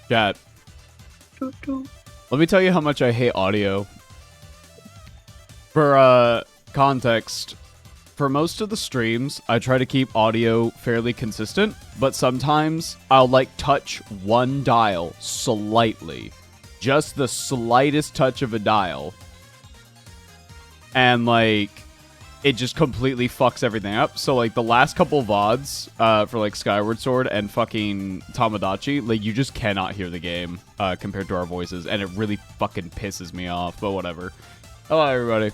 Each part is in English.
Chat. Let me tell you how much I hate audio. For context, for most of the streams, I try to keep audio fairly consistent, but sometimes I'll like touch one dial slightly. Just the slightest touch of a dial. And like it just completely fucks everything up. So like the last couple VODs for like Skyward Sword and fucking Tamagotchi, like you just cannot hear the game compared to our voices, and it really fucking pisses me off, but whatever. Hello everybody.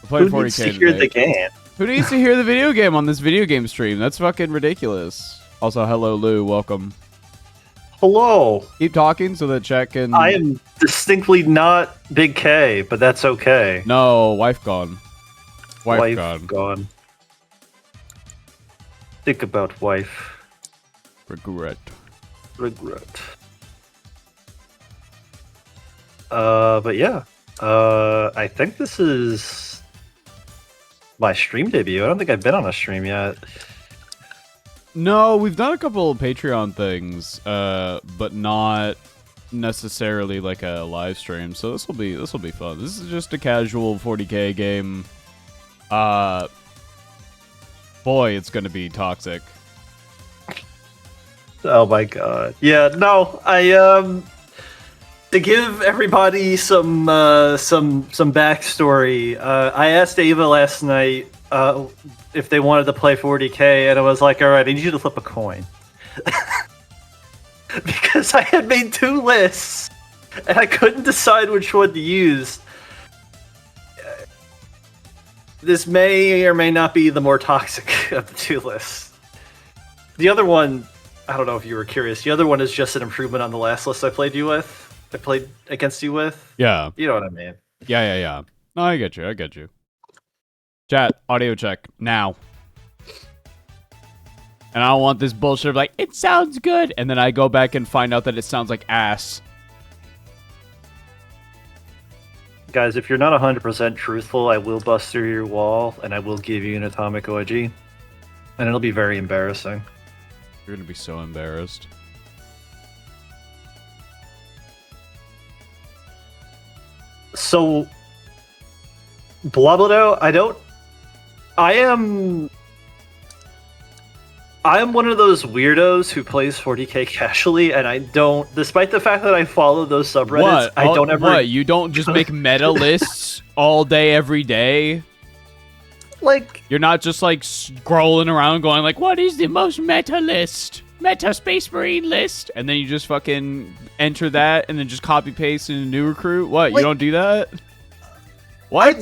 We're playing 40K Who needs to hear the game? Who needs to hear the video game on this video game stream? That's fucking ridiculous. Also, hello Lou, welcome. Hello. Keep talking so that chat can... I am distinctly not Big K, but that's okay. No, wife gone. Wife gone. Think about wife. Regret. But yeah. I think this is my stream debut. I don't think I've been on a stream yet. No, we've done a couple of Patreon things, but not necessarily like a live stream. So this will be fun. This is just a casual 40K game. Boy, it's gonna be toxic. Oh my god. Yeah, no, to give everybody some backstory, I asked Ava last night if they wanted to play 40K, and I was like, alright, I need you to flip a coin. Because I had made 2 lists, and I couldn't decide which one to use. This may or may not be the more toxic of the 2 lists. The other one, I don't know if you were curious, the other one is just an improvement on the last list I played against you with. Yeah. You know what I mean. Yeah. No, I get you. Chat, audio check, now. And I don't want this bullshit of like, it sounds good, and then I go back and find out that it sounds like ass. Guys, if you're not 100% truthful, I will bust through your wall, and I will give you an atomic OG. And it'll be very embarrassing. You're gonna be so embarrassed. So, Blabladow, I am one of those weirdos who plays 40K casually, and I don't, despite the fact that I follow those subreddits, I don't ever... What? You don't just make meta lists all day, every day? Like... You're not just, like, scrolling around going, like, what is the most meta list? Meta Space Marine list? And then you just fucking enter that and then just copy-paste in a new recruit? What? Like, you don't do that? What?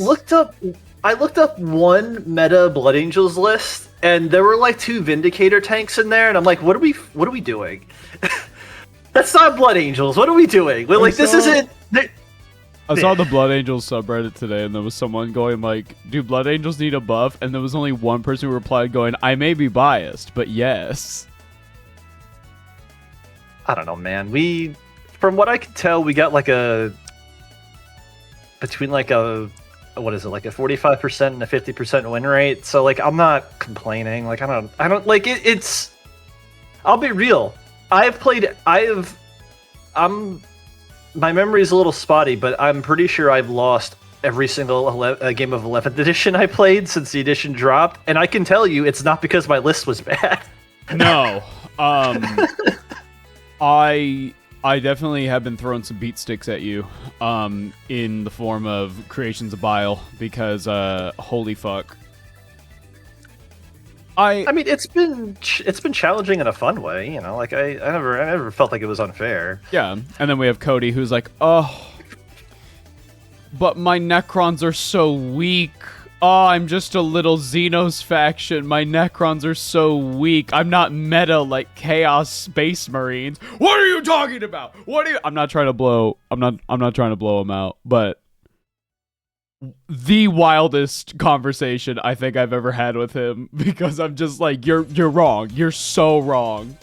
I looked up one meta Blood Angels list, and there were like 2 Vindicator tanks in there, and I'm like, what are we doing? That's not Blood Angels. What are we doing? We're like, this isn't. I saw the Blood Angels subreddit today, and there was someone going like, "Do Blood Angels need a buff?" And there was only one person who replied, going, "I may be biased, but yes." I don't know, man. From what I could tell, we got like between like a. What is it, like a 45% and a 50% win rate? So like, I'm not complaining. Like, I don't like it. It's, I'll be real. My memory's a little spotty, but I'm pretty sure I've lost every single game of 11th edition I played since the edition dropped. And I can tell you it's not because my list was bad. No. I definitely have been throwing some beat sticks at you, in the form of Creations of Bile, because, holy fuck. I mean, it's been challenging in a fun way, you know, like, I never felt like it was unfair. Yeah, and then we have Cody, who's like, oh, but my Necrons are so weak. Oh, I'm just a little Xenos faction. My Necrons are so weak. I'm not meta like Chaos Space Marines. What are you talking about? I'm not trying to blow him out, but the wildest conversation I think I've ever had with him, because I'm just like, you're wrong. You're so wrong.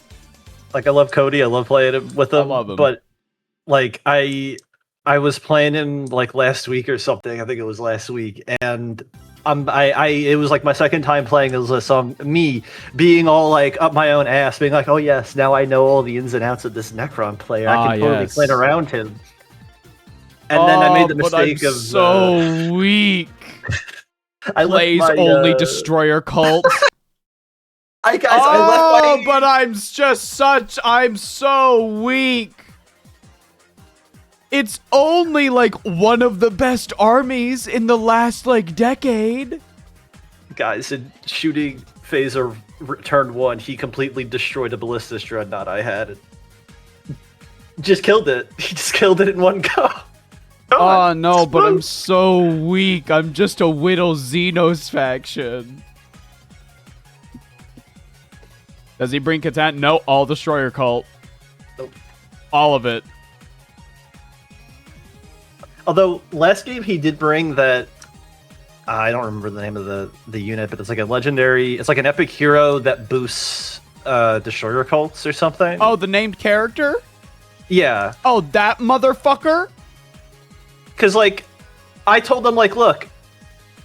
Like, I love Cody. I love playing with him. I love him. But like, I was playing him like last week or something. I think it was last week, and it was like my second time playing this list, so me being all like up my own ass, being like, oh yes, now I know all the ins and outs of this Necron player. I can totally plan around him. And then I made the mistake of so weak. Plays only Destroyer cult. I left my... but I'm so weak. It's only like one of the best armies in the last like decade. Guys, in shooting phaser turn 1, he completely destroyed a ballistic dreadnought I had. Just killed it. He just killed it in one go. Oh no, but I'm so weak. I'm just a Whittle Xenos faction. Does he bring Catan? No, all Destroyer cult. Nope. All of it. Although last game he did bring that, I don't remember the name of the unit, but it's like a legendary, it's like an epic hero that boosts Destroyer cults or something. Oh, the named character? Yeah. Oh, that motherfucker? Because like, I told them like, look,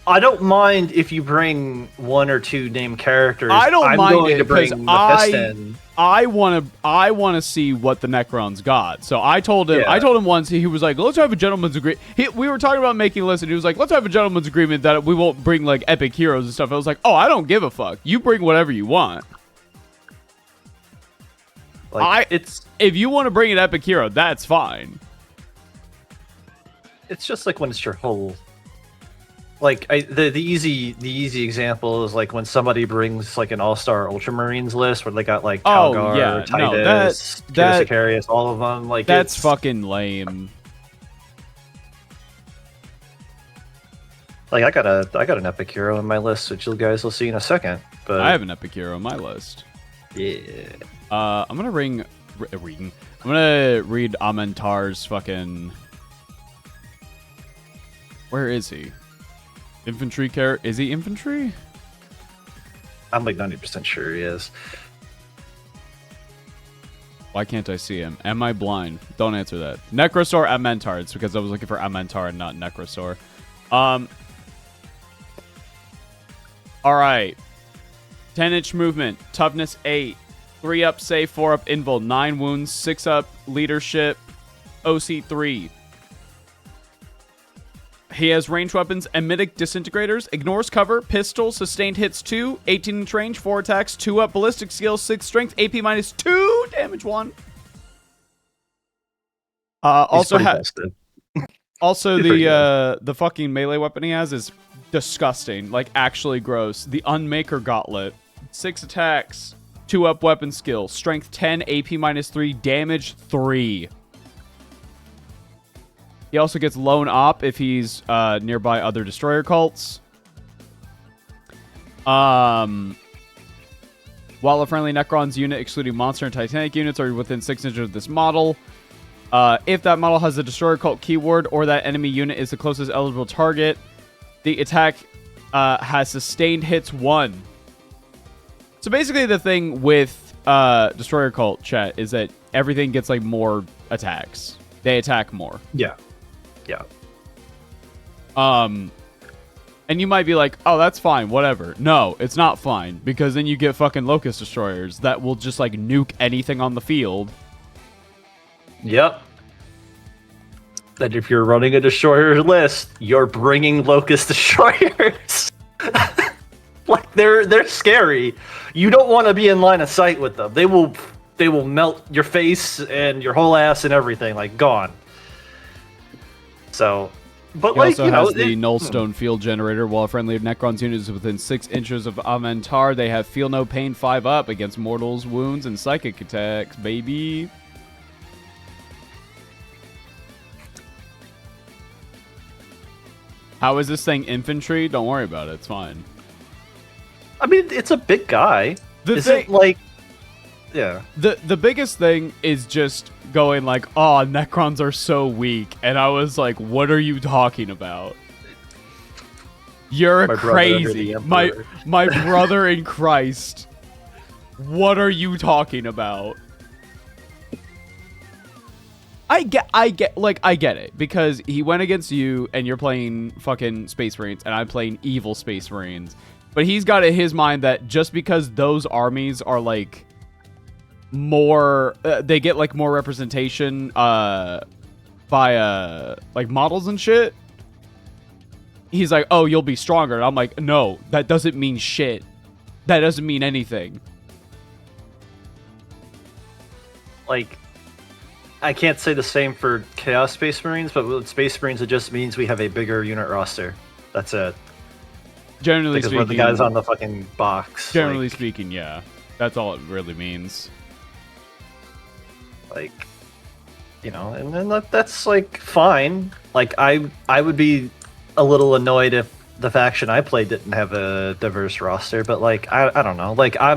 I don't mind if you bring 1 or 2 named characters. I don't mind it because I want to see what the Necrons got. So I told him. Yeah. I told him once. He was like, "Let's have a gentleman's agreement." We were talking about making a list, and he was like, "Let's have a gentleman's agreement that we won't bring like epic heroes and stuff." I was like, "Oh, I don't give a fuck. You bring whatever you want." Like, if you want to bring an epic hero, that's fine. It's just like when it's your whole. Like the easy example is like when somebody brings like an all-star Ultramarines list where they got like Calgar, Titus, Sicarius, all of them. Like that's fucking lame. Like I got an epic hero in my list, which you guys will see in a second. But I have an epic hero on my list. Yeah. I'm gonna I'm gonna read Amentar's fucking. Where is he? Infantry character? Is he infantry? I'm like 90% sure he is. Why can't I see him? Am I blind? Don't answer that. Necrosaur Amentar. It's because I was looking for Amentar and not Necrosaur. Alright. 10-inch movement. Toughness 8. 3 up save, 4 up invul. 9 wounds, 6 up leadership. OC 3. He has ranged weapons, Emitic Disintegrators, ignores cover, pistol, sustained hits 2, 18-inch range, 4 attacks, 2 up ballistic skill, 6 strength, AP minus 2, damage 1. Also the fucking melee weapon he has is disgusting, like actually gross. The Unmaker Gauntlet, 6 attacks, 2 up weapon skill, strength 10, AP minus 3, damage 3. He also gets Lone Op if he's nearby other Destroyer cults. While a friendly Necron's unit, excluding Monster and Titanic units, are within 6 inches of this model, if that model has a Destroyer cult keyword or that enemy unit is the closest eligible target, the attack has sustained hits 1. So basically the thing with Destroyer cult, chat, is that everything gets like more attacks. They attack more. Yeah. Yeah. And you might be like, oh, that's fine, whatever. No, it's not fine, because then you get fucking Locust Destroyers that will just, like, nuke anything on the field. Yep. That if you're running a Destroyer list, you're bringing Locust Destroyers. Like, they're scary. You don't want to be in line of sight with them. They will melt your face and your whole ass and everything, like, gone. So, but he like, also has the Nullstone Field Generator. While a friendly Necron's unit is within 6 inches of Amentar, they have Feel No Pain 5 up against mortals, wounds, and psychic attacks, baby. How is this thing infantry? Don't worry about it. It's fine. I mean, it's a big guy. Yeah. The biggest thing is just going like, oh, Necrons are so weak. And I was like, what are you talking about? You're crazy. My brother in Christ. What are you talking about? I get it, because he went against you and you're playing fucking Space Marines and I'm playing evil Space Marines. But he's got it in his mind that just because those armies are like more, they get like more representation by like models and shit. He's like, oh, you'll be stronger. And I'm like, no, that doesn't mean shit. That doesn't mean anything. Like, I can't say the same for Chaos Space Marines, but with Space Marines, it just means we have a bigger unit roster. That's it. Generally because speaking, we're the guys on the fucking box. Generally speaking, yeah. That's all it really means. Like, you know, and then that's like fine. Like, I would be a little annoyed if the faction I played didn't have a diverse roster, but like, I don't know. Like, I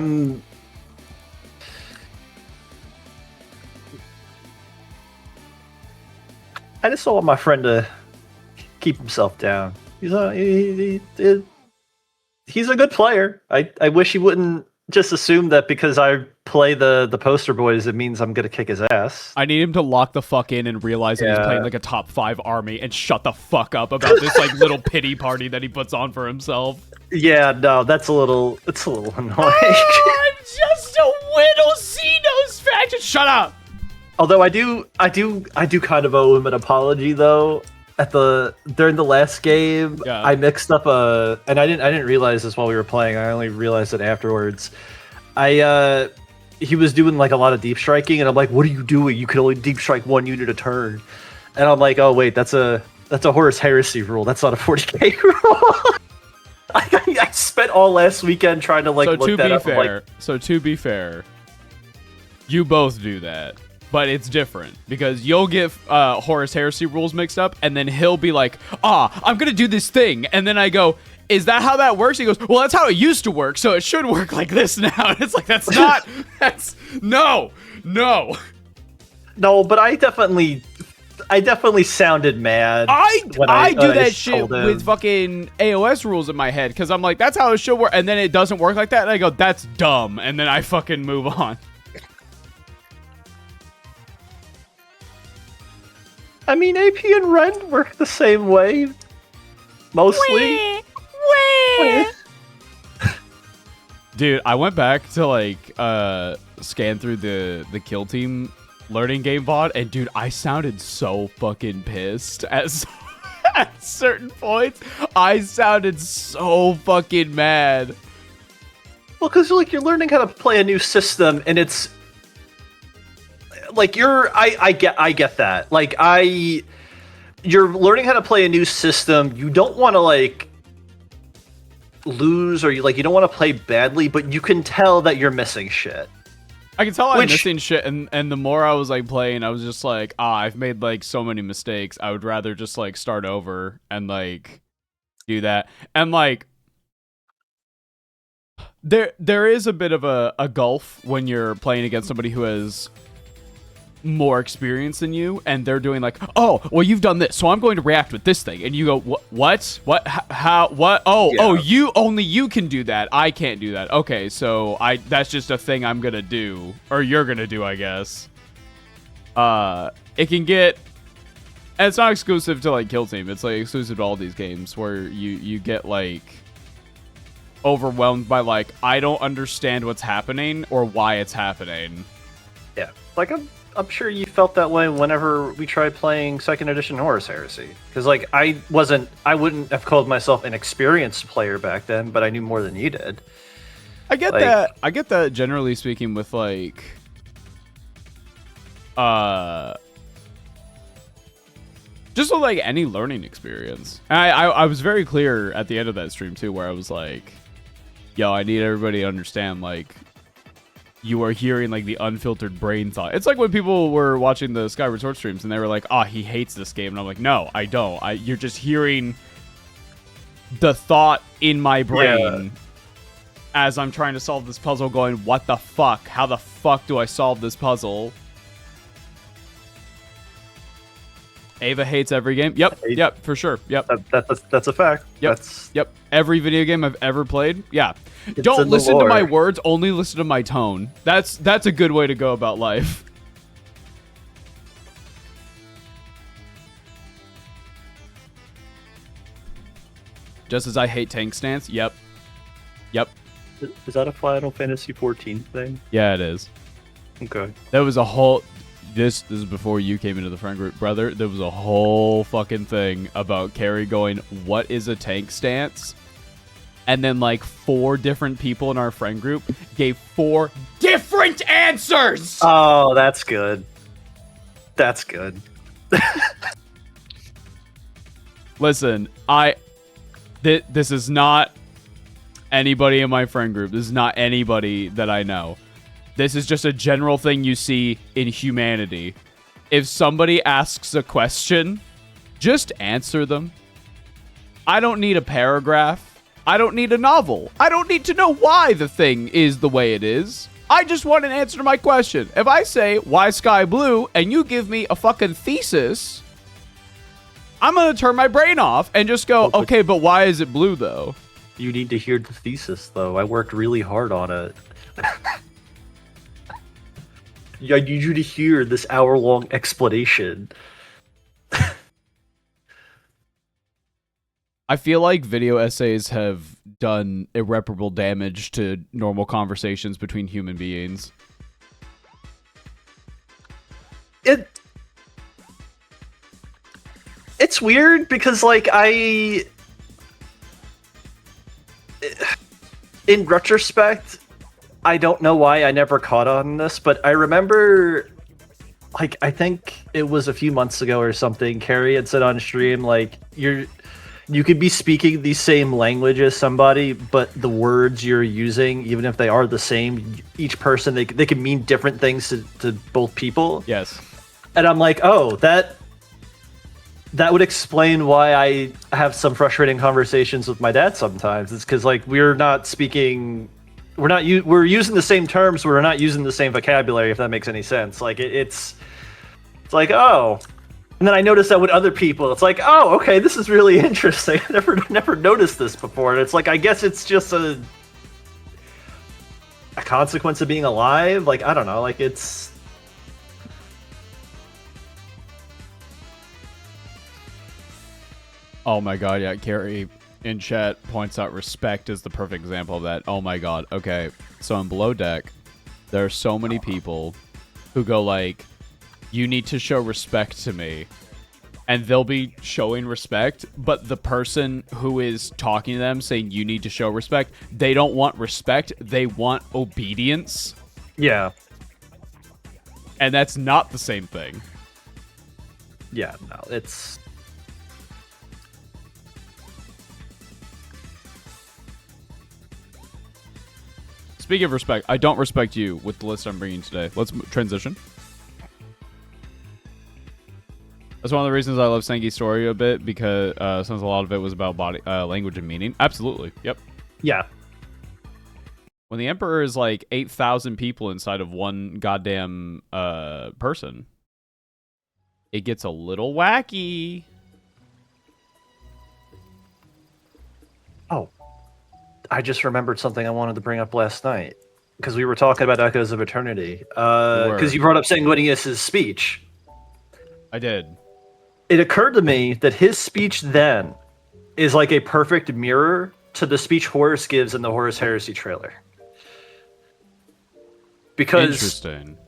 just don't want my friend to keep himself down. He's a good player. I wish he wouldn't just assume that because I play the poster boys, it means I'm gonna kick his ass. I need him to lock the fuck in and realize that he's playing like a top 5 army and shut the fuck up about this like little pity party that he puts on for himself. Yeah, no, it's a little annoying. I'm just a little Xenos faction. Shut up. Although I do kind of owe him an apology though. During the last game, I mixed up and I didn't realize this while we were playing. I only realized it afterwards. He was doing like a lot of deep striking, and I'm like, "What are you doing? You can only deep strike 1 unit a turn." And I'm like, "Oh wait, that's a Horus Heresy rule. That's not a 40k rule." I spent all last weekend trying to like look that up. So to be fair, you both do that. But it's different because you'll get Horus Heresy rules mixed up, and then he'll be like, I'm going to do this thing. And then I go, is that how that works? He goes, well, that's how it used to work, so it should work like this now. And it's like, that's not, no. No, but I definitely sounded mad. I do that shit with fucking AOS rules in my head because I'm like, that's how it should work. And then it doesn't work like that. And I go, that's dumb. And then I fucking move on. I mean, AP and Rend work the same way, mostly. Dude, I went back to like scan through the Kill Team learning game VOD, and dude, I sounded so fucking pissed at certain points. I sounded so fucking mad. Well, because like you're learning how to play a new system, and it's like I get that. Like you're learning how to play a new system. You don't want to like lose, or you don't want to play badly, but you can tell that you're missing shit. I can tell I'm missing shit, and the more I was like playing, I was just like, I've made like so many mistakes. I would rather just like start over and like do that. And like there is a bit of a gulf when you're playing against somebody who has more experience than you, and they're doing like, oh, well, you've done this, so I'm going to react with this thing, and you go, what, how, what? Oh, you can do that. I can't do that. Okay, so that's just a thing I'm gonna do, or you're gonna do, I guess. It can get, and it's not exclusive to like Kill Team. It's like exclusive to all these games where you get like overwhelmed by like, I don't understand what's happening or why it's happening. Yeah, like I'm sure you felt that way whenever we tried playing 2nd edition Horus Heresy. Because, like, I wouldn't have called myself an experienced player back then, but I knew more than you did. I get that. I get that generally speaking with, like, just with, like, any learning experience. And I was very clear at the end of that stream, too, where I was like, yo, I need everybody to understand, like, you are hearing like the unfiltered brain thought. It's like when people were watching the Skyward Sword streams and they were like, he hates this game. And I'm like, no, I don't. You're just hearing the thought in my brain as I'm trying to solve this puzzle going, what the fuck? How the fuck do I solve this puzzle? Ava hates every game. Yep, for sure. Yep. That's a fact. Yep. Every video game I've ever played. Yeah. Don't listen to my words, only listen to my tone. That's a good way to go about life. Just as I hate tank stance. Yep. Is that a Final Fantasy 14 thing? Yeah, it is. Okay. There was a whole... This is before you came into the friend group, brother. There was a whole fucking thing about Carrie going, what is a tank stance? And then like 4 different people in our friend group gave 4 different answers! Oh, that's good. That's good. Listen, this is not anybody in my friend group. This is not anybody that I know. This is just a general thing you see in humanity. If somebody asks a question, just answer them. I don't need a paragraph. I don't need a novel. I don't need to know why the thing is the way it is. I just want an answer to my question. If I say, why sky blue, and you give me a fucking thesis, I'm going to turn my brain off and just go, okay, but why is it blue, though? You need to hear the thesis, though. I worked really hard on it. I need you to hear this hour-long explanation. I feel like video essays have done irreparable damage to normal conversations between human beings. It's weird because, like, in retrospect, I don't know why I never caught on this, but I remember, like, I think it was a few months ago or something, Carrie had said on stream, like, you could be speaking the same language as somebody, but the words you're using, even if they are the same, each person, they can mean different things to both people. Yes. And I'm like, oh, that would explain why I have some frustrating conversations with my dad sometimes. It's because, like, we're not speaking... We're using the same terms, we're not using the same vocabulary, if that makes any sense. Like, it's like, oh... And then I noticed that with other people, it's like, oh, okay, this is really interesting. I never noticed this before. And it's like, I guess it's just a consequence of being alive. Like, I don't know, like, it's... Oh my god, yeah, Carrie in chat points out respect is the perfect example of that. Oh my god, okay. So in Below Deck, there are so many people who go like, you need to show respect to me. And they'll be showing respect, but the person who is talking to them saying you need to show respect, they don't want respect, they want obedience. Yeah. And that's not the same thing. Yeah, no, it's... Speaking of respect, I don't respect you with the list I'm bringing today. Let's transition. That's one of the reasons I love Sengi's story a bit, because since a lot of it was about body, language and meaning. Absolutely. Yep. Yeah. When the Emperor is like 8,000 people inside of one goddamn person, it gets a little wacky. Oh. I just remembered something I wanted to bring up last night. Because we were talking about Echoes of Eternity. Because you brought up Sanguinius's speech. I did. It occurred to me that his speech then is like a perfect mirror to the speech Horus gives in the Horus Heresy trailer. Interesting.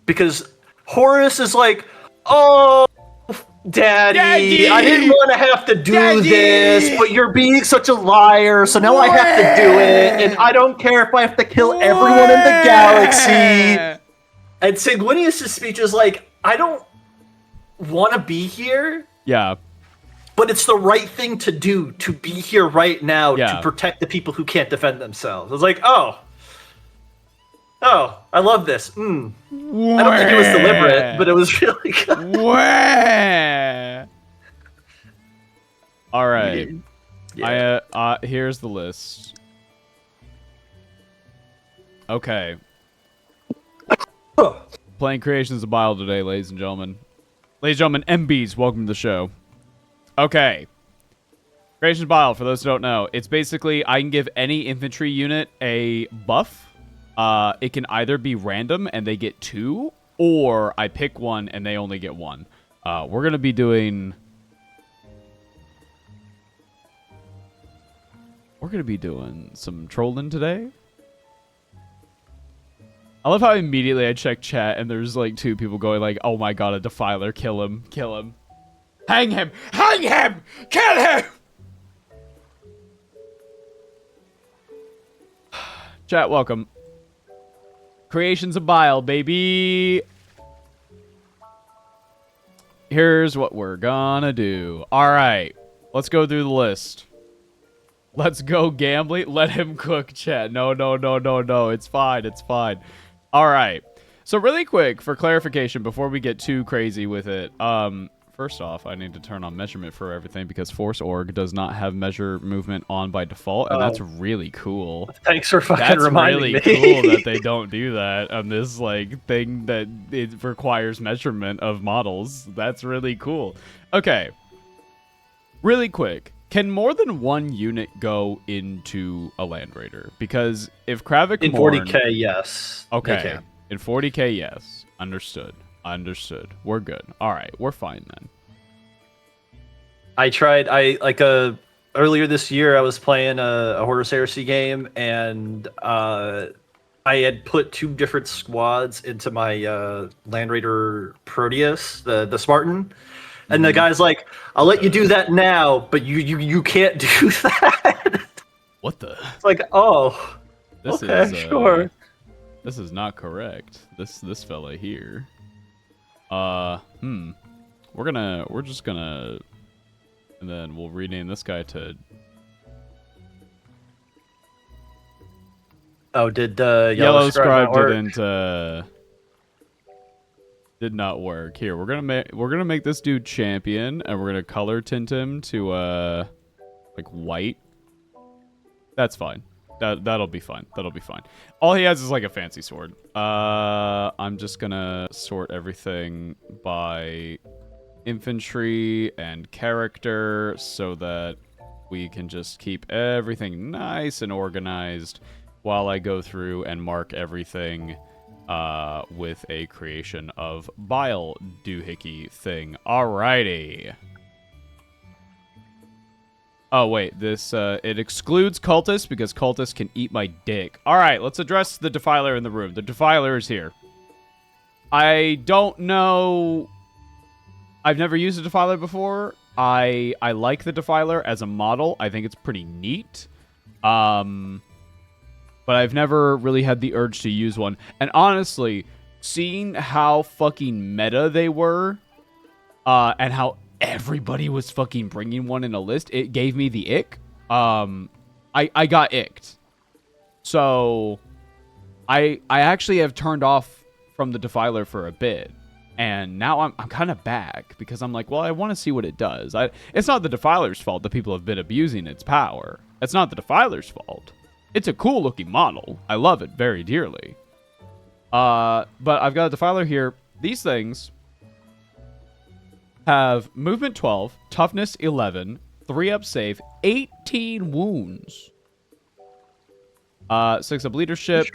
Because Horus is like, oh, Daddy, I didn't want to have to do this, but you're being such a liar, so now I have to do it, and I don't care if I have to kill everyone in the galaxy. And Sanguinius' speech is like, I don't want to be here. Yeah. But it's the right thing to do, to be here right now, Yeah. to protect the people who can't defend themselves. It's like, oh, I love this. I don't think it was deliberate, but it was really good. All right. Yeah. Here's the list. Okay. Playing Creations of Bile today, ladies and gentlemen. Ladies and gentlemen, MBs, welcome to the show. Okay. Creations of Bile, for those who don't know, it's basically I can give any infantry unit a buff. It can either be random and they get 2, or I pick one and they only get 1. We're going to be doing... we're going to be doing some trolling today. I love how immediately I check chat and there's like 2 people going like, oh my god, a defiler, kill him, kill him. Hang him, hang him, kill him! Chat, welcome. Creations of Bile, baby. Here's what we're gonna do. All right, let's go through the list. Let's go gambling. Let him cook, chat. No. It's fine. It's fine. All right. So really quick for clarification before we get too crazy with it. First off, I need to turn on measurement for everything because Force Org does not have measure movement on by default, and that's really cool. Thanks for fucking reminding me. That's really cool that they don't do that on this like thing that it requires measurement of models. That's really cool. Okay. Really quick. Can more than one unit go into a Land Raider? Because if Kravik in Morn... 40k, yes. Okay. In 40k, yes. Understood. We're good. All right. We're fine then. I tried. Earlier this year, I was playing a Horus Heresy game, and I had put 2 different squads into my Land Raider Proteus, the Spartan. And the guy's like, I'll let you do that now, but you can't do that. What the? It's like, oh, this okay, is, sure. This is not correct. This fella here. We're just gonna, and then we'll rename this guy to. Oh, did Yellow Scribe did not work. Here, we're gonna make this dude champion, and we're gonna color tint him to like white. That's fine. That'll be fine. All he has is like a fancy sword. I'm just gonna sort everything by infantry and character so that we can just keep everything nice and organized while I go through and mark everything with a creation of bile doohickey thing. Alrighty. Oh, wait, this, it excludes cultists because cultists can eat my dick. All right, let's address the Defiler in the room. The Defiler is here. I don't know. I've never used a Defiler before. I like the Defiler as a model. I think it's pretty neat. But I've never really had the urge to use one. And honestly, seeing how fucking meta they were, and how everybody was fucking bringing one in a list, it gave me the ick. I got icked. So I actually have turned off from the Defiler for a bit. And now I'm kind of back because I'm like, well, I want to see what it does. It's not the Defiler's fault that people have been abusing its power. It's not the Defiler's fault. It's a cool looking model. I love it very dearly. But I've got a Defiler here. These things have movement 12, toughness 11, 3-up save, 18 wounds. 6-up leadership.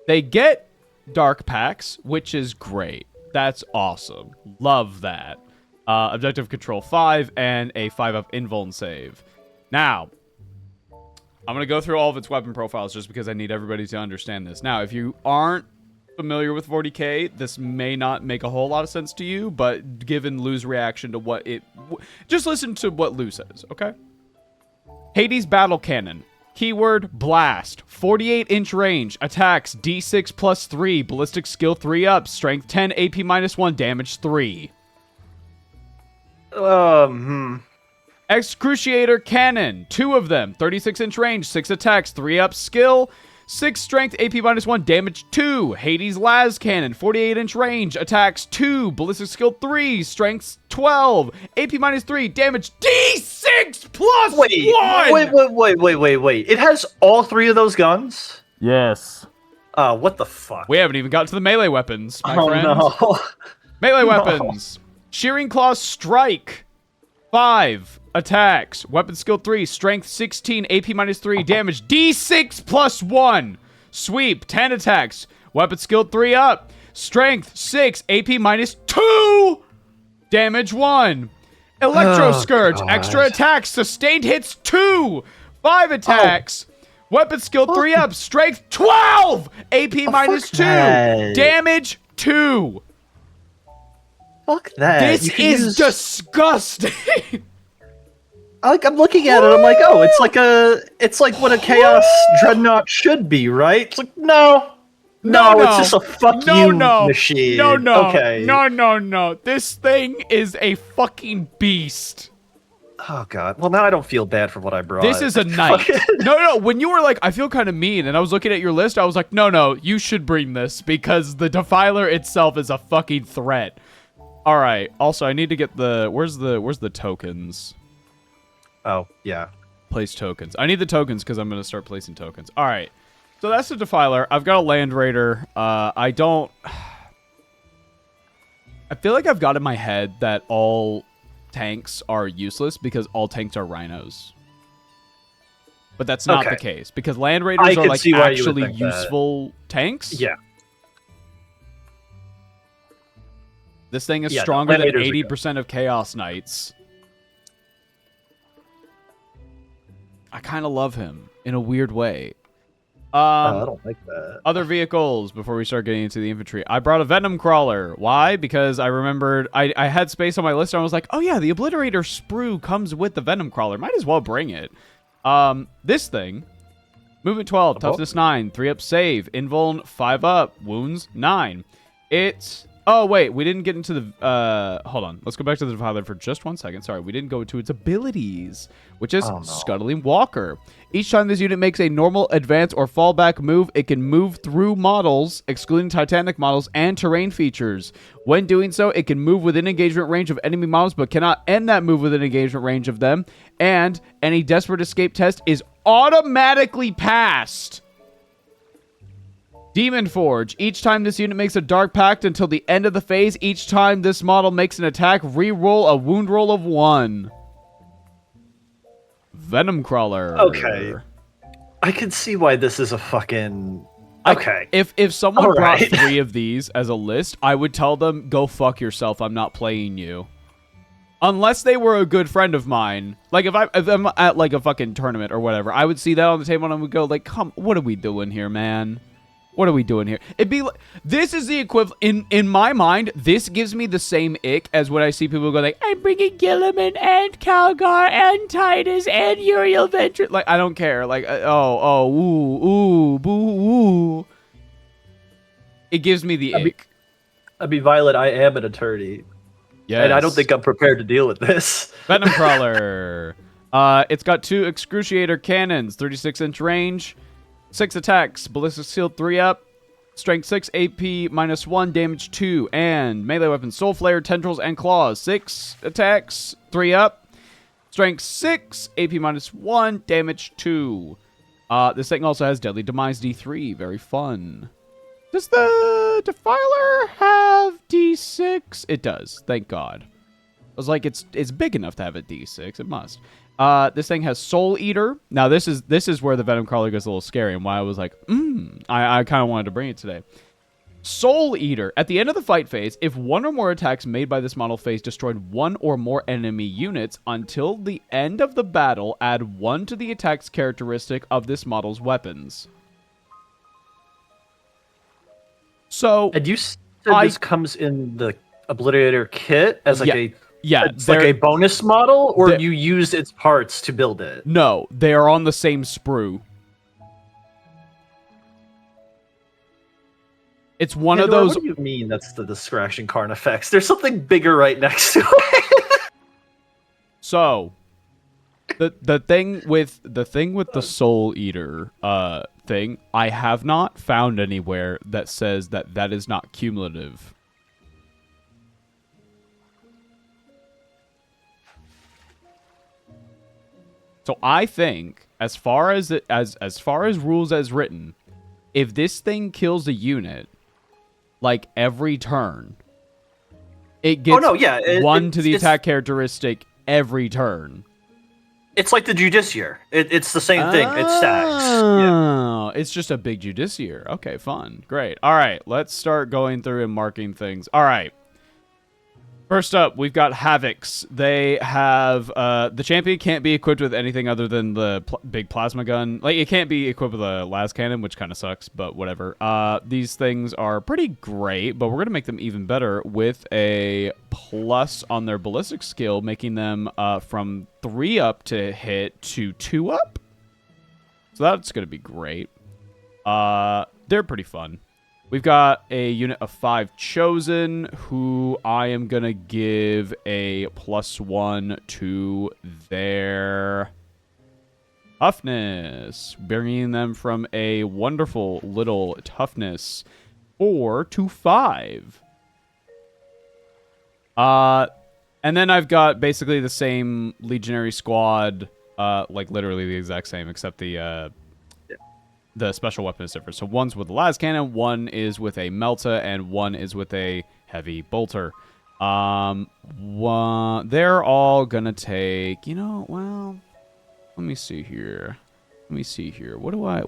They get dark packs, which is great. That's awesome. Love that. Objective control 5 and a 5-up invuln save. Now, I'm going to go through all of its weapon profiles just because I need everybody to understand this. Now, if you aren't familiar with 40k, this may not make a whole lot of sense to you, but given Lou's reaction to what it... Just listen to what Lou says, okay? Hades Battle Cannon. Keyword, blast. 48-inch range. Attacks, d6 plus 3. Ballistic skill 3 up. Strength 10, AP minus 1. Damage 3. Excruciator Cannon. 2 of them. 36-inch range. 6 attacks. 3 up skill. 6 strength, AP minus 1. Damage 2. Hades Las Cannon. 48-inch range. Attacks 2. Ballistic skill 3. Strength 12. AP minus 3. Damage d6 plus 1. Wait. It has all 3 of those guns? Yes. What the fuck? We haven't even got to the melee weapons, my friend. No. Melee weapons. Shearing Claw Strike. 5 attacks. Weapon skill 3. Strength 16. AP minus 3. Damage d6 plus 1. Sweep. 10 attacks. Weapon skill 3 up. Strength 6. AP minus 2. Damage 1. Electro Scourge. Extra attacks. Sustained hits 2. 5 attacks. Weapon skill 3 up. Strength 12. AP minus 2. That. Damage 2. Fuck that. This is disgusting. I'm looking at it. I'm like, oh, it's like what a chaos dreadnought should be, right? It's like, no, it's just a fuck you machine. No. Okay. No. This thing is a fucking beast. Oh god. Well, now I don't feel bad for what I brought. This is a knight. No. When you were like, I feel kind of mean, and I was looking at your list, I was like, no, you should bring this because the Defiler itself is a fucking threat. All right. Also, I need to get the where's the tokens? Oh yeah. Place tokens. I need the tokens because I'm gonna start placing tokens. All right. So that's the Defiler. I've got a Land Raider. I feel like I've got in my head that all tanks are useless because all tanks are rhinos. But that's not the case because Land Raiders are like actually useful tanks. Yeah. This thing is stronger than 80% of Chaos Knights. I kind of love him in a weird way. I don't like that. Other vehicles before we start getting into the infantry. I brought a Venom Crawler. Why? Because I remembered I had space on my list and I was like, oh yeah, the Obliterator sprue comes with the Venom Crawler. Might as well bring it. This thing, movement 12, toughness 9, 3 up save, invuln 5 up, wounds 9. Oh, wait, we didn't get into the, hold on. Let's go back to the Defiler for just 1 second. Sorry, we didn't go to its abilities, which is Scuttling Walker. Each time this unit makes a normal, advance, or fallback move, it can move through models, excluding Titanic models, and terrain features. When doing so, it can move within engagement range of enemy models, but cannot end that move within engagement range of them, and any desperate escape test is automatically passed. Demon Forge. Each time this unit makes a Dark Pact until the end of the phase, each time this model makes an attack, re-roll a wound roll of 1. Venom Crawler. Okay. I can see why this is a fucking... Okay. If someone brought 3 of these as a list, I would tell them, go fuck yourself, I'm not playing you. Unless they were a good friend of mine. Like, if I'm at, like, a fucking tournament or whatever, I would see that on the table and I would go, like, come, what are we doing here, man? What are we doing here? It'd be like, this is the equivalent, in my mind, this gives me the same ick as when I see people go like, I'm bringing Gilliman and Calgar and Titus and Uriel Ventress. Like, I don't care. Like, ooh, boo, ooh. It gives me the ick. Violet, I am an attorney. Yes. And I don't think I'm prepared to deal with this. Venom Crawler. It's got 2 Excruciator cannons, 36-inch range. 6 attacks, ballistic shield 3 up, strength 6, AP minus 1, damage 2, and melee weapon Soul Flare, Tendrils, and Claws. 6 attacks, 3 up, strength 6, AP minus 1, damage 2. This thing also has Deadly Demise D3, very fun. Does the Defiler have D6? It does, thank God. I was like, it's big enough to have a D6, it must. This thing has Soul Eater. Now, this is where the Venom Crawler gets a little scary and why I was like, I kind of wanted to bring it today. Soul Eater. At the end of the fight phase, if 1 or more attacks made by this model phase destroyed 1 or more enemy units, until the end of the battle, add 1 to the attack's characteristic of this model's weapons. So... And you said this comes in the Obliterator kit as like it's like a bonus model, or you used its parts to build it? No, they are on the same sprue. It's one of those... What do you mean that's the Scratching Karn effects? There's something bigger right next to it. So, the thing with the Soul Eater thing, I have not found anywhere that says that is not cumulative. So I think, as far as rules as written, if this thing kills a unit, like every turn, it gets 1 to the attack characteristic every turn. It's like the Judiciar. It's the same thing. It stacks. Oh, it's just a big Judiciar. Okay, fun. Great. All right, let's start going through and marking things. All right. First up, we've got Havocs. They have the champion can't be equipped with anything other than the big plasma gun. Like, it can't be equipped with a las cannon, which kind of sucks, but whatever. These things are pretty great, but we're gonna make them even better with a plus on their ballistic skill, making them from 3 up to hit to 2 up. So that's gonna be great. They're pretty fun. We've got a unit of 5 Chosen, who I am going to give a +1 to their toughness, bringing them from a wonderful little toughness 4 to 5. And then I've got basically the same Legionary squad, like literally the exact same, except the special weapon is different. So one's with a las cannon, one is with a melta, and one is with a heavy bolter. They're all gonna take, well, let me see here. What do I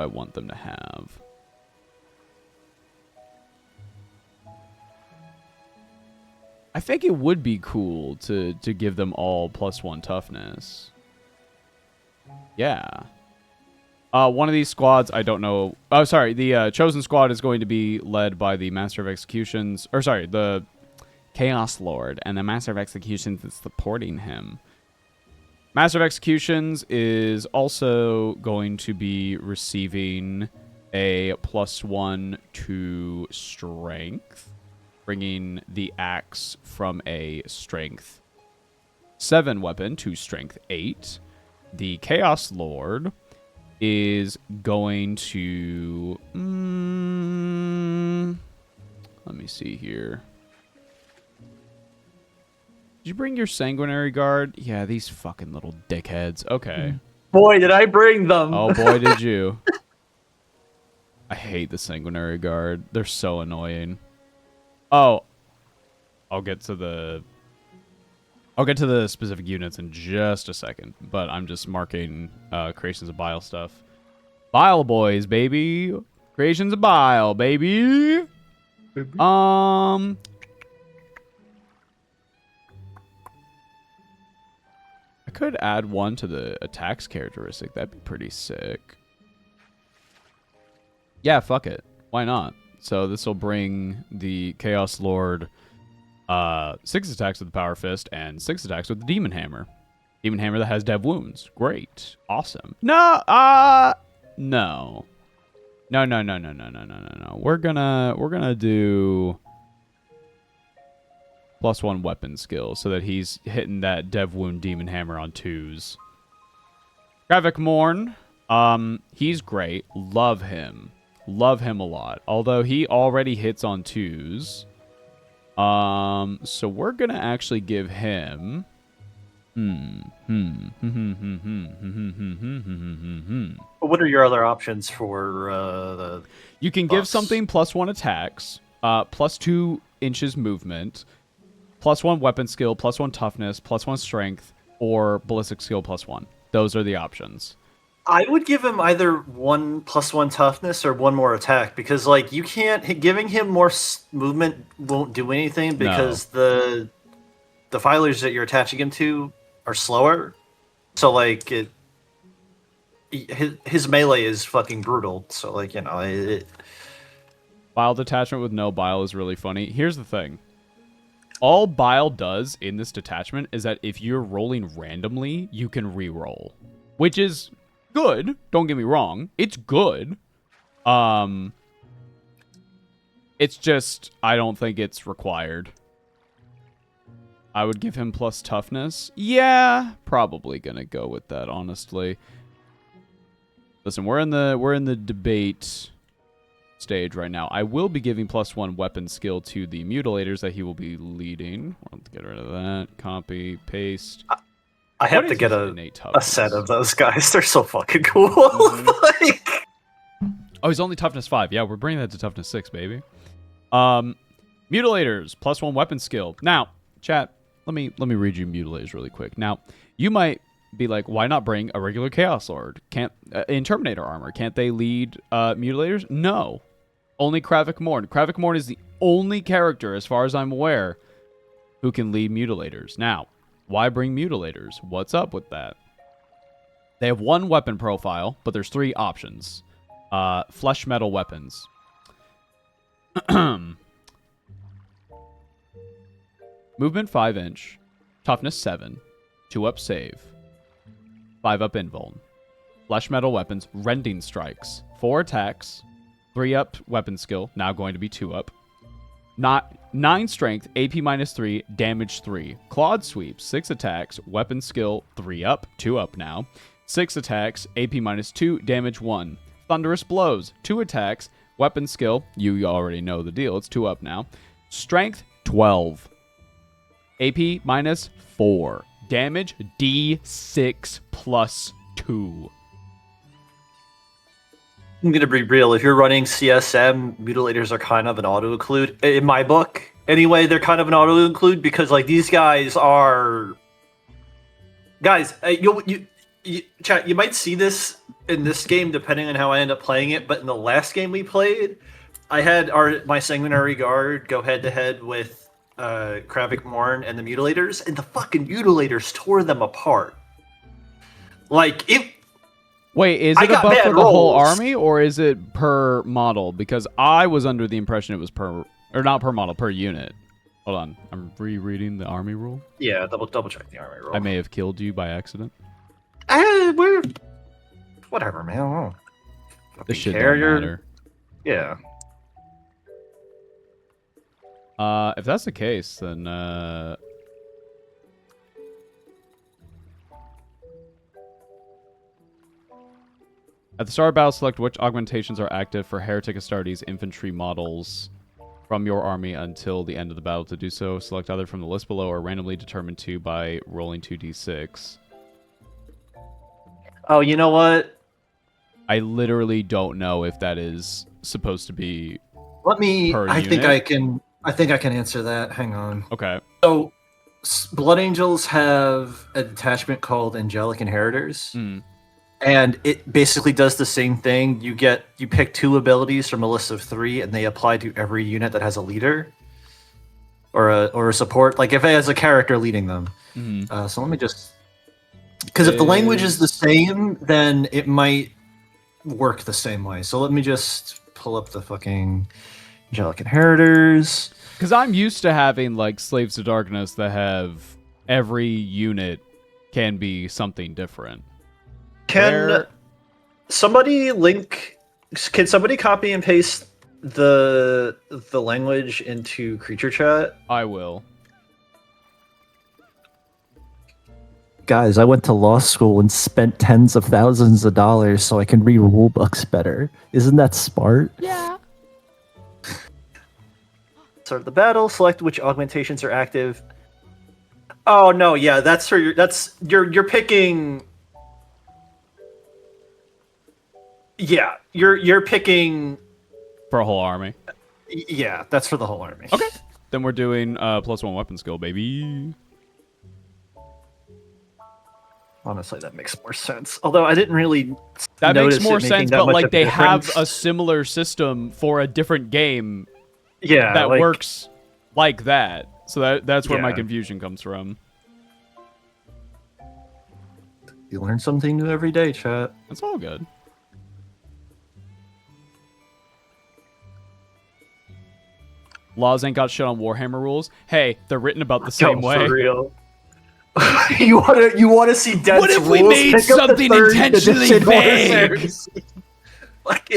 want them to have? I think it would be cool to give them all +1 toughness. Yeah. One of these squads, I don't know. Oh, sorry. The Chosen squad is going to be led by the Master of Executions. Or, sorry, the Chaos Lord. And the Master of Executions is supporting him. Master of Executions is also going to be receiving a +1 to Strength, bringing the axe from a Strength 7 weapon to Strength 8. The Chaos Lord is going to... let me see here. Did you bring your Sanguinary Guard? Yeah, these fucking little dickheads. Okay. Boy, did I bring them. Oh, boy, did you. I hate the Sanguinary Guard. They're so annoying. Oh. I'll get to the specific units in just a second, but I'm just marking Creations of Bile stuff. Bile boys, baby. Creations of Bile, baby. I could add one to the attacks characteristic. That'd be pretty sick. Yeah, fuck it. Why not? So this will bring the Chaos Lord 6 attacks with the Power Fist and 6 attacks with the Demon Hammer. Demon Hammer that has dev wounds. Great. Awesome. No. No. We're gonna do +1 weapon skill so that he's hitting that dev wound Demon Hammer on 2s. Gravik Morn. He's great. Love him. Love him a lot. Although he already hits on 2s. So we're gonna actually give him... What are your other options for the... You can give something +1 attacks, +2 inches movement, +1 weapon skill, +1 toughness, +1 strength, or ballistic skill +1. Those are the options. I would give him either 1 +1 toughness or 1 more attack, because like you can't giving him more movement won't do anything because the filers that you're attaching him to are slower. So like his melee is fucking brutal. So like Bile detachment with no bile is really funny. Here's the thing. All bile does in this detachment is that if you're rolling randomly, you can re-roll, which is good. Don't get me wrong. It's good. It's just, I don't think it's required. I would give him + toughness. Yeah, probably gonna go with that, honestly. Listen, we're in the debate stage right now. I will be giving +1 weapon skill to the mutilators that he will be leading. Let's get rid of that. Copy, paste. I have to get a set of those guys. They're so fucking cool. Like... Oh, he's only toughness 5. Yeah, we're bringing that to toughness 6, baby. Mutilators, +1 weapon skill. Now, chat, let me read you mutilators really quick. Now, you might be like, why not bring a regular Chaos Lord? Can't in Terminator armor? Can't they lead mutilators? No, only Gravik Morn. Gravik Morn is the only character, as far as I'm aware, who can lead mutilators. Now, why bring mutilators? What's up with that? They have one weapon profile, but there's 3 options. Flesh metal weapons. Movement 5 inch, toughness 7, 2-up save, 5-up invuln. Flesh metal weapons, rending strikes, 4 attacks, 3-up weapon skill, now going to be 2-up. 9 strength, AP -3, damage 3. Clawed sweep, 6 attacks, weapon skill 3-up, 2-up now. 6 attacks, AP -2, damage 1. Thunderous blows, 2 attacks, weapon skill, you already know the deal, it's 2-up now. Strength 12. AP -4. Damage D6 +2. I'm gonna be real. If you're running CSM, mutilators are kind of an auto include in my book. Anyway, they're kind of an auto include because like these guys are guys. Chat. You might see this in this game depending on how I end up playing it. But in the last game we played, I had my sanguinary guard go head to head with Kravik Morn and the mutilators, and the fucking mutilators tore them apart. Like it. Wait, is it a buff for the whole army, or is it per model? Because I was under the impression it was per, or not per model, per unit. Hold on, I'm rereading the army rule. Yeah, double check the army rule. I may have killed you by accident. We're whatever, man. I don't This shit don't matter. Yeah. If that's the case, then at the start of battle, select which augmentations are active for Heretic Astartes infantry models from your army until the end of the battle. To do so, select either from the list below or randomly determine 2 by rolling 2d6. Oh, you know what? I literally don't know if that is supposed to be Let me. per I unit. think I can. I think I can answer that. Hang on. Okay. So, Blood Angels have a detachment called Angelic Inheritors, and it basically does the same thing. You pick 2 abilities from a list of 3, and they apply to every unit that has a leader or a support. Like if it has a character leading them. So let me just, because if the language is the same, then it might work the same way. So let me just pull up the fucking Angelic Inheritors. Because I'm used to having, like, Slaves to Darkness that have every unit can be something different. Can somebody copy and paste the language into creature chat? I will. Guys, I went to law school and spent tens of thousands of dollars so I can read rule books better. Isn't that smart? Yeah. Start the battle. Select which augmentations are active. Oh no, yeah, that's for your. You're picking. Yeah, you're picking. For a whole army. Yeah, that's for the whole army. Okay. Then we're doing +1 weapon skill, baby. Honestly, that makes more sense. Although I didn't really. That notice makes more it making sense, that but much like of a they have difference. a similar system for a different game Yeah, that like, works like that. So that's where my Yeah. confusion comes from. You learn something new every day, chat. It's all good. Laws ain't got shit on Warhammer rules. Hey, they're written about the same way. For real. you wanna see Dead's What if we rules? made Pick up the something third intentionally edition vague? Warhammer. Like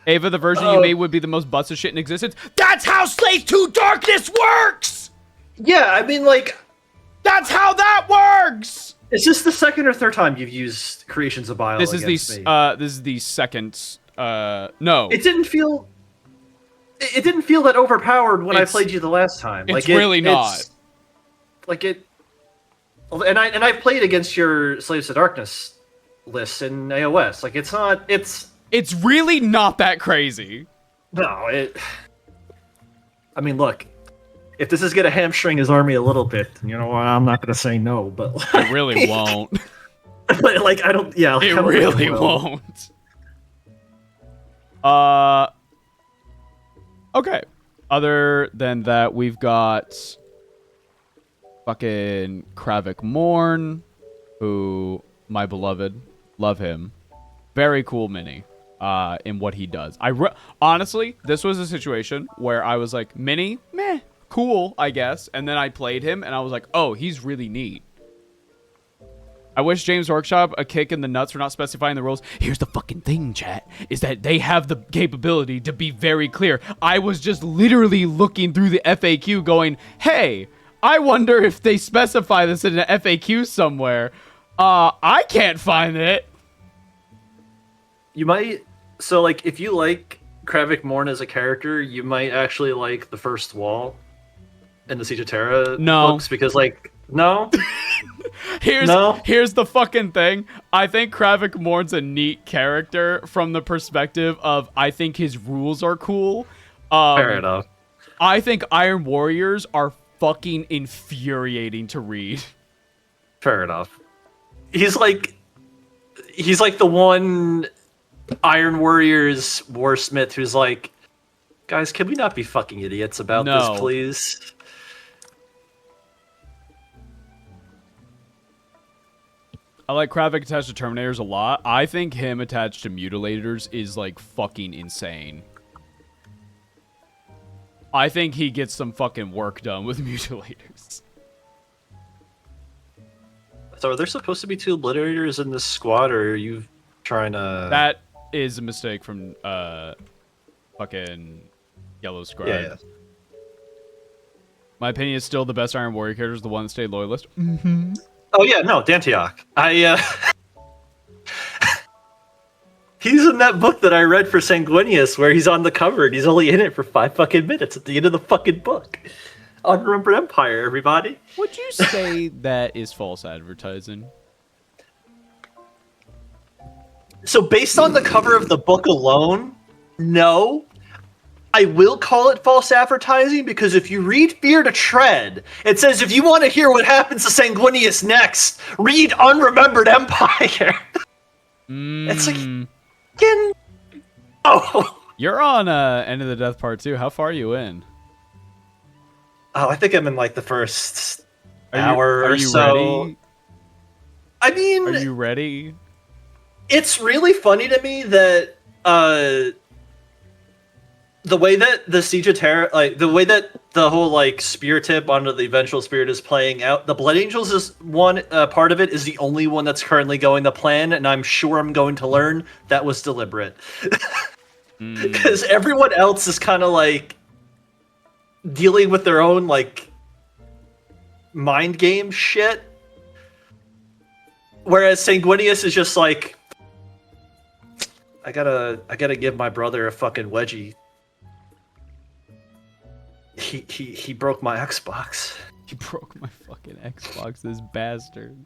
Ava, the version you made would be the most busted shit in existence. That's how Slaves to Darkness works! yeah, I mean, like, That's how that works! is this the second or third time you've used Creations of Bile? This is against me? this is the second no. It didn't feel. It didn't feel that overpowered when I It's- played you the last time. it's really not. Like it. And I've played against your Slaves to Darkness lists in AOS. Like it's not. It's really not that crazy. No. I mean, look. If this is gonna hamstring his army a little bit, you know, I'm not gonna say no, but It really won't. like I don't. Yeah, like, It I don't really think it will. won't. Okay. Other than that, we've got fucking Kravik Morn, who, my beloved, love him. Very cool mini in what he does. Honestly, this was a situation where I was like, mini, meh, cool, I guess. And then I played him, and I was like, oh, he's really neat. I wish James Workshop a kick in the nuts for not specifying the rules. Here's the fucking thing, chat, is that they have the capability to be very clear. I was just literally looking through the FAQ going, hey, I wonder if they specify this in an FAQ somewhere. I can't find it. You might... So, like, if you like Kravik Morn as a character, you might actually like the first wall in the Siege of Terra books, because, like, no? Here's the fucking thing. I think Kravik Morn's a neat character from the perspective of I think his rules are cool. Fair enough. I think Iron Warriors are fucking infuriating to read. Fair enough. He's like the one Iron Warriors warsmith who's like, guys, can we not be fucking idiots about this, please? I like Kravik attached to Terminators a lot. I think him attached to Mutilators is, like, fucking insane. I think he gets some fucking work done with Mutilators. So are there supposed to be 2 Obliterators in this squad, or are you trying to... That is a mistake from, fucking Yellow Scribe. Yeah. My opinion is still the best Iron Warrior character is the one that stayed loyalist. Oh yeah, no, Dantiok. He's in that book that I read for Sanguinius, where he's on the cover and he's only in it for 5 fucking minutes at the end of the fucking book. Unremembered Empire, everybody. Would you say that is false advertising? So based on the cover of the book alone, no. I will call it false advertising, because if you read Fear to Tread, it says if you want to hear what happens to Sanguinius next, read Unremembered Empire. It's like, oh. You're on End of the Death Part 2. How far are you in? Oh, I think I'm in like the first hour or so. Ready? I mean, are you ready? It's really funny to me that the way that the Siege of Terra, like the way that the whole like spear tip onto the eventual spirit is playing out, the Blood Angels is one part of it, is the only one that's currently going to plan, and I'm sure I'm going to learn that was deliberate. Because everyone else is kind of like dealing with their own like mind game shit, whereas Sanguinius is just like, I gotta give my brother a fucking wedgie. He broke my Xbox. He broke my fucking Xbox, this bastard.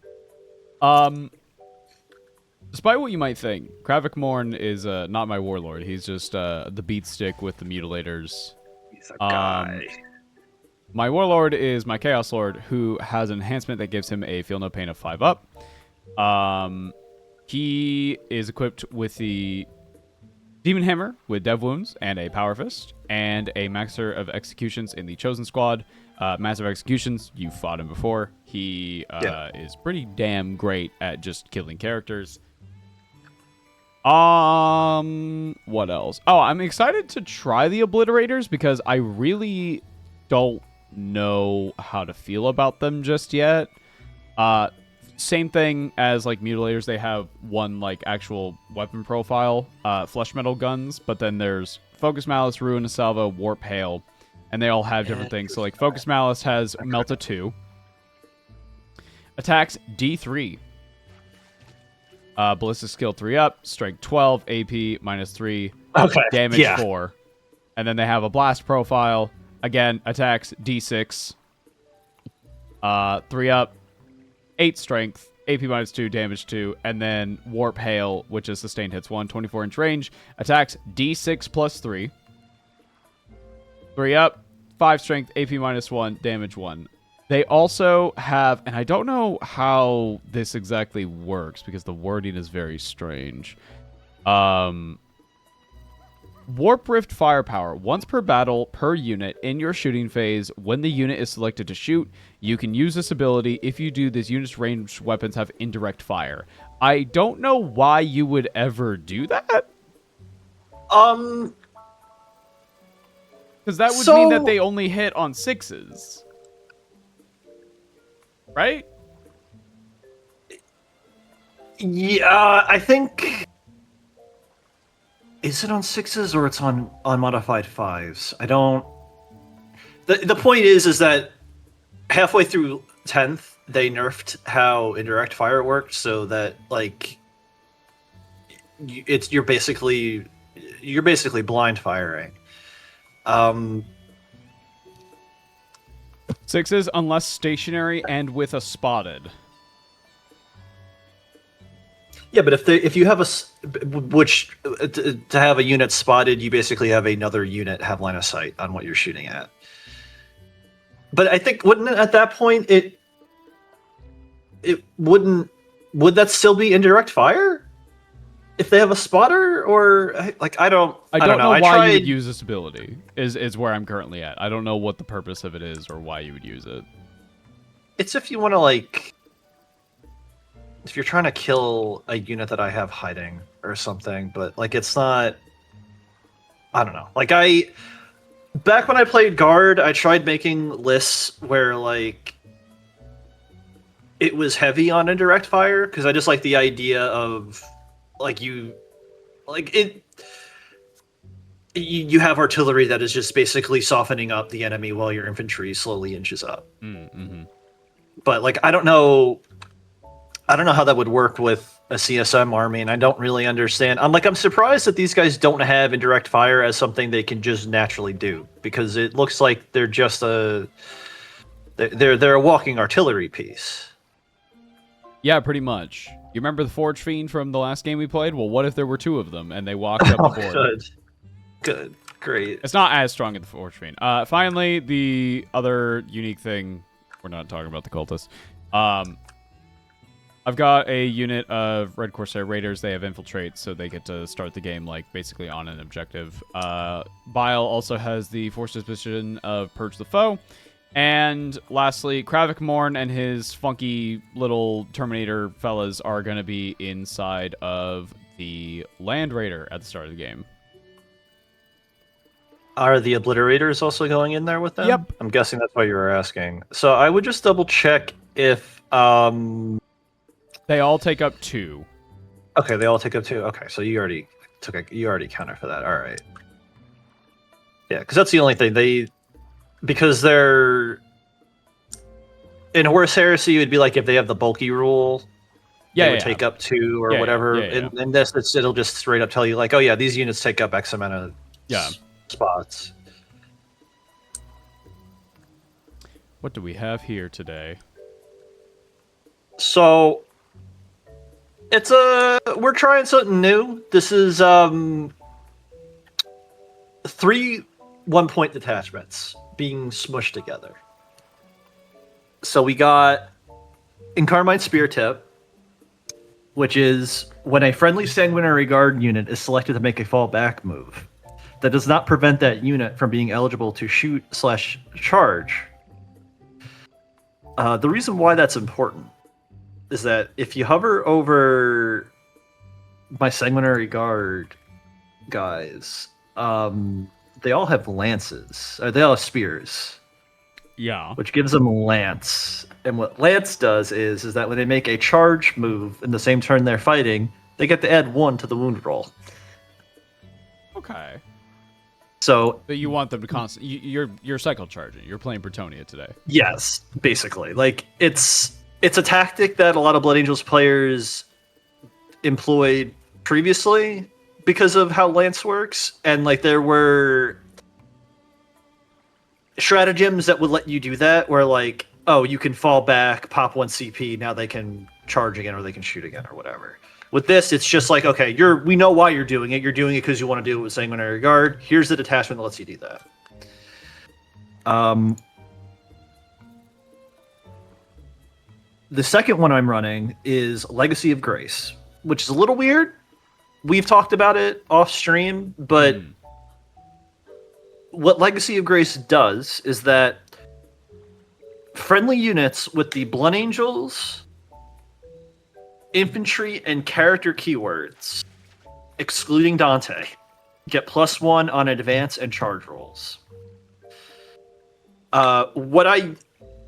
Despite what you might think, Kravik Morn is not my warlord. He's just the beat stick with the Mutilators. He's a guy. My warlord is my Chaos Lord, who has an enhancement that gives him a Feel No Pain of 5 up. He is equipped with the Demon Hammer with Dev Wounds and a Power Fist, and a Master of Executions in the Chosen Squad. Master of Executions, you fought him before. He is pretty damn great at just killing characters. What else? Oh, I'm excited to try the Obliterators because I really don't know how to feel about them just yet. Same thing as like Mutilators, they have one like actual weapon profile, flesh metal guns, but then there's Focus Malice, Ruin Salvo, Warp Hail, and they all have different things. So like Focus Malice has Melta 2, attacks D3, ballistic skill 3 up, strength 12, AP -3, damage 4, and then they have a blast profile, again attacks D6, 3 up, 8 strength, AP -2, damage 2, and then Warp Hail, which is sustained hits 1, 24-inch range, attacks D6 +3, 3 up, 5 strength, AP -1, damage 1. They also have, and I don't know how this exactly works because the wording is very strange. Warp Rift firepower. Once per battle, per unit, in your shooting phase, when the unit is selected to shoot, you can use this ability. If you do, this unit's ranged weapons have indirect fire. I don't know why you would ever do that. Because that would mean that they only hit on 6s. Right? Yeah, I think... Is it on 6s or it's on modified 5s? I don't... The point is that halfway through 10th, they nerfed how indirect fire worked, so that, like... You're basically blind firing. 6s unless stationary and with a spotted. Yeah, but if you have to have a unit spotted, you basically have another unit have line of sight on what you're shooting at. But I think wouldn't it, at that point it wouldn't would that still be indirect fire if they have a spotter, or like I don't know why you would use this ability is where I'm currently at. I don't know what the purpose of it is or why you would use it. It's if you want to, like, if you're trying to kill a unit that I have hiding or something, but like it's not, I don't know. Like back when I played Guard, I tried making lists where like it was heavy on indirect fire because I just like the idea of like you have artillery that is just basically softening up the enemy while your infantry slowly inches up. Mm-hmm. But like I don't know how that would work with a CSM army, and I don't really understand. I'm surprised that these guys don't have indirect fire as something they can just naturally do, because it looks like they're just they're a walking artillery piece. Yeah, pretty much. You remember the Forge Fiend from the last game we played? Well, what if there were two of them and they walked up the board? Good, great. It's not as strong as the Forge Fiend. Finally, the other unique thing. We're not talking about the cultists. I've got a unit of Red Corsair Raiders. They have infiltrate, so they get to start the game like basically on an objective. Bile also has the force disposition of Purge the Foe. And lastly, Kravik Morn and his funky little Terminator fellas are going to be inside of the Land Raider at the start of the game. Are the Obliterators also going in there with them? Yep. I'm guessing that's why you were asking. So I would just double check if... They all take up 2. Okay, they all take up 2. Okay, so you already counted for that. All right. Yeah, because that's the only thing. Because they're... In Horus Heresy, it would be like if they have the bulky rule, they would take up 2 or whatever. In this, it'll just straight up tell you, like, oh yeah, these units take up X amount of spots. What do we have here today? So... we're trying something new. This is 3 1-point detachments being smushed together. So we got Incarmine Spear Tip, which is when a friendly Sanguinary Guard unit is selected to make a fallback move. That does not prevent that unit from being eligible to shoot/charge. The reason why that's important is that if you hover over my Sanguinary Guard guys, they all have lances. Or they all have spears. Yeah. Which gives them lance. And what lance does is that when they make a charge move in the same turn they're fighting, they get to add 1 to the wound roll. Okay. So, but you want them to constantly... You're cycle charging. You're playing Bretonnia today. Yes, basically. Like, it's a tactic that a lot of Blood Angels players employed previously because of how Lance works, and like there were stratagems that would let you do that, where like, oh, you can fall back, pop 1 CP, now they can charge again or they can shoot again or whatever. With this, it's just like, okay, we know why you're doing it. You're doing it because you want to do it with Sanguinary Guard. Here's the detachment that lets you do that. The second one I'm running is Legacy of Grace, which is a little weird. We've talked about it off stream, but what Legacy of Grace does is that friendly units with the Blood Angels, infantry, and character keywords, excluding Dante, get +1 on advance and charge rolls. What I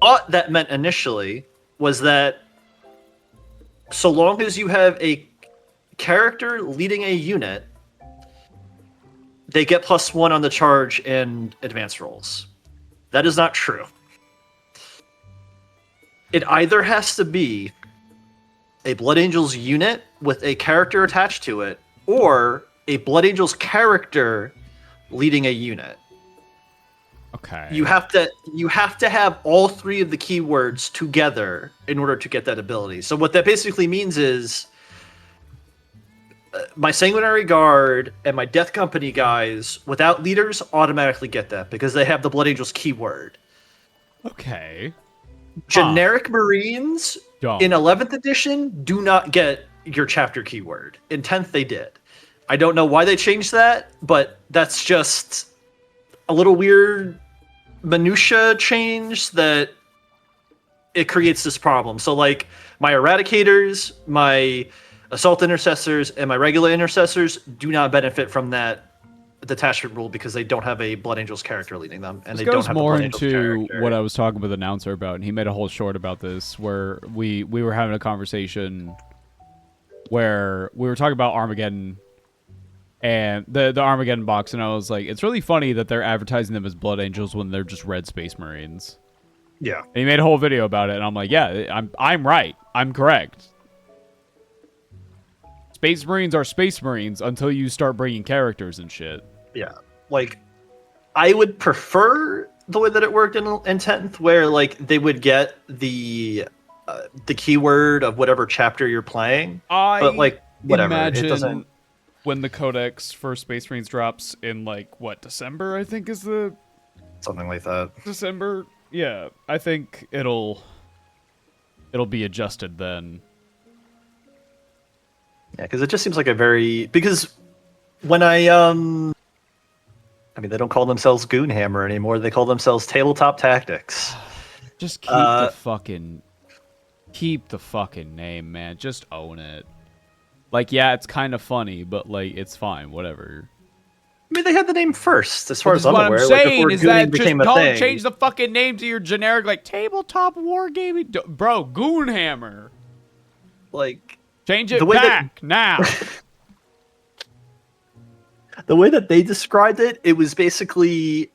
thought that meant initially was that so long as you have a character leading a unit, they get +1 on the charge and advance rolls. That is not true. It either has to be a Blood Angels unit with a character attached to it, or a Blood Angels character leading a unit. Okay. You have to have all three of the keywords together in order to get that ability. So what that basically means is my Sanguinary Guard and my Death Company guys without leaders automatically get that because they have the Blood Angels keyword. Okay. Generic Marines Dumb. in 11th edition do not get your chapter keyword. In 10th they did. I don't know why they changed that, but that's just a little weird minutia change that it creates this problem. So like my Eradicators, my Assault Intercessors, and my regular Intercessors do not benefit from that detachment rule because they don't have a Blood Angels character leading them, and This they don't goes have more the Blood Angels into character. what I was talking with the announcer about, and he made a whole short about this where we were having a conversation where we were talking about Armageddon and the Armageddon box, and I was like, it's really funny that they're advertising them as Blood Angels when they're just Red Space Marines. Yeah. And he made a whole video about it, and I'm like, yeah, I'm right. I'm correct. Space Marines are Space Marines until you start bringing characters and shit. Yeah. Like, I would prefer the way that it worked in 10th, where like they would get the keyword of whatever chapter you're playing. But like, whatever. Imagine It doesn't. when the Codex for Space Marines drops in like what, December? I think is the Something like that. December. Yeah, I think it'll be adjusted then. Yeah, because it just seems like a very because when I mean they don't call themselves Goonhammer anymore. They call themselves Tabletop Tactics. Just keep the fucking name, man. Just own it. Like, yeah, it's kind of funny, but like, it's fine. Whatever. I mean, they had the name first, as far as I'm What aware. I'm like, saying before is Gooning that just became a don't thing. change the fucking name to your generic like tabletop wargaming, bro. Goonhammer. Like Change it the way back now. the way that they described it, it was basically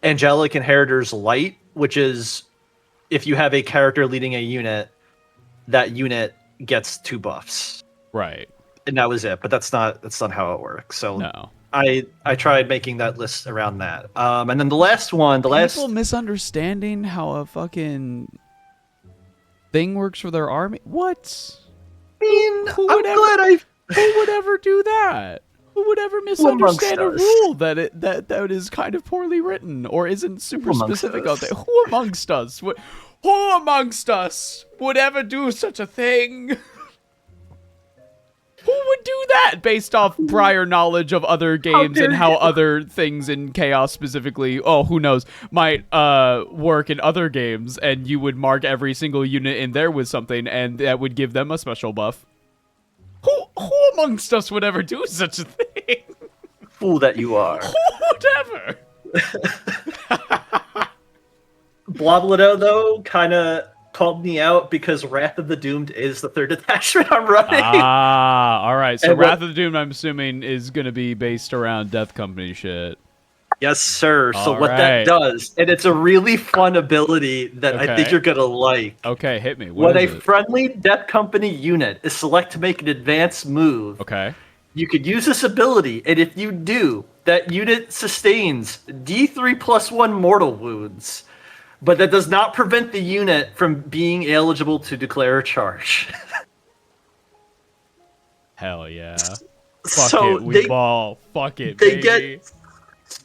Angelic Inheritors Light, which is if you have a character leading a unit, that unit gets 2 buffs. Right. And that was it. But that's not how it works. So No. I tried making that list around that. And then the last one, People misunderstanding how a fucking thing works for their army. What? I'm would glad Who would ever do that? Who would ever misunderstand a amongst us? rule that is kind of poorly written or isn't super Who amongst specific us? out there? Who amongst us? Who amongst us would ever do such a thing? Who would do that based off prior knowledge of other games and how other things in Chaos specifically, who knows, might work in other games, and you would mark every single unit in there with something, and that would give them a special buff? Who amongst us would ever do such a thing? fool that you are. Who would ever? Bloblido, though, kind of called me out because Wrath of the Doomed is the 3rd detachment I'm running. All right. So And Wrath of the Doomed, I'm assuming, is going to be based around Death Company shit. Yes, sir. So All what right. that does, and it's a really fun ability that I think Okay. you're going to like. Okay, hit me. When What a is it? friendly Death Company unit is select to make an advanced move, Okay. you could use this ability, and if you do, that unit sustains D3+1 mortal wounds, but that does not prevent the unit from being eligible to declare a charge. Hell yeah. Fuck So it, we ball. Fuck it, they baby. get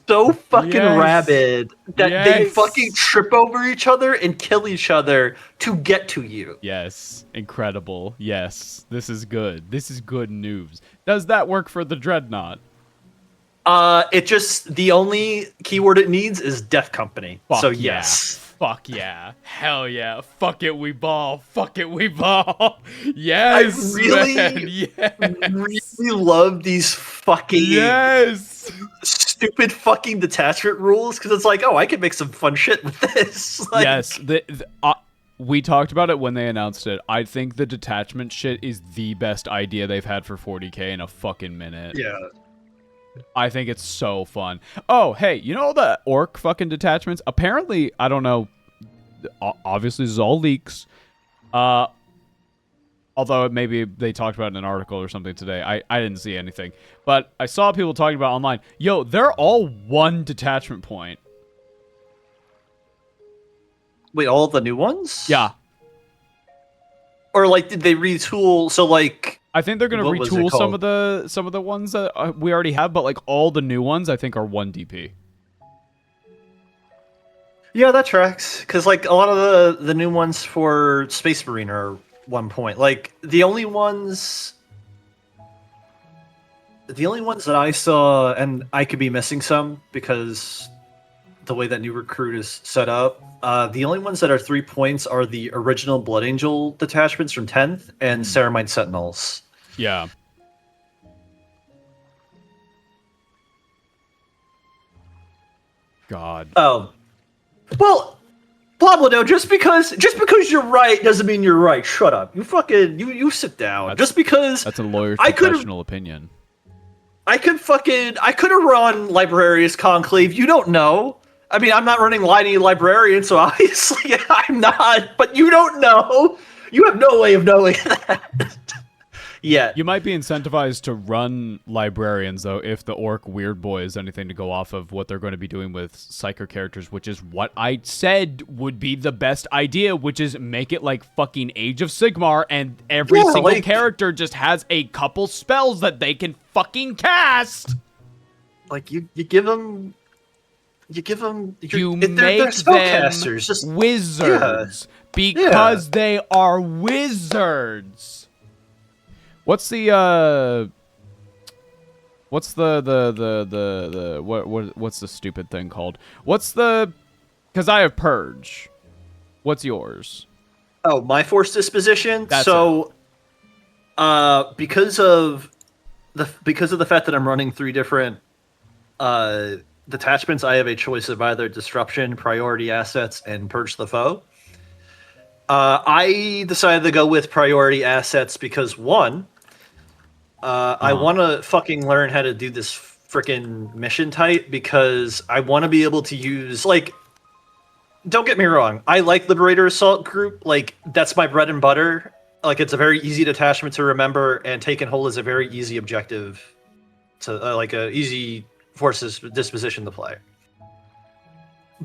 so fucking Yes. rabid that they Yes. fucking trip over each other and kill each other to get to you. Yes. Incredible. Yes. This is good. This is good news. Does that work for the Dreadnought? It just the only keyword it needs is Death Company. Fuck so yeah. yes. Fuck yeah. Hell yeah. Fuck it, we ball. Fuck it, we ball. Yes, I really, man. Yes. really love these fucking Yes. stupid fucking detachment rules because it's like, oh, I can make some fun shit with this. Like, Yes. We talked about it when they announced it. I think the detachment shit is the best idea they've had for 40k in a fucking minute. yeah. I think it's so fun. Oh, hey, you know the orc fucking detachments? Apparently, I don't know. Obviously, this is all leaks. Although maybe they talked about it in an article or something today. I didn't see anything. But I saw people talking about online. Yo, they're all one detachment point. Wait, all the new ones? Yeah. Or like, did they retool? So like, I think they're gonna what was it retool some called? of the ones that we already have, but like all the new ones, I think are 1 DP. yeah, that tracks. Because like a lot of the new ones for Space Marine are 1 point. Like the only ones that I saw, and I could be missing some because the way that new recruit is set up. The only ones that are 3 points are the original Blood Angel detachments from 10th and Ceramite Sentinels. Yeah. God. Oh, well, Pablo, just because you're right doesn't mean you're right. Shut up. You fucking you sit down. Just because That's a lawyer's I could've- professional opinion. I could have run Librarius Conclave. You don't know. I mean, I'm not running Lightning Librarian, so obviously I'm not. But you don't know. You have no way of knowing that. Yet. You might be incentivized to run librarians, though, if the orc weird boy is anything to go off of what they're going to be doing with psyker characters, which is what I said would be the best idea, which is make it like fucking Age of Sigmar, and every single character just has a couple spells that they can fucking cast. Like you give them. You they're make them spellcasters, just wizards because they are wizards. What's the what's the stupid thing called? Because I have Purge. What's yours? Oh, my force disposition. That's because of the fact that I'm running 3 different detachments, I have a choice of either disruption, priority assets, and purge the foe. I decided to go with priority assets because one, I want to fucking learn how to do this freaking mission type because I want to be able to use, like, don't get me wrong, I like Liberator Assault Group, like, that's my bread and butter. Like, it's a very easy detachment to remember, and Take and Hold is a very easy objective to, like, a easy forces disposition to play.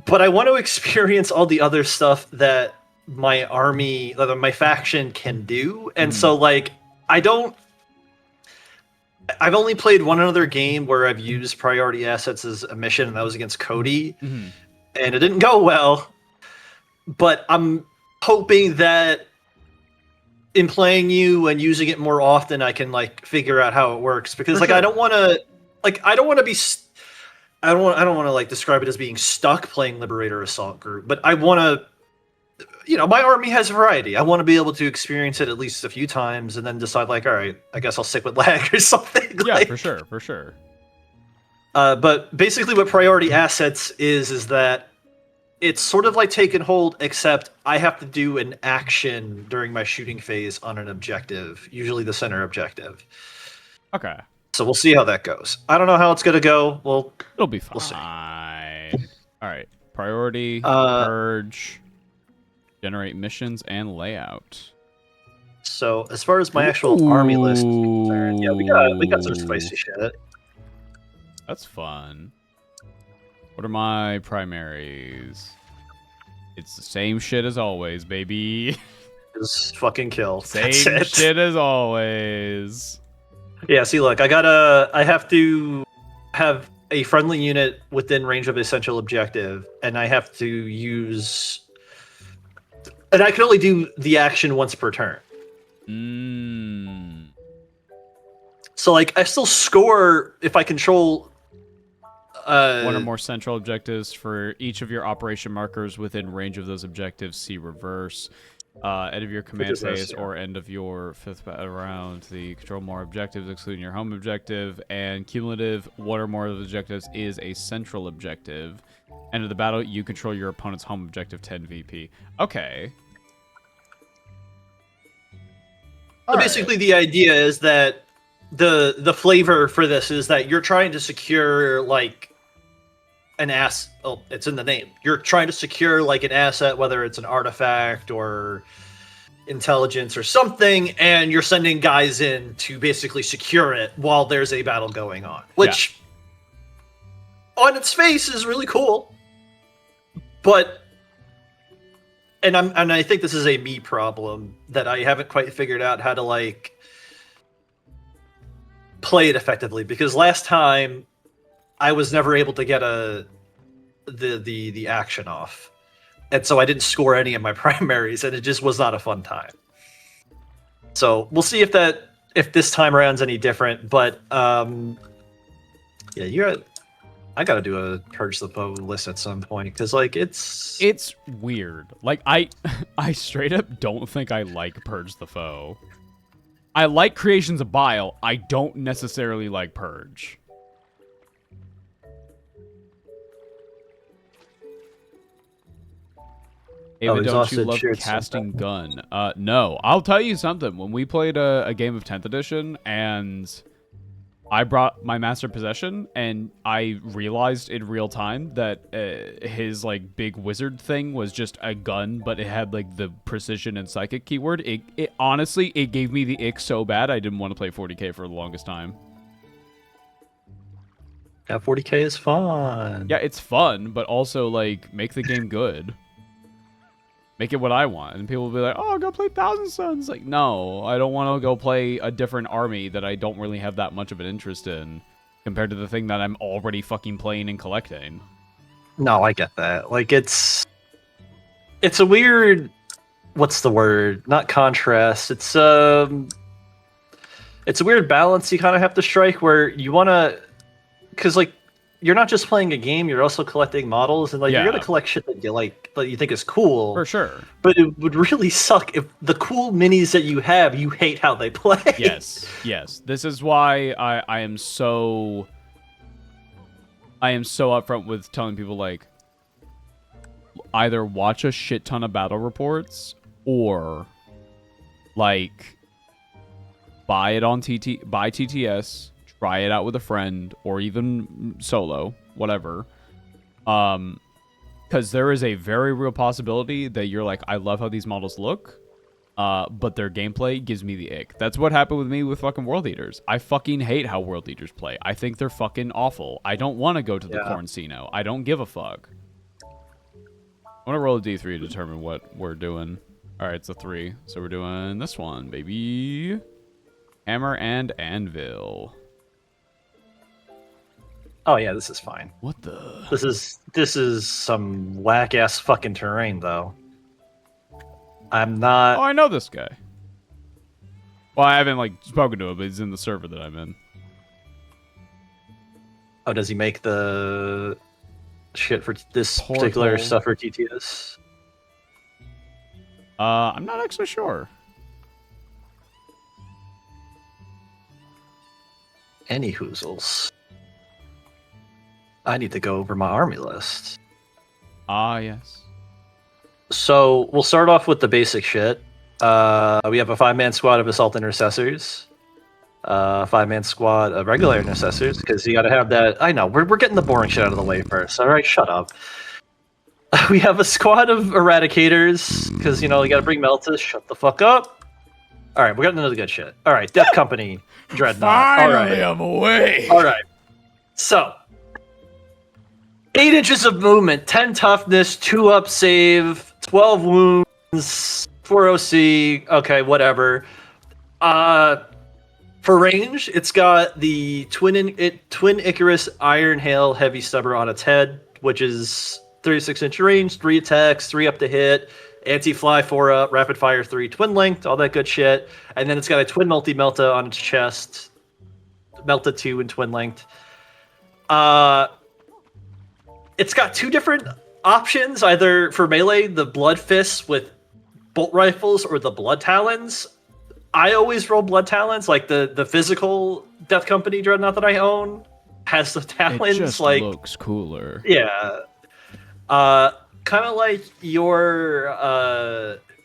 But I want to experience all the other stuff that my army, that my faction can do, and so, like, I've only played one other game where I've used priority assets as a mission, and that was against Cody, and it didn't go well. But I'm hoping that in playing you and using it more often, I can like figure out how it works. Because I don't want to like describe it as being stuck playing Liberator Assault Group, but I want to. My army has variety. I want to be able to experience it at least a few times and then decide, like, all right, I guess I'll stick with lag or something. Yeah, like, for sure. But basically what priority assets is that it's sort of like Take and Hold, except I have to do an action during my shooting phase on an objective, usually the center objective. Okay. So we'll see how that goes. I don't know how it's going to go. Well, It'll be fine. We'll see. All right. Priority, purge, generate missions, and layout. So as far as my actual army list is concerned, yeah, we got some spicy shit. That's fun. What are my primaries? It's the same shit as always, baby. Just fucking kill. Same That's it. shit as always. Yeah, see, look, I have to have a friendly unit within range of essential objective, and I have to use... And I can only do the action once per turn. So, like, I still score if I control One or more central objectives for each of your operation markers within range of those objectives. See reverse. End of your command phase or end of your 5th round. The control more objectives, excluding your home objective, and cumulative one or more of the objectives is a central objective. End of the battle, you control your opponent's home objective 10 VP. Okay. So basically, the idea is that the flavor for this is that you're trying to secure like an ass. Oh, it's in the name. You're trying to secure like an asset, whether it's an artifact or intelligence or something, and you're sending guys in to basically secure it while there's a battle going on, which on its face is really cool. But and I think this is a me problem that I haven't quite figured out how to like play it effectively, because last time I was never able to get the action off, and so I didn't score any of my primaries, and it just was not a fun time. So we'll see if this time around's any different. But yeah, I gotta do a Purge the Foe list at some point, because like it's weird. Like I straight up don't think I like Purge the Foe. I like Creations of Bile. I don't necessarily like Purge. Ava, don't you love casting gun? No. I'll tell you something. When we played a game of 10th edition and I brought my Master Possession and I realized in real time that his like big wizard thing was just a gun, but it had like the precision and psychic keyword. It honestly, it gave me the ick so bad I didn't want to play 40k for the longest time. Yeah, 40k is fun. Yeah, it's fun, but also like make the game good. Make it what I want. And people will be like, oh, go play Thousand Suns. Like, no, I don't want to go play a different army that I don't really have that much of an interest in compared to the thing that I'm already fucking playing and collecting. No, I get that. Like, it's a weird, what's the word? Not contrast. It's a weird balance you kind of have to strike where you want to, because like, you're not just playing a game, you're also collecting models, and like you're gonna collect shit that you like, that you think is cool. For sure. But it would really suck if the cool minis that you have, you hate how they play. Yes. This is why I am so upfront with telling people like either watch a shit ton of battle reports or like buy TTS. Try it out with a friend or even solo, whatever. Because there is a very real possibility that you're like, I love how these models look, but their gameplay gives me the ick. That's what happened with me with fucking World Eaters. I fucking hate how World Eaters play. I think they're fucking awful. I don't want to go to the Corncino. I don't give a fuck. I want to roll a d3 to determine what we're doing. All right, it's a 3. So we're doing this one, baby. Hammer and Anvil. Oh yeah, this is fine. What the? This is some whack ass fucking terrain though. I'm not. Oh, I know this guy. Well, I haven't like spoken to him, but he's in the server that I'm in. Oh, does he make the shit for this particular stuff for TTS? I'm not actually sure. Any hoozles. I need to go over my army list. Ah, yes. So we'll start off with the basic shit. We have a 5-man squad of assault intercessors. 5-man squad of regular intercessors, because you got to have that. I know we're getting the boring shit out of the way first. All right, shut up. We have a squad of eradicators, because you got to bring Meltus. Shut the fuck up. All right, we're getting into the good shit. All right, Death Company, Dreadnought. Finally, I'm away. All right, so 8 inches of movement, 10 toughness, 2 up save, 12 wounds, 4 OC. Okay, whatever. For range, it's got the Twin Icarus Iron Hail Heavy Stubber on its head, which is 36-inch range, 3 attacks, 3 up to hit, anti-fly 4 up, rapid fire 3, twin linked, all that good shit. And then it's got a twin multi-melta on its chest, melta 2 and twin linked. it's got two different options, either for melee, the blood fists with bolt rifles, or the blood talons. I always roll blood talons, like the physical Death Company dreadnought that I own has the talons. It just like looks cooler. Yeah. Kind of like your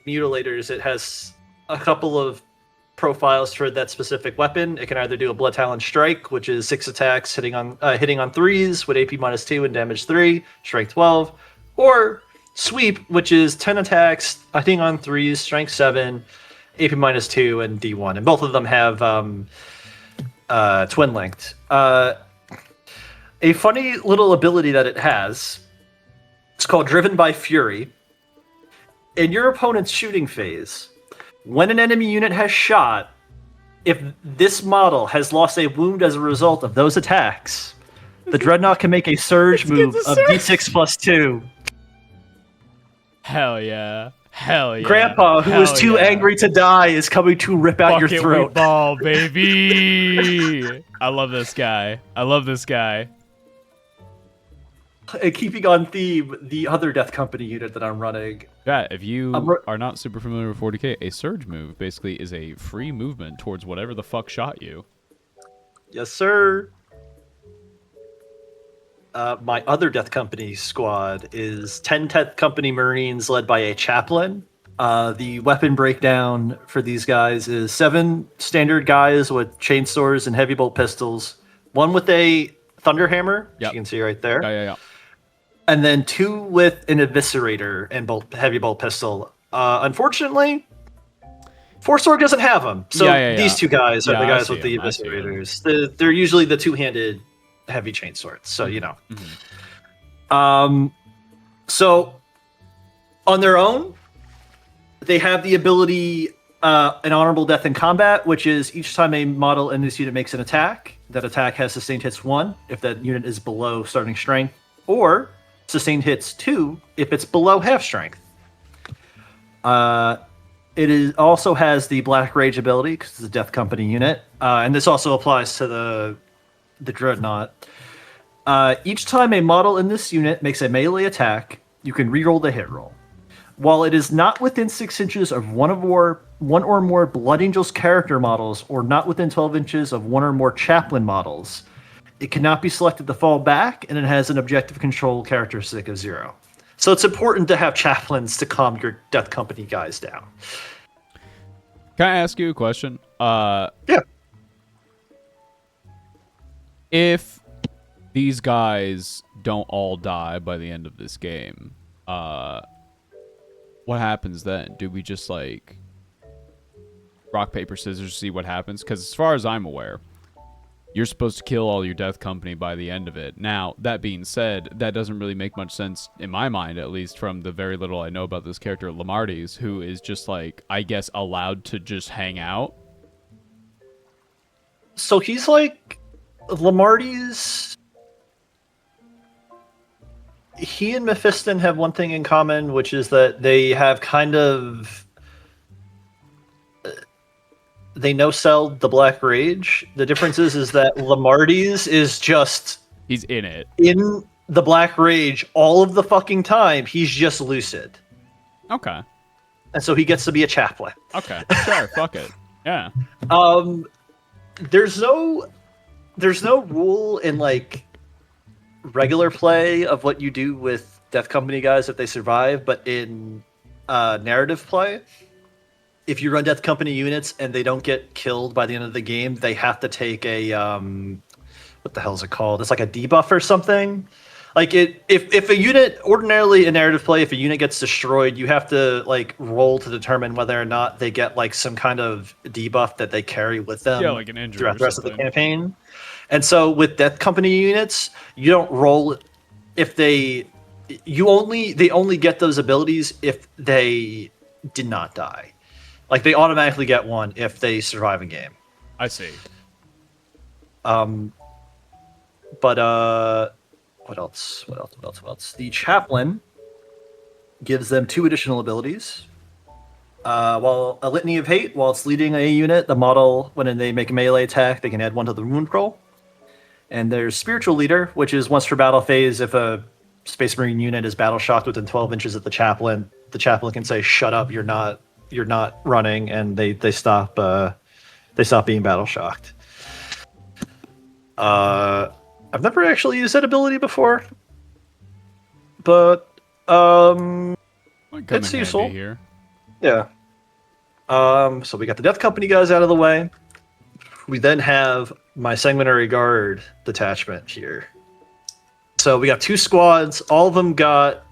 mutilators, it has a couple of profiles for that specific weapon. It can either do a Blood Talon Strike, which is 6 attacks hitting on 3s with AP -2 and damage 3, strength 12, or Sweep, which is 10 attacks hitting on 3s, strength 7, AP -2, and D1. And both of them have twin linked. A funny little ability that it has, it's called Driven by Fury. In your opponent's shooting phase, when an enemy unit has shot, if this model has lost a wound as a result of those attacks, the Dreadnought can make a surge move of D6 plus 2. Hell yeah. Hell yeah. Grandpa, who is too angry to die, is coming to rip out your throat. Ball, baby. I love this guy. And keeping on theme, the other Death Company unit that I'm running. Yeah, if you are not super familiar with 40k, a surge move basically is a free movement towards whatever the fuck shot you. Yes, sir. My other Death Company squad is 10 Death Company Marines led by a chaplain. The weapon breakdown for these guys is 7 standard guys with chainsaws and heavy bolt pistols, 1 with a Thunderhammer, which you can see right there. Yeah. And then 2 with an Eviscerator and heavy bolt pistol. Unfortunately, Force Org doesn't have them. So these 2 guys are the guys with the Eviscerators. They're usually the 2-handed heavy chainswords. So, you know. So, on their own, they have the ability, an honorable death in combat, which is each time a model in this unit makes an attack, that attack has sustained hits 1 if that unit is below starting strength, or sustained hits 2 if it's below half strength. It also has the Black Rage ability because it's a Death Company unit, and this also applies to the Dreadnought. Each time a model in this unit makes a melee attack, you can reroll the hit roll. While it is not within 6 inches of one or more Blood Angels character models, or not within 12 inches of one or more Chaplain models, it cannot be selected to fall back, and it has an objective control characteristic of 0. So it's important to have chaplains to calm your Death Company guys down. Can I ask you a question? Yeah. If these guys don't all die by the end of this game, what happens then? Do we just, like, rock, paper, scissors, see what happens? Because as far as I'm aware, you're supposed to kill all your Death Company by the end of it. Now, that being said, that doesn't really make much sense, in my mind at least, from the very little I know about this character, Lamartis, who is just, like, I guess, allowed to just hang out. So he's like, Lamartis, he and Mephiston have one thing in common, which is that they have kind of... They no-sell the Black Rage. The difference is that Lamartis is just... He's in it. In the Black Rage all of the fucking time. He's just lucid. Okay. And so he gets to be a chaplain. Okay. Sure. Fuck it. Yeah. There's no rule in, like, regular play of what you do with Death Company guys if they survive, but in narrative play, if you run Death Company units and they don't get killed by the end of the game, they have to take a what the hell is it called? It's like a debuff or something. Like if a unit, ordinarily in narrative play, if a unit gets destroyed, you have to, like, roll to determine whether or not they get, like, some kind of debuff that they carry with them. Yeah, like an injury throughout the rest of the campaign. And so with Death Company units, you don't roll if they only get those abilities if they did not die. Like, they automatically get one if they survive a game. I see. But what else? The Chaplain gives them 2 additional abilities. While a Litany of Hate, while it's leading a unit, the model, when they make a melee attack, they can add 1 to the wound roll. And there's Spiritual Leader, which is once per battle phase. If a Space Marine unit is battle shocked within 12 inches of the chaplain can say, "Shut up! You're not running," and they stop being battle shocked. I've never actually used that ability before, but it's useful here. Yeah. So we got the Death Company guys out of the way. We then have my Sanguinary Guard detachment here. So we got 2 squads. All of them got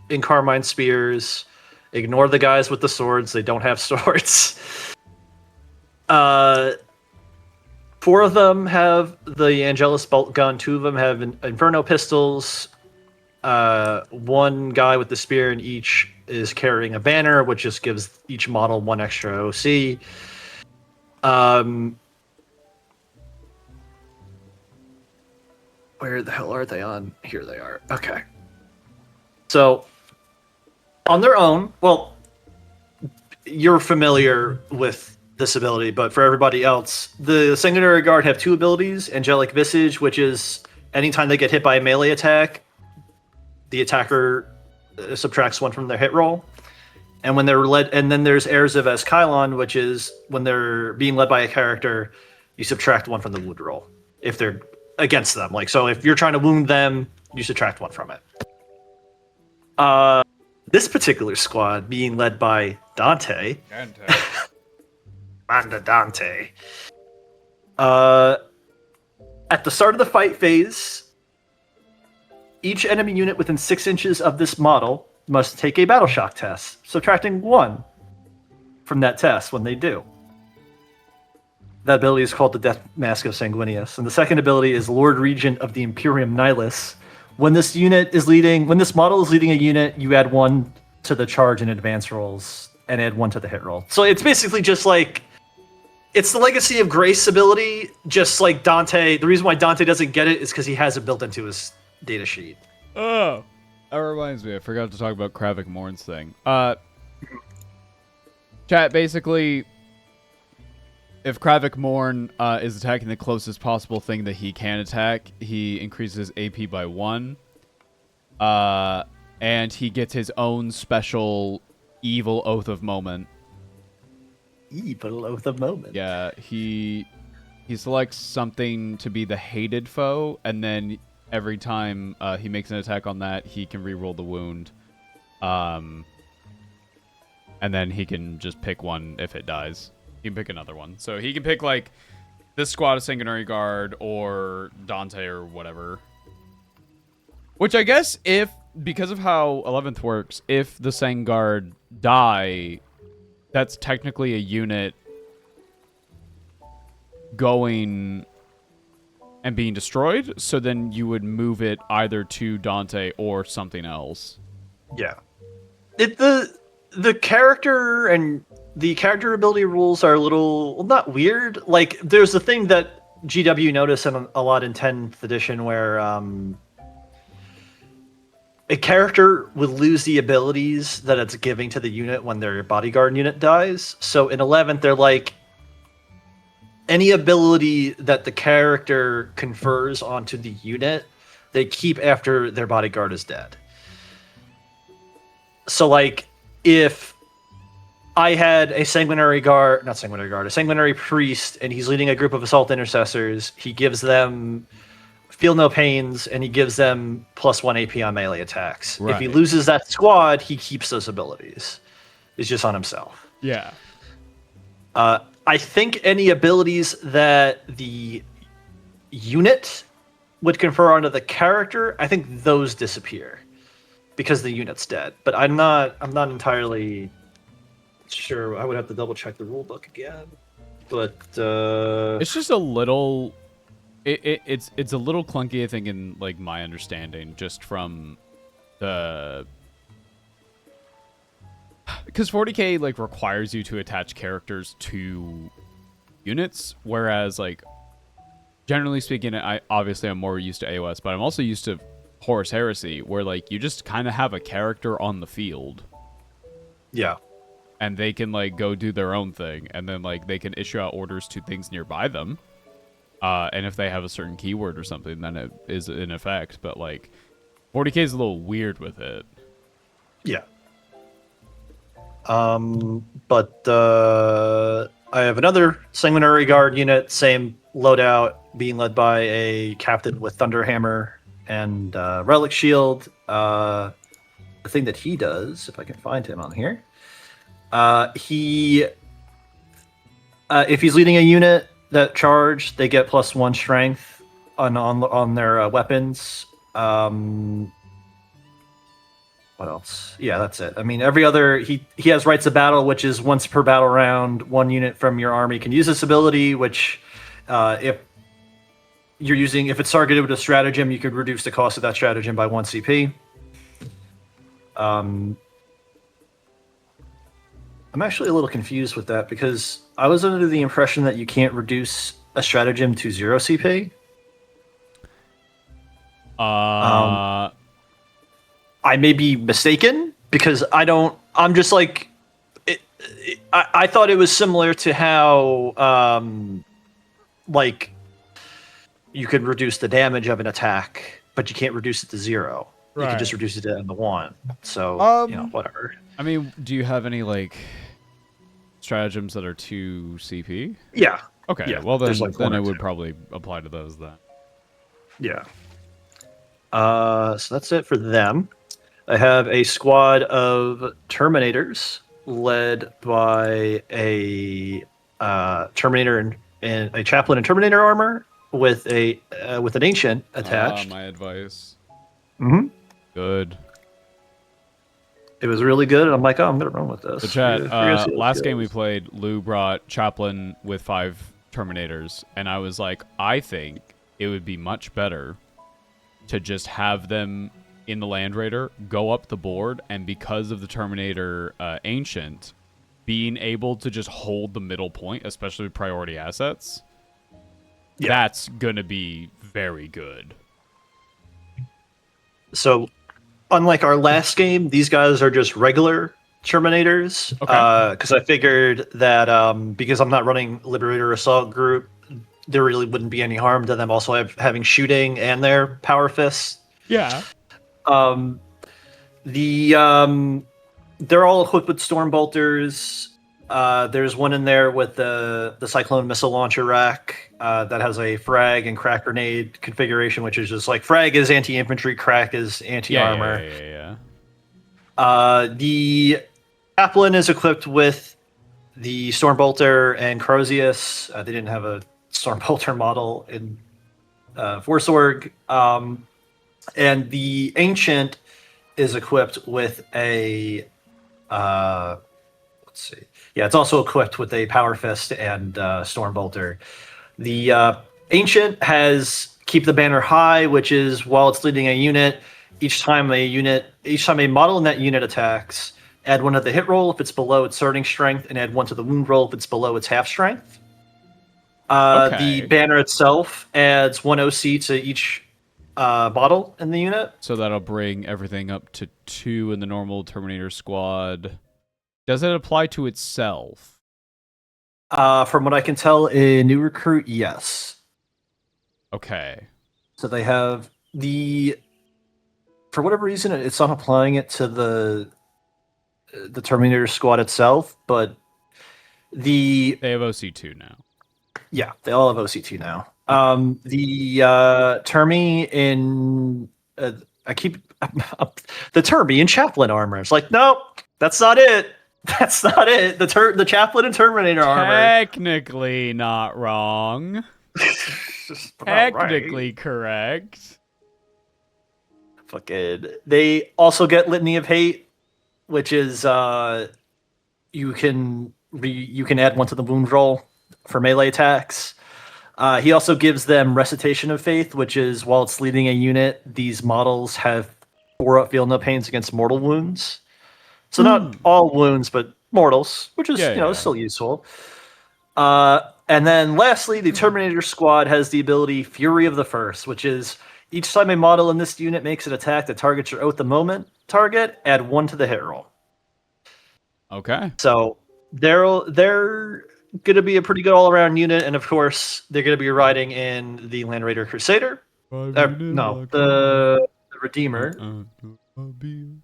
Incarmine spears. Ignore the guys with the swords. They don't have swords. 4 of them have the Angelus bolt gun. 2 of them have Inferno pistols. 1 guy with the spear in each is carrying a banner, which just gives each model 1 extra OC. Where the hell are they on? Here they are. Okay. So, on their own, well, you're familiar with this ability, but for everybody else, the Sanguinary Guard have 2 abilities. Angelic Visage, which is anytime they get hit by a melee attack, the attacker subtracts 1 from their hit roll. And when they're led, and then there's Heirs of Escalon, which is when they're being led by a character, you subtract 1 from the wound roll if they're against them. Like, so if you're trying to wound them, you subtract 1 from it. This particular squad being led by Dante. Dante. At the start of the fight phase, each enemy unit within 6 inches of this model must take a battle shock test, subtracting 1 from that test when they do. That ability is called the Death Mask of Sanguinius. And the second ability is Lord Regent of the Imperium Nihilus. When this model is leading a unit, you add 1 to the charge and advance rolls, and add 1 to the hit roll. So it's basically just like, it's the Legacy of Grace ability, just like Dante. The reason why Dante doesn't get it is because he has it built into his data sheet. Oh, that reminds me. I forgot to talk about Kravik Morn's thing. Chat, basically, if Kravik Morn is attacking the closest possible thing that he can attack, he increases AP by 1. And he gets his own special evil Oath of Moment. Evil Oath of Moment. Yeah, he selects something to be the hated foe, and then every time he makes an attack on that, he can reroll the wound. And then he can just pick one if it dies. He can pick another one. So he can pick, like, this squad of Sanguinary Guard or Dante or whatever. Which I guess because of how 11th works, if the Sang Guard die, that's technically a unit going and being destroyed, so then you would move it either to Dante or something else. Yeah. The character and the character ability rules are a little, well, not weird. Like, there's a thing that GW noticed a lot in 10th edition where a character would lose the abilities that it's giving to the unit when their bodyguard unit dies. So in 11th, they're like, any ability that the character confers onto the unit, they keep after their bodyguard is dead. So, like, if I had a Sanguinary Priest, and he's leading a group of Assault Intercessors, he gives them Feel No Pains, and he gives them +1 AP on melee attacks. Right. If he loses that squad, he keeps those abilities. It's just on himself. Yeah. I think any abilities that the unit would confer onto the character, I think those disappear because the unit's dead. But I'm not entirely sure. I would have to double check the rule book again. But it's just a little. It's a little clunky, I think, in like my understanding, just from the. Because 40k like requires you to attach characters to units, whereas like generally speaking, I'm more used to AOS, but I'm also used to Horus Heresy, where like you just kind of have a character on the field. Yeah. And they can like go do their own thing, and then like they can issue out orders to things nearby them. And if they have a certain keyword or something, then it is in effect. But like 40k is a little weird with it. Yeah. But I have another Sanguinary Guard unit, same loadout, being led by a captain with Thunderhammer and Relic Shield. The thing that he does, if I can find him on here, if he's leading a unit that charge, they get +1 strength on their weapons. What else? Yeah, that's it. I mean, every other he has Rites of Battle, which is once per battle round, one unit from your army can use this ability. Which, if it's targeted with a stratagem, you could reduce the cost of that stratagem by 1 CP. I'm actually a little confused with that because I was under the impression that you can't reduce a stratagem to 0 CP. I may be mistaken because I'm just like, I thought it was similar to how, like, you could reduce the damage of an attack, but you can't reduce it to 0. Right. You can just reduce it to 1. So, whatever. I mean, do you have any, like, stratagems that are 2 CP? Yeah. Okay, yeah. Well then I would probably apply to those then. Yeah. So that's it for them. I have a squad of Terminators led by a Terminator and a Chaplain in Terminator armor with an Ancient attached. My advice. Mm-hmm. Good. It was really good, and I'm like, I'm gonna run with this. The chat. Last game we played, Lou brought Chaplain with 5 Terminators, and I was like, I think it would be much better to just have them in the Land Raider, go up the board, and because of the Terminator Ancient, being able to just hold the middle point, especially with priority assets, that's going to be very good. So, unlike our last game, these guys are just regular Terminators. Okay. Because I figured that because I'm not running Liberator Assault Group, there really wouldn't be any harm to them also having shooting and their power fists. Yeah. They're all equipped with storm bolters. There's one in there with the Cyclone missile launcher rack that has a frag and crack grenade configuration, which is just like frag is anti-infantry, crack is anti-armor. Yeah. The Chaplain is equipped with the storm bolter and Crozius. They didn't have a storm bolter model in Force Org. And the Ancient is equipped with a let's see. Yeah, it's also equipped with a Power Fist and Stormbolter. The Ancient has Keep the Banner High, which is while it's leading a unit, each time a model in that unit attacks, add 1 to the hit roll if it's below its starting strength, and add 1 to the wound roll if it's below its half strength. The banner itself adds 1 OC to each model in the unit. So that'll bring everything up to 2 in the normal Terminator squad. Does it apply to itself? From what I can tell, in New Recruit, yes. Okay. So they have for whatever reason, it's not applying it to the Terminator squad itself, but they have OC2 now. Yeah, they all have OC2 now. The Termi in the Termi in Chaplain armor. It's like, nope, that's not it. That's not it. The Chaplain and Terminator armor. Technically not wrong. Technically correct. Fucking. They also get Litany of Hate, which is you can add 1 to the wound roll for melee attacks. He also gives them Recitation of Faith, which is while it's leading a unit, these models have 4 feel no pains against mortal wounds. So not all wounds, but mortals, which is still useful. And then lastly, the Terminator squad has the ability Fury of the First, which is each time a model in this unit makes an attack that targets your at the moment target, add 1 to the hit roll. Okay. So they're going to be a pretty good all-around unit, and of course, they're going to be riding in the Land Raider Crusader. The the Redeemer, Be-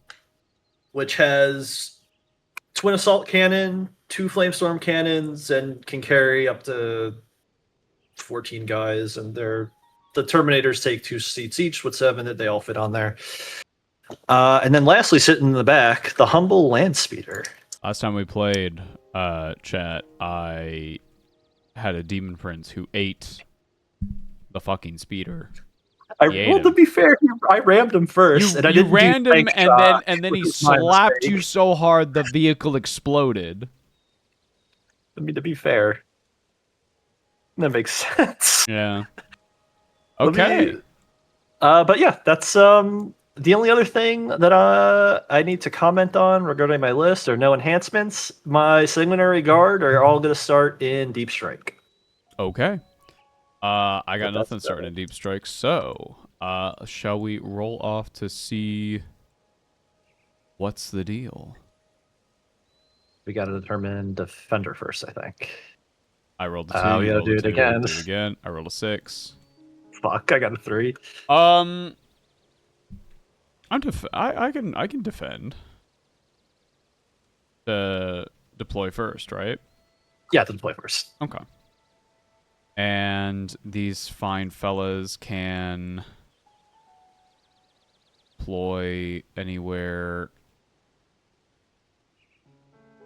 which has twin assault cannon, 2 flamestorm cannons, and can carry up to 14 guys. And the Terminators take 2 seats each with 7 that they all fit on there. And then lastly, sitting in the back, the humble land speeder. Last time we played, chat, I had a demon prince who ate the fucking speeder. To be fair, I rammed him first, and I didn't rammed him, and then he which was my slapped mistake. you so hard the vehicle exploded. I mean, to be fair, that makes sense. Yeah. Let me- Okay. But yeah, that's the only other thing that I need to comment on regarding my list are no enhancements. My Sanguinary Guard are all going to start in Deep Strike. Okay. I got But nothing that's starting in Deep Strike, so shall we roll off to see what's the deal? We got to determine Defender first, I think. I rolled a 2. Oh, we you gotta rolled do a it 2, again. Do it again. I rolled a 6. Fuck, I got a 3. I can defend. Deploy first, right? Yeah, to deploy first. Okay. And these fine fellas can deploy anywhere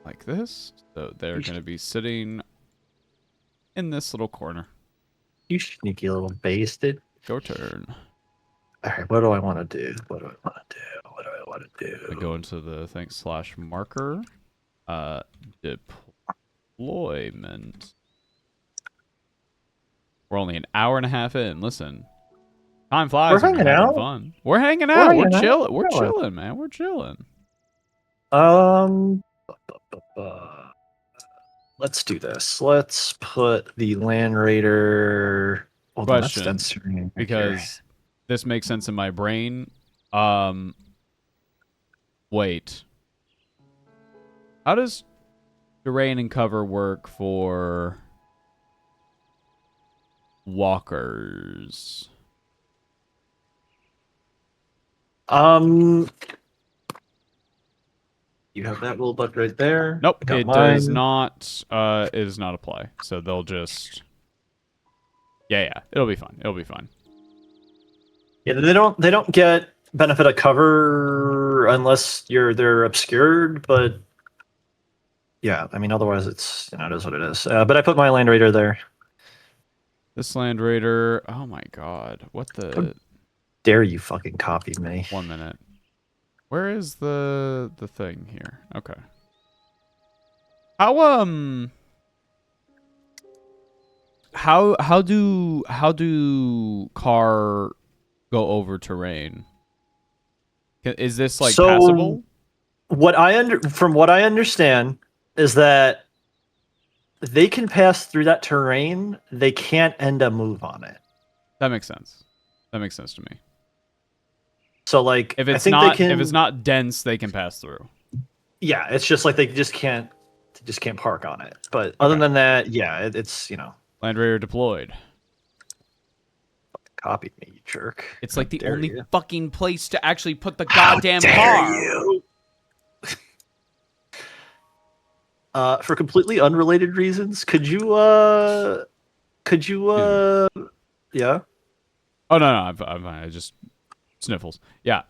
like this. So they're going to be sitting in this little corner. You sneaky little basted. Go turn. All right, what do I want to do? I go into the thing /marker. Deployment. We're only an hour and a half in. Listen. Time flies. We're when you're hanging having out. fun. We're hanging out. We're hanging out. chilling. We're Chilling. chilling, man. We're chilling. Let's do this. Let's put the Land Raider. Hold on, that's Question, denser in here. because this makes sense in my brain. Wait. How does terrain and cover work for walkers? You have that little book right there. Nope, I got it mine. does not. It does not apply. So they'll just. Yeah, it'll be fine. It'll be fine. Yeah, they don't get benefit of cover unless they're obscured, but yeah, I mean otherwise it's it is what it is. But I put my Land Raider there. This Land Raider. Oh my god! What the? Dare you fucking copied me? 1 minute. Where is the thing here? Okay. How do car go over terrain? Is this like So, passable? From what I understand is that they can pass through that terrain. They can't end a move on it. That makes sense. That makes sense to me. So like If I it's think not they can, if it's not dense, they can pass through. yeah, it's just like they just can't park on it. But other Okay. than that, yeah, it's Land Raider deployed. copied me, you jerk. It's like the dare only you. fucking place to actually put the How goddamn dare car. you. For completely unrelated reasons, could you yeah? Oh no, I'm fine. I just sniffles. Yeah.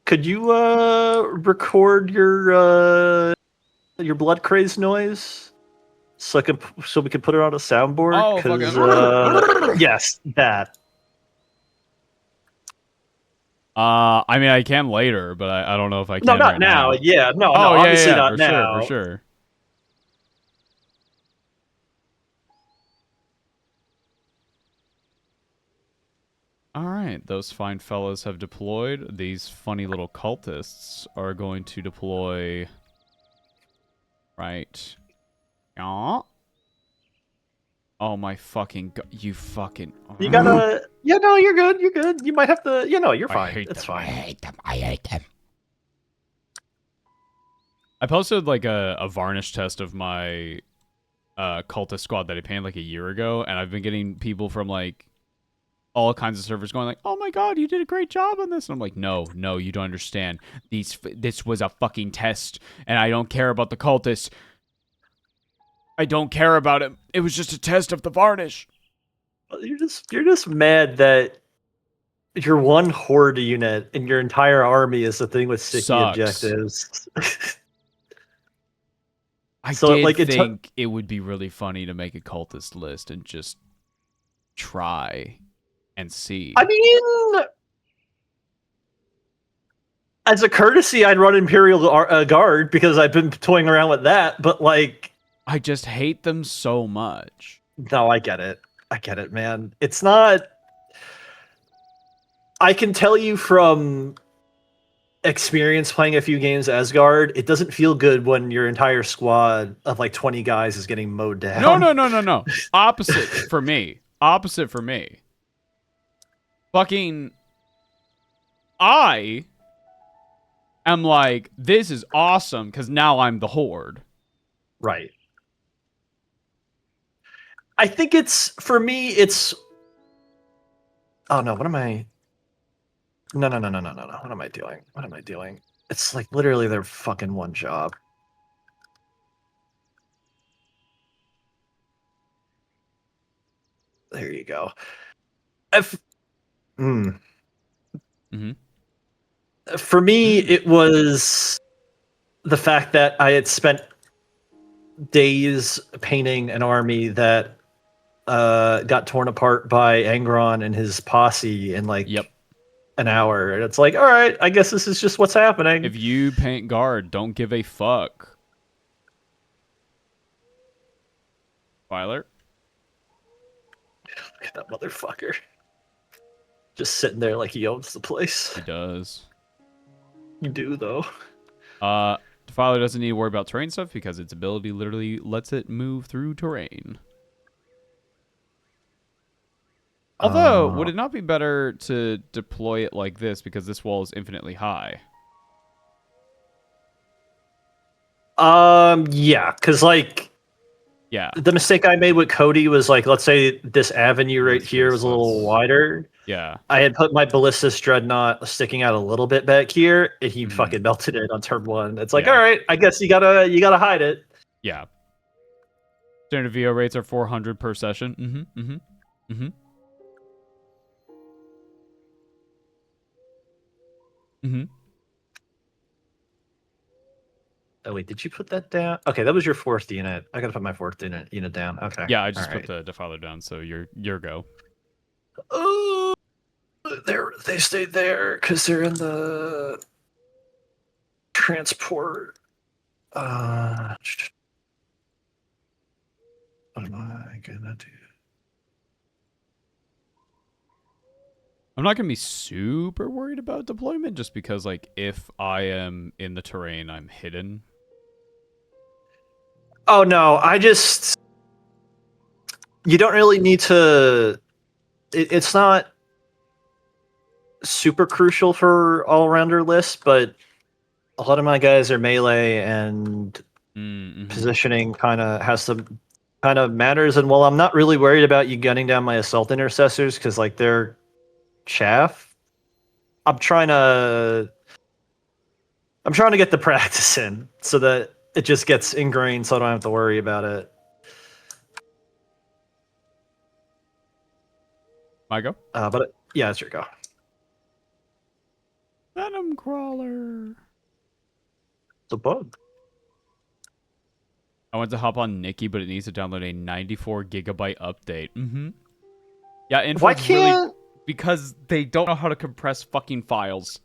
Could you record your blood craze noise so we can put it on a soundboard? Oh, 'Cause, fucking- yes, that. I mean, I can later, but I don't know if I can. No, not right now. now. Yeah, no, Oh, yeah, obviously yeah, not for now. sure, for sure. All right, those fine fellas have deployed. These funny little cultists are going to deploy. Right. Yeah. Oh my fucking you fucking. You gotta. Yeah, no, you're good. You're good. You might have to. You're I fine. hate It's them. fine. I hate them. I posted like a varnish test of my cultist squad that I painted like a year ago, and I've been getting people from like all kinds of servers going like, "Oh my god, you did a great job on this." And I'm like, "No, you don't understand. This was a fucking test, and I don't care about the cultists. I don't care about it. It was just a test of the varnish." You're just mad that your one horde unit and your entire army is the thing with sticky Sucks. objectives. I So, did like, think it would be really funny to make a cultist list and just try and see. I mean, as a courtesy, I'd run Imperial Guard because I've been toying around with that. But like, I just hate them so much. no, I get it. I get it, man. It's not. I can tell you from experience playing a few games as Guard, it doesn't feel good when your entire squad of like 20 guys is getting mowed down. No. Opposite for me. Fucking, I am like, this is awesome because now I'm the horde. Right. I think it's, for me, it's. Oh no, what am I? No. What am I doing? It's like literally their fucking one job. There you go. Mm-hmm. For me, it was the fact that I had spent days painting an army that got torn apart by Angron and his posse in like an hour. And it's like, all right, I guess this is just what's happening. If you paint Guard, don't give a fuck. Filer? Look at that motherfucker. Just sitting there like he owns the place. He does. You do, though. Defiler doesn't need to worry about terrain stuff because its ability literally lets it move through terrain. Although, would it not be better to deploy it like this because this wall is infinitely high? Yeah, because like, the mistake I made with Cody was like, let's say this avenue right here was a little wider. Yeah. I had put my Ballistus Dreadnought sticking out a little bit back here, and he fucking melted it on turn one. It's like, all right, I guess you gotta hide it. Yeah. Standard VO rates are 400 per session. Oh wait, did you put that down? Okay, that was your fourth unit. I gotta put my fourth unit down. Okay. Yeah, I just put the Defiler down, so your go. Oh, they stayed there because they're in the transport. What am I gonna do? I'm not gonna be super worried about deployment just because, like, if I am in the terrain, I'm hidden. Oh no, you don't really need to. It's not super crucial for all-rounder lists, but a lot of my guys are melee and positioning kind of matters. And while I'm not really worried about you gunning down my assault intercessors because like they're chaff, I'm trying to get the practice in so that it just gets ingrained so I don't have to worry about it. My go? But yeah, it's your go. Venom Crawler. It's a bug. I went to hop on Nikki, but it needs to download a 94 gigabyte update. Yeah, and why can't? Because they don't know how to compress fucking files.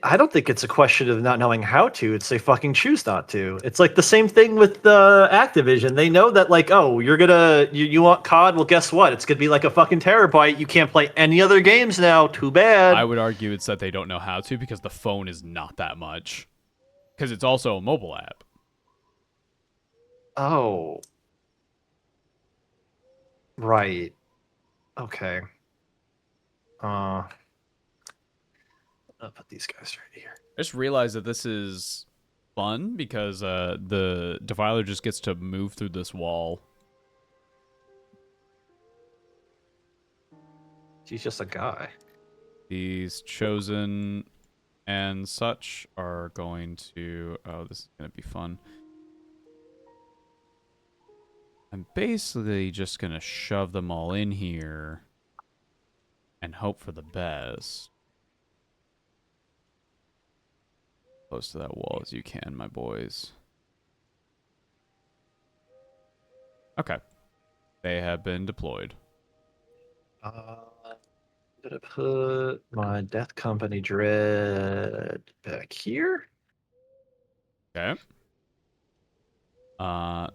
I don't think it's a question of not knowing how to. It's they fucking choose not to. It's like the same thing with Activision. They know that like, oh, you want COD? Well, guess what? It's gonna be like a fucking terabyte. You can't play any other games now. Too bad. I would argue it's that they don't know how to because the phone is not that much. Because it's also a mobile app. Oh. Right. Okay. I'll put these guys right here. I just realized that this is fun because the Defiler just gets to move through this wall. He's just a guy. These chosen and such are going to... Oh, this is going to be fun. I'm basically just going to shove them all in here and hope for the best. Close to that wall as you can, my boys. Okay. They have been deployed. I'm gonna put my Death Company Dread back here. Okay.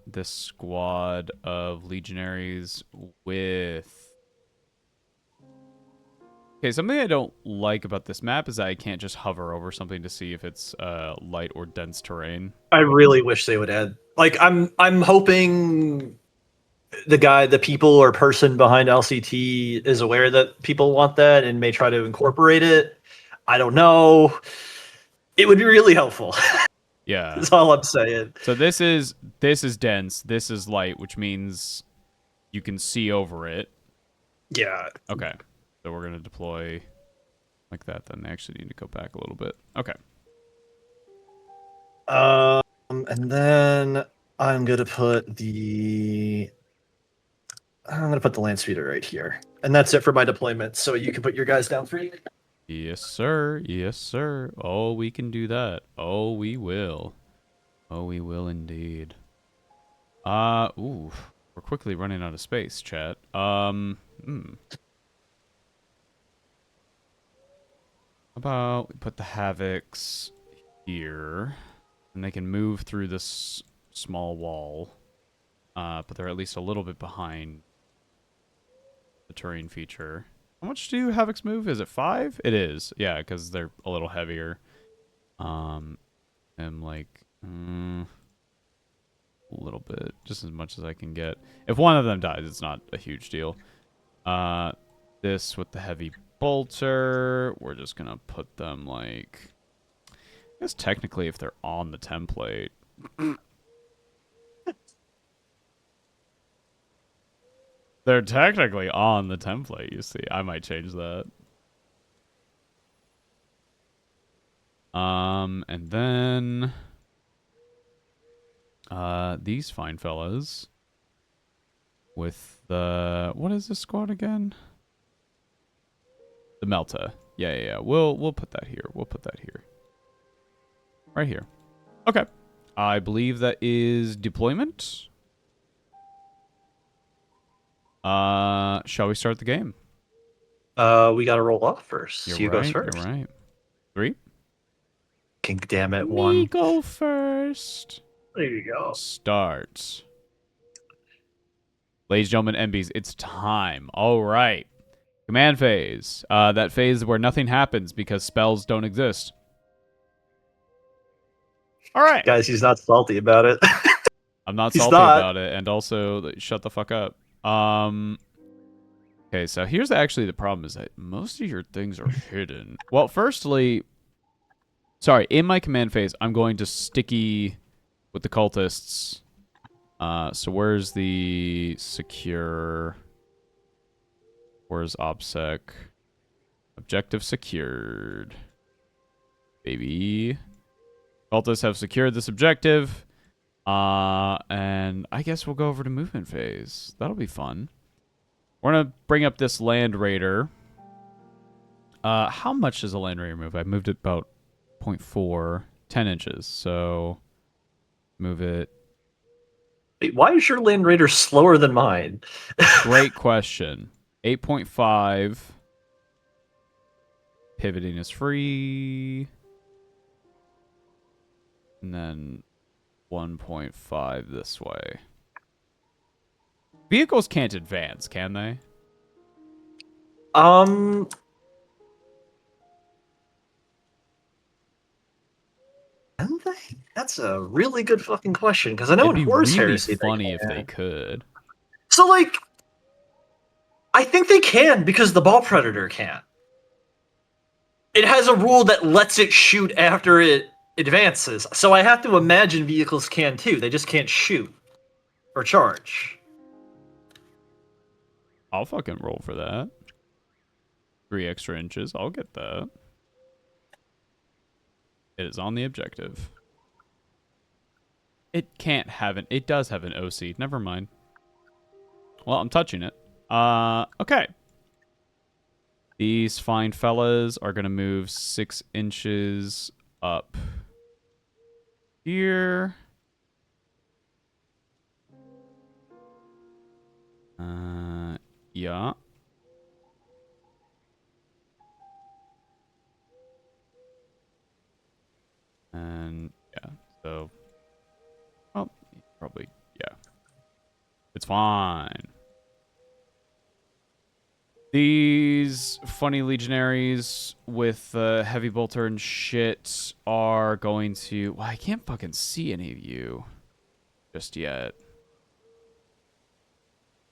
This squad of legionaries with... Okay, something I don't like about this map is that I can't just hover over something to see if it's light or dense terrain. I really wish they would add. Like, I'm hoping the people or person behind LCT is aware that people want that and may try to incorporate it. I don't know. It would be really helpful. Yeah. That's all I'm saying. So this is dense, this is light, which means you can see over it. Yeah. Okay. So we're gonna deploy like that then. They actually need to go back a little bit. Okay. And then I'm gonna put the land speeder right here. And that's it for my deployment. So you can put your guys down for you. Yes, sir. Yes, sir. Oh, we can do that. Oh, we will. Oh, we will indeed. Ooh. We're quickly running out of space, chat. How about we put the Havocs here, and they can move through this small wall, but they're at least a little bit behind the terrain feature. How much do Havocs move? Is it 5? It is, yeah, because they're a little heavier. And like, a little bit, just as much as I can get. If one of them dies, it's not a huge deal. This with the heavy bolter, we're just gonna put them like, I guess technically if they're on the template. They're technically on the template, you see. I might change that. And then these fine fellas with the, what is this squad again? The Melta. Yeah. We'll put that here. We'll put that here. Right here. Okay. I believe that is deployment. Shall we start the game? We gotta roll off first. You're You right, goes first. You're right. 3. Kink damn it, Me 1. go first. There you go. Start. Ladies and gentlemen, MBs, it's time. All right. Command phase. That phase where nothing happens because spells don't exist. All right. Guys, he's not salty about it. I'm not He's salty not. about it, and also shut the fuck up. Okay, so here's actually the problem is that most of your things are hidden. Well, firstly, sorry, in my command phase, I'm going to sticky with the cultists. So where's the secure? Where's OBSEC? Objective secured. Baby. Cultists have secured this objective. And I guess we'll go over to movement phase. That'll be fun. We're going to bring up this Land Raider. How much does a Land Raider move? I moved it about 0.4, 10 inches. So move it. Wait, why is your Land Raider slower than mine? Great question. 8.5. Pivoting is free. And then 1.5 this way. Vehicles can't advance, can they? Can they? That's a really good fucking question because I know It'd in be Horse really Heresy funny they if can. they could. So, like, I think they can because the Ball Predator can. It has a rule that lets it shoot after it advances. So I have to imagine vehicles can too. They just can't shoot or charge. I'll fucking roll for that. 3 extra inches. I'll get that. It is on the objective. It can't have an... It does have an OC. Never mind. Well, I'm touching it. Okay. These fine fellas are going to move 6 inches up here. Yeah. And, yeah, so... Well, probably, yeah. It's fine. These funny legionaries with heavy bolter and shit are going to... Well, I can't fucking see any of you just yet.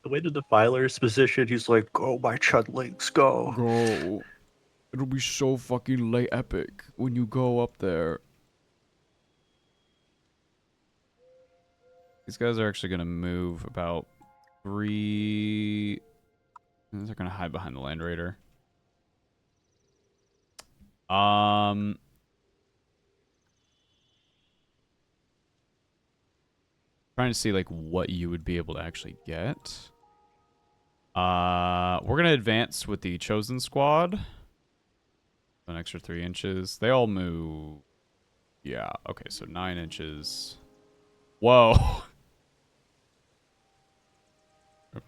The way the Defiler's positioned, he's like, "Go, my chudlings, go." Go. It'll be so fucking late epic when you go up there. These guys are actually going to move about 3... They're going to hide behind the Land Raider. Trying to see like what you would be able to actually get. We're going to advance with the Chosen Squad. An extra 3 inches. They all move. Yeah, okay, so 9 inches. Whoa.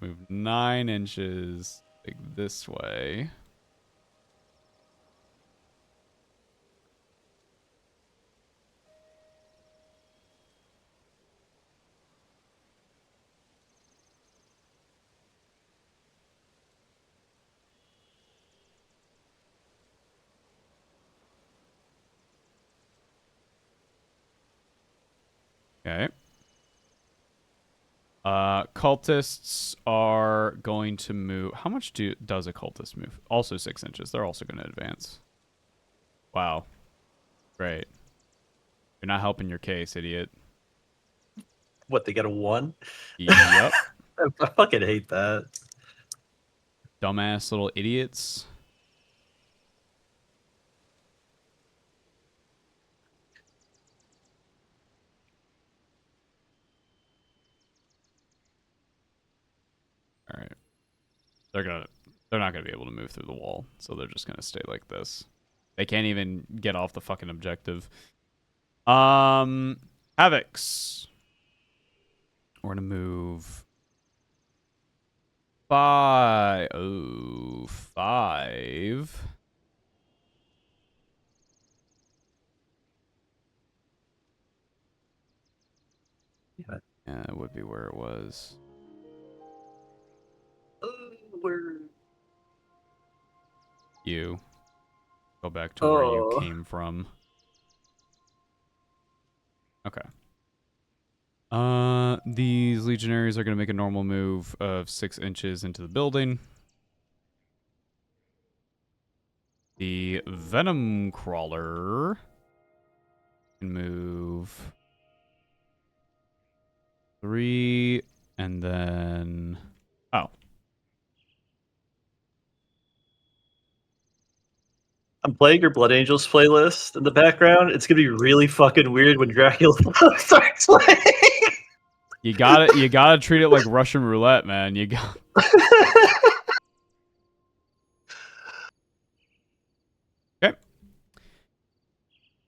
Move 9 inches like this way. Okay. Cultists are going to move. How much does a cultist move? Also 6 inches. They're also going to advance. Wow. Great. You're not helping your case, idiot. What, they get a 1? Yep. I fucking hate that. Dumbass little idiots. All right. They're not gonna be able to move through the wall, so they're just gonna stay like this. They can't even get off the fucking objective. Havocs. We're gonna move 5. Oh, 5. Yeah. Yeah, that would be where it was. Where? You. Go back to where you came from. Okay. These legionaries are going to make a normal move of 6 inches into the building. The Venom Crawler can move 3, and then... Oh. I'm playing your Blood Angels playlist in the background. It's gonna be really fucking weird when Dracula starts playing. You gotta treat it like Russian roulette, man. You got... Okay.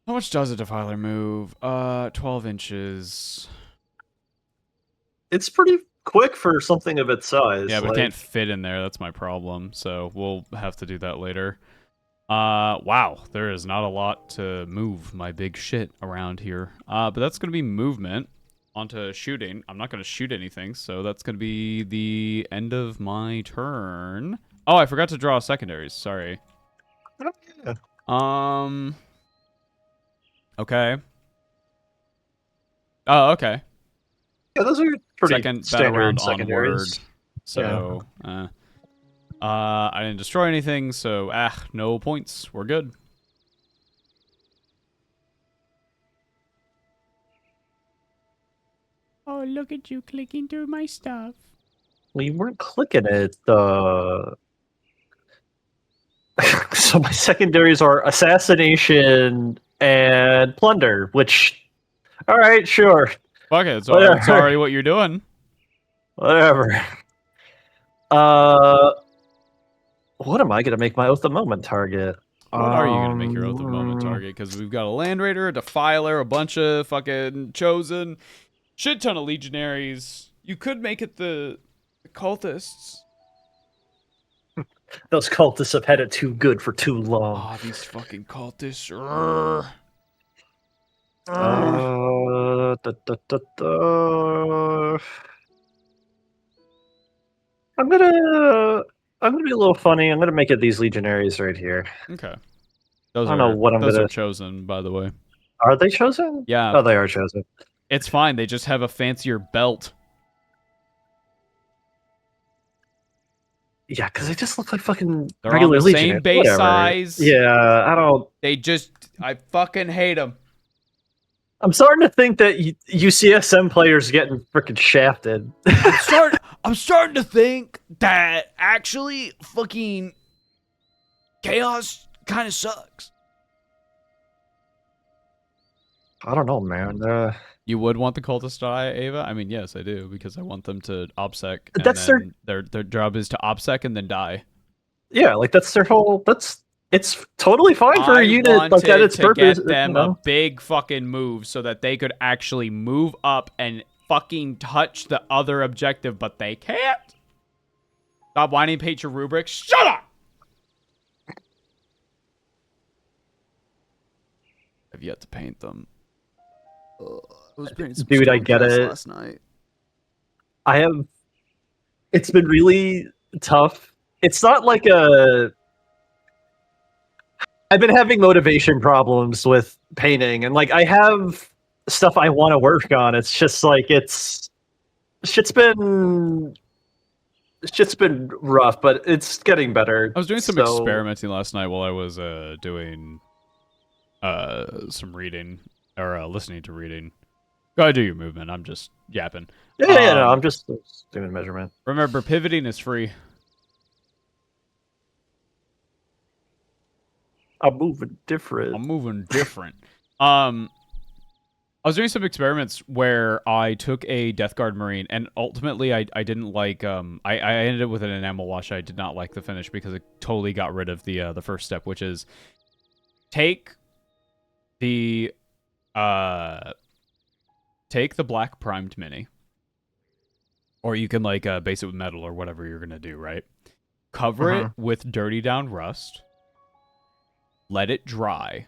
How much does a Defiler move? 12 inches. It's pretty quick for something of its size. Yeah, but it can't fit in there. That's my problem. So we'll have to do that later. Wow. There is not a lot to move my big shit around here. But that's going to be movement onto shooting. I'm not going to shoot anything, so that's going to be the end of my turn. Oh, I forgot to draw secondaries. Sorry. Oh, yeah. Okay. Oh, okay. Yeah, those are pretty Second battle standard round secondaries. onward. So, I didn't destroy anything, so no points. We're good. Oh, look at you clicking through my stuff. Well, you weren't clicking it. So my secondaries are assassination and plunder, which, all right, sure, Fuck it, it's Whatever. already what you're doing. whatever. What am I gonna make my Oath of Moment target? What are you gonna make your Oath of Moment target? Because we've got a Land Raider, a Defiler, a bunch of fucking Chosen, shit ton of Legionaries. You could make it the Cultists. Those cultists have had it too good for too long. Ah, these fucking Cultists. Urgh. Da. I'm gonna be a little funny. I'm gonna make it these legionaries right here. Okay. I don't know what I'm those gonna. are Chosen, by the way. Are they chosen? Yeah. Oh, they are chosen. It's fine. They just have a fancier belt. Yeah, because they just look like fucking They're regular on the legionaries. same base Whatever. size. Yeah, I don't. I fucking hate them. I'm starting to think that UCSM players getting freaking shafted. I'm starting to think that actually fucking Chaos kind of sucks. I don't know, man. You would want the cultists to die, Ava? I mean, yes, I do, because I want them to OBSEC. And That's then their job is to OBSEC and then die. Yeah, like that's their whole. It's totally fine for a unit like that. Its to purpose. get them a big fucking move so that they could actually move up and fucking touch the other objective, but they can't. Stop whining, paint your rubrics. Shut up! I've yet to paint them. I was painting some Dude, I get Stormcast it. last night. I have. It's been really tough. It's not like a. I've been having motivation problems with painting, and like I have stuff I want to work on. It's just like shit's been rough, but it's getting better. I was doing some experimenting last night while I was doing some reading or listening to reading. Go ahead, do your movement. I'm just yapping. Yeah, no, I'm just doing measurement. Remember, pivoting is free. I'm moving different. I was doing some experiments where I took a Death Guard Marine, and ultimately I didn't like. I ended up with an enamel wash. I did not like the finish because it totally got rid of the first step, which is take the black primed mini, or you can like base it with metal or whatever you're gonna do. Right, cover it with dirty down rust. Let it dry.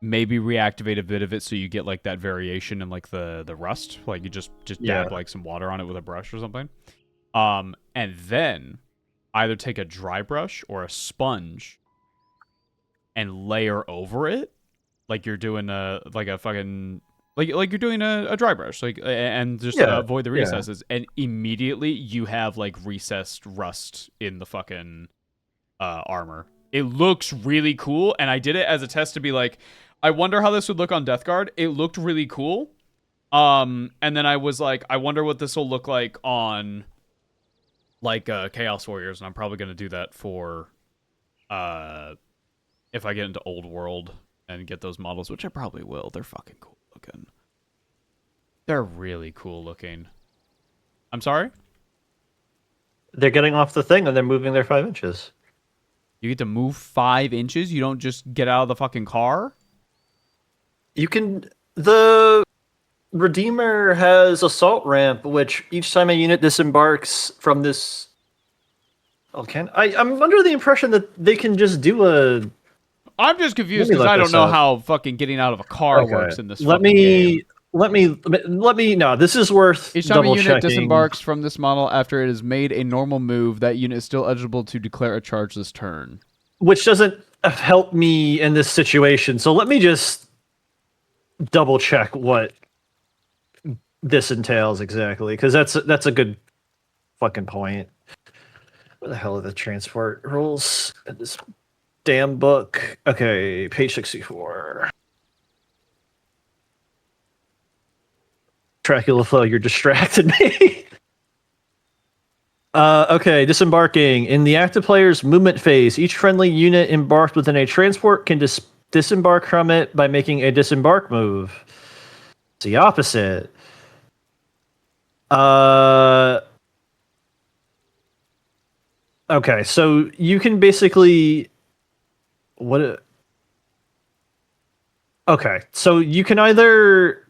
Maybe reactivate a bit of it so you get like that variation in like the rust. Like you just dab like some water on it with a brush or something. And then either take a dry brush or a sponge and layer over it, like you're doing a fucking like you're doing a dry brush, like, and just avoid the recesses. And immediately you have like recessed rust in the fucking armor. It looks really cool, and I did it as a test to be like, I wonder how this would look on Death Guard. It looked really cool. And then I was like, I wonder what this will look like on like Chaos Warriors, and I'm probably gonna do that for if I get into Old World and get those models, which I probably will. They're fucking cool looking. They're really cool looking. I'm sorry? They're getting off the thing and they're moving their 5 inches. You get to move 5 inches? You don't just get out of the fucking car? You can... The Redeemer has Assault Ramp, which each time a unit disembarks from this... Oh, I'm under the impression that they can just do a... I'm just confused because I don't know how fucking getting out of a car works in this game. Let me... No, this is worth Each time a unit double-checking. disembarks from this model after it has made a normal move, that unit is still eligible to declare a charge this turn. Which doesn't help me in this situation, so let me just double-check what this entails exactly, because that's a good fucking point. Where the hell are the transport rules in this damn book? Okay, page 64. Dracula Flow, you're distracted me. Okay, disembarking. In the active player's movement phase, each friendly unit embarked within a transport can disembark from it by making a disembark move. It's the opposite. Okay, so you can basically what? Okay, so you can either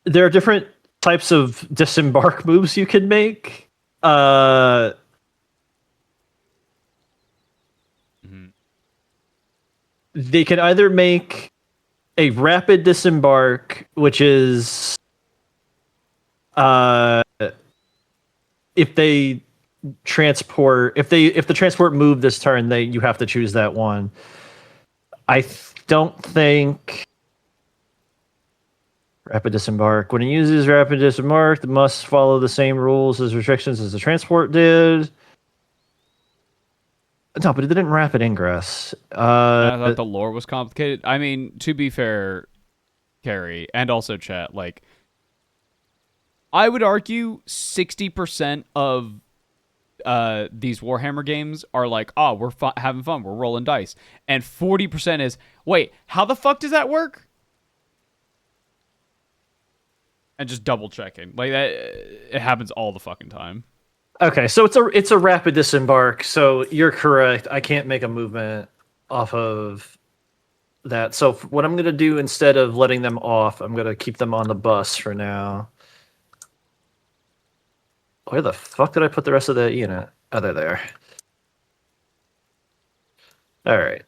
there are different types of disembark moves you can make. They can either make a rapid disembark, which is if they transport if the transport move this turn, you have to choose that one. Don't think rapid disembark. When it uses rapid disembark, it must follow the same rules as restrictions as the transport did. No, but it didn't rapid ingress. I thought the lore was complicated. I mean, to be fair, Carrie, and also chat, like, I would argue 60% of these Warhammer games are like, oh, we're having fun, we're rolling dice. And 40% is, wait, how the fuck does that work? And just double checking. Like, that, it happens all the fucking time. Okay, so it's a rapid disembark. So you're correct. I can't make a movement off of that. So what I'm gonna do instead of letting them off, I'm gonna keep them on the bus for now. Where the fuck did I put the rest of that unit? Oh, they're there. All right.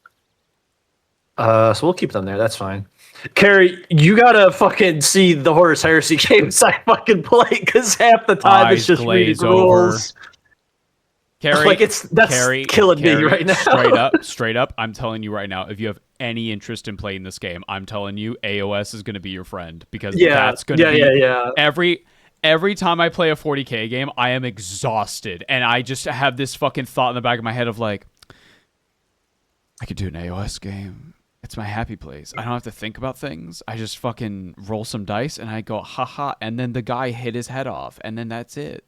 So we'll keep them there. That's fine. Carrie, you gotta fucking see the Horus Heresy games I fucking play, because half the time it's just reading rules. Carrie, like that's killing me right now. straight up, I'm telling you right now, if you have any interest in playing this game, I'm telling you, AOS is going to be your friend, because that's going to be every time I play a 40k game, I am exhausted, and I just have this fucking thought in the back of my head of like, I could do an AOS game. It's my happy place. I don't have to think about things. I just fucking roll some dice and I go, haha, and then the guy hit his head off, and then that's it.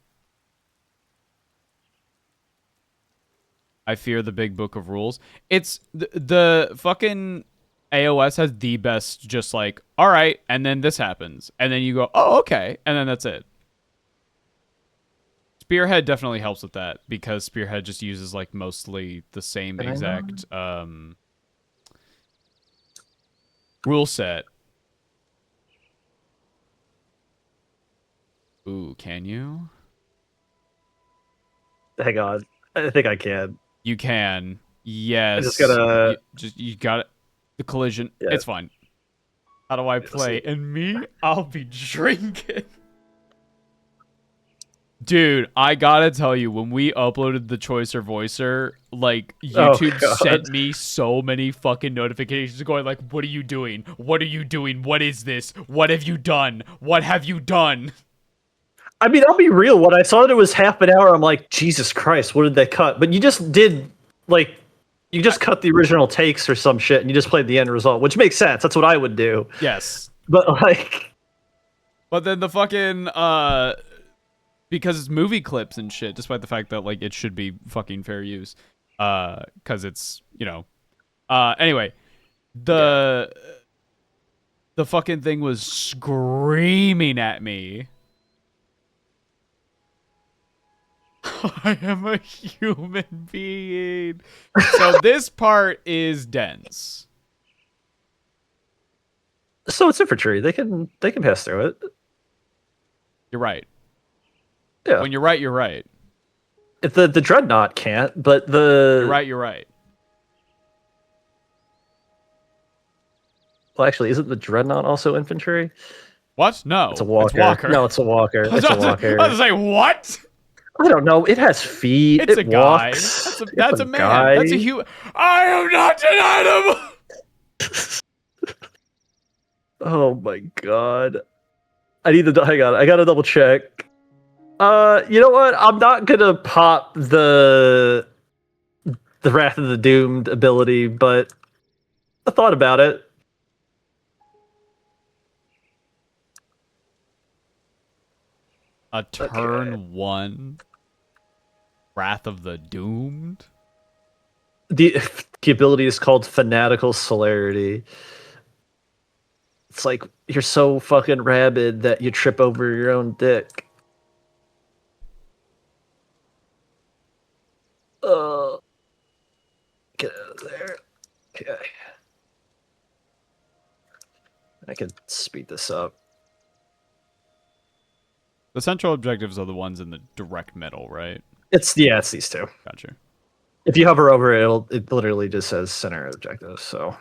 I fear the big book of rules. It's the fucking AOS has the best, just like, all right, and then this happens. And then you go, oh, okay, and then that's it. Spearhead definitely helps with that, because Spearhead just uses like mostly the same exact rule set. Ooh, can you? Hang on. I think I can. You can. Yes. I just gotta... You got it. The collision. Yeah. It's fine. How do I play? And me? I'll be drinking. Dude, I gotta tell you, when we uploaded the Choicer Voicer, like, YouTube sent me so many fucking notifications going like, what are you doing? What are you doing? What is this? What have you done? What have you done? I mean, I'll be real. When I saw that it was half an hour, I'm like, Jesus Christ, what did they cut? But you just did, like, you just cut the original takes or some shit, and you just played the end result, which makes sense. That's what I would do. Yes. But, like... But then the fucking, because it's movie clips and shit, despite the fact that, like, it should be fucking fair use. Because it's, you know... Anyway, the fucking thing was screaming at me. I am a human being. So this part is dense. So it's infantry. They can pass through it. You're right. Yeah. When you're right, you're right. If the dreadnought can't, but the... You're right. Well, actually, isn't the dreadnought also infantry? What? No. It's a walker. No, it's a walker. It's a walker. I was like, what? I don't know. It has feet. It's it a walks. guy. That's a man. Guy. That's a human. I am not an item. Oh my god. I need to hang on. I gotta double check. You know what? I'm not gonna pop the Wrath of the Doomed ability, but I thought about it. A turn 1 Wrath of the Doomed? The ability is called Fanatical Celerity. It's like you're so fucking rabid that you trip over your own dick. Get out of there. Okay. I can speed this up. The central objectives are the ones in the direct middle, right? It's these two. Gotcha. If you hover over it, it literally just says center objectives. So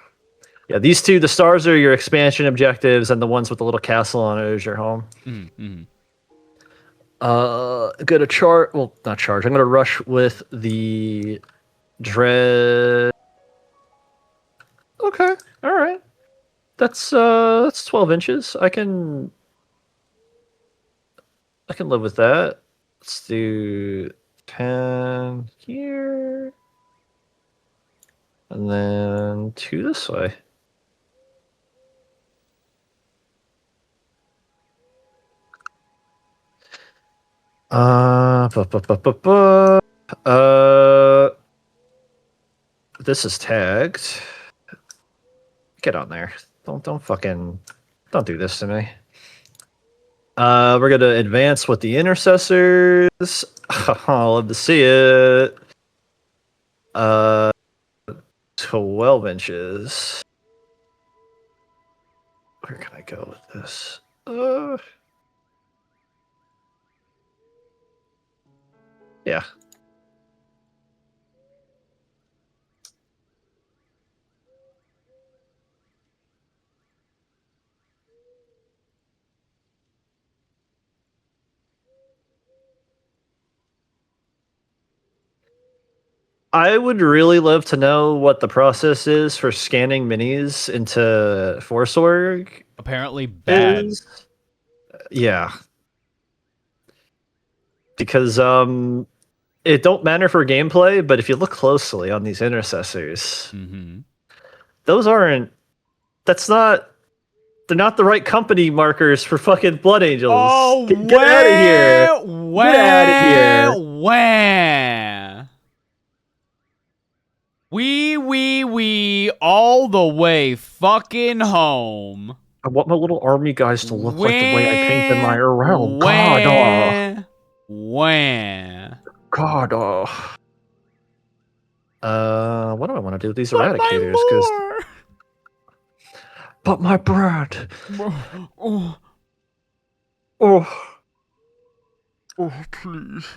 yeah, these two, the stars are your expansion objectives, and the ones with the little castle on it is your home. Mm-hmm. Gonna charge. Well, not charge. I'm gonna rush with the dread. Okay, all right. That's 12 inches. I can live with that. Let's do 10 here, and then 2 this way. This is tagged. Get on there. Don't do this to me. We're gonna advance with the intercessors. I love to see it. 12 inches. Where can I go with this? Yeah. I would really love to know what the process is for scanning minis into Force Org. Apparently bad. Yeah. Because it don't matter for gameplay, but if you look closely on these intercessors, those aren't. They're not the right company markers for fucking Blood Angels. Oh, get out of here! Get out of here! Wah! We all the way fucking home. I want my little army guys to look like the way I paint them IRL. God, what do I want to do with these eradicators? But my bread. Oh, please.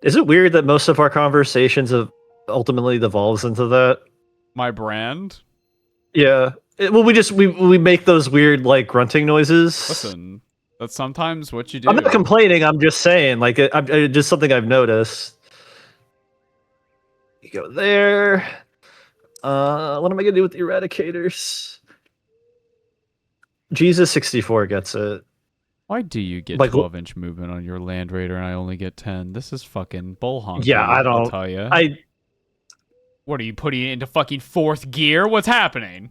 Is it weird that most of our conversations have ultimately devolves into that? My brand? Yeah. We make those weird like grunting noises. Listen, that's sometimes what you do. I'm not complaining. I'm just saying, like, it's just something I've noticed. You go there. What am I gonna do with the eradicators? Jesus 64 gets it. Why do you get like, 12-inch movement on your Land Raider and I only get 10? This is fucking bull honky. Yeah, I don't. I'll tell you. What are you putting it into fucking 4th gear? What's happening?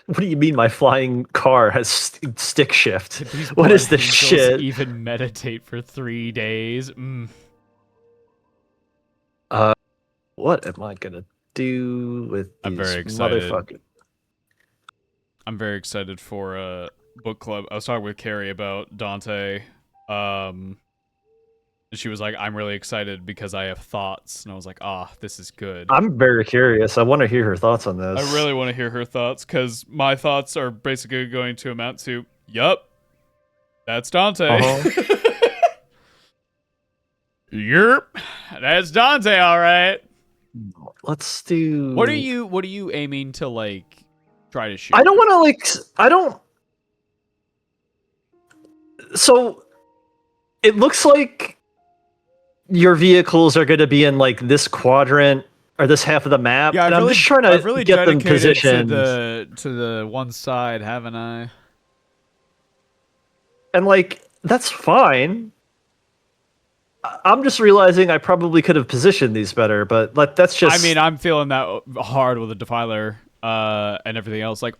What do you mean my flying car has stick shift? What is this shit? Even meditate for 3 days. What am I gonna do with these I'm very excited. motherfuckers? I'm very excited for book club. I was talking with Carrie about Dante. She was like, I'm really excited because I have thoughts. And I was like, this is good. I'm very curious. I want to hear her thoughts on this. I really want to hear her thoughts because my thoughts are basically going to amount to, yup, that's Dante. Yerp, that's Dante, all right. Let's do... What are you aiming to, like, try to shoot? I don't want to, So, it looks like your vehicles are going to be in, like, this quadrant or this half of the map. Yeah, I'm just trying to get them positioned. To the one side, haven't I? And, like, that's fine. I'm just realizing I probably could have positioned these better, but that's just... I mean, I'm feeling that hard with a defiler. and everything else. Like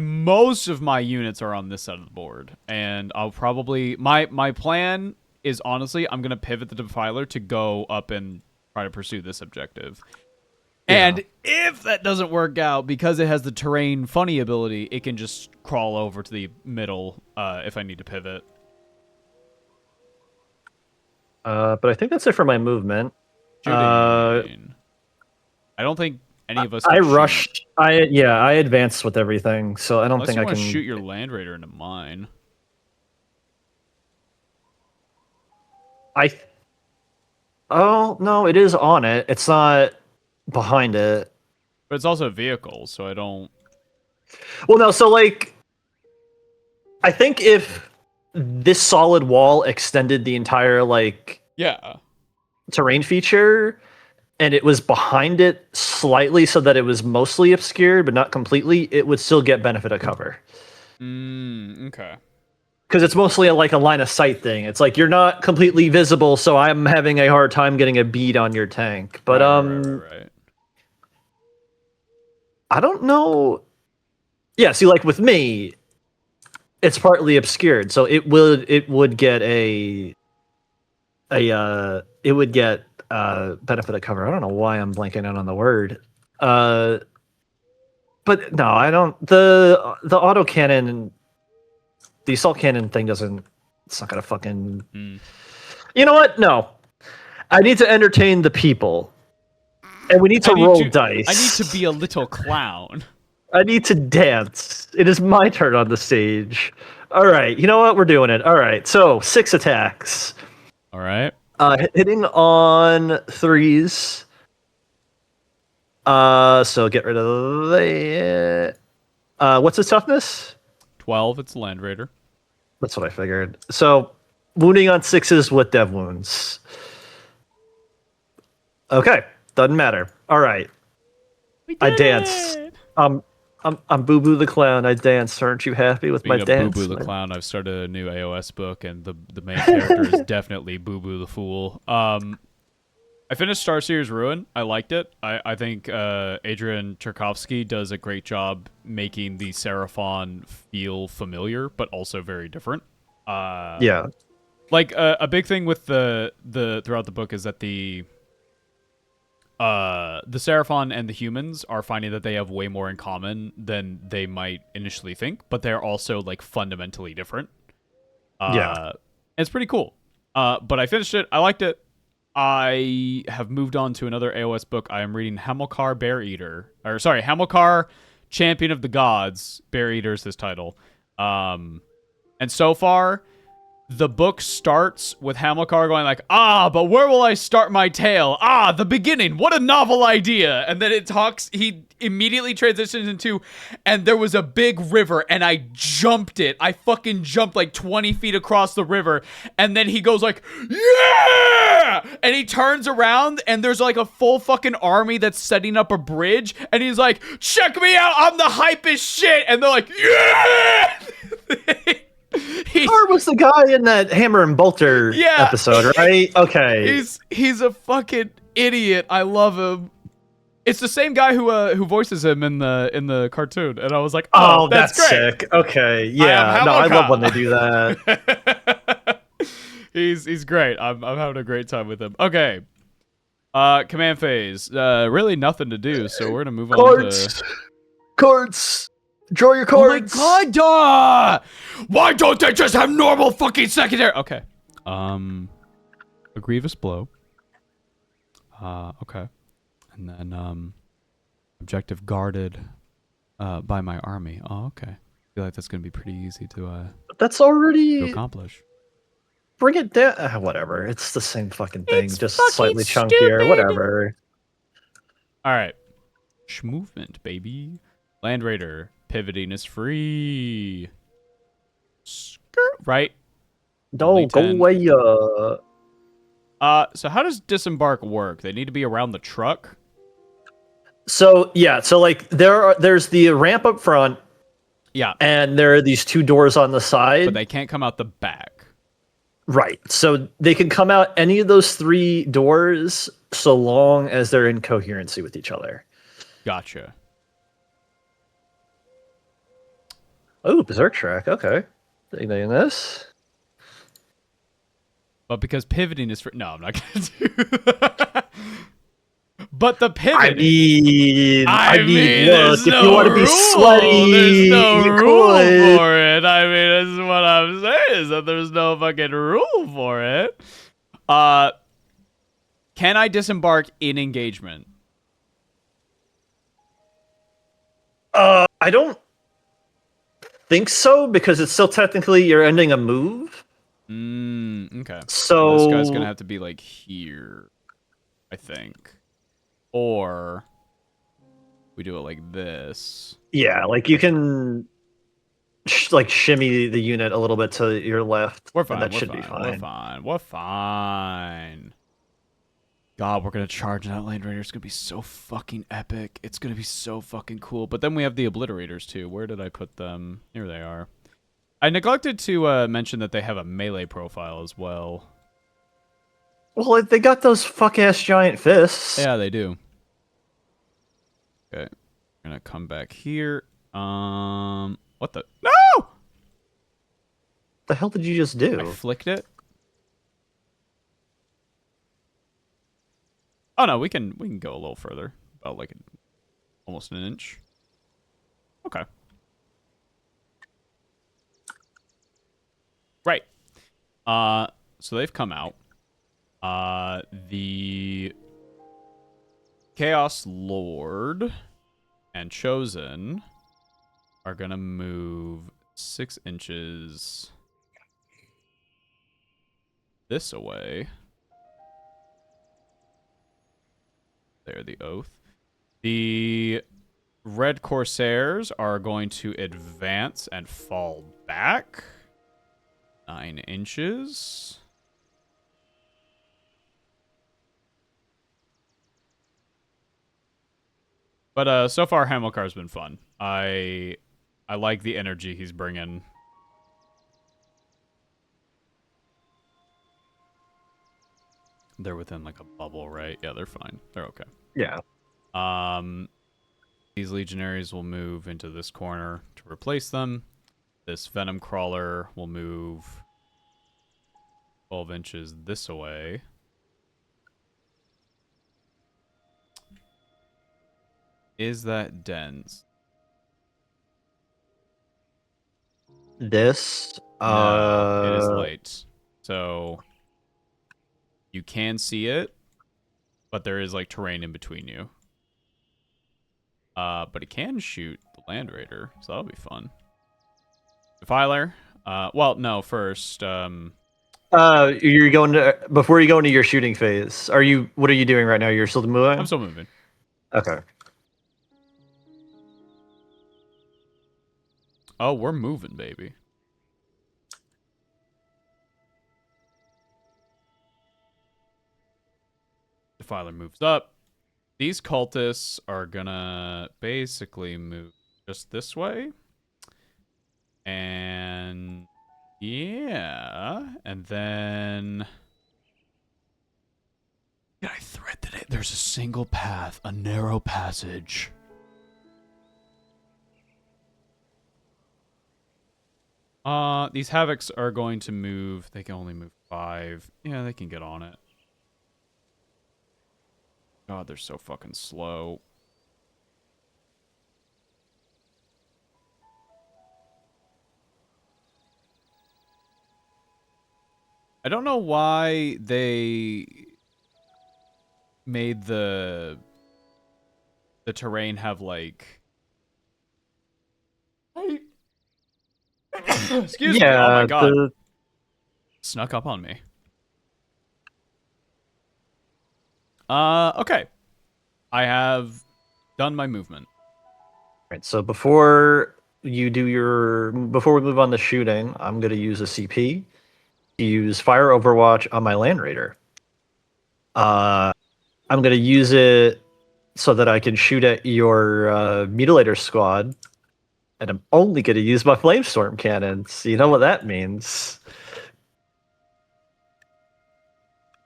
most of my units are on this side of the board, and I'll probably my plan is honestly I'm gonna pivot the Defiler to go up and try to pursue this objective. Yeah. And if that doesn't work out, because it has the terrain funny ability, it can just crawl over to the middle if I need to pivot. But I think that's it for my movement. Shooting. I don't think any of us. I can shoot. rushed. I advanced with everything, so I don't Unless think you I want can to shoot your Land Raider into mine. Oh no, it is on it. It's not behind it. But it's also a vehicle, so I don't. Well, no. So like, I think if this solid wall extended the entire like Yeah. terrain feature, and it was behind it slightly, so that it was mostly obscured but not completely, it would still get benefit of cover. Okay. Because it's mostly like a line of sight thing. It's like you're not completely visible, so I'm having a hard time getting a bead on your tank. But Right. I don't know. Yeah, see, like with me, it's partly obscured, so it would get it would get benefit of cover. I don't know why I'm blanking out on the word. But no, I don't. The autocannon, the assault cannon thing doesn't. It's not gonna fucking. You know what? No, I need to entertain the people, and we need to roll dice. I need to be a little clown. I need to dance. It is my turn on the stage. All right, you know what? We're doing it. All right, so 6 attacks. All right. Hitting on 3s. So get rid of that. What's his toughness? 12. It's Land Raider. That's what I figured. So wounding on 6s with dev wounds. Okay, doesn't matter. All right, I dance. I'm Boo Boo the Clown. I dance. Aren't you happy with my dance? Boo Boo the Clown, I've started a new AOS book, and the main character is definitely Boo Boo the Fool. I finished Starseer's Ruin. I liked it. I think Adrian Tchaikovsky does a great job making the Seraphon feel familiar, but also very different. Yeah. Like a big thing with the throughout the book is that the Seraphon and the humans are finding that they have way more in common than they might initially think, but they're also like fundamentally different. Yeah. It's pretty cool. But I finished it. I liked it. I have moved on to another AOS book. I am reading Hamilcar Hamilcar Champion of the Gods. Bear Eater is his title. And so far, the book starts with Hamilcar going like, but where will I start my tale? The beginning. What a novel idea. And then he immediately transitions into, and there was a big river and I jumped it. I fucking jumped like 20 feet across the river. And then he goes like, yeah! And he turns around and there's like a full fucking army that's setting up a bridge. And he's like, check me out. I'm the hypest shit. And they're like, yeah! Thor was the guy in that Hammer and Bolter episode, right? Okay. He's a fucking idiot. I love him. It's the same guy who voices him in the cartoon, and I was like, oh that's great. Sick. Okay, yeah. No, I love when they do that. He's great. I'm having a great time with him. Okay. Command phase. Really nothing to do, so we're gonna move on to cards. Draw your cards. Oh my god! Why don't they just have normal fucking secondary? Okay. A grievous blow. Okay. And then objective guarded by my army. Oh, okay. I feel like that's gonna be pretty easy to that's already to accomplish. Bring it down. Whatever. It's the same fucking thing, It's just fucking slightly stupid. chunkier. Whatever. All right. Movement, baby. Land Raider. Pivoting is free. Skirt. Right. No, go away. So how does disembark work? They need to be around the truck. So like there's the ramp up front. Yeah. And there are these 2 doors on the side. But they can't come out the back. Right. So they can come out any of those 3 doors so long as they're in coherency with each other. Gotcha. Oh, Berserk track. Okay. Anything in this? But because pivoting is for... No, I'm not going to do that. But the I pivot... mean, look, there's if no you want to be rule. sweaty, There's no you rule could. for it. I mean, this is what I'm saying, is that there's no fucking rule for it. Can I disembark in engagement? I don't think so, because it's still technically you're ending a move. Okay. So This guy's gonna have to be like here, I think. Or we do it like this. yeah, like you can like shimmy the unit a little bit to your left. We're fine. And that We're should fine. be fine. We're fine. We're fine. God, we're gonna charge an Outland Raider. It's gonna be so fucking epic. It's gonna be so fucking cool. But then we have the Obliterators too. Where did I put them? Here they are. I neglected to mention that they have a melee profile as well. Well, they got those fuck ass giant fists. Yeah, they do. Okay, we're gonna come back here. What the? No! What the hell did you just do? I flicked it. Oh no, we can go a little further, about like almost an inch. Okay. Right. So they've come out. The Chaos Lord and Chosen are gonna move 6 inches this away. There, the Oath. The Red Corsairs are going to advance and fall back 9 inches. But so far, Hamilcar's been fun. I like the energy he's bringing. They're within like a bubble, right? Yeah, they're fine. They're okay. Yeah. These legionaries will move into this corner to replace them. This venom crawler will move 12 inches this away. Is that dense? This No, it is light. So you can see it, but there is like terrain in between you. But it can shoot the Land Raider, so that'll be fun. Defiler. Well, no, first, you're going to before you go into your shooting phase. What are you doing right now? You're still moving? I'm still moving. Okay. Oh, we're moving, baby. Defiler moves up. These cultists are gonna basically move just this way. And yeah, and then I threaded it. There's a single path, a narrow passage. These Havocs are going to move. They can only move 5. Yeah, they can get on it. God, they're so fucking slow. I don't know why they made the terrain have like excuse me. Oh my god. Snuck up on me. Okay. I have done my movement. Right, so before we move on to shooting, I'm gonna use a CP to use Fire Overwatch on my Land Raider. I'm gonna use it so that I can shoot at your Mutilator squad, and I'm only gonna use my Flamestorm cannons. You know what that means?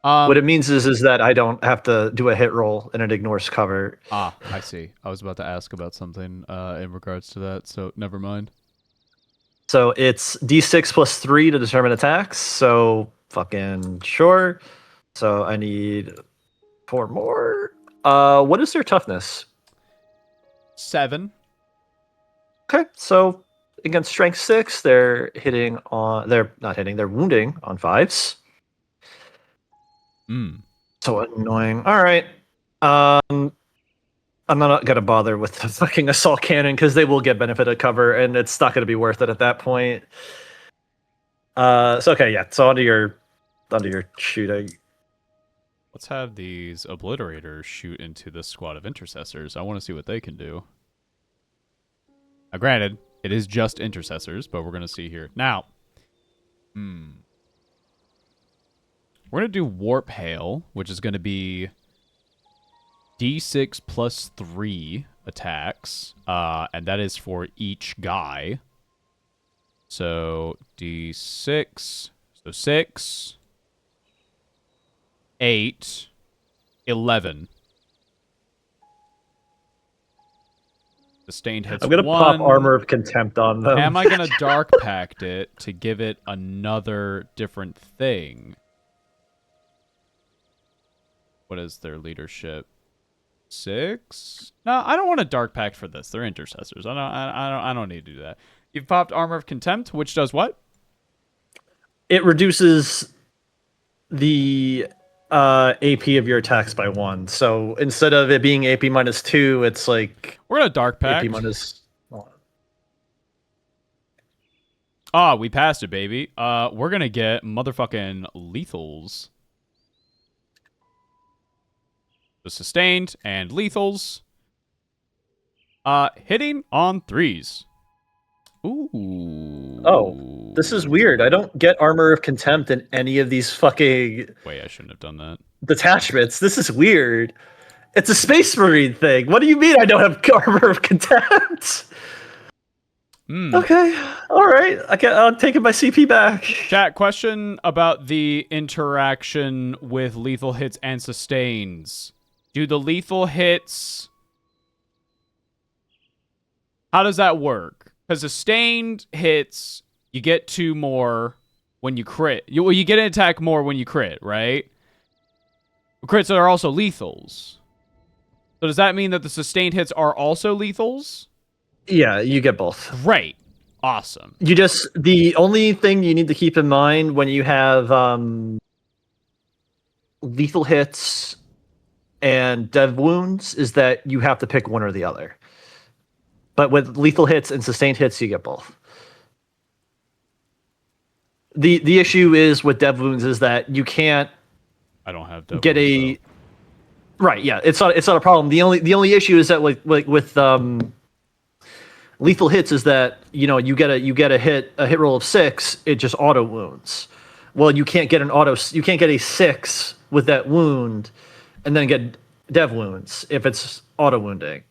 What it means is that I don't have to do a hit roll and it ignores cover. I see. I was about to ask about something in regards to that, so never mind. So it's D6 plus 3 to determine attacks. So fucking sure. So I need 4 more. What is their toughness? 7. Okay, so against strength 6, they're hitting on. They're not hitting. They're wounding on 5s. So annoying. All right. I'm not gonna bother with the fucking assault cannon because they will get benefit of cover, and it's not gonna be worth it at that point. So okay, yeah. So onto your shooting. Let's have these obliterators shoot into this squad of intercessors. I want to see what they can do. Now, granted, it is just intercessors, but we're gonna see here now. We're gonna do warp hail, which is gonna be D6 plus 3 attacks, and that is for each guy. So D6, so 6, 8, 11. Sustained hits. I'm gonna 1. pop Armor of Contempt on them. Am I gonna Dark Pact it to give it another different thing? What is their leadership? 6? No, I don't want a Dark Pact for this. They're intercessors. I don't need to do that. You've popped Armor of Contempt, which does what? It reduces the AP of your attacks by 1. So instead of it being AP minus 2, it's like We're gonna Dark Pact. AP minus 1. Ah, we passed it, baby. We're gonna get motherfucking lethals. The sustained and lethals. Hitting on 3s. Ooh. Oh, this is weird. I don't get Armor of Contempt in any of these fucking Wait, I shouldn't have done that. detachments. This is weird. It's a Space Marine thing. What do you mean I don't have Armor of Contempt? Okay, all right. I'm taking my CP back. Chat, question about the interaction with lethal hits and sustains. Do the lethal hits... How does that work? Because sustained hits, you get 2 more when you crit. You get an attack more when you crit, right? Crits are also lethals. So does that mean that the sustained hits are also lethals? Yeah, you get both. Great. Awesome. The only thing you need to keep in mind when you have lethal hits and dev wounds is that you have to pick one or the other. But with lethal hits and sustained hits, you get both. The issue is with dev wounds is that you can't I don't have dev get wounds, right. Yeah, it's not a problem. The only issue is that like with lethal hits is that you get a hit roll of 6, it just auto wounds. Well, you can't get a 6 with that wound and then get dev wounds if it's auto wounding.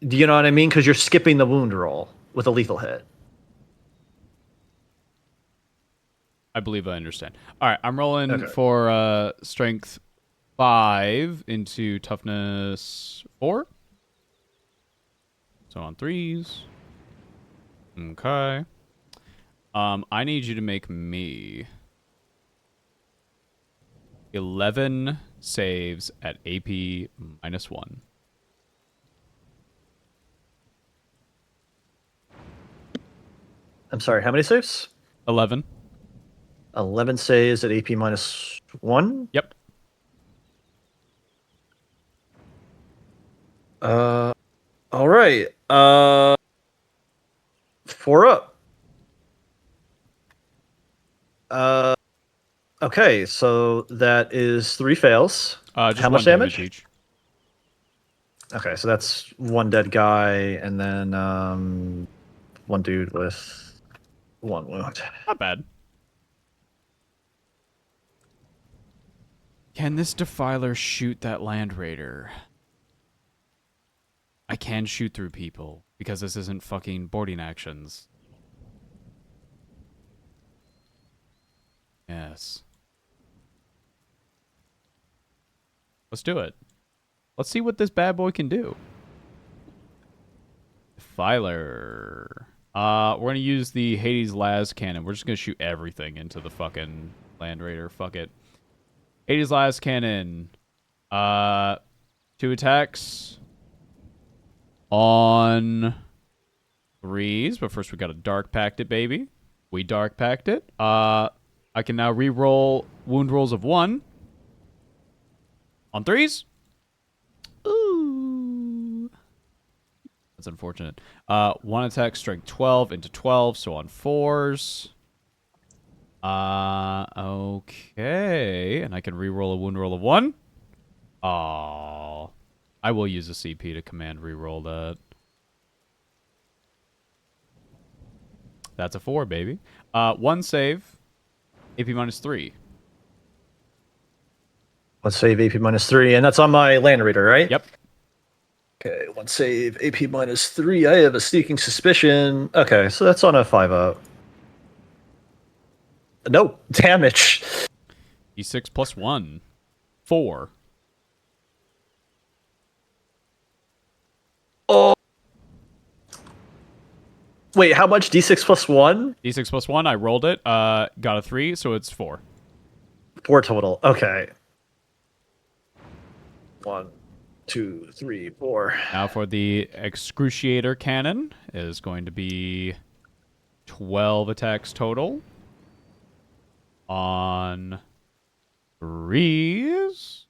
Do you know what I mean? Because you're skipping the wound roll with a lethal hit. I believe I understand. All right, I'm rolling for strength 5 into toughness 4. So on 3s. Okay. I need you to make me 11 saves at AP minus 1. I'm sorry, how many saves? 11. 11 saves at AP minus 1? Yep. All right. 4 up. Okay, so that is 3 fails. Just how one much damage? each. Okay, so that's 1 dead guy, and then 1 dude with 1 wound. Not bad. Can this Defiler shoot that Land Raider? I can shoot through people, because this isn't fucking boarding actions. Yes. Let's do it. Let's see what this bad boy can do. Filer. We're gonna use the Hades Las cannon. We're just gonna shoot everything into the fucking Land Raider. Fuck it. Hades Las cannon. 2 attacks on 3s, but first we gotta Dark Pact it, baby. We Dark Pact it. I can now re-roll wound rolls of 1 on 3s. Ooh. That's unfortunate. 1 attack, strength 12 into 12, so on 4s. Okay. And I can re-roll a wound roll of 1. Oh. I will use a CP to command re-roll that. That's a 4, baby. 1 save. AP -3. Let's save AP -3, and that's on my Land Raider, right? Yep. Okay, 1 save, AP -3. I have a sneaking suspicion. Okay, so that's on a 5-up. No, damage. D6 plus 1. 4. Oh. Wait, how much? D6 plus 1? D6 plus 1, I rolled it. Got a 3, so it's 4. 4 total. Okay. 1, 2, 3, 4. Now for the Excruciator Cannon is going to be 12 attacks total on 3s.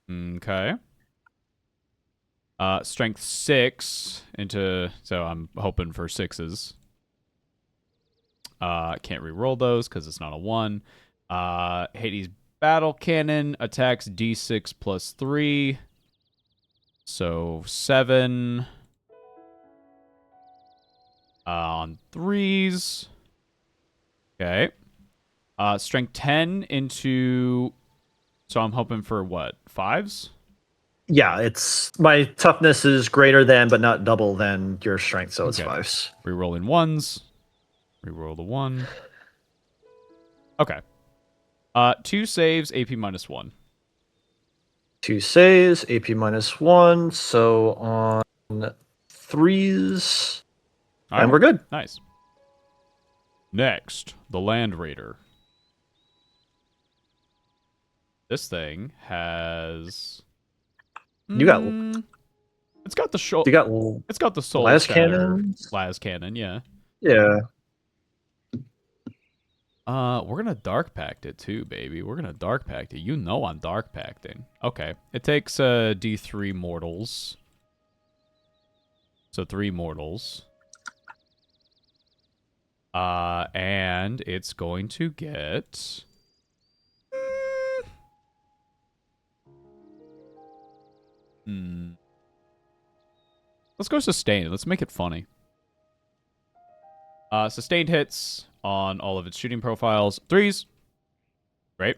Okay. Strength 6 into, so I'm hoping for 6s. Can't re-roll those because it's not a 1. Hades Battle Cannon attacks D6 plus 3. So 7 on 3s. Okay. Strength 10 into, so I'm hoping for what? 5s? Yeah, it's my toughness is greater than, but not double than your strength, so it's Okay. 5s. Reroll in 1s. Reroll the 1. Okay. 2 saves, AP -1. 2 saves, AP -1. So on 3s, All and right. we're good. Nice. Next, the Land Raider. This thing has. You got. It's got the You got. It's got the soul las shatter. cannons? Las cannon, yeah. Yeah. We're gonna Dark Pact it too, baby. We're gonna Dark Pact it. You know I'm Dark Pacting. Okay. It takes D3 mortals. So 3 mortals. And it's going to get. Let's go sustained. Let's make it funny. Sustained hits on all of its shooting profiles. 3s. Great.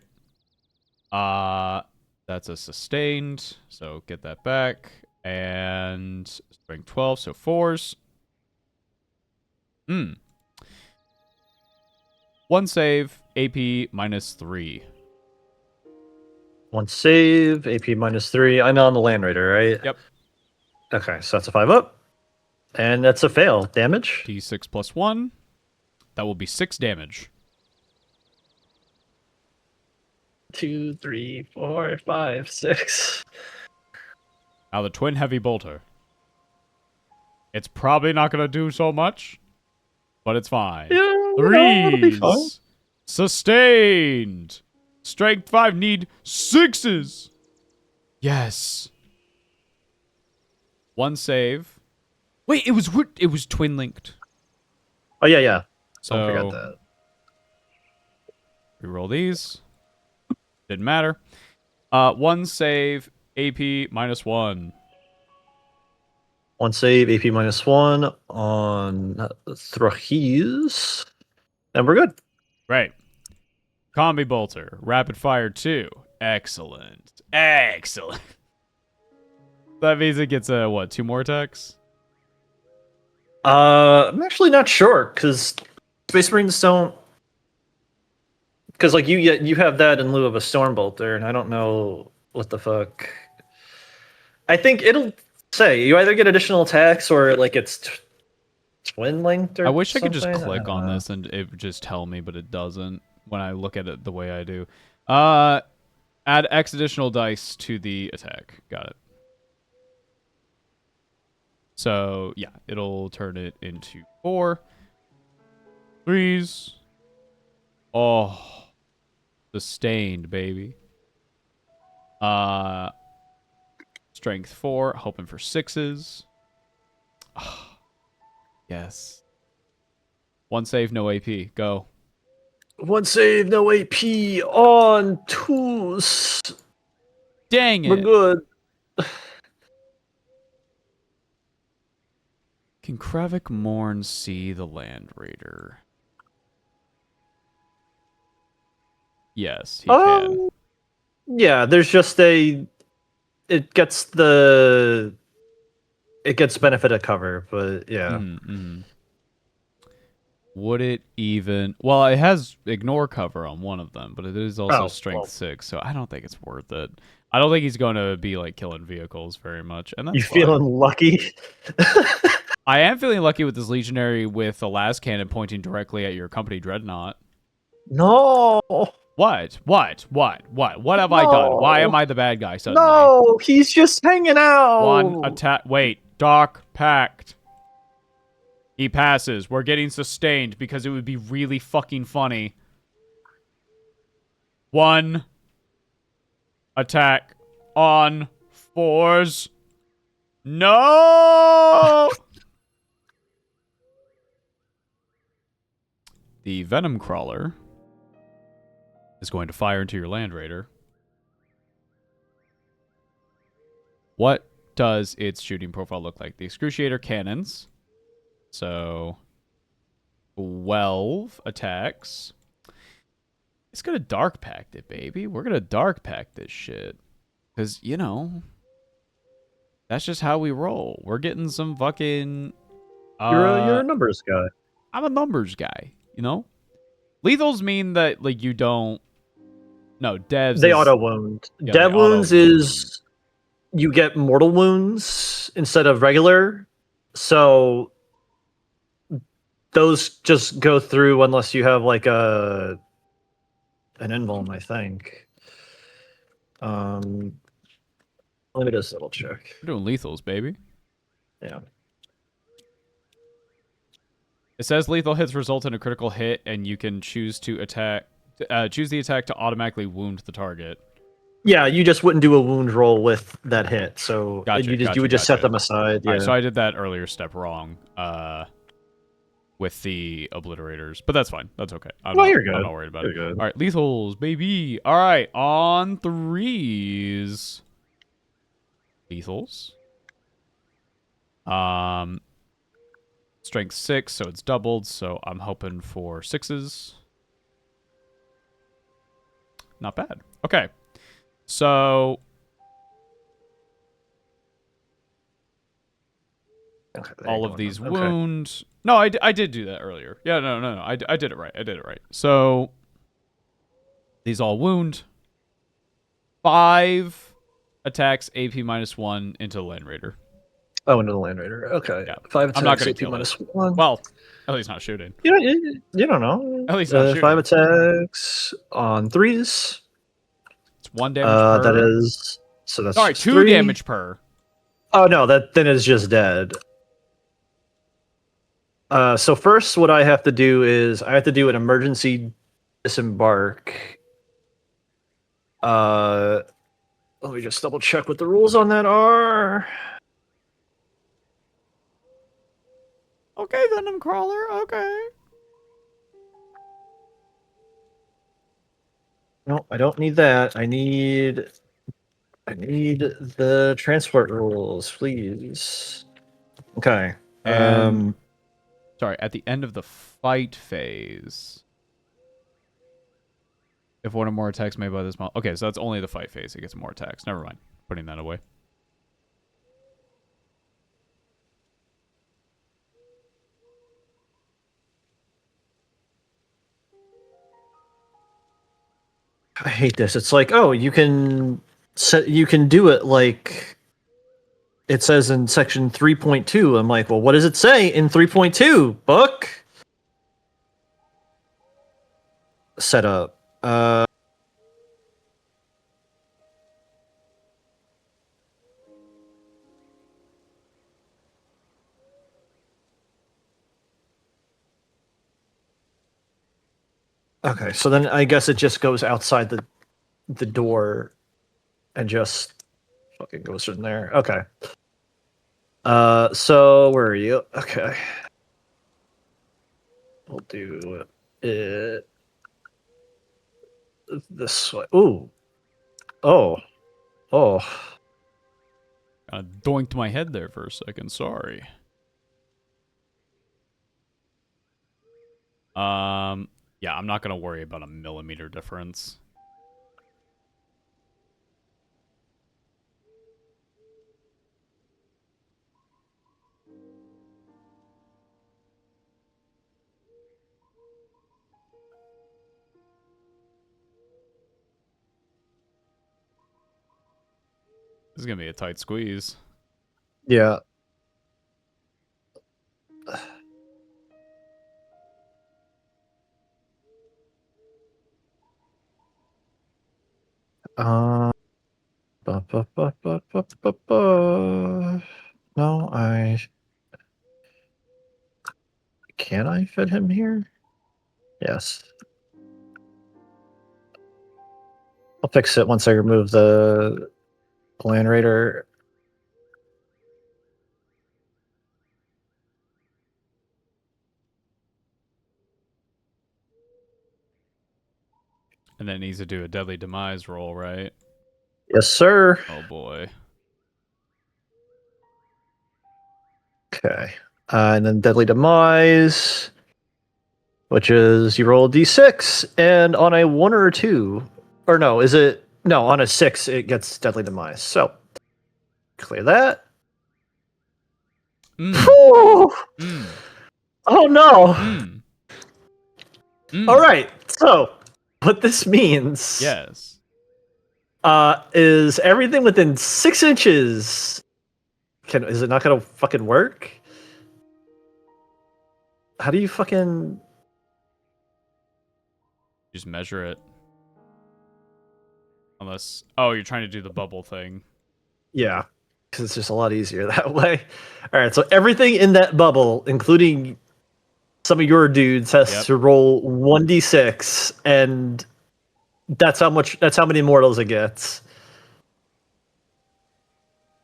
That's a sustained. So get that back. And strength 12, so 4s. 1 save, AP -3. 1 save, AP -3. I'm on the Land Raider, right? Yep. Okay, so that's a 5-up. And that's a fail. Damage? D6 plus 1. That will be 6 damage. 2, 3, 4, 5, 6. Now the Twin Heavy Bolter. It's probably not going to do so much, but it's fine. Yeah, it'll be fine. 3s. Sustained. Strength 5 need 6s. Yes. 1 save. Wait, it was twin linked. Oh, yeah. So Don't forget that. reroll these. Didn't matter. 1 save, AP -1. 1 save, AP -1 on Thrachies. And we're good. Right. Combi Bolter. Rapid Fire 2. Excellent. Excellent. That means it gets, 2 more attacks? I'm actually not sure, because Space Marines don't... Because, like, you have that in lieu of a Storm Bolter, and I don't know what the fuck... I think it'll... say you either get additional attacks or like it's twin linked or I wish I could just something. click don't on know. this and it would just tell me, but it doesn't when I look at it the way I do. Add X additional dice to the attack. Got it. So, yeah, it'll turn it into 4. 3s. Oh. Sustained, baby. Strength 4, hoping for 6s. Yes. 1 save, no AP. Go. 1 save, no AP on 2s. Dang it. We're good. Can Kravik Morn see the Land Raider? Yes, he can. Yeah, there's just it gets benefit of cover, but yeah. Mm-hmm. Would it even... Well, it has ignore cover on one of them, but it is also strength 6, so I don't think it's worth it. I don't think he's going to be like killing vehicles very much, and that's You fine. feeling lucky? I am feeling lucky with this legionary with the last cannon pointing directly at your company dreadnought. No. What have I done? Why am I the bad guy suddenly? No, he's just hanging out. 1 attack. Wait, Doc Pact. He passes. We're getting sustained because it would be really fucking funny. 1 attack on 4s. No! The Venom Crawler is going to fire into your Land Raider. What does its shooting profile look like? The Excruciator cannons. So 12 attacks. It's gonna Dark Pact it, baby. We're gonna Dark Pact this shit. Because, you know, that's just how we roll. We're getting some fucking... You're a numbers guy. I'm a numbers guy, you know? Lethals mean that, like, you don't... No, devs They is... auto wound. Yeah, Dev they auto wounds is you get mortal wounds instead of regular. So those just go through unless you have like an invuln, I think. Let me just double check. We're doing lethals, baby. Yeah. It says lethal hits result in a critical hit, and you can choose to attack... choose the attack to automatically wound the target. Yeah, you just wouldn't do a wound roll with that hit, so you would just set them aside. Yeah. All right, so I did that earlier step wrong with the obliterators, but that's fine. That's okay. You're good. I'm not worried about it. Good. All right, lethals, baby. All right, on 3s. Lethals. Strength 6, so it's doubled, so I'm hoping for 6s. Not bad. Okay. So all of these wound. No, I did do that earlier. Yeah, no. I did it right. I did it right. So these all wound. 5 attacks AP -1 into the Land Raider. Oh, into the Land Raider. Okay. Yeah. 5 attacks I'm not going AP to kill it. -1. Well, at least not shooting. You don't know. At least not shooting. 5 attacks on 3s. It's 1 damage per. That is... So that's Sorry, 2 damage per. Oh, no, that then is just dead. So first, what I have to do is I have to do an emergency disembark. Let me just double check what the rules on that are. Okay, Venom Crawler. Okay. No, I don't need that. I need the transport rules, please. Okay. Sorry, at the end of the fight phase. If one or more attacks made by this model. Okay, so that's only the fight phase. It gets more attacks. Never mind. Putting that away. I hate this. It's like, oh, you can do it like it says in section 3.2. I'm like, well, what does it say in 3.2? Book? Setup. Okay, so then I guess it just goes outside the door and just fucking goes from there. Okay. So where are you? Okay. We'll do it this way. Ooh. Oh. Oh. Doinked my head there for a second. Sorry. Yeah, I'm not gonna worry about a millimeter difference. This is gonna be a tight squeeze. Yeah. Ba, ba, ba, ba, ba, ba, ba. No, can I fit him here? Yes. I'll fix it once I remove the Land Raider. And then it needs to do a deadly demise roll, right? Yes, sir. Oh boy. Okay. And then Deadly Demise, which is you roll a d6, and on a 1 or a 2, or no, is it? No, on a 6, it gets Deadly Demise. So, clear that. Mm. Whew. Mm. Oh no. Mm. Mm. All right. So, what this means Yes. is everything within 6 inches. Is it not going to fucking work? How do you fucking... Just measure it. Unless... Oh, you're trying to do the bubble thing. Yeah, because it's just a lot easier that way. All right, so everything in that bubble, including some of your dudes, has to roll 1d6, and that's how many mortals it gets.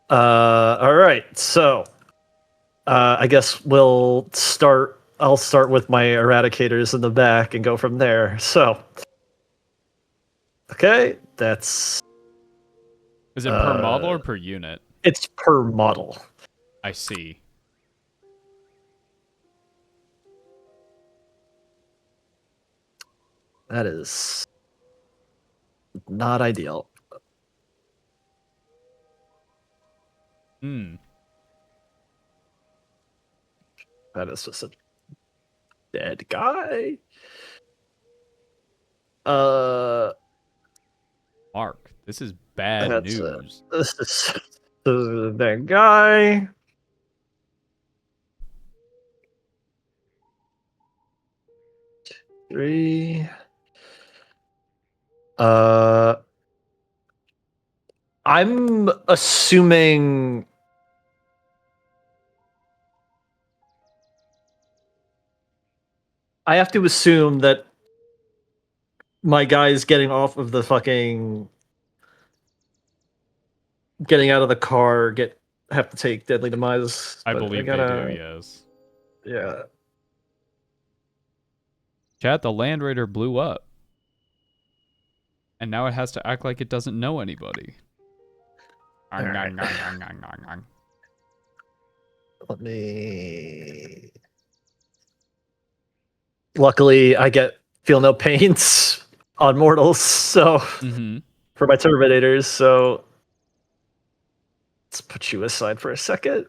All right, so I guess I'll start with my eradicators in the back and go from there. So, okay, that's... Is it per model or per unit? It's per model. I see. That is not ideal. Hmm. That is just a dead guy. Mark, this is bad news. This is a dead guy. Three. I'm assuming I have to assume that my guy's getting out of the car, have to take Deadly Demise. I believe they do, yes. Yeah. Chat, the Land Raider blew up. And now it has to act like it doesn't know anybody. Right. Let me... Luckily, I feel no pains on mortals, so for my Terminators, so let's put you aside for a second.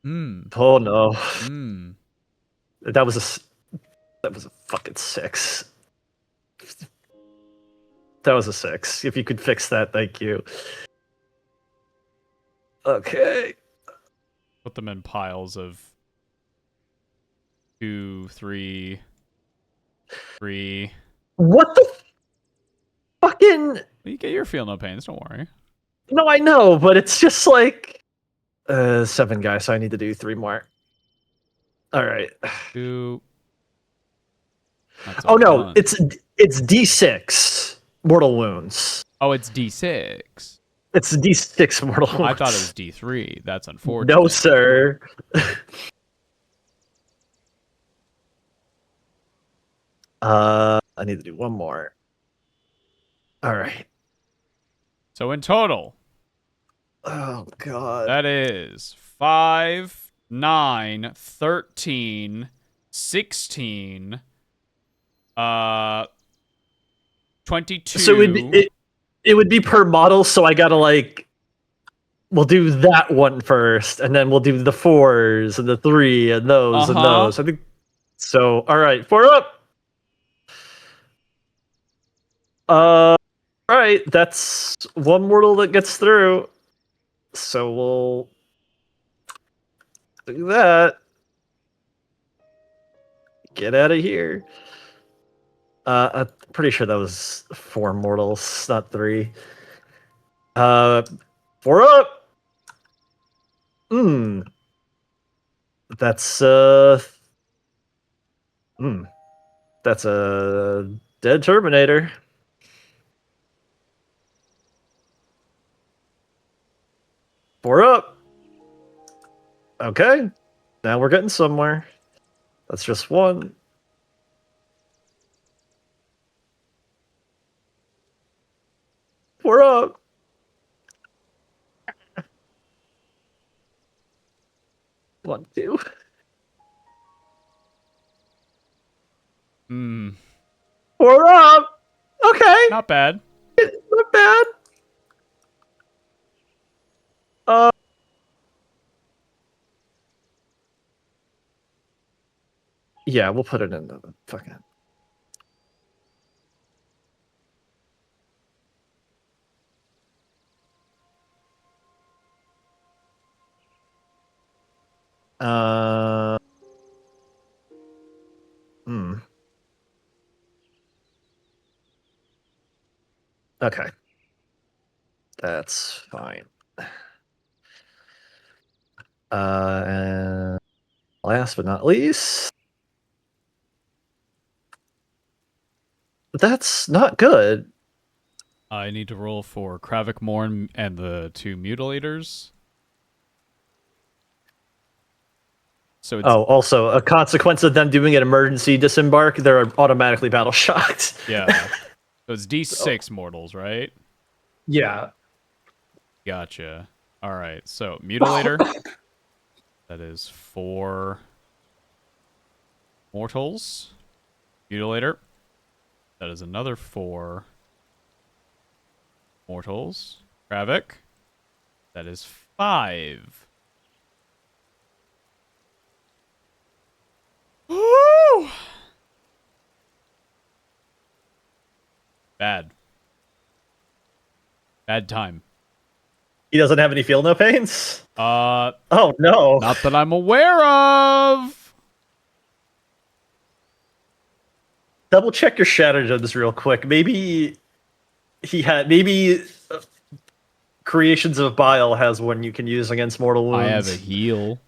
Oh no. That was a fucking 6. That was a 6. If you could fix that, thank you. Okay. Put them in piles of 2, 3, 3. What the fucking? You get your feel no pains. Don't worry. No, I know, but it's just like 7 guys, so I need to do 3 more. All right. 2. That's a Oh no, 1. it's D6 mortal wounds. Oh, it's D6. It's D6 mortal wounds. I thought it was D3. That's unfortunate. No, sir. I need to do 1 more. All right. So in total, Oh god. that is 5, 9, 13, 16, 22. So it would be per model, so I gotta like we'll do that one first, and then we'll do the 4s and the 3 and those and those. I think so. All right, 4 up. All right, that's 1 mortal that gets through. So we'll do that. Get out of here. I'm pretty sure that was 4 mortals, not 3. 4 up. That's that's a dead Terminator. Four up. Okay. Now we're getting somewhere. That's just 1. We're up. One, 2. We're up. Okay. Not bad. Not bad. Yeah, we'll put it in the fucking. Okay. That's fine. And last but not least, that's not good. I need to roll for Kravik Morn and the 2 mutilators. So it's, also a consequence of them doing an emergency disembark, they're automatically battle shocked. yeah. So it's D6 mortals, right? Yeah. Gotcha. All right. So mutilator. That is 4 mortals. Mutilator. That is another 4 mortals. Kravik. That is 5. Woo! Bad. Bad time. He doesn't have any feel no pains? Oh no. Not that I'm aware of. Double check your stratagems real quick. Maybe Creations of Bile has one you can use against mortal wounds. I have a heal.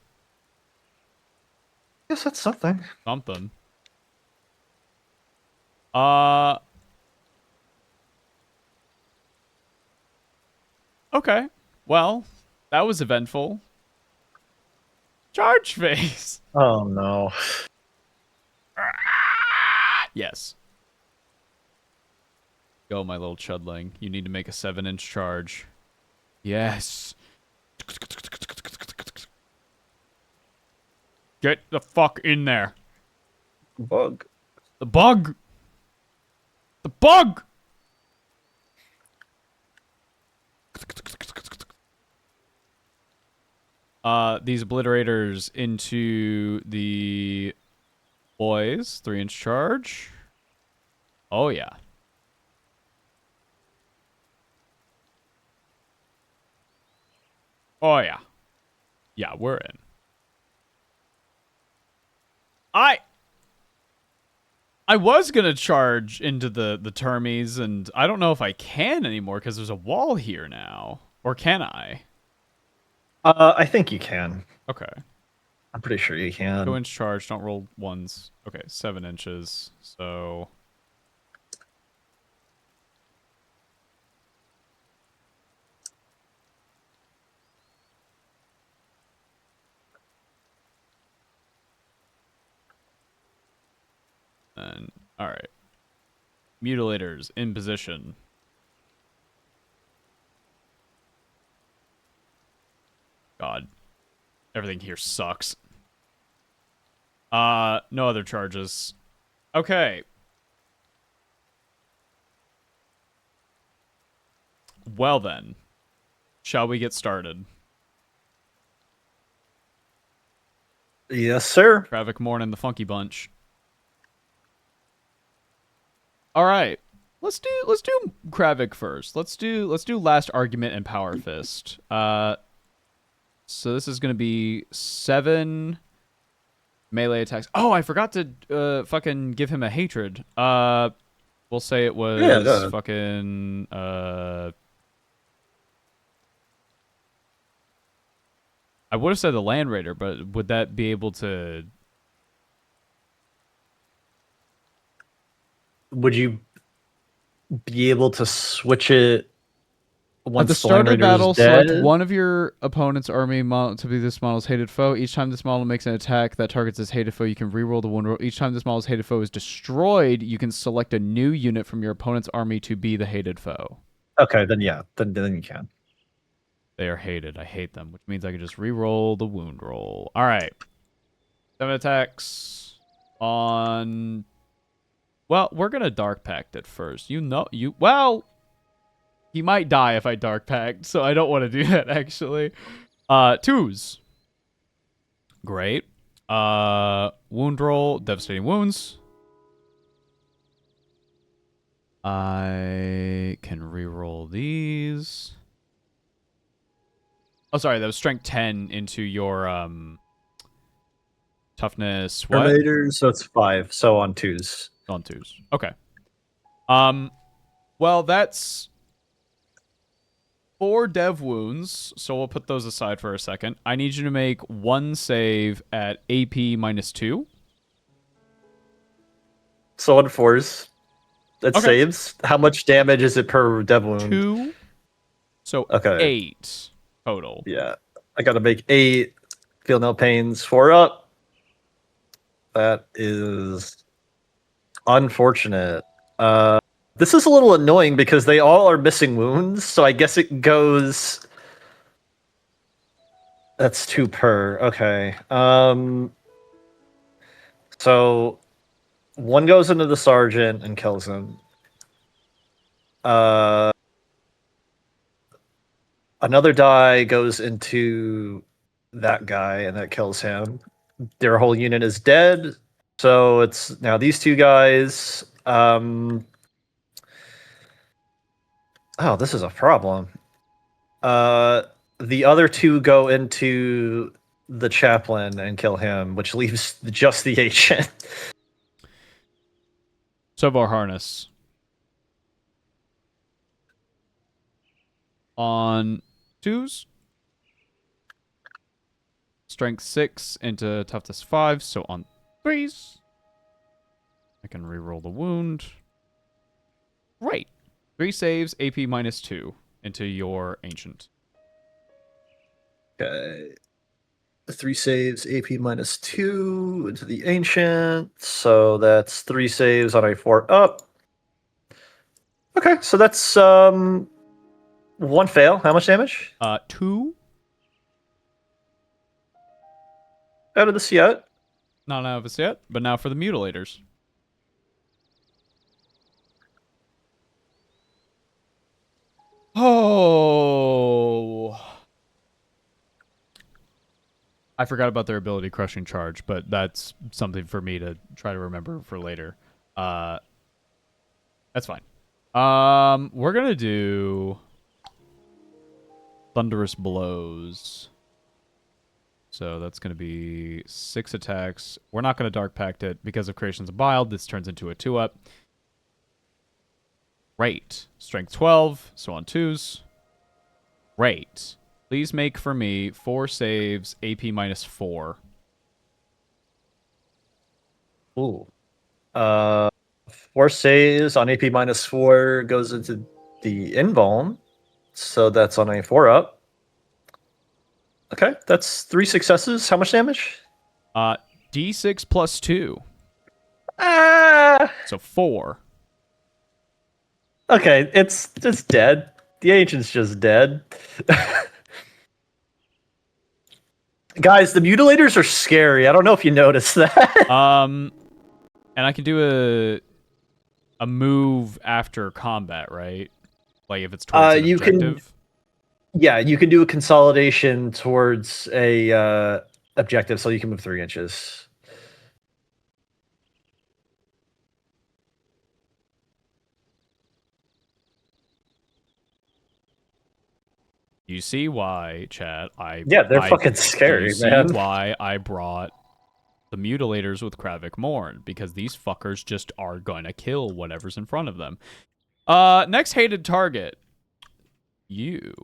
Guess that's something. Something. Okay. Well, that was eventful. Charge phase. Oh no. Yes. Go, my little chudling. You need to make a 7-inch charge. Yes. Get the fuck in there. Bug. The bug. The bug. These obliterators into the boys. 3-inch charge. Oh, yeah. Oh, yeah. Yeah, we're in. I was gonna charge into the termies, and I don't know if I can anymore because there's a wall here now. Or can I? I think you can. Okay. I'm pretty sure you can. 2-inch charge, don't roll ones. Okay, 7 inches. So and alright. Mutilators in position. God. Everything here sucks. No other charges. Okay. Well then. Shall we get started? Yes, sir. Traffic Morn and the Funky Bunch. Alright. Let's do Kravik first. Let's do last argument and power fist. So this is gonna be 7 melee attacks. Oh, I forgot to fucking give him a hatred. We'll say it was fucking I would have said the Land Raider, but would that be able to? Would you be able to switch it once At the start of the battle, dead? select one of your opponent's army model to be this model's hated foe. Each time this model makes an attack that targets this hated foe, you can reroll the wound roll. Each time this model's hated foe is destroyed, you can select a new unit from your opponent's army to be the hated foe. Okay, then yeah, then you can. They are hated. I hate them, which means I can just reroll the wound roll. All right. 7 attacks on... Well, we're going to Dark Pact it first. Well, he might die if I Dark Pact, so I don't want to do that, actually. 2s. Great. Wound roll, devastating wounds. I can reroll these. Oh, sorry, that was strength 10 into your toughness. What? Terminators, so it's 5. So on 2s. On 2s. Okay. Well, that's 4 dev wounds, so we'll put those aside for a second. I need you to make 1 save at AP -2. So on 4s, that Okay. saves. How much damage is it per dev wound? 2. So Okay. 8 total. Yeah, I gotta make 8. Feel no pains. 4 up. That is unfortunate. This is a little annoying because they all are missing wounds, so I guess it goes. That's 2 per. Okay. So 1 goes into the sergeant and kills him. Another die goes into that guy and that kills him. Their whole unit is dead. So it's now these 2 guys. Oh, this is a problem. The other 2 go into the chaplain and kill him, which leaves just the ancient. Sovar Harness. On 2s. Strength 6 into toughness 5, so on 3s. I can reroll the wound. Great. 3 saves, AP -2 into your ancient. Okay. 3 saves, AP -2 into the ancient. So that's 3 saves on a 4 up. Okay, so that's 1 fail. How much damage? 2. Out of this yet? Not out of us yet, but now for the mutilators. Oh. I forgot about their ability crushing charge, but that's something for me to try to remember for later. That's fine. We're gonna do Thunderous Blows. So that's going to be 6 attacks. We're not going to Dark Pact it because of Creations of Bile. This turns into a 2-up. Great. Strength 12, so on 2s. Great. Please make for me 4 saves, AP -4. Ooh. 4 saves on AP -4 goes into the Involn. So that's on a 4-up. Okay, that's 3 successes. How much damage? D6 plus 2. Ah! So 4. Okay, it's just dead. The ancient's just dead. Guys, the mutilators are scary. I don't know if you noticed that. And I can do a move after combat, right? Like if it's towards an objective? Yeah, you can do a consolidation towards a objective, so you can move 3 inches. You see why, chat? They're fucking scary, you man. see why I brought the mutilators with Kravik Morn, because these fuckers just are gonna kill whatever's in front of them. Next hated target. You.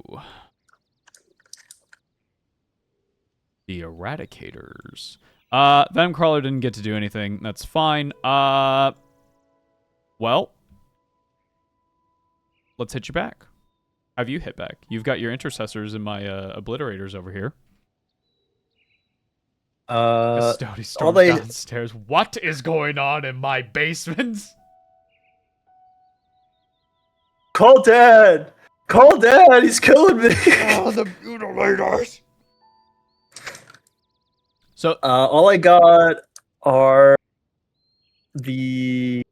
The Eradicators. Venomcrawler didn't get to do anything. That's fine. Well, let's hit you back. Have you hit back? You've got your intercessors and my obliterators over here. Custody storms downstairs. What is going on in my basement? Call Dad! Call Dad! He's killing me! Oh, the mutilators! So, all I got are the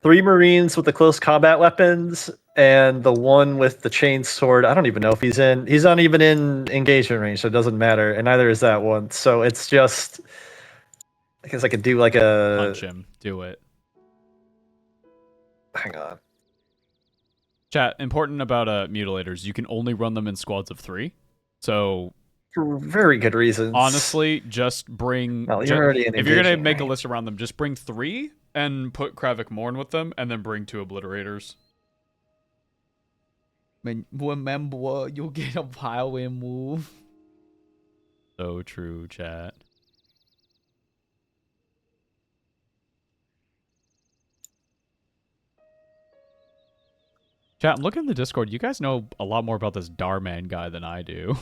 3 Marines with the close combat weapons and the one with the chain sword. I don't even know if he's not even in engagement range, so it doesn't matter. And neither is that one. So it's just, I guess I could do like a... Punch him. Do it. Hang on. Chat, important about mutilators. You can only run them in squads of 3. So... For very good reasons. Honestly, just bring... Well, you're already in if you're going to make right? a list around them, just bring 3 and put Kravik Morn with them, and then bring 2 obliterators. Remember, you'll get a power move. So true, chat. Chat, I'm looking in the Discord. You guys know a lot more about this Darman guy than I do.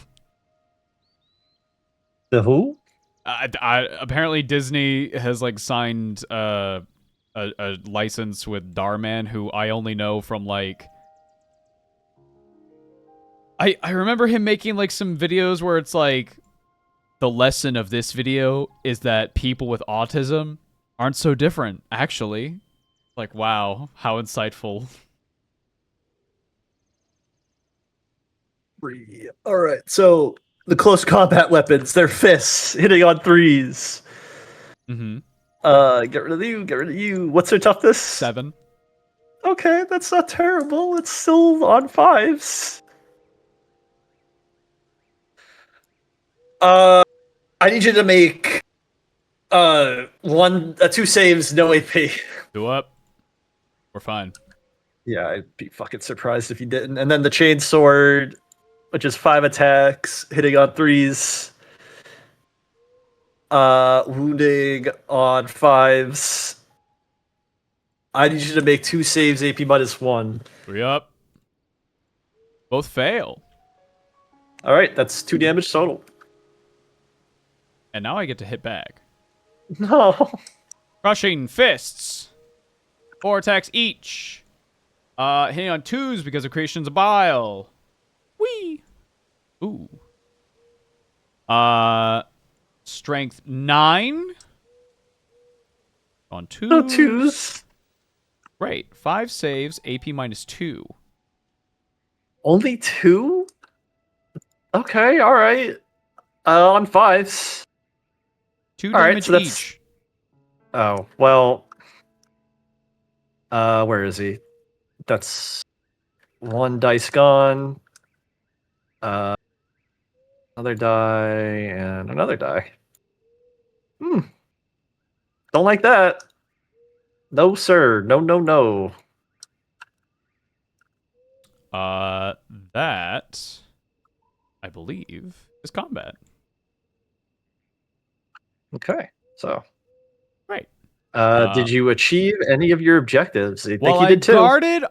The who? Apparently Disney has like signed a license with Darman, who I only know from like... I remember him making like some videos where it's like, the lesson of this video is that people with autism aren't so different, actually. Like, wow, how insightful. All right, so the close combat weapons, they're fists hitting on 3s. Mm-hmm. Get rid of you, get rid of you. What's their toughness? 7. Okay, that's not terrible. It's still on 5s. I need you to make 2 saves, no AP. 2 up. We're fine. Yeah, I'd be fucking surprised if you didn't. And then the chain sword, which is 5 attacks, hitting on 3s. Wounding on 5s. I need you to make 2 saves, AP -1. 3 up. Both fail. All right, that's 2 damage total. And now I get to hit back. No. Crushing Fists. 4 attacks each. Hitting on 2s because of Creations of Bile. Whee! Ooh. Strength 9. On 2s. No 2s. Great. 5 saves, AP -2. Only 2? Okay, all right. On 5s. 2 All right, damage so that's... each. Oh, well... where is he? That's 1 dice gone. Another die and another die. Don't like that. No, sir. No, no, no. That I believe is combat. Okay. So, Right. did you achieve any of your objectives? I Well, think you did too.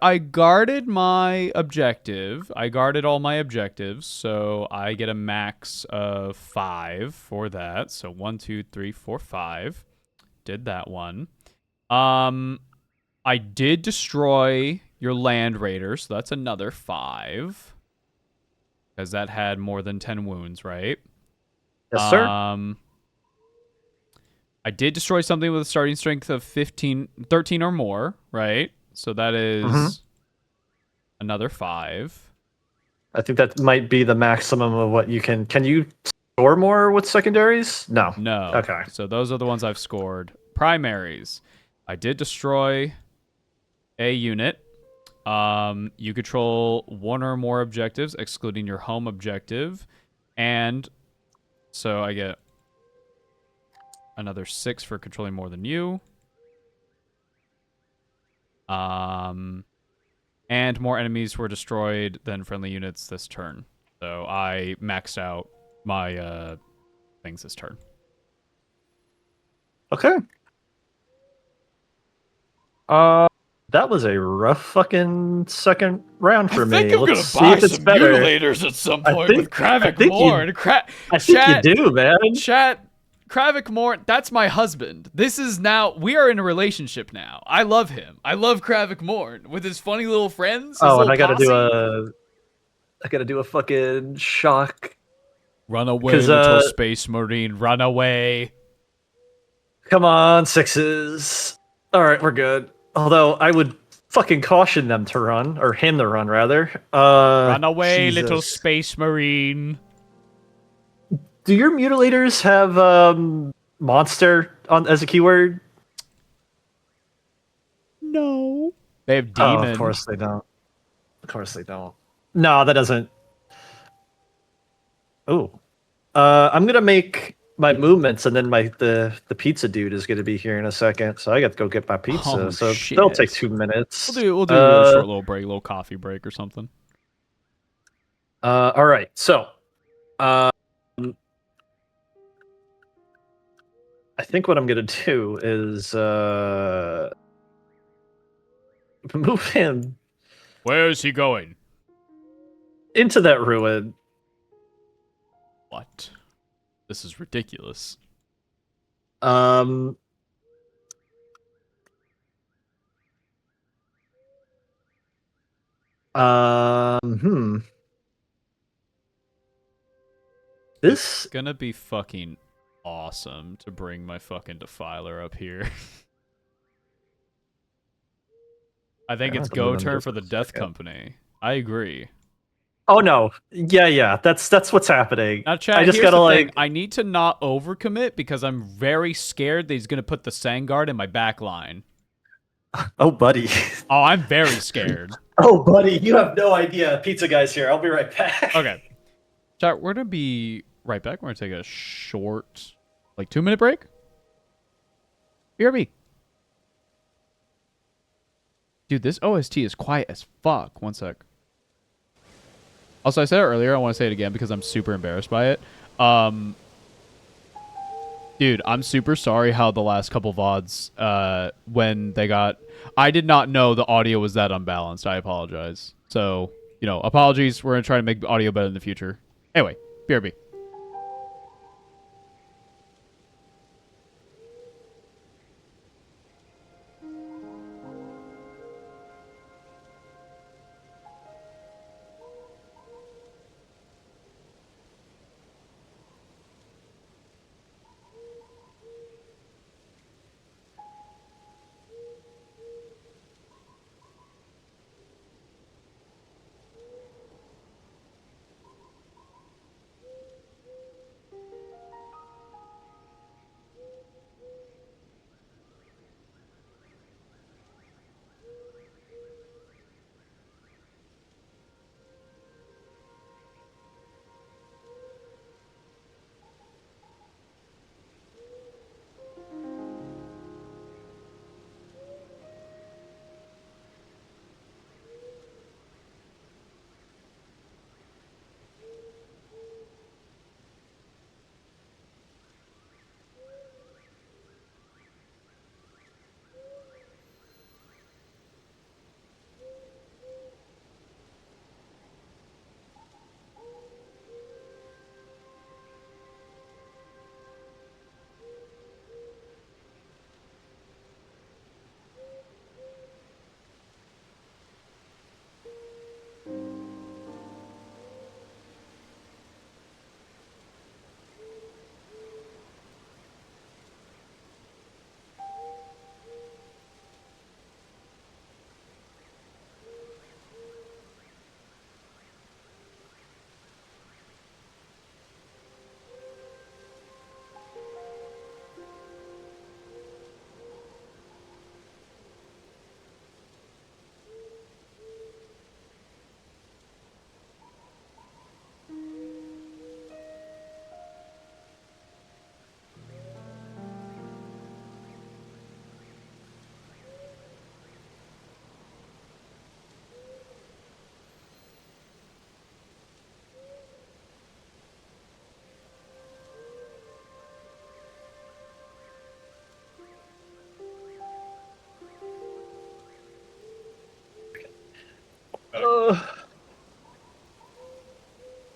I guarded my objective. I guarded all my objectives, so I get a max of 5 for that. So 1, 2, 3, 4, 5. Did that one. I did destroy your land raider, so that's another 5. Because that had more than 10 wounds, right? Yes, sir. I did destroy something with a starting strength of 13 or more, right? So that is another 5. I think that might be the maximum of what you can. Can you score more with secondaries? No. No. Okay. So those are the ones I've scored. Primaries. I did destroy a unit. You control one or more objectives, excluding your home objective. And so I get another 6 for controlling more than you. And more enemies were destroyed than friendly units this turn. So I maxed out my things this turn. Okay. That was a rough fucking second round for me. Let's see if it's better. mutilators at some point think- with Kravik I think you- Morn. I think you do, man. Chat, Kravik Morn, that's my husband. This is now, we are in a relationship now. I love him. I love Kravik Morn with his funny little friends. Oh, and I gotta do a fucking shock. Run away, 'Cause, little space marine. Run away. Come on, 6s. All right, we're good. Although I would fucking caution them to run, or him to run rather. Run away, Jesus. little space marine. Do your mutilators have monster on as a keyword? No. They have Oh, demon. of course they don't. Of course they don't. No, that doesn't. Oh, I'm gonna make my movements, and then the pizza dude is gonna be here in a second. So I got to go get my pizza. Oh, so shit. that'll take 2 minutes. We'll do a short little break, a little coffee break or something. All right. So, I think what I'm gonna do is move him Where is he going? into that ruin. What? This is ridiculous. Um, This It's gonna be fucking awesome to bring my fucking Defiler up here. I think Yeah, it's I'll go move him turn just for the a Death second. Company. I agree. Oh no. Yeah. That's what's happening. Now, Chad, I just here's gotta the thing. like. I need to not overcommit because I'm very scared that he's gonna put the Sangard in my back line. Oh, buddy. Oh, I'm very scared. Oh, buddy. You have no idea. Pizza guy's here. I'll be right back. Okay. Chat, we're gonna be right back. We're gonna take a short, like 2-minute break. BRB. Dude, this OST is quiet as fuck. One sec. Also, I said it earlier. I want to say it again because I'm super embarrassed by it. Dude, I'm super sorry how the last couple VODs, when they got... I did not know the audio was that unbalanced. I apologize. So, apologies. We're going to try to make audio better in the future. Anyway, BRB.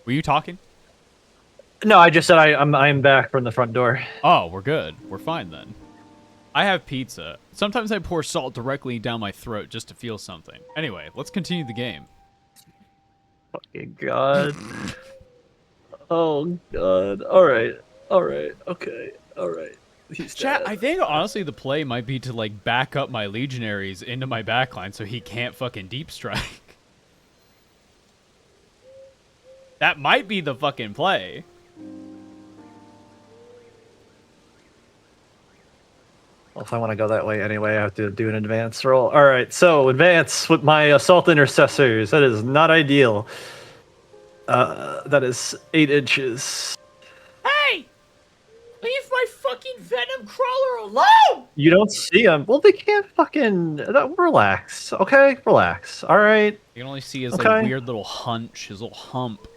Were you talking? No, I just said I'm back from the front door. Oh, we're good. We're fine then. I have pizza. Sometimes I pour salt directly down my throat just to feel something. Anyway, let's continue the game. Fucking god. Oh god. Alright. Okay. Alright. He's Chat, dead. I think honestly the play might be to like back up my legionaries into my backline so he can't fucking deep strike. That might be the fucking play. Well, if I want to go that way anyway, I have to do an advance roll. Alright, so advance with my assault intercessors. That is not ideal. That is 8 inches. Hey! Leave my fucking venom crawler alone! You don't see them. Well, they can't fucking relax. Okay, relax. All right. You can only see his Okay. like weird little hunch, his little hump.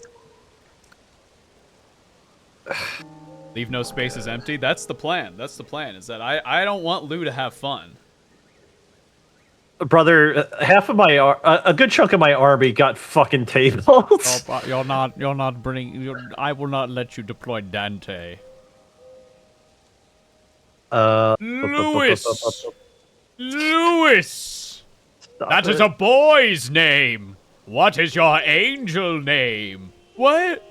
Leave no spaces empty. That's the plan. That's the plan. Is that I don't want Lou to have fun. Brother, half of my a good chunk of my army got fucking tabled. You're not bringing. I will not let you deploy Dante. Lewis. Lewis. That is a boy's name. What is your angel name? What?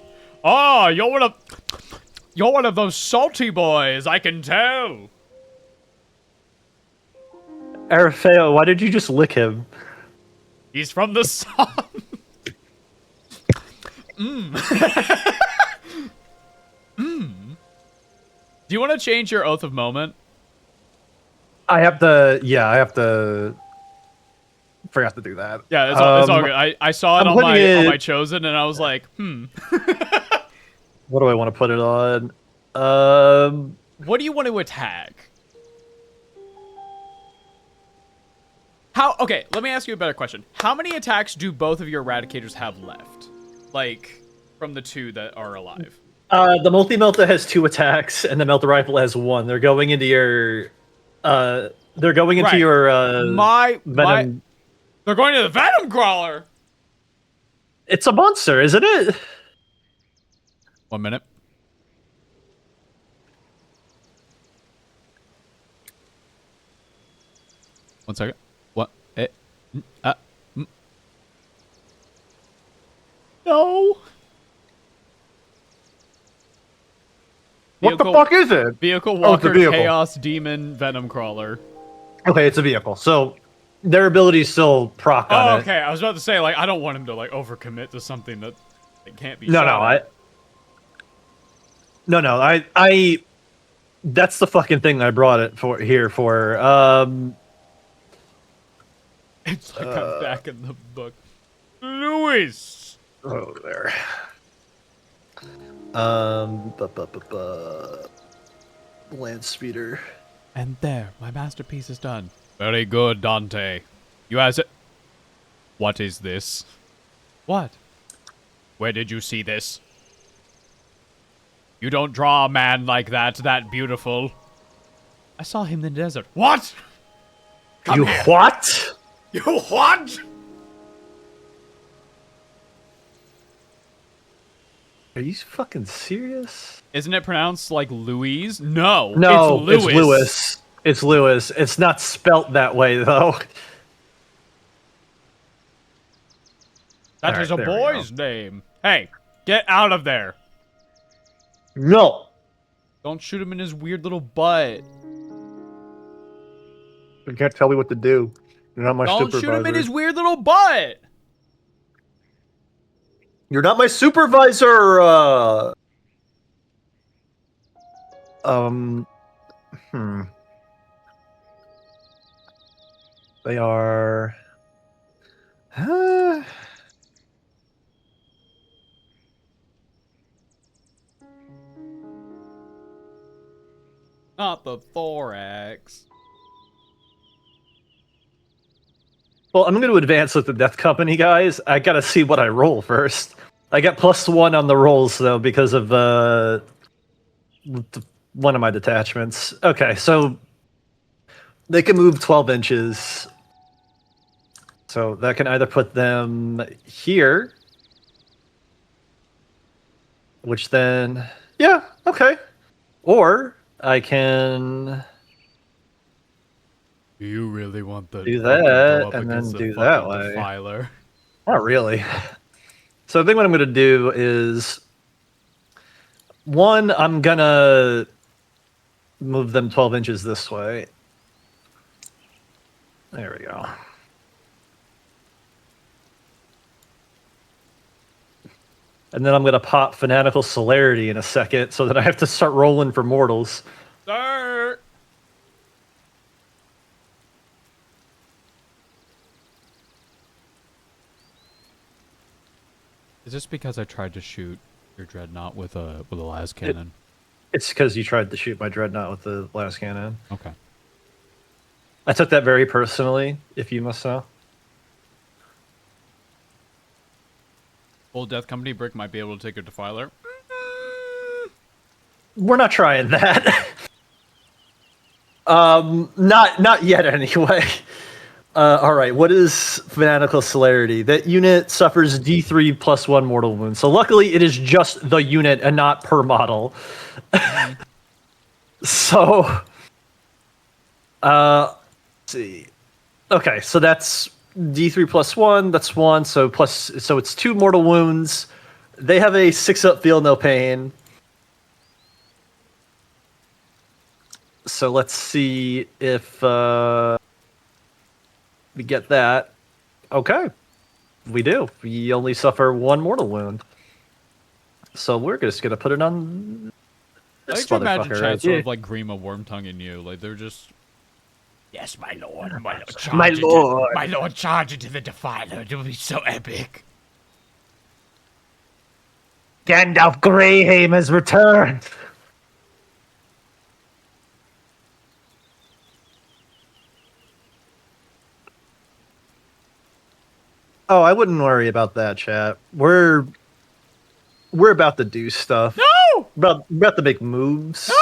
Oh, you're one of those salty boys. I can tell. Arafeo, why did you just lick him? He's from the sun. Do you want to change your oath of moment? I have to. Yeah, I have to. Forgot to do that. Yeah, it's all good. I saw it I'm on putting on it- my chosen, and I was like, What do I want to put it on? What do you want to attack? Okay, let me ask you a better question. How many attacks do both of your eradicators have left? Like, from the two that are alive? The multi-melta has 2 attacks, and the melta rifle has 1. They're going into your. They're going into Right. your. Venom. They're going to the Venom Crawler! It's a monster, isn't it? 1 minute. One second. What? No! What the fuck is it? Vehicle Oh, it's a Walker, vehicle. Chaos Demon, Venom Crawler. Okay, it's a vehicle. So their abilities still proc on Oh, it. okay. I was about to say, like, I don't want him to, like, overcommit to something that it can't be No, shot at. I that's the fucking thing I brought it for here for. It's like I'm back in the book. Louis! Oh, there. Land speeder. And there, my masterpiece is done. Very good, Dante. You has it. What is this? What? Where did you see this? You don't draw a man like that beautiful. I saw him in the desert. What? Come You here. what? You what? Are you fucking serious? Isn't it pronounced like Louise? No, No, it's Lewis. it's Lewis. It's Lewis. It's not spelt that way though. That All is right, a there we go. boy's name. Hey, get out of there. No. Don't shoot him in his weird little butt. You can't tell me what to do. You're not my Don't supervisor. shoot him in his weird little butt. You're not my supervisor. They are. Not the thorax. Well, I'm going to advance with the Death Company, guys. I got to see what I roll first. I got +1 on the rolls, though, because of one of my detachments. Okay, so they can move 12 inches. So that can either put them here, which then, yeah, okay. Or I can Do you really want the do fucking that go up and against then the do fucking that way. defiler? Not really. So I think what I'm going to do is, one, I'm going to move them 12 inches this way. There we go. And then I'm going to pop Fanatical Celerity in a second so that I have to start rolling for mortals. Sir! Is this because I tried to shoot your dreadnought with a las cannon? It's because you tried to shoot my dreadnought with the blast cannon. Okay. I took that very personally, if you must know. Old Death Company Brick might be able to take a defiler. We're not trying that. Not yet anyway. All right, what is Fanatical Celerity? That unit suffers D3 plus 1 mortal wound. So luckily it is just the unit and not per model. So, let's see. Okay, so that's D3 plus 1, that's 1, so it's 2 mortal wounds. They have a 6-up feel no pain. So let's see if we get that. Okay. We do. We only suffer 1 mortal wound. So we're just gonna put it on I this like to imagine motherfucker Chad right sort here. of like Grima Wormtongue in you. Like they're just Yes, my lord. My lord, charge My into- lord. my lord, charge into the defiler. It will be so epic. Gandalf Greyhaim has returned. Oh, I wouldn't worry about that, chat. We're about to do stuff. no, About to make moves. no.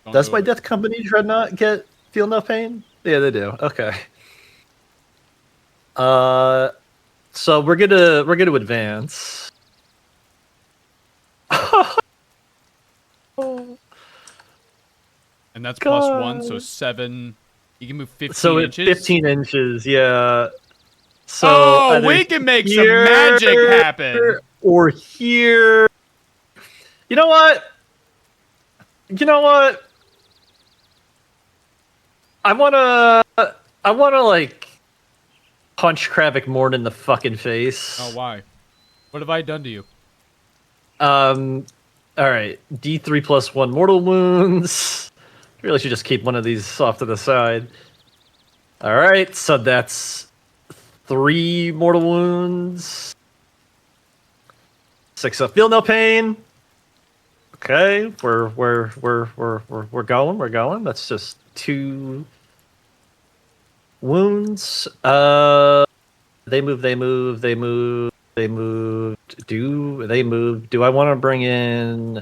Don't Does do my it. Death Company Dreadnought feel no pain? Yeah, they do. Okay. So we're gonna advance. And that's plus 1, so God. 7. You can move 15 So it's inches. 15 inches, yeah. So Oh, either we can make some here magic happen. or here. You know what? I wanna like punch Kravik Morn in the fucking face. Oh, why? What have I done to you? All right, D3 plus 1 mortal wounds. Really should just keep one of these off to the side. All right, so that's 3 mortal wounds. 6 up, feel no pain. Okay, we're going. That's just 2 wounds. They moved. Do I want to bring in?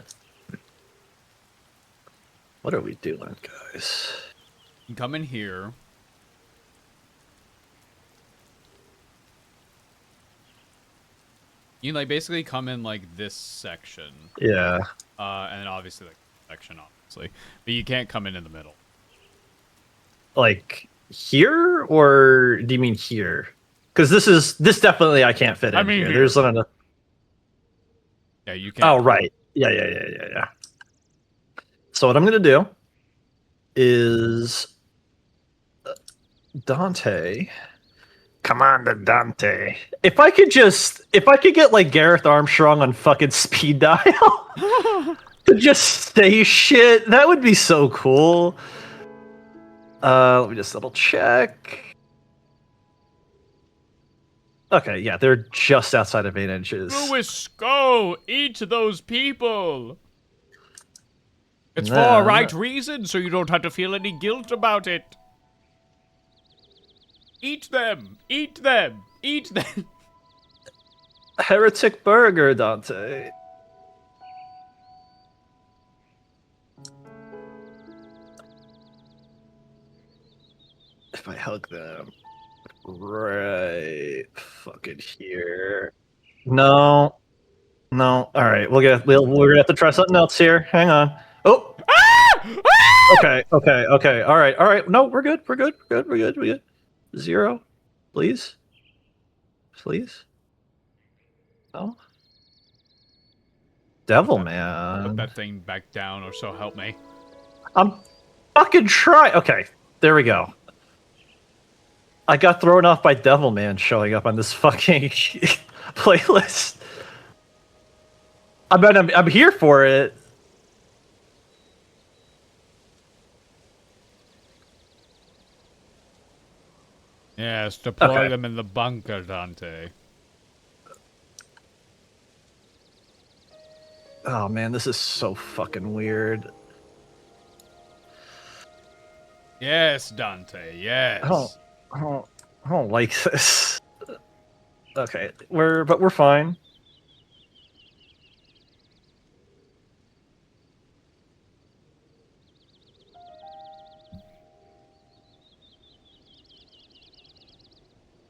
What are we doing, guys? You can come in here. You can like basically come in like this section. Yeah. And then obviously like section, obviously. But you can't come in the middle. Like here, or do you mean here? Because this definitely I can't fit in mean here. here. There's not enough. Yeah, you can't. Oh right. Yeah. So what I'm gonna do is Dante. Commander Dante. If I could get like Gareth Armstrong on fucking speed dial to just say shit, that would be so cool. Let me just double check. Okay, yeah, they're just outside of 8 inches. Lewis, go! Eat those people! It's for Nah. a right reason, so you don't have to feel any guilt about it. Eat them! Eat them! Eat them! Heretic burger, Dante. if I hug them right fucking here? No. No. All right. We're gonna have to try something else here. Hang on. Oh. Okay. Okay. Okay. All right. All right. No, we're good. We're good. We're good. We're good. We're good. 0, please. Please. No. Devil Put man. that thing back down, or so help me. I'm fucking trying. Okay. There we go. I got thrown off by Devil Man showing up on this fucking playlist. I bet I'm here for it. Yes, deploy Okay. them in the bunker, Dante. Oh man, this is so fucking weird. Yes, Dante, yes. I don't like this. Okay, we're fine.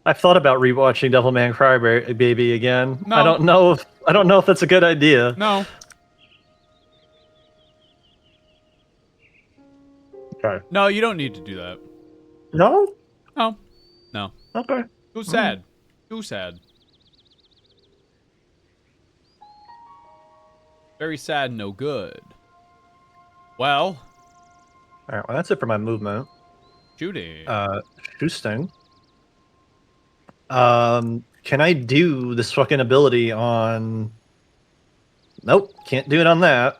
I've thought about rewatching Devilman Crybaby again. No. I don't know if that's a good idea. No. Okay. No, you don't need to do that. No? No. No. Okay. Too sad. Too sad. Very sad, no good. Well, Alright, well that's it for my movement. Judy. Shoesting. Can I do this fucking ability on... Nope, can't do it on that.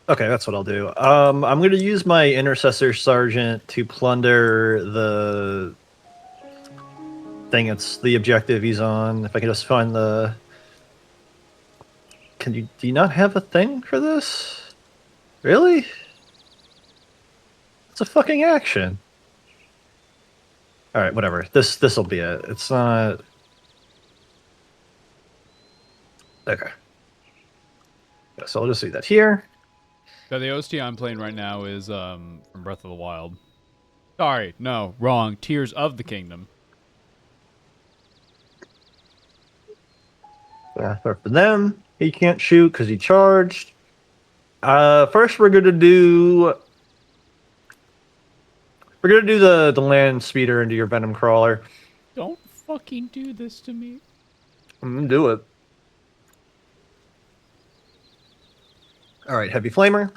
Okay, that's what I'll do. I'm going to use my Intercessor Sergeant to plunder the thing. It's the objective he's on. If I can just find the... Do you not have a thing for this? Really? It's a fucking action. Alright, whatever. This'll be it. It's not... Okay. Yeah, so I'll just do that here. So the OST I'm playing right now is from Breath of the Wild. Sorry, no, wrong. Tears of the Kingdom. Yeah, for them, he can't shoot because he charged. First we're gonna do the land speeder into your venom crawler. Don't fucking do this to me. I'm gonna do it. Alright, heavy flamer.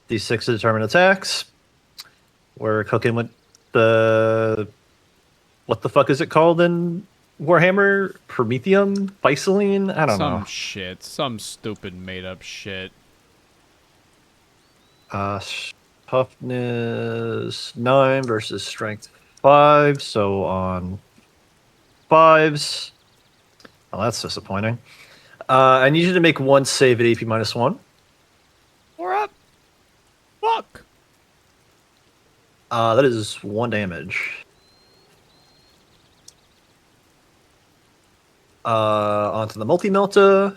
D6 to determine attacks. We're cooking with the... What the fuck is it called in Warhammer? Prometheum? Bisoline? I don't know. Some shit. Some stupid made-up shit. Toughness 9 versus strength 5, so on 5s. Oh, that's disappointing. I need you to make one save at AP -1. We're up. Fuck. That is 1 damage. Onto the multi-melta,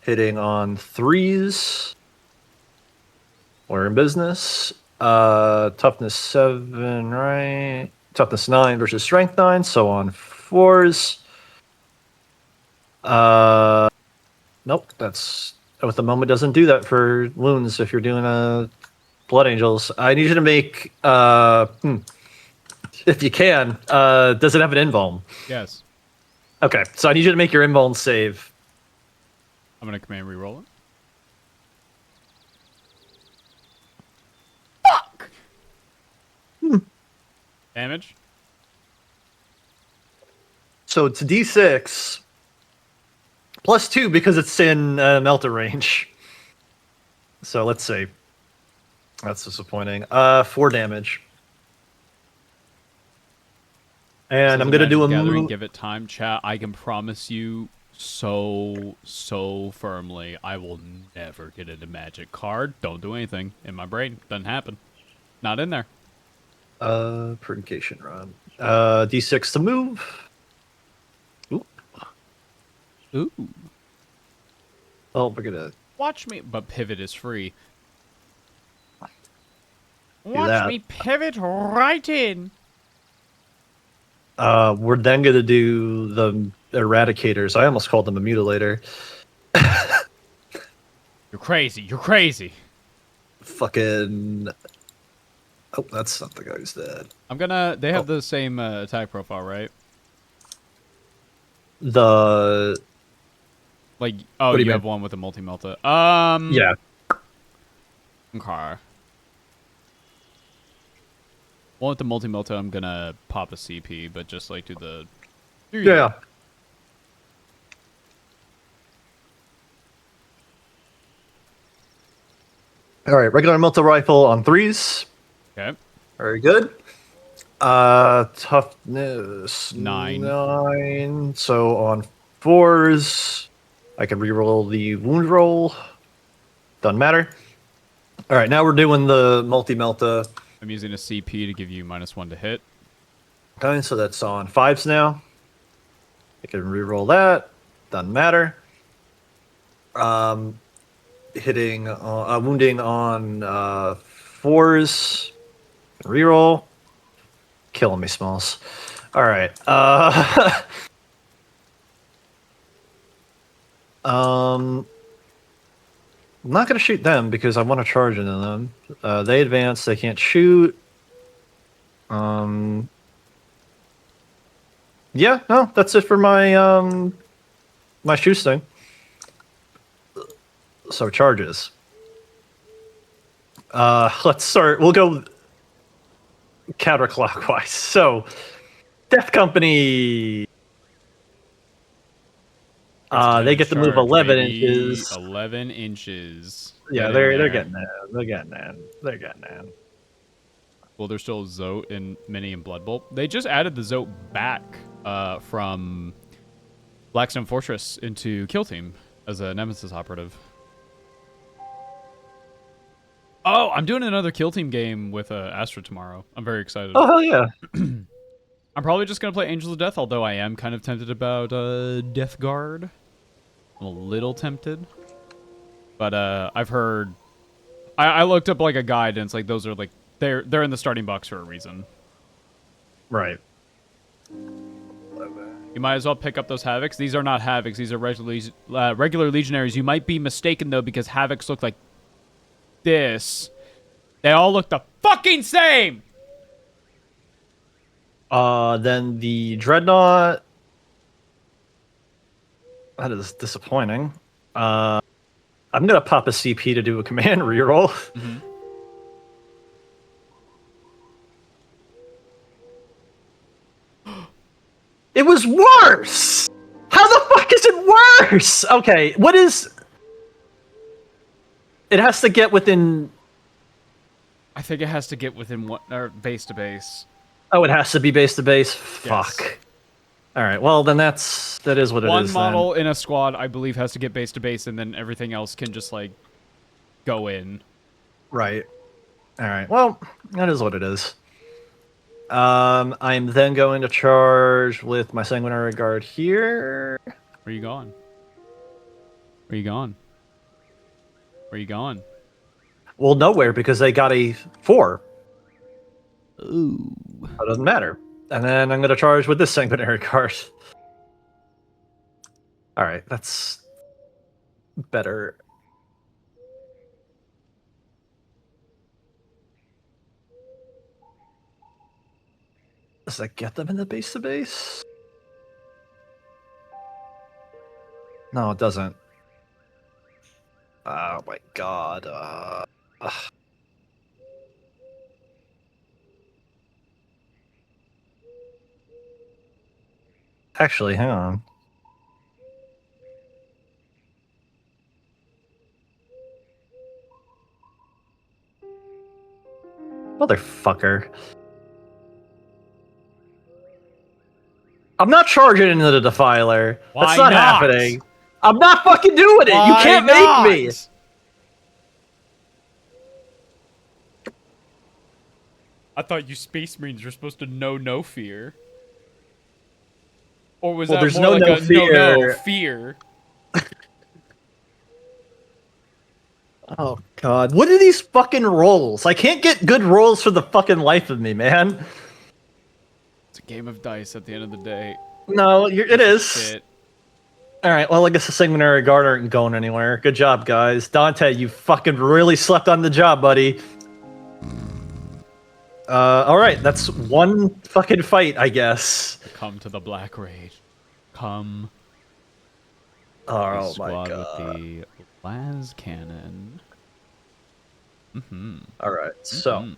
hitting on 3s. We're in business. Toughness 7, right? Toughness 9 versus strength 9, so on 4s. Nope, that's... With the moment doesn't do that for wounds if you're doing Blood Angels. I need you to make... if you can, does it have an invuln? Yes. Okay, so I need you to make your invuln save. I'm gonna command reroll it. Fuck! Damage? So it's D6 plus 2 because it's in Melta range. So let's see. That's disappointing. 4 damage. And I'm gonna do a Gathering, move. give it time, chat. I can promise you so firmly. I will never get into Magic card. Don't do anything in my brain. Doesn't happen. Not in there. Purification run. D6 to move. Ooh. Ooh. Oh, we're gonna Watch me. But pivot is free. do Watch that. me pivot right in. We're then gonna do the Eradicators. I almost called them a Mutilator. You're crazy. You're crazy. Fucking. Oh, that's not the guy who's dead. I'm gonna. They have the same attack profile, right? The Like, oh, What do you you have mean? one with a multi-melta. yeah. Okay. One with the multi-melta, I'm gonna pop a CP, but just like do the. Yeah. All right, regular multi rifle on 3s. Okay. Very good. Toughness 9. 9. So on 4s, I can reroll the wound roll. Doesn't matter. All right, now we're doing the multi-melta. I'm using a CP to give you -1 to hit. Okay, so that's on 5s now. I can reroll that. Doesn't matter. Hitting, wounding on 4s. Reroll. Killing me, Smalls. All right. I'm not going to shoot them because I want to charge into them. They advance. They can't shoot. Yeah, no, that's it for my my shoot sting. So charges. Let's start. We'll go counterclockwise. So, Death Company. They get to move Charge, 11 baby. inches. 11 inches. Yeah, Get in they're there. getting that. They're getting that. They're getting that. Well, there's still Zote and Mini and Blood Bolt. They just added the Zote back from Blackstone Fortress into Kill Team as a Nemesis operative. Oh, I'm doing another Kill Team game with Astra tomorrow. I'm very excited. Oh hell yeah! I'm probably just going to play Angels of Death, although I am kind of tempted about Death Guard. I'm a little tempted. But I've heard... I looked up like a guide, and it's like those are like... They're in the starting box for a reason. Right. You might as well pick up those Havocs. These are not Havocs. These are regular Legionaries. You might be mistaken, though, because Havocs look like this. They all look the fucking same! Then the Dreadnought. That is disappointing. I'm gonna pop a CP to do a command reroll. Mm-hmm. It was worse! How the fuck is it worse? Okay, what is... It has to get within... I think it has to get within one, or base to base. Oh, it has to be base to base? Yes. Fuck. Alright, well then that is what it is. One model in a squad, I believe, has to get base to base, and then everything else can just, like, go in. Right. Alright, well, that is what it is. I'm then going to charge with my Sanguinary Guard here. Where you going? Where you going? Where you going? Well, nowhere, because they got a 4. Ooh. It doesn't matter. And then I'm going to charge with this Sanguinary Guard. Alright, that's better. Does that get them in the base to base? No, it doesn't. Oh my god. Ugh. Actually, hang on. Motherfucker. I'm not charging into the Defiler. Why That's not, not? happening. I'm not fucking doing it. You Why can't not? make me. I thought you Space Marines were supposed to know no fear. Or was Well, that there's more no like no a fear. no fear? Oh god, what are these fucking rolls? I can't get good rolls for the fucking life of me, man. It's a game of dice at the end of the day. No, it is. Shit. All right, well, I guess the Sanguinary Guard aren't going anywhere. Good job, guys. Dante, you fucking really slept on the job, buddy. All right, that's one fucking fight, I guess. Come to the Black Rage. Come. Oh my Squad god. with the las cannon. All right, so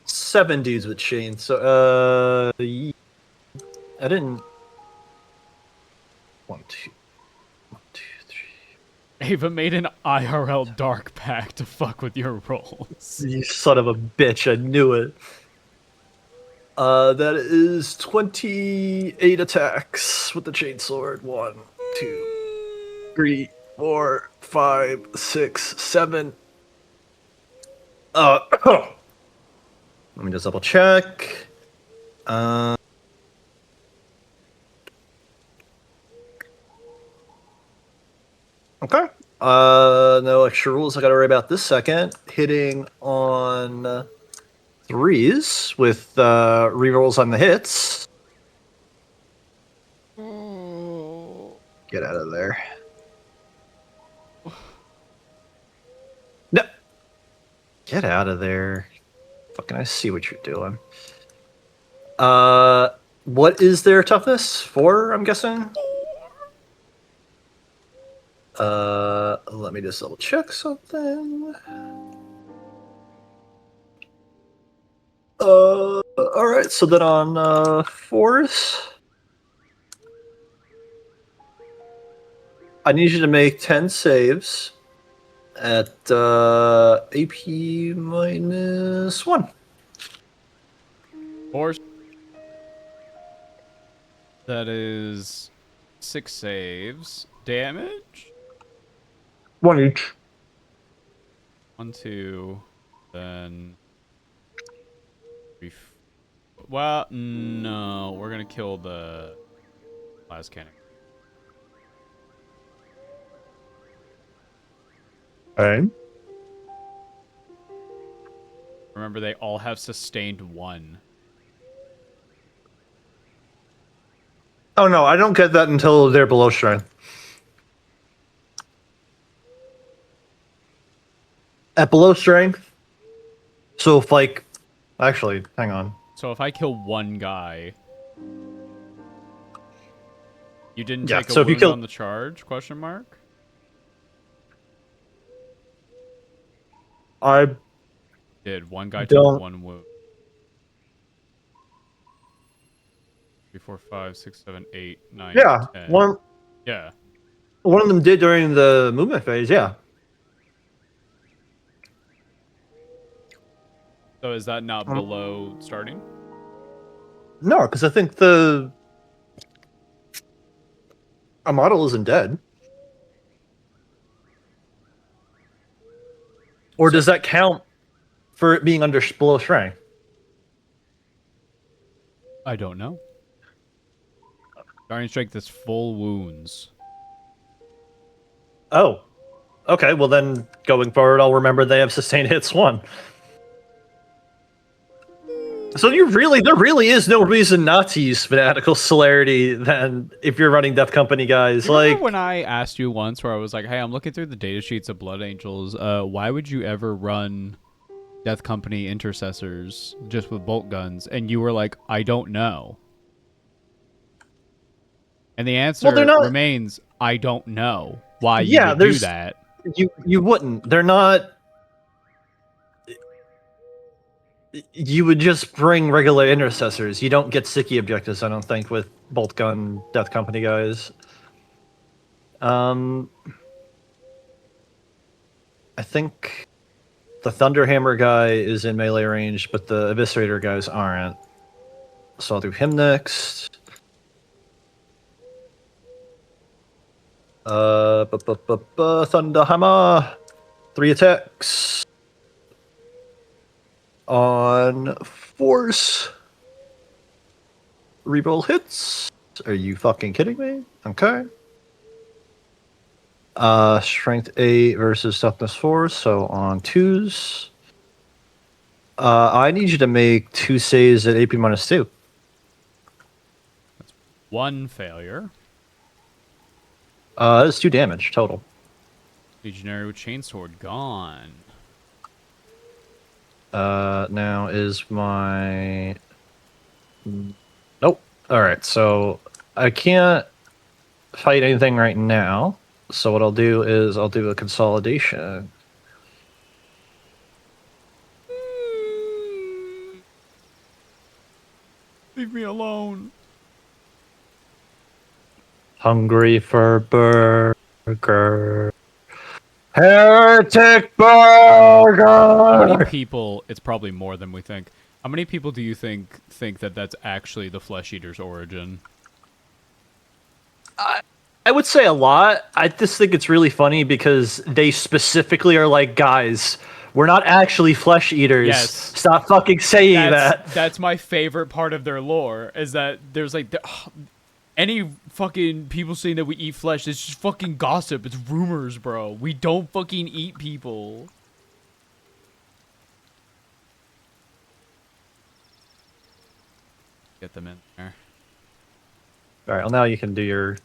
7 dudes with chains. So, I didn't. 1, 2, 1, 2, 3. Ava made an IRL dark pack to fuck with your rolls. You son of a bitch! I knew it. That is 28 attacks with the chainsword. 1, 2, 3, 4, 5, 6, 7. Let me just double check. Okay. No extra rules I gotta worry about this second. Hitting on 3s with rerolls on the hits. Get out of there. No. Get out of there. Fucking I see what you're doing. What is their toughness? 4, I'm guessing? Let me just double check something. Alright, so then on 4s, I need you to make 10 saves at AP -1. Force. That is 6 saves. Damage? 1 each. 1, 2, then... Well, no, we're gonna kill the last cannon. Okay. Remember, they all have sustained 1. Oh no, I don't get that until they're below strength. At below strength, so if like, actually, hang on. So if I kill 1 guy, you didn't Yeah, take a so if you wound kill- on the charge? Question mark. I Did 1 guy Don't- took 1 wound? 3, 4, 5, 6, 7, 8, 9, yeah 10. one Yeah. of them did during the movement phase. Yeah. So is that not below starting? No, because I think the a model isn't dead. Or does that count for it being under below strength? I don't know. Starting strength is full wounds. Oh, okay. Well, then going forward, I'll remember they have sustained hits 1. So there really is no reason not to use fanatical celerity then if you're running Death Company guys. You remember Like, when I asked you once where I was like, hey, I'm looking through the data sheets of Blood Angels. Why would you ever run Death Company intercessors just with bolt guns? And you were like, I don't know. And the answer Well, they're not- remains, I don't know why you Yeah, would do there's- that. you wouldn't. They're not. You would just bring regular intercessors. You don't get sticky objectives, I don't think, with bolt gun Death Company guys. I think the Thunderhammer guy is in melee range, but the Eviscerator guys aren't. So I'll do him next. Thunderhammer. 3 attacks. On force. Reroll hits. Are you fucking kidding me? Okay. Strength 8 versus toughness 4, so on 2s. I need you to make 2 saves at AP minus 2. 1 failure. That's 2 damage total. Legionary with Chainsword gone. Now is my... Nope. Alright, so I can't fight anything right now. So what I'll do is I'll do a consolidation. Leave me alone. Hungry for burger. Heretic burger! How many people, it's probably more than we think. How many people do you think that that's actually the Flesh Eater's origin? I would say a lot. I just think it's really funny because they specifically are like, guys, we're not actually flesh eaters. Yes. Stop fucking saying that. That's my favorite part of their lore, is that there's like, any fucking people saying that we eat flesh, it's just fucking gossip. It's rumors, bro. We don't fucking eat people. Get them in there. Alright, well now you can do your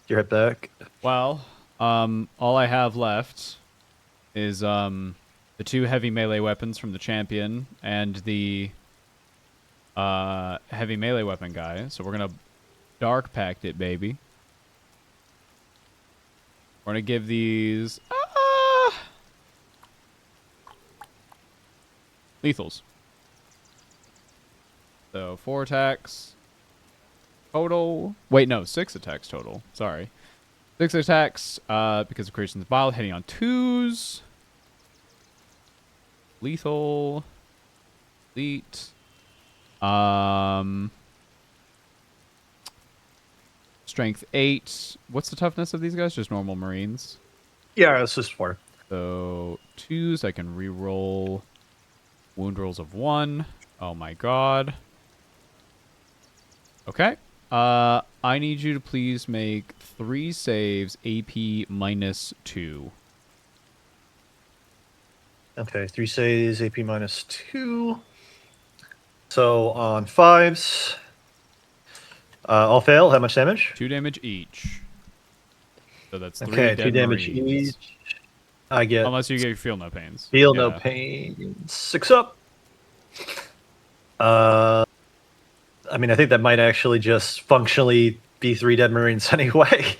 hit back. Well, all I have left is the 2 heavy melee weapons from the champion and the heavy melee weapon guy. So we're gonna dark pact it, baby. We're gonna give these lethals. So 4 attacks total. Wait, no, 6 attacks total. Sorry. 6 attacks because of Creation's Bile, hitting on 2s. Lethal. Elite. Strength 8. What's the toughness of these guys? Just normal Marines. Yeah, it's just 4. So 2s, I can re-roll wound rolls of 1. Oh my god. Okay. I need you to please make 3 saves, AP minus 2. Okay, 3 saves, AP minus 2. So on 5s, all fail. How much damage? 2 damage each. So that's 3 Okay, dead 2 damage Marines. each. I get Unless you feel no pains. feel Yeah. no pain. 6 up. I mean, I think that might actually just functionally be 3 dead Marines anyway.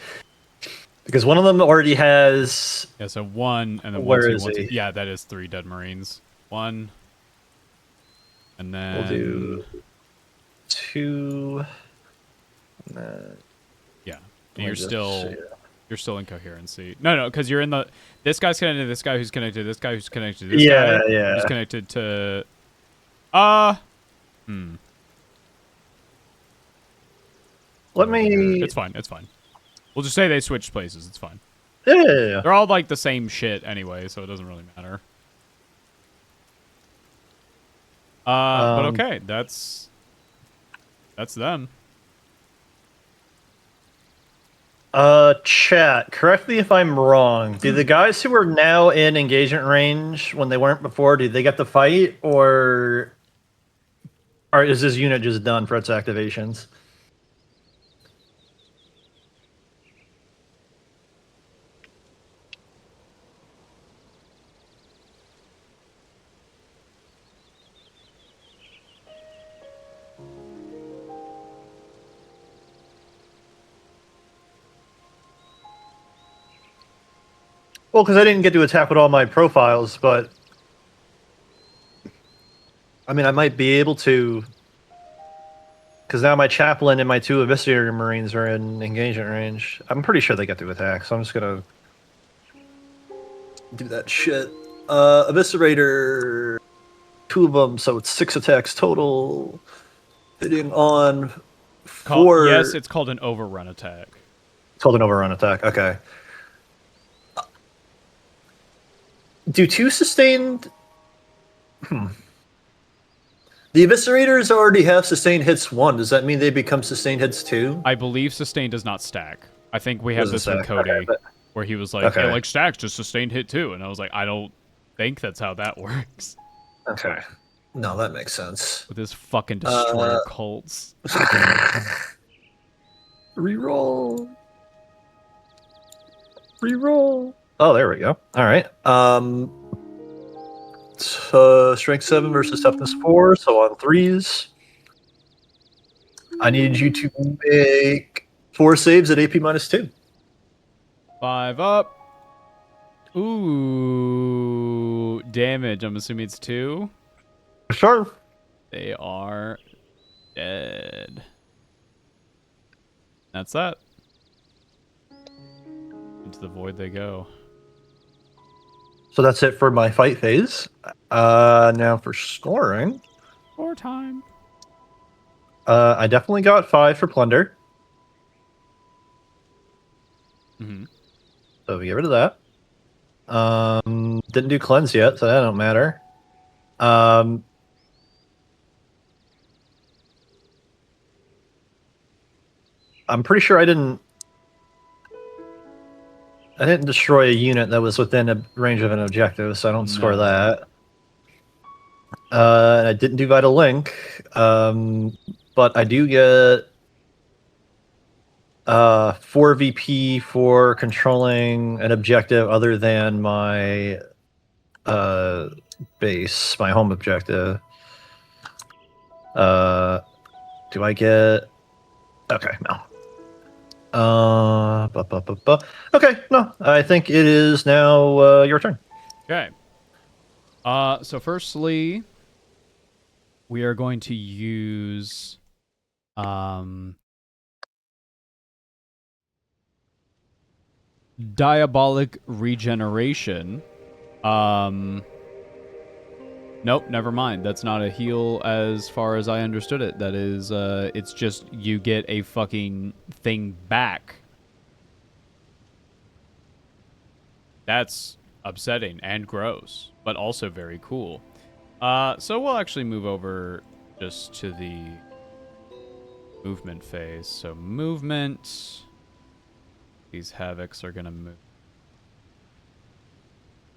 Because one of them already has... Yeah, so 1, and then Where 1, 2, is 1, 2. he? Yeah, that is 3 dead Marines. 1. And then... We'll do 2. And then... Yeah. Let me You're just still... see. You're still in coherency. No, because you're in the... This guy's connected to this guy who's connected to this guy who's connected to this Yeah, guy. yeah. Who's connected to... Let me... It's fine, it's fine. We'll just say they switched places, it's fine. Yeah. They're all like the same shit anyway, so it doesn't really matter. But okay, that's them. Chat, correct me if I'm wrong. Do the guys who are now in engagement range when they weren't before, do they get to fight, or is this unit just done for its activations? Well, because I didn't get to attack with all my profiles, but I mean, I might be able to, because now my chaplain and my 2 Eviscerator Marines are in engagement range. I'm pretty sure they get to attack, so I'm just gonna do that shit. Eviscerator, 2 of them, so it's 6 attacks total. hitting on Call, 4. yes, it's called an overrun attack. It's called an overrun attack. Okay. Do 2 sustained? The Eviscerators already have sustained hits 1. Does that mean they become sustained hits 2? I believe sustain does not stack. I think we have Doesn't this with stack. Cody, Okay, but- where he was like, Okay. "It like stacks to sustained hit too," and I was like, "I don't think that's how that works." Okay. No, that makes sense. With his fucking destroyer cults. Reroll. Reroll. Oh, there we go. All right. So strength 7 versus toughness 4. So on 3s, I need you to make 4 saves at AP minus 2. 5 up. Ooh, damage. I'm assuming it's 2. Sure. They are dead. That's that. Into the void they go. So that's it for my fight phase. Now for scoring, More time. I definitely got 5 for plunder. Mm-hmm. So we get rid of that. Didn't do cleanse yet, so that don't matter. I'm pretty sure I didn't destroy a unit that was within a range of an objective, so I don't score No. that. I didn't do Vital Link, but I do get 4 VP for controlling an objective other than my base, my home objective. Do I get? Okay, no. Okay, no. I think it is now your turn. Okay. So firstly, we are going to use Diabolic Regeneration. Nope, never mind. That's not a heal as far as I understood it. That is, it's just you get a fucking thing back. That's upsetting and gross, but also very cool. So we'll actually move over just to the movement phase. So movement. These Havocs are going to move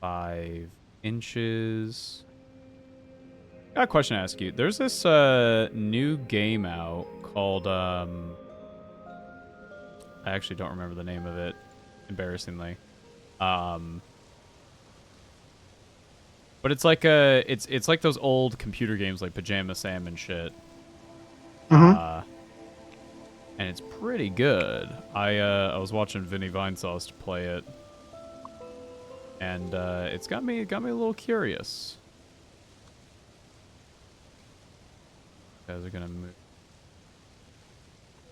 5 inches. Got a question to ask you. There's this new game out called I actually don't remember the name of it, embarrassingly. But it's like it's like those old computer games like Pajama Sam and shit. And it's pretty good. I was watching Vinny Vinesauce to play it, and it's got me a little curious. Guys are gonna move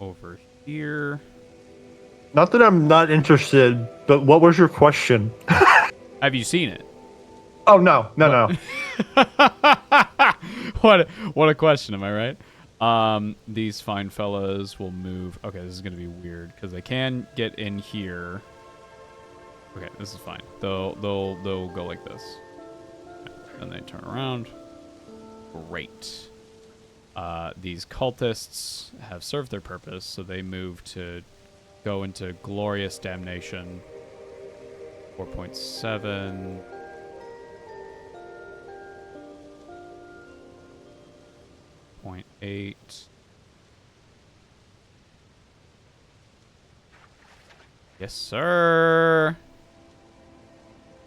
over here. Not that I'm not interested, but what was your question? Have you seen it? Oh no. What a question, am I right? These fine fellas will move. Okay, this is gonna be weird because they can get in here. Okay, this is fine. They'll go like this. Okay, then they turn around. Great. These cultists have served their purpose, so they move to go into glorious damnation. 4.7. 0.8. Yes, sir.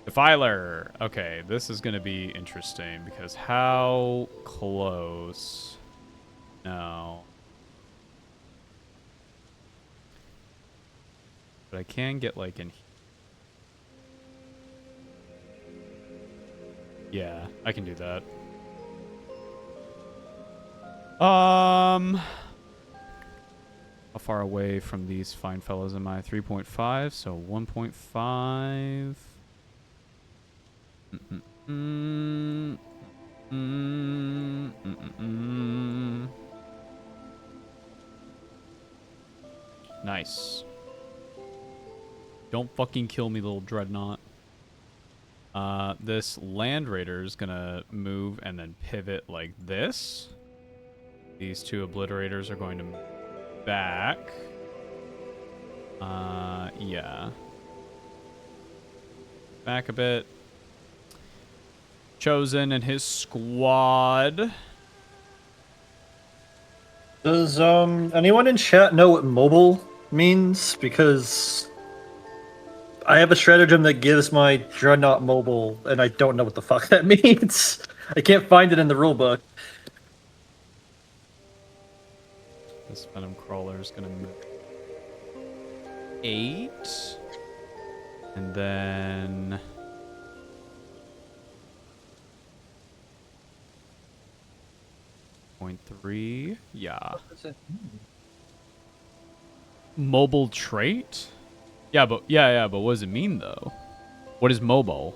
Defiler. Okay, this is going to be interesting because how close? No. But I can get like in. Yeah, I can do that. How far away from these fine fellows am I? 3.5, so 1.5. Nice. Don't fucking kill me, little dreadnought. This Land Raider is gonna move and then pivot like this. These two Obliterators are going to move back. Yeah. Back a bit. Chosen and his squad. Does anyone in chat know what mobile means? Because I have a stratagem that gives my dreadnought mobile, and I don't know what the fuck that means. I can't find it in the rulebook. This Venom Crawler is gonna move 8. And then 0.3. Yeah. Mobile trait? Yeah, but what does it mean though? What is mobile?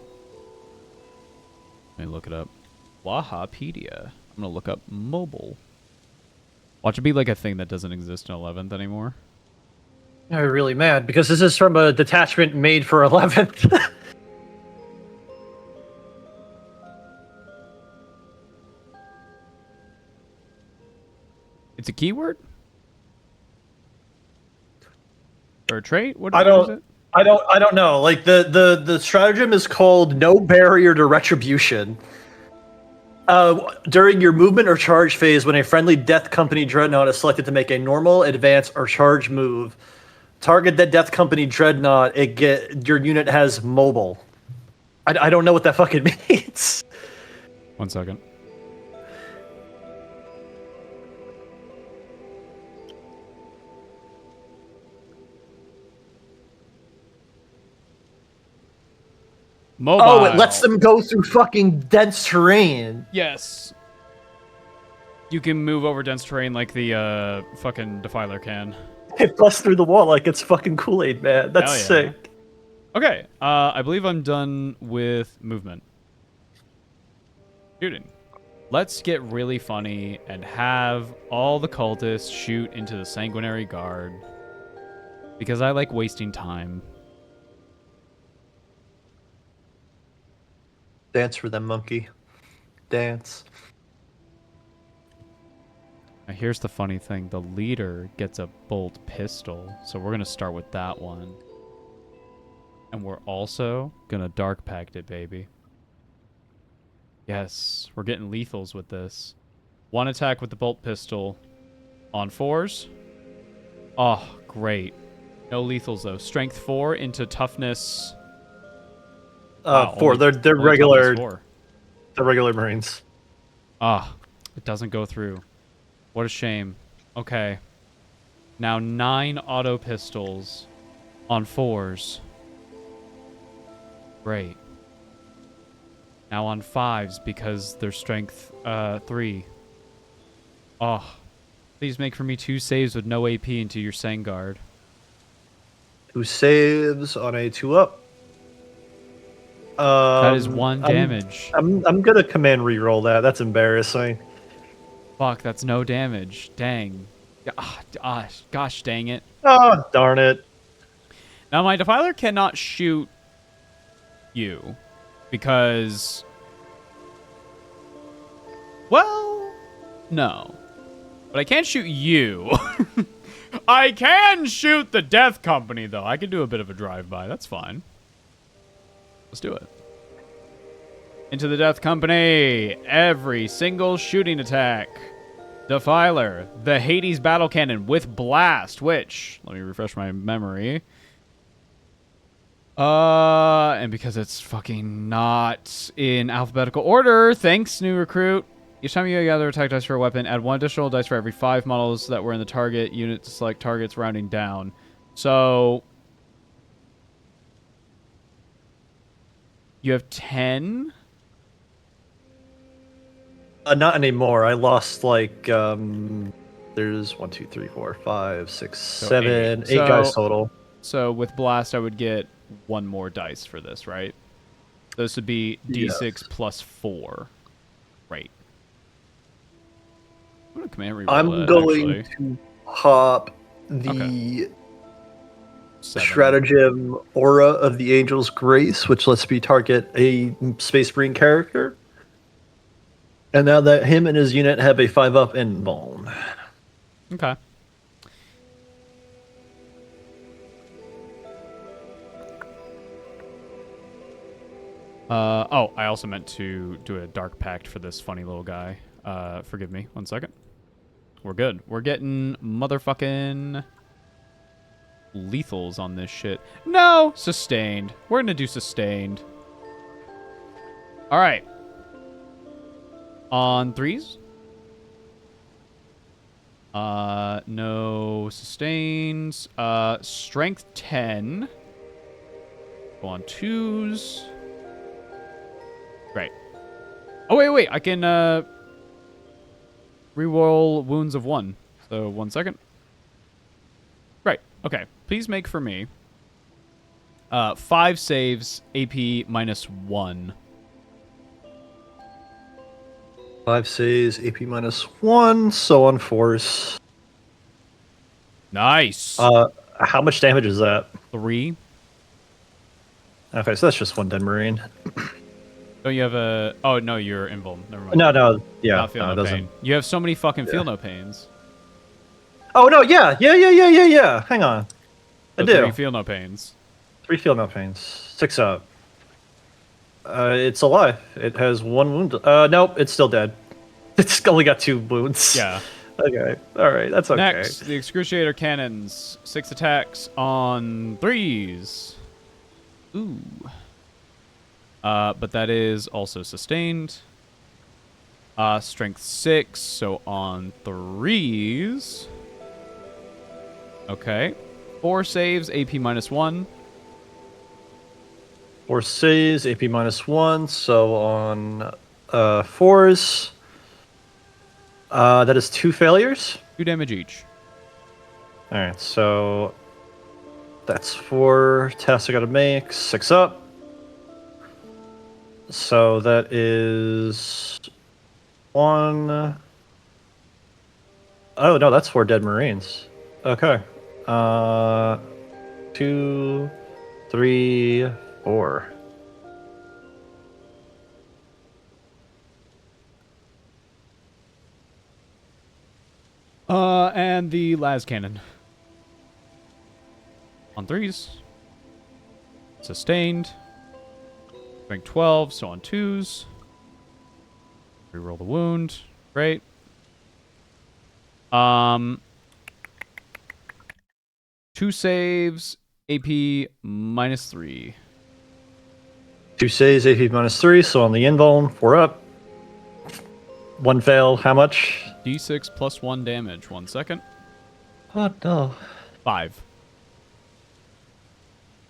Let me look it up. Wahapedia. I'm gonna look up mobile. Watch it be like a thing that doesn't exist in 11th anymore. I'm really mad because this is from a detachment made for 11th. It's a keyword? Or a trait? What I is it? I don't know. Like the stratagem is called No Barrier to Retribution. During your movement or charge phase, when a friendly Death Company Dreadnought is selected to make a normal, advance, or charge move, target that Death Company Dreadnought. Your unit has mobile. I don't know what that fucking means. 1 second. Mobile. Oh, it lets them go through fucking dense terrain. Yes. You can move over dense terrain like the fucking Defiler can. It busts through the wall like it's fucking Kool-Aid, man. That's Hell yeah. sick. Okay, I believe I'm done with movement. Shooting. Let's get really funny and have all the cultists shoot into the Sanguinary Guard. Because I like wasting time. Dance for them, monkey. Dance. Now here's the funny thing. The leader gets a bolt pistol. So we're going to start with that one. And we're also going to Dark Pact it, baby. Yes, we're getting lethals with this. One attack with the bolt pistol on 4s. Oh, great. No lethals, though. Strength 4 into toughness... Wow, 4. They're regular. 4. They're regular Marines. Ah, it doesn't go through. What a shame. Okay. Now 9 auto pistols on 4s. Great. Now on 5s because they're strength 3. Oh, please make for me 2 saves with no AP into your Sangard. 2 saves on a 2-up. That is 1 damage. I'm gonna command reroll that. That's embarrassing. Fuck, that's no damage. Dang. Gosh dang it. Oh, darn it. Now my Defiler cannot shoot you because... Well, no. But I can't shoot you. I can shoot the Death Company, though. I can do a bit of a drive-by. That's fine. Let's do it. Into the Death Company. Every single shooting attack. Defiler. The Hades Battle Cannon with Blast, which... Let me refresh my memory. And because it's fucking not in alphabetical order, thanks, new recruit. Each time you gather attack dice for a weapon, add 1 additional dice for every 5 models that were in the target unit to select targets rounding down. So... You have 10? Not anymore. I lost like there's 1, 2, 3, 4, 5, 6, 7, 8 guys total. So with Blast, I would get 1 more dice for this, right? This would be D6 plus 4. Right. I'm gonna command reroll I'm that, going actually. to pop the 7. Stratagem Aura of the Angel's Grace, which lets me target a Space Marine character. And now that him and his unit have a 5-up invuln. Okay. Oh, I also meant to do a Dark Pact for this funny little guy. Forgive me. 1 second. We're good. We're getting motherfucking lethals on this shit. No! Sustained. We're gonna do sustained. Alright. On 3s. No sustains. Strength 10. Go on 2s. Right. Oh, wait. I can, reroll wounds of 1. So, 1 second. Right. Okay. Please make for me 5 saves, AP -1. 5 saves, AP -1, so on force. Nice. How much damage is that? 3. Okay, so that's just 1 dead Marine. Don't you have a... Oh, no, you're invuln. Never mind. No, yeah. Not feel no pain. You have so many fucking feel no pains. Oh, no, yeah. Hang on. I do. 3 feel no pains. 3 feel no pains. 6 up. It's alive. It has 1 wound. Nope, it's still dead. It's only got 2 wounds. Yeah. Okay. All right, that's okay. Next, the Excruciator Cannons. 6 attacks on 3s. Ooh. But that is also sustained. Strength 6, so on 3s. Okay. 4 saves, AP -1. 4 saves, AP -1, so on 4s. That is 2 failures. 2 damage each. Alright, so that's 4 tests I gotta make. 6 up. So that is 1. Oh, no, that's 4 dead Marines. Okay. 2, 3, 4. And the las cannon. On 3s. Sustained. Strength 12, so on 2s. Reroll the wound. Great. 2 saves, AP -3. 2 saves, AP -3, so on the invuln, 4 up. 1 fail, how much? D6 plus 1 damage. 1 second. Oh, no. 5.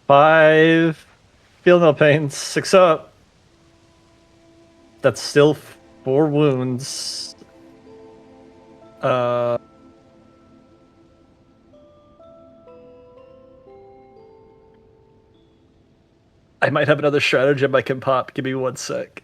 5. Feel no pain. 6 up. That's still 4 wounds. I might have another stratagem I can pop. Give me 1 sec.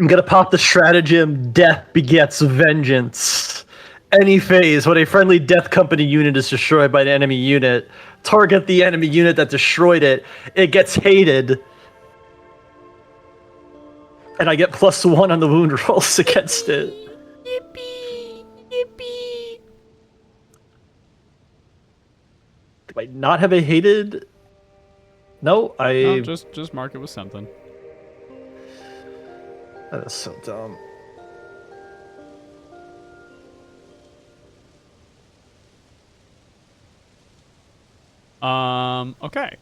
I'm gonna pop the stratagem Death Begets Vengeance. Any phase, when a friendly Death Company unit is destroyed by an enemy unit, target the enemy unit that destroyed it. It gets hated. And I get +1 on the wound rolls against it. Yippee! Yippee! Do I not have a hated? No, No, just mark it with something. That is so dumb. Okay.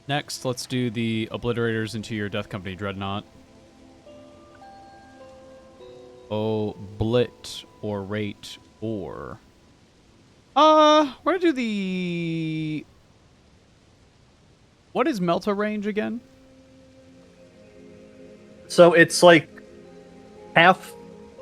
Next, let's do the obliterators into your Death Company Dreadnought. Blit or rate or. We're gonna do the. What is Melta range again? So it's like half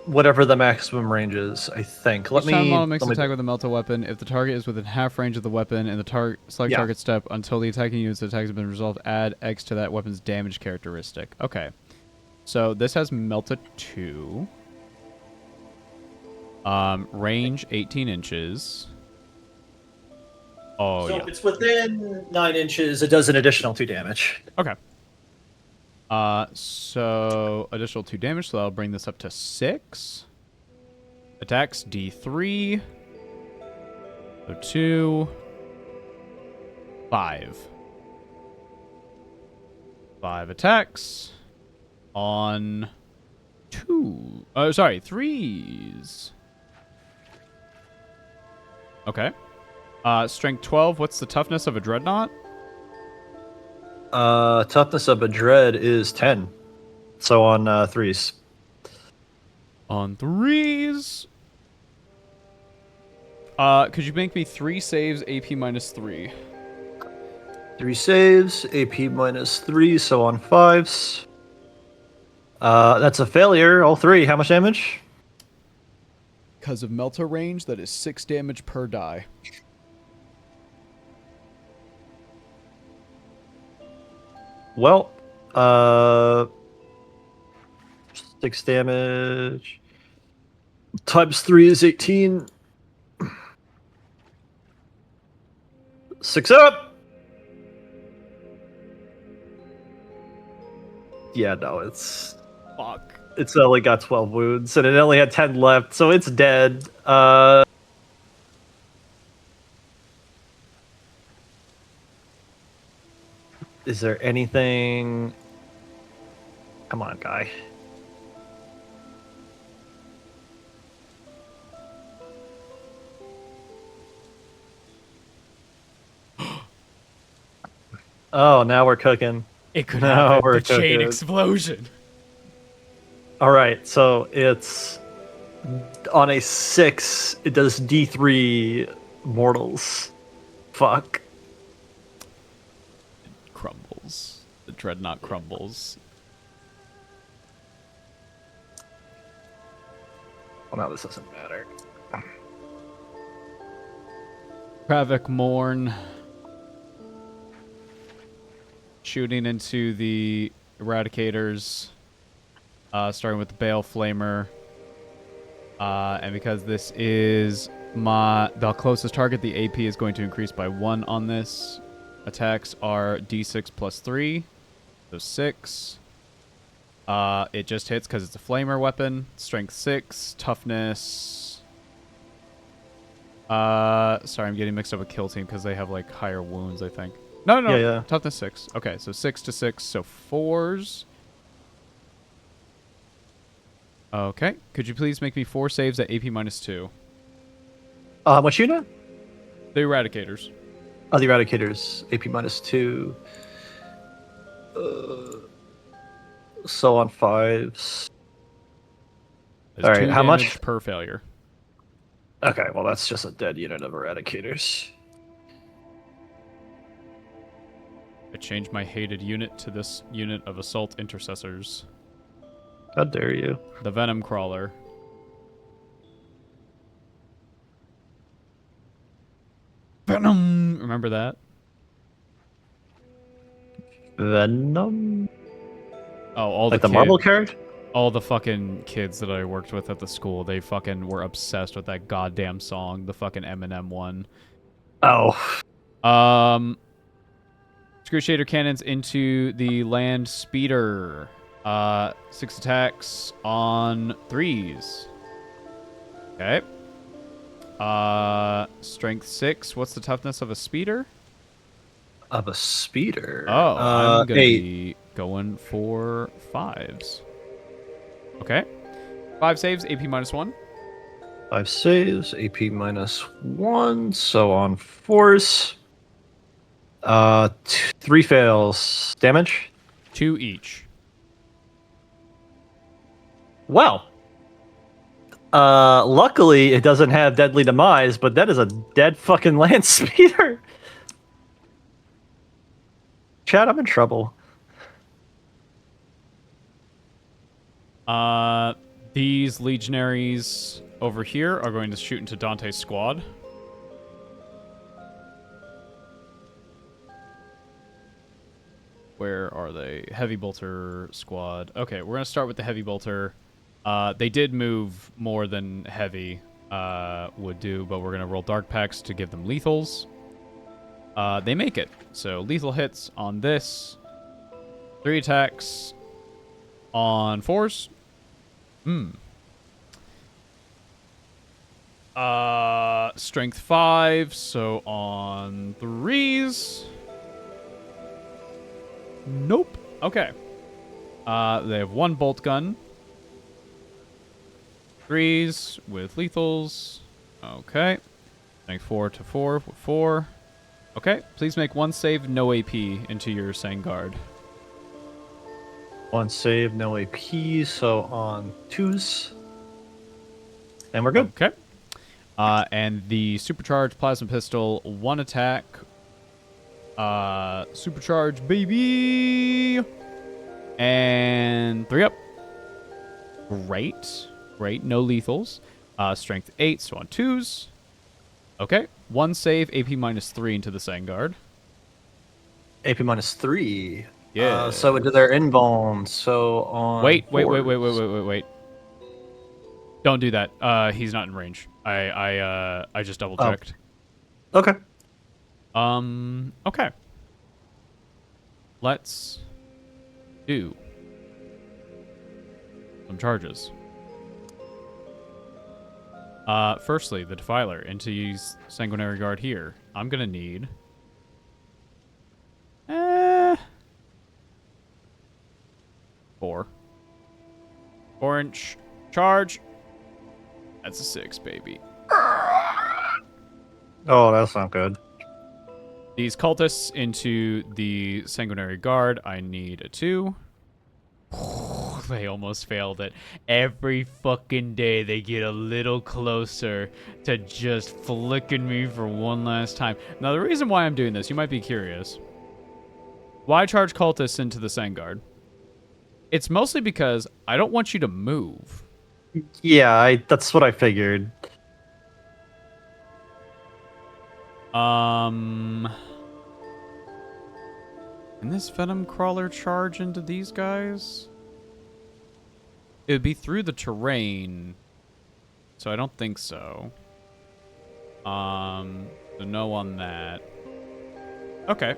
whatever the maximum range is, I think. Each time the model makes an attack with a melta weapon, if the target is within half range of the weapon and the select target step until the attacking unit's attack has been resolved, add X to that weapon's damage characteristic. Okay. So this has melta 2. Range 18 inches. Oh, So yeah. if it's within 9 inches, it does an additional 2 damage. Okay. So additional 2 damage, so that'll bring this up to 6. Attacks D3. So 2. 5. 5 attacks on 2. Oh, sorry, 3s. Okay. Strength 12. What's the toughness of a dreadnought? Toughness of a dread is 10. So on 3s. On 3s. Could you make me 3 saves, AP minus 3? 3 saves, AP minus 3, so on 5s. That's a failure, all 3. How much damage? Because of melta range, that is 6 damage per die. Well, 6 damage times 3 is 18. 6 up. Yeah, no, it's Fuck. it's only got 12 wounds and it only had 10 left, so it's dead. Is there anything? Come on, guy. Oh, now we're cooking. It could No, happen. we're The chain cooking. explosion. All right, so it's on a 6. It does D3 mortals. Fuck. Crumbles. The dreadnought crumbles. Well, now this doesn't matter. Havoc Morn. Shooting into the Eradicators. Starting with the Bale Flamer. And because this is the closest target, the AP is going to increase by 1 on this. Attacks are D6 plus 3. So 6. It just hits because it's a Flamer weapon. Strength 6. Toughness. Sorry, I'm getting mixed up with Kill Team because they have like higher wounds, I think. No. Yeah. Toughness 6. Okay, so 6 to 6, so 4s. Okay. Could you please make me 4 saves at AP minus 2? What unit? The Eradicators. Oh, the Eradicators. AP minus 2. So on 5s. There's All right, 2 how much? damage per failure. Okay, well, that's just a dead unit of Eradicators. I changed my hated unit to this unit of Assault Intercessors. How dare you? The Venom Crawler. Venom! Remember that? Venom? Oh, all Like the the marble kids, card? all the fucking kids that I worked with at the school, they fucking were obsessed with that goddamn song, the fucking Eminem one. Oh. Excruciator cannons into the land speeder. 6 attacks on 3s. Okay. Strength 6. What's the toughness of a speeder? Of a speeder. Oh, I'm gonna 8. be going for 5s. Okay. 5 saves, AP minus 1. 5 saves, AP minus 1, so on 4s. 3 fails. Damage? 2 each. Well. Luckily it doesn't have deadly demise, but that is a dead fucking land speeder. Chad, I'm in trouble. These legionaries over here are going to shoot into Dante's squad. Where are they? Heavy bolter squad. Okay, we're going to start with the heavy bolter. They did move more than heavy would do, but we're going to roll dark packs to give them lethals. They make it. So lethal hits on this. 3 attacks on 4s. Strength 5, so on 3s. Nope. Okay. They have 1 bolt gun. 3s with lethals. Okay. Strength 4 to 4 with 4. Okay. Please make 1 save, no AP into your Sangard. 1 save, no AP, so on 2s. And we're good. Okay. And the supercharged plasma pistol, 1 attack. Supercharge, baby! And 3 up. Great. Great. No lethals. Strength 8, so on 2s. Okay. 1 save, AP minus 3 into the Sangard. AP minus 3. Yeah. So into their invuln. So on. Wait. 4s. Don't do that. He's not in range. I just double checked. Okay. Okay. Let's do some charges. Firstly, the Defiler into use Sanguinary Guard here. I'm gonna need 4. 4-inch charge. That's a 6, baby. Oh, that's not good. These cultists into the Sanguinary Guard, I need a 2. They almost failed it. Every fucking day they get a little closer to just flicking me for one last time. Now, the reason why I'm doing this, you might be curious. Why charge cultists into the Sangard? It's mostly because I don't want you to move. Yeah, that's what I figured. Can this Venom Crawler charge into these guys? It would be through the terrain, so I don't think so. So no on that. Okay,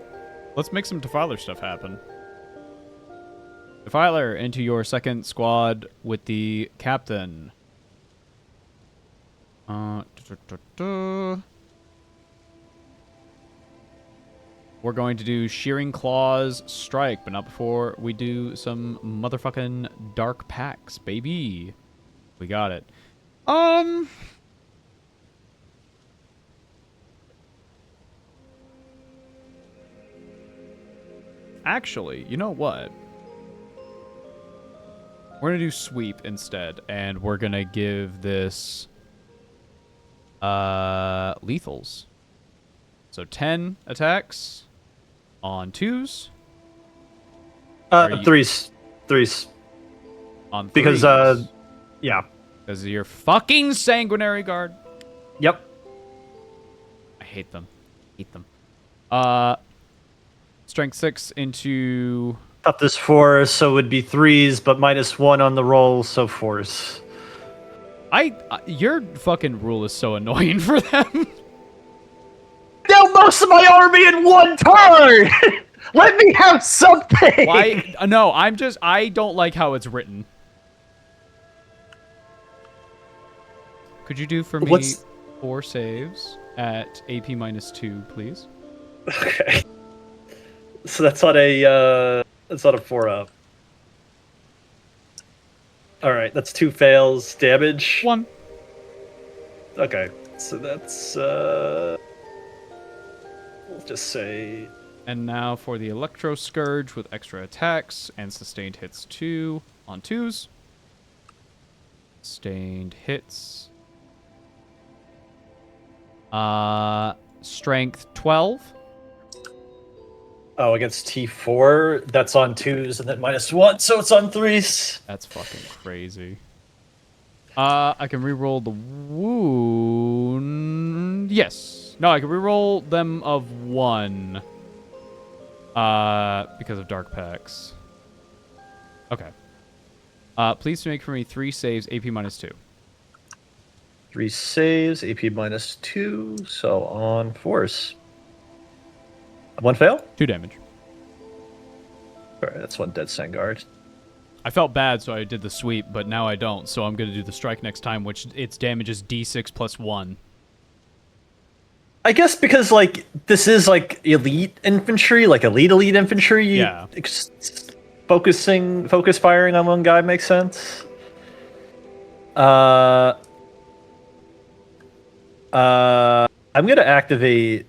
let's make some Defiler stuff happen. Defiler into your second squad with the captain. We're going to do Shearing Claws Strike, but not before we do some motherfucking Dark Packs, baby. We got it. Actually, you know what? We're going to do Sweep instead, and we're going to give this lethals. So 10 attacks on 2s. 3s. On 3s. Because, yeah. Because of your fucking Sanguinary Guard. Yep. I hate them. Strength 6 into... Toughness 4, so it would be 3s, but minus 1 on the roll, so 4s. Your fucking rule is so annoying for them. Now most of my army in 1 turn! Let me have something! Why? No, I don't like how it's written. Could you do for me 4 saves at AP minus 2, please? Okay. So that's on a 4-up. Alright, that's 2 fails. Damage? 1. Okay, so that's, we'll just say... And now for the Electro Scourge with extra attacks and sustained hits 2 on 2s. Sustained hits. Strength 12. Oh, against T4, that's on 2s and then minus 1, so it's on 3s. That's fucking crazy. I can reroll the wound. Yes. No, I can reroll them of 1. Because of Dark Packs. Okay. Please make for me 3 saves, AP -2. 3 saves, AP -2. So on force. 1 fail. 2 damage. All right, that's 1 dead Sangard. I felt bad, so I did the sweep, but now I don't. So I'm gonna do the strike next time, which its damage is D6 + 1. I guess because like this is like elite infantry, like elite infantry. Yeah. Focus firing on one guy makes sense. I'm gonna activate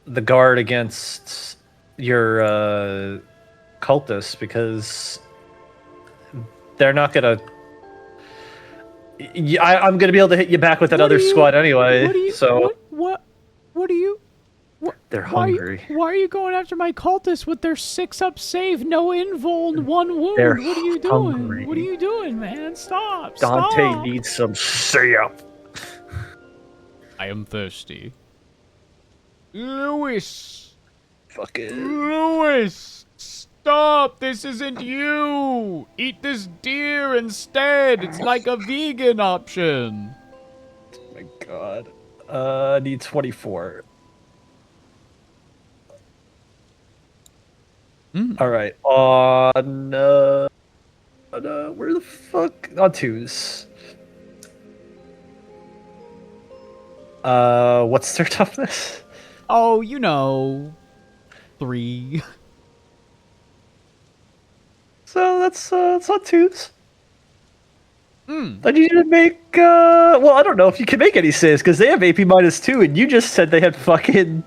the guard against your cultists because they're not gonna. I'm gonna be able to hit you back with that other squad anyway. What are you? They're hungry. Why are you going after my cultists with their 6-up save, no invul, and 1 wound? They're What are you hungry. doing? What are you doing, man? Stop! Dante Stop. needs some syrup. I am thirsty. Lewis! Fucking. Lewis! Stop! This isn't you! Eat this deer instead! It's like a vegan option! Oh my god. Need 24. Alright, on where the fuck? On 2s. What's their toughness? Oh, you know... 3. So that's on 2s. I need you to make, well, I don't know if you can make any saves, because they have AP -2, and you just said they had fucking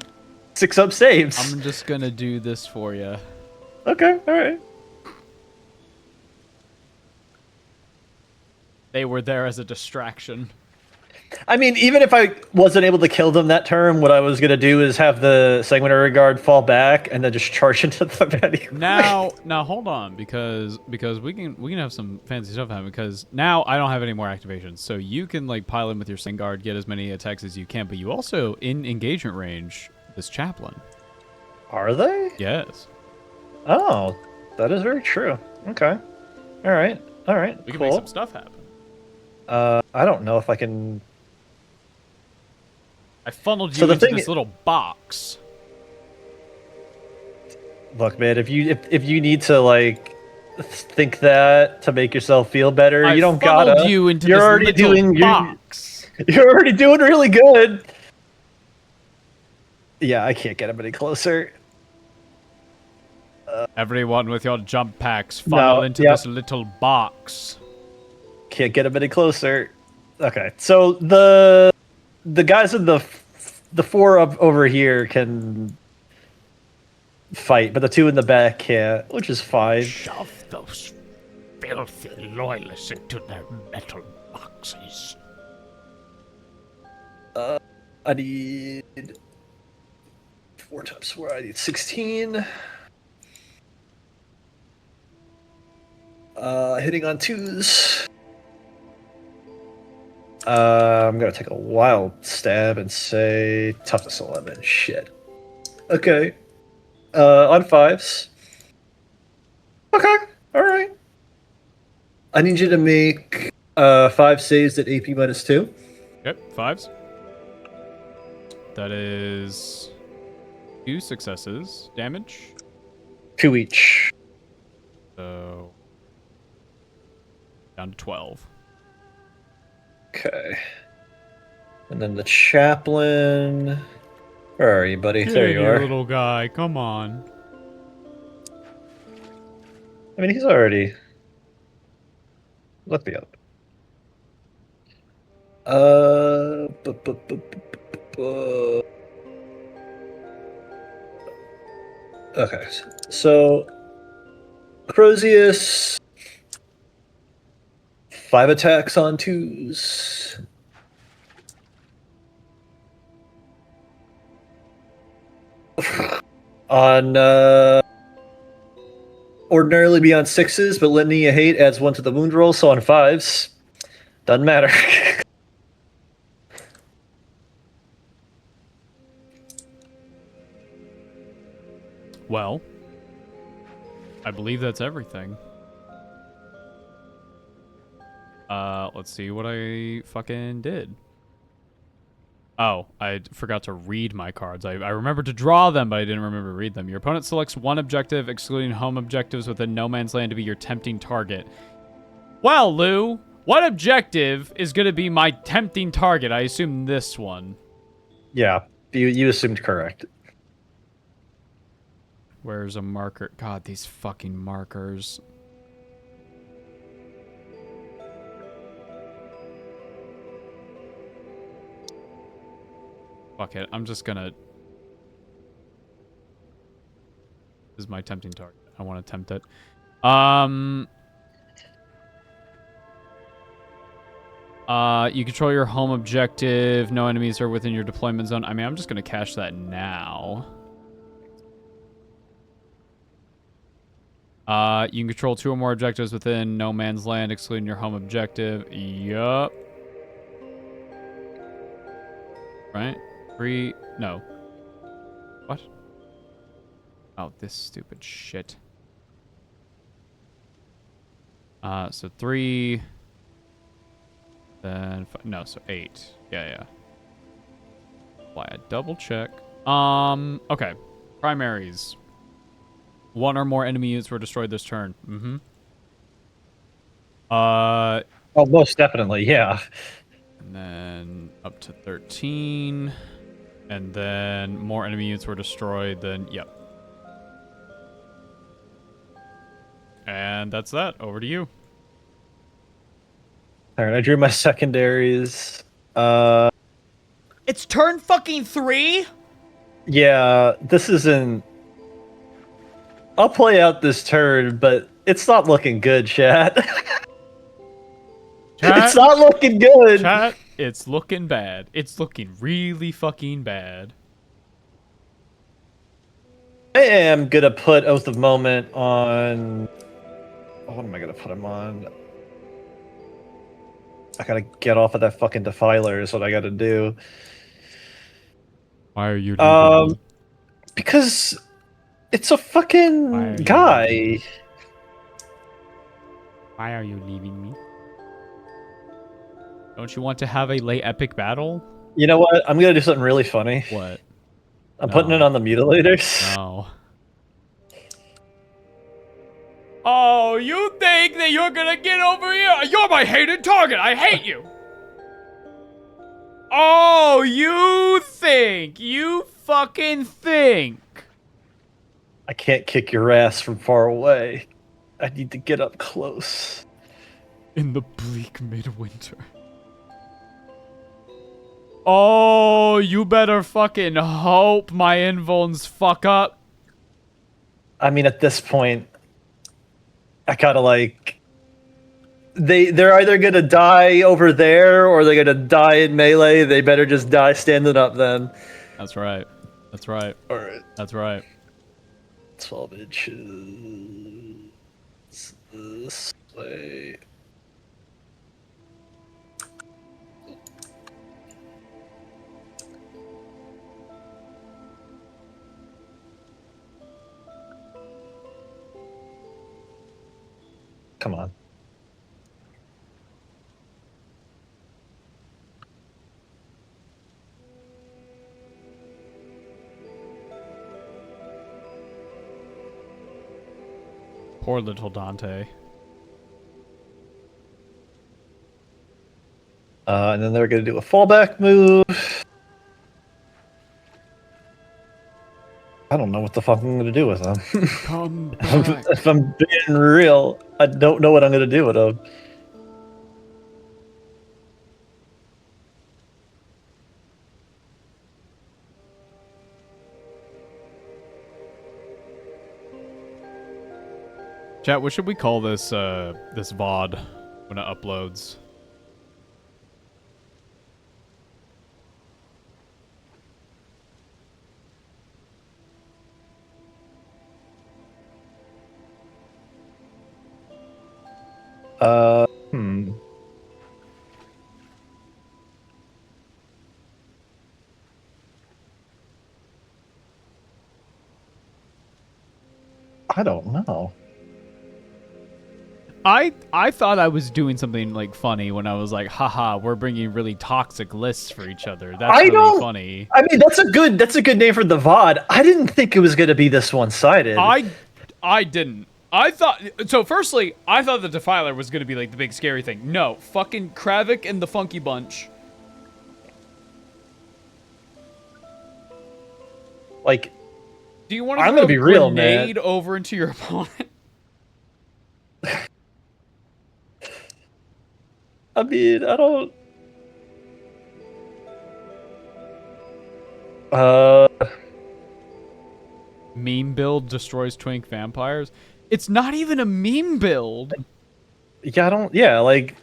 6-up saves. I'm just gonna do this for you. Okay, alright. They were there as a distraction. I mean, even if I wasn't able to kill them that turn, what I was gonna do is have the Sanguinary Guard fall back and then just charge into them anyway. Now hold on, because we can have some fancy stuff happen. Because now I don't have any more activations, so you can like pile in with your Sangard, get as many attacks as you can. But you also in engagement range this chaplain. Are they? Yes. Oh, that is very true. Okay. All right. We can cool. make some stuff happen. I don't know if I can. I funneled you So the into thing this little box. Look, man, if you need to like think that to make yourself feel better, you don't gotta. funneled you into you're this already little doing box. You're already doing really good. Yeah, I can't get him any closer. Everyone with your jump packs funnel into this little box. Can't get him any closer. Okay, so the guys in the 4 up over here can fight, but the 2 in the back can't, which is fine. Shove those filthy loyalists into their metal boxes. I need 4 times 4. I need 16. Hitting on 2s. I'm gonna take a wild stab and say toughness 11. Shit. Okay. On 5s. Okay. All right. I need you to make 5 saves at AP -2. Yep, 5s. That is 2 successes. Damage. 2 each. So down to 12. Okay. And then the chaplain. Where are you, buddy? There you are. Little guy, come on. I mean, he's already. Look me up. Okay, so Crozius, 5 attacks on 2s. On ordinarily be on 6s, but Litany of Hate adds 1 to the wound roll, so on 5s, doesn't matter. Well, I believe that's everything. Let's see what I fucking did. Oh, I forgot to read my cards. I remembered to draw them, but I didn't remember to read them. Your opponent selects one objective, excluding home objectives within no man's land, to be your tempting target. Well, Lou, what objective is going to be my tempting target? I assume this one. Yeah, you assumed correct. Where's a marker? God, these fucking markers. Fuck it. I'm just gonna... This is my tempting target. I want to tempt it. You control your home objective. No enemies are within your deployment zone. I mean, I'm just gonna cash that now. You can control 2 or more objectives within no man's land, excluding your home objective. Yup. Right? 3... No. What? Oh, this stupid shit. So 3... Then... No, so 8. Yeah. Why, I double check. Okay. Primaries. 1 or more enemy units were destroyed this turn. Mm-hmm. Oh, most definitely, yeah. And then up to 13. And then more enemy units were destroyed, then, yep. And that's that. Over to you. Alright, I drew my secondaries. It's turn fucking 3? Yeah, this isn't... I'll play out this turn, but it's not looking good, chat. It's not looking good! Chat, it's looking bad. It's looking really fucking bad. I am gonna put Oath of Moment on... What am I gonna put him on? I gotta get off of that fucking Defiler is what I gotta do. Why are you leaving me? Because it's a fucking guy. Why are you leaving me? Don't you want to have a late epic battle? You know what? I'm gonna do something really funny. What? I'm putting it on the Mutilators. No. Oh, you think that you're gonna get over here? You're my hated target! I hate you! Oh, you think! You fucking think! I can't kick your ass from far away. I need to get up close. In the bleak midwinter. Oh, you better fucking hope my invulns fuck up. I mean, at this point, I gotta like... They're either gonna die over there, or they're gonna die in melee. They better just die standing up then. That's right. That's right. Alright. That's right. 12 inches... this way... Come on. Poor little Dante. And then they're going to do a fallback move. I don't know what the fuck I'm going to do with them. Come back. If I'm being real, I don't know what I'm going to do with them. Chat, what should we call this this VOD when it uploads? Hmm. I don't know. I thought I was doing something like funny when I was like, haha, we're bringing really toxic lists for each other. That's really funny. I mean, that's a good name for the VOD. I didn't think it was going to be this one-sided. I didn't. I thought so. Firstly, I thought the Defiler was gonna be like the big scary thing. No, fucking Kravik and the Funky Bunch. Like, Do you want to I'm throw gonna be a real, grenade man. over into your opponent? I mean, I don't. Meme build destroys twink vampires. It's not even a meme build. Yeah, I don't. Yeah, like,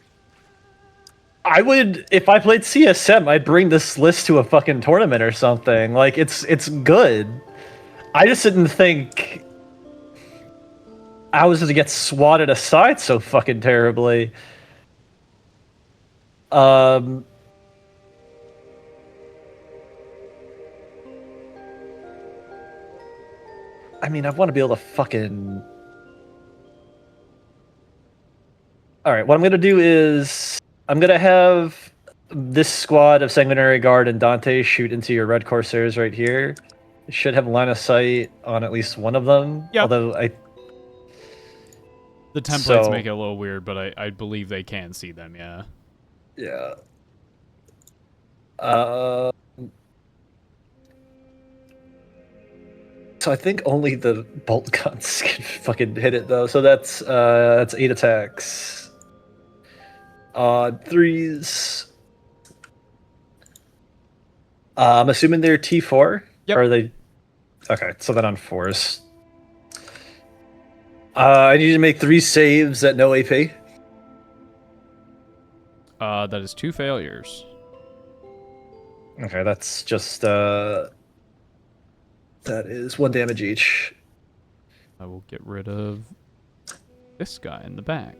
I would if I played CSM, I'd bring this list to a fucking tournament or something. Like, it's good. I just didn't think I was gonna get swatted aside so fucking terribly. I mean, I want to be able to fucking. All right, what I'm gonna do is I'm gonna have this squad of Sanguinary Guard and Dante shoot into your Red Corsairs right here. It should have line of sight on at least one of them. Yeah. Although The templates So- make it a little weird, but I believe they can see them. Yeah. yeah. So I think only the bolt guns can fucking hit it though. So that's 8 attacks. Threes. I'm assuming they're T4. Yep. Or are they? Okay, so then on 4s. I need to make 3 saves at no AP. That is 2 failures. Okay, that's just that is 1 damage each. I will get rid of this guy in the back.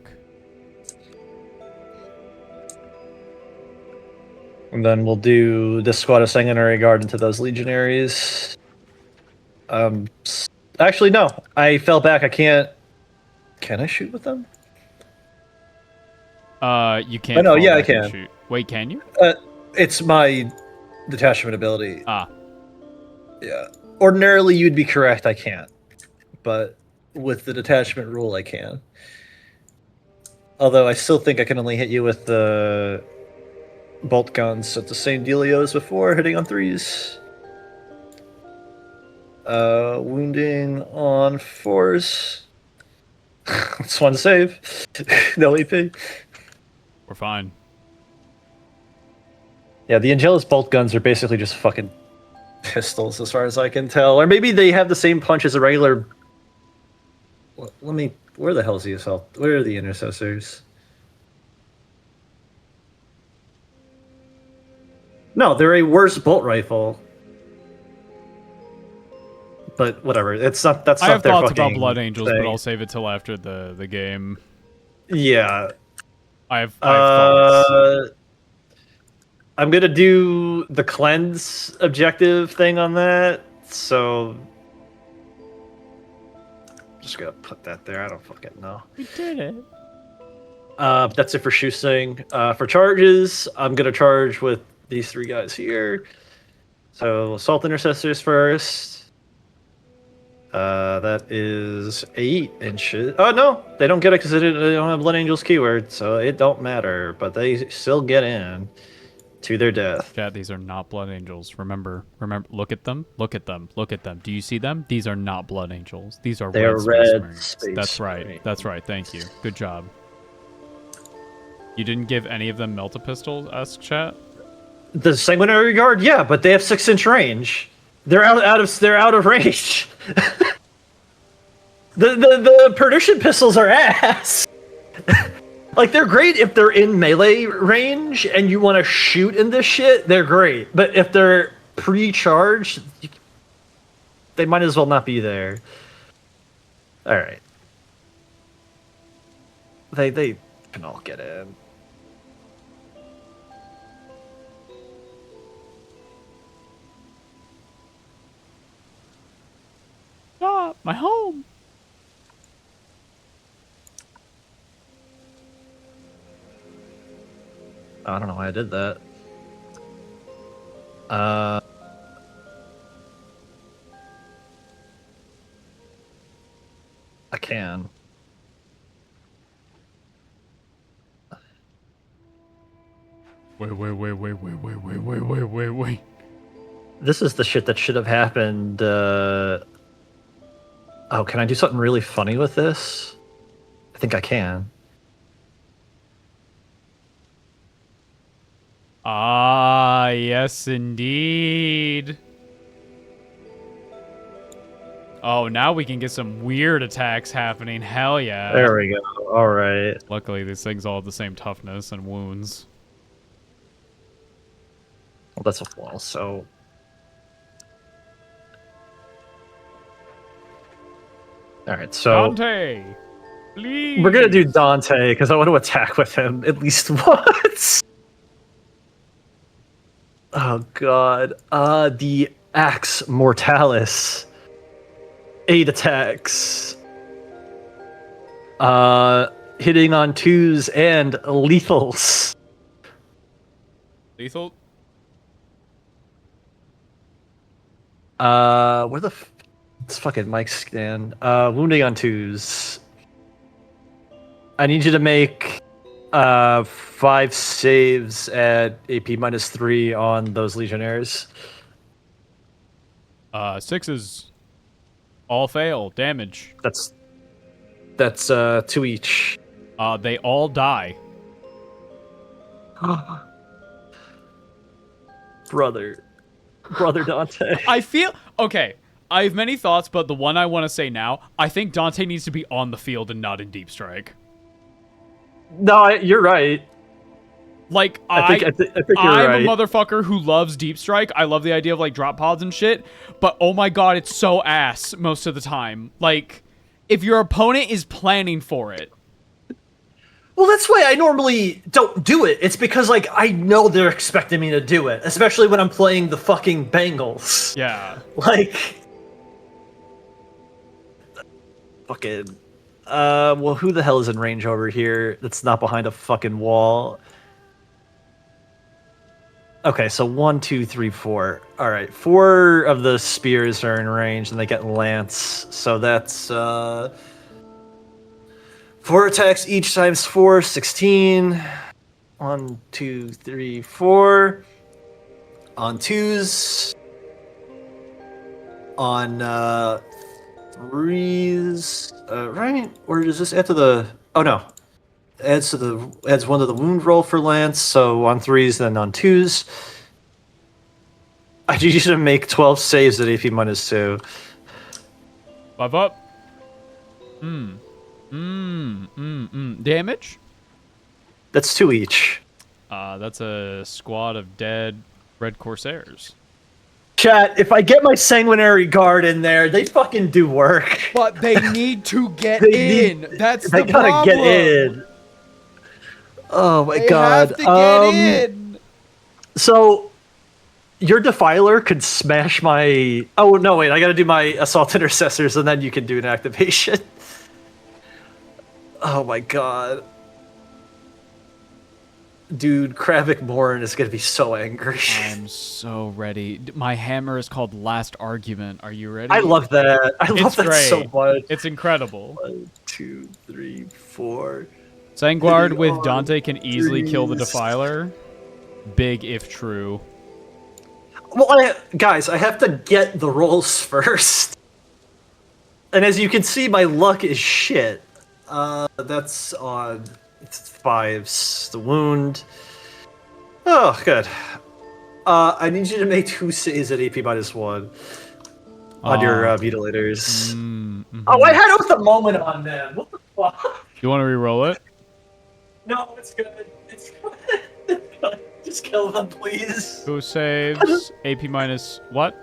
And then we'll do this squad of Sanguinary Guard into those legionaries. Actually, no. I fell back. I can't. Can I shoot with them? You can't. Oh, no, fall yeah, I back and can. Shoot. Wait, can you? It's my detachment ability. Ah, Yeah. Ordinarily, you'd be correct. I can't. But with the detachment rule, I can. Although I still think I can only hit you with the bolt guns. So it's the same dealio as before, hitting on 3s. Wounding on 4s. It's 1 save. No AP. we're fine. Yeah, the Angelus bolt guns are basically just fucking pistols, as far as I can tell. Or maybe they have the same punch as a regular. Let me. Where the hell is the assault? Where are the intercessors? No, they're a worse bolt rifle. But whatever, it's not. That's I not have their thoughts fucking about Blood Angels, thing. but I'll save it till after the game. Yeah. I have thoughts. I'm gonna do the cleanse objective thing on that. So just gonna put that there. I don't fucking know. We did it. That's it for Shoesting. For charges, I'm gonna charge with these 3 guys here. So assault intercessors first. That is 8 inches. Oh no, they don't get it because they don't have Blood Angel's keyword, so it don't matter. But they still get in to their death. Chat, these are not Blood Angels. Remember, look at them. Look at them. Look at them. Do you see them? These are not Blood Angels. These are They're Space red Marines. Space That's right. Marines. That's right. Thank you. Good job. You didn't give any of them melt-a-pistol-esque, chat? The Sanguinary Guard, yeah, but they have 6-inch range. They're out of range. the Perdition pistols are ass. Like, they're great if they're in melee range and you want to shoot in this shit, they're great. But if they're pre-charged, they might as well not be there. Alright. They can all get in. Ah, my home. I don't know why I did that. I can. Wait. This is the shit that should have happened. Oh, can I do something really funny with this? I think I can. Ah, yes, indeed. Oh, now we can get some weird attacks happening. Hell yeah. There we go. All right. Luckily, these things all have the same toughness and wounds. Well, that's a wall, so... Alright, so... Dante! Please! We're gonna do Dante, because I want to attack with him at least once! Oh god. The Axe Mortalis. 8 attacks. Hitting on 2s and lethals. Lethal? Where the it's fucking mic stand. Wounding on 2s. I need you to make 5 saves at AP -3 on those legionnaires. 6s. All fail. Damage. That's 2 each. They all die. Brother Dante. I feel... Okay, I have many thoughts, but the one I want to say now, I think Dante needs to be on the field and not in Deep Strike. No, you're right. Like, I think you're I'm right. a motherfucker who loves Deep Strike. I love the idea of, like, drop pods and shit. But, oh my god, it's so ass most of the time. Like, if your opponent is planning for it. Well, that's why I normally don't do it. It's because, like, I know they're expecting me to do it. Especially when I'm playing the fucking Bengals. Yeah. Like... Fucking... well, who the hell is in range over here that's not behind a fucking wall? Okay, so 1, 2, 3, 4. Alright, 4 of the spears are in range, and they get lance. So that's, 4 attacks each times 4, 16. 1, 2, 3, 4. On 2s. On, 3s. Right? Or does this add to the... Oh, no. Adds one to the wound roll for Lance, so on 3s, then on 2s. I need you to make 12 saves at AP -2. 5 up. Damage? That's 2 each. That's a squad of dead Red Corsairs. Chat, if I get my Sanguinary Guard in there, they fucking do work. But they need to get They in. That's They the gotta problem. get in. Oh my They god. have to get in. So, your Defiler could smash my... Oh, no, wait, I gotta do my Assault Intercessors, and then you can do an activation. Oh my god. Dude, Kravik Morn is gonna be so angry. I'm so ready. My hammer is called Last Argument. Are you ready? I love that. I love It's that great. so much. It's incredible. 1, 2, 3, 4. Sanguard Hitting with on Dante can easily kill the 3s. Defiler. Big if true. Well, guys, I have to get the rolls first. And as you can see, my luck is shit. That's on 5s. The wound. Oh, good. I need you to make 2 saves at AP -1 on your mutilators. Oh, I had up the moment on them. What the fuck? You want to re-roll it? No, it's good. It's good. It's good. Just kill them, please. Who saves? AP minus what?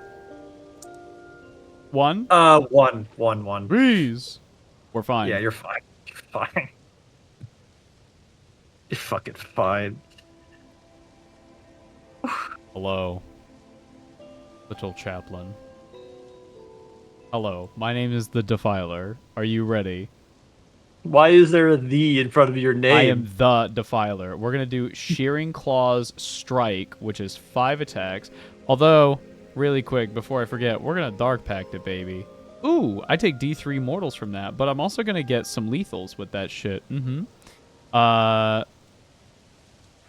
1? 1. Breeze. We're fine. Yeah, you're fine. You're fine. You're fucking fine. Hello, little chaplain. Hello, my name is the Defiler. Are you ready? Why is there a "the" in front of your name? I am the Defiler. We're going to do Shearing Claws Strike, which is 5 attacks. Although, really quick, before I forget, we're going to Dark Pact it, baby. Ooh, I take D3 mortals from that, but I'm also going to get some lethals with that shit.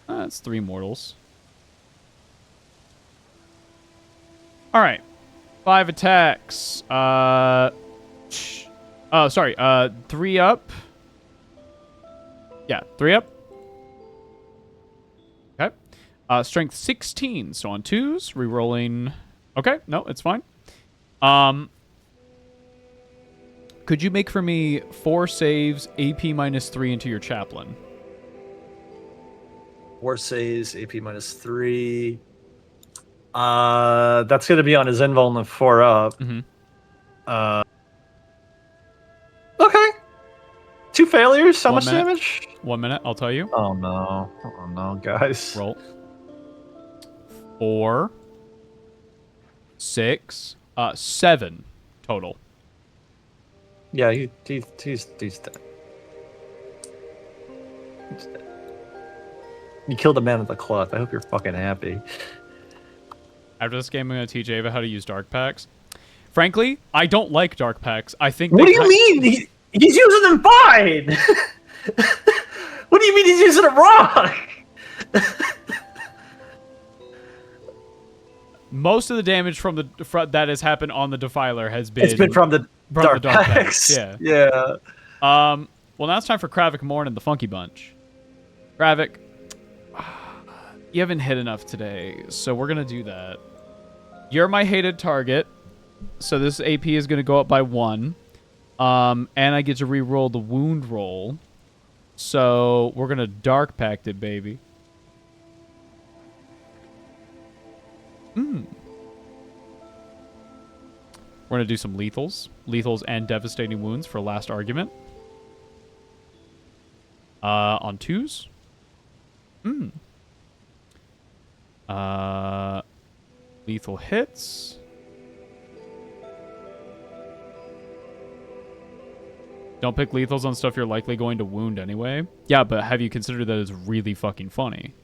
That's 3 mortals. All right. 5 attacks. Oh, sorry. 3 up. Yeah, 3 up. Okay. Strength 16. So on 2s, rerolling. Okay, no, it's fine. Could you make for me 4 saves, AP -3 into your chaplain? 4 saves, AP -3. That's gonna be on his invuln of 4 up. Okay. 2 failures. How much damage? 1 minute, I'll tell you. Oh no, guys. Roll. 4, 6, 7 total. Yeah, he's dead. He's dead. You killed a man with a cloth. I hope you're fucking happy. After this game, I'm going to teach Ava how to use Dark Packs. Frankly, I don't like Dark Packs. I think. What do you mean? He's using them fine. What do you mean he's using them wrong? Most of the damage from the that has happened on the Defiler has been. It's been from the Dark Packs. Yeah. Yeah. Well, now it's time for Kravik Morn and the Funky Bunch. Kravik, you haven't hit enough today, so we're gonna do that. You're my hated target, so this AP is gonna go up by 1. And I get to re-roll the wound roll. So we're gonna Dark Pact it, baby. We're gonna do some lethals and devastating wounds for last argument. On 2s. Lethal hits. Don't pick lethals on stuff you're likely going to wound anyway. Yeah, but have you considered that it's really fucking funny?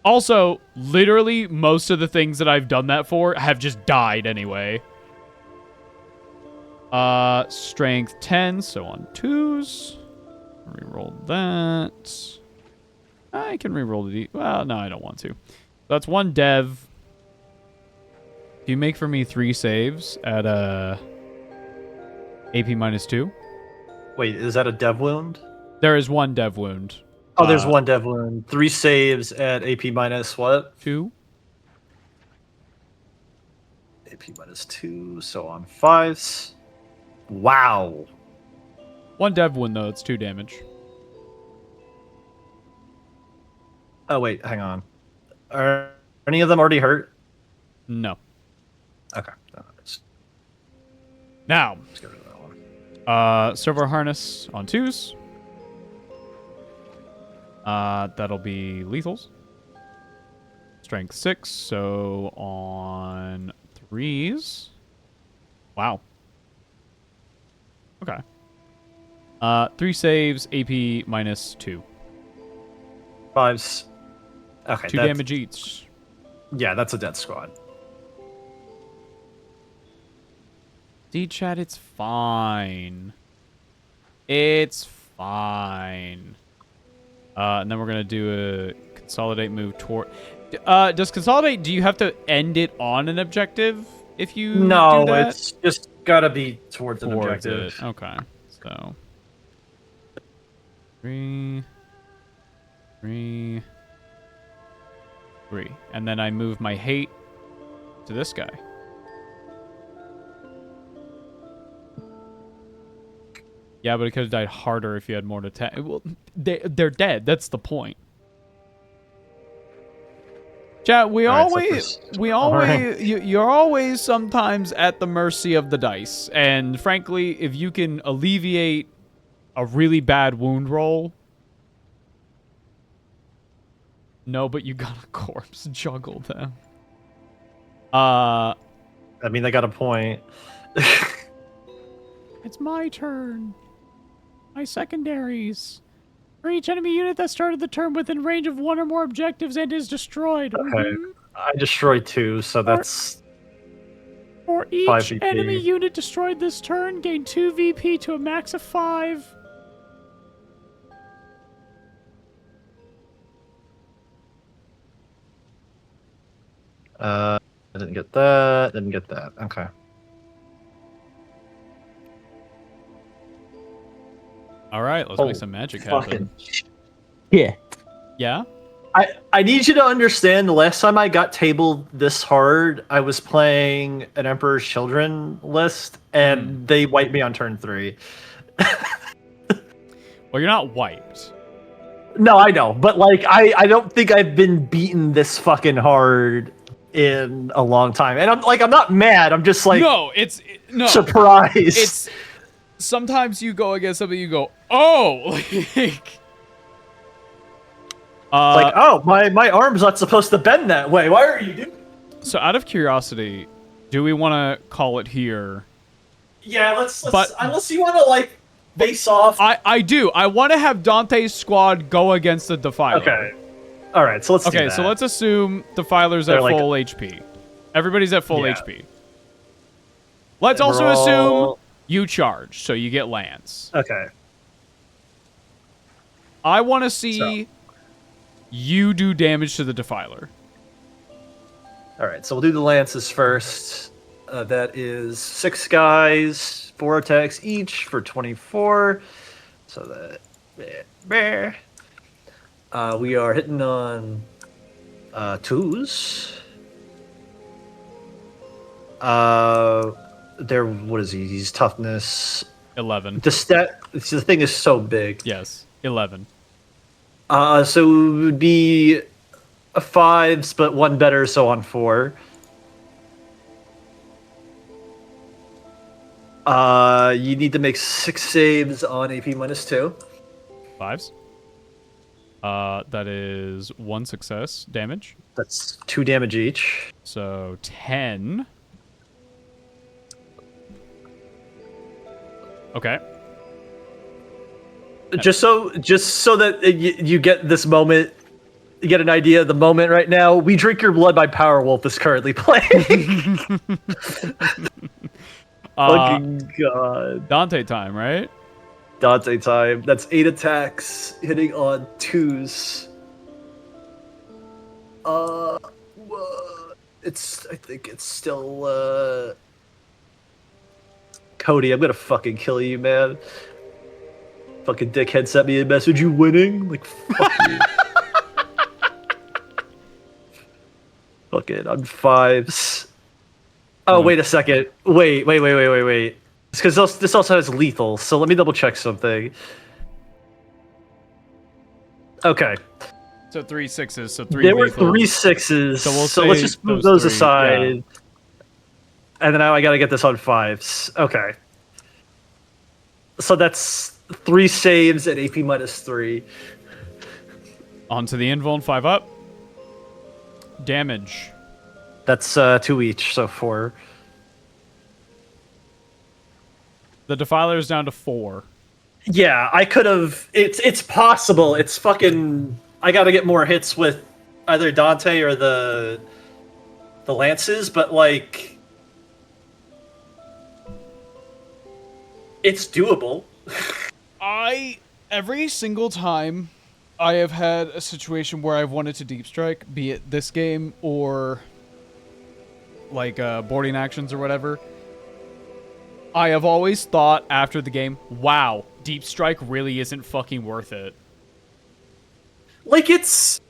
Also, literally, most of the things that I've done that for have just died anyway. Strength 10, so on 2s. Reroll that. I can reroll the... Well, no, I don't want to. That's 1 dev. Do you make for me 3 saves at AP -2? Wait, is that a dev wound? There is 1 dev wound. Oh, there's 1 dev wound. 3 saves at AP minus what? 2. AP -2, so on 5s. Wow. 1 dev wound, though. It's 2 damage. Oh, wait, hang on. Are any of them already hurt? No. Okay. Now, Let's get rid of that one. Silver Harness on 2s. That'll be lethals. Strength 6, so on 3s. Wow. Okay. 3 saves, AP -2. 5s. Okay. 2 damage each. Yeah, that's a death squad. D-chat, it's fine. It's fine. And then we're going to do a consolidate move toward... does consolidate, do you have to end it on an objective if you do that? It's just got to be towards an objective. It. Okay, so... 3... And then I move my hate to this guy. Yeah, but it could have died harder if you had more to attack. Well, they're dead. That's the point. Chat, you're always sometimes at the mercy of the dice. And frankly, if you can alleviate a really bad wound roll. No, but you got a corpse. Juggle them. I mean, they got a point. It's my turn. My secondaries. For each enemy unit that started the turn within range of one or more objectives and is destroyed. Okay. I destroyed 2, so that's... For 5 each VP. enemy unit destroyed this turn, gain 2 VP to a max of 5. I didn't get that. Didn't get that. Okay. All right, let's make some magic happen. Yeah. Yeah? I need you to understand, the last time I got tabled this hard, I was playing an Emperor's Children list, and they wiped me on turn 3. Well, you're not wiped. No, I know, but like, I don't think I've been beaten this fucking hard in a long time. And I'm not mad, I'm just like, No, no. surprised. It's sometimes you go against something, you go, oh, like, oh, my arm's not supposed to bend that way. Why are you doing? So, out of curiosity, do we want to call it here? Yeah, let's But- unless you want to like face off. I do. I want to have Dante's squad go against the Defiler. Okay. All right, so let's do Okay, that. so let's assume Defiler's They're at like- full HP. Everybody's at full Yeah. HP. Let's also We're assume all- you charge, so you get Lance. Okay. I want to see you do damage to the Defiler. All right, so we'll do the lances first. That is 6 guys, 4 attacks each for 24. So that we are hitting on 2s. What is he? He's toughness. 11. The thing is so big. Yes, 11. So it would be a 5s, but 1 better, so on 4. You need to make 6 saves on AP -2. 5s. That is 1 success damage. That's 2 damage each. So 10. Okay. Just so that you get this moment, you get an idea of the moment right now. We Drink Your Blood by Powerwolf is currently playing. Fucking god. Dante time, right? Dante time. That's 8 attacks hitting on 2s. I think it's still Cody, I'm gonna fucking kill you, man. Fucking dickhead sent me a message, you winning? Like, fuck you. Fucking on 5s. Oh, wait a second. Wait. It's because this also has lethal, so let me double check something. Okay. So 3 6s, so 3 There were lethal. 3 6s, So we'll so let's say just move those those 3, aside. yeah. And then now I gotta get this on 5s. Okay. So that's 3 saves at AP -3. Onto the invuln, 5 up. Damage. That's 2 each, so 4. The Defiler is down to 4. Yeah, I could have. It's possible. It's fucking. I got to get more hits with either Dante or the lances, but like, it's doable. Every single time I have had a situation where I've wanted to deep strike, be it this game or like boarding actions or whatever, I have always thought after the game, wow, deep strike really isn't fucking worth it. Like, it's.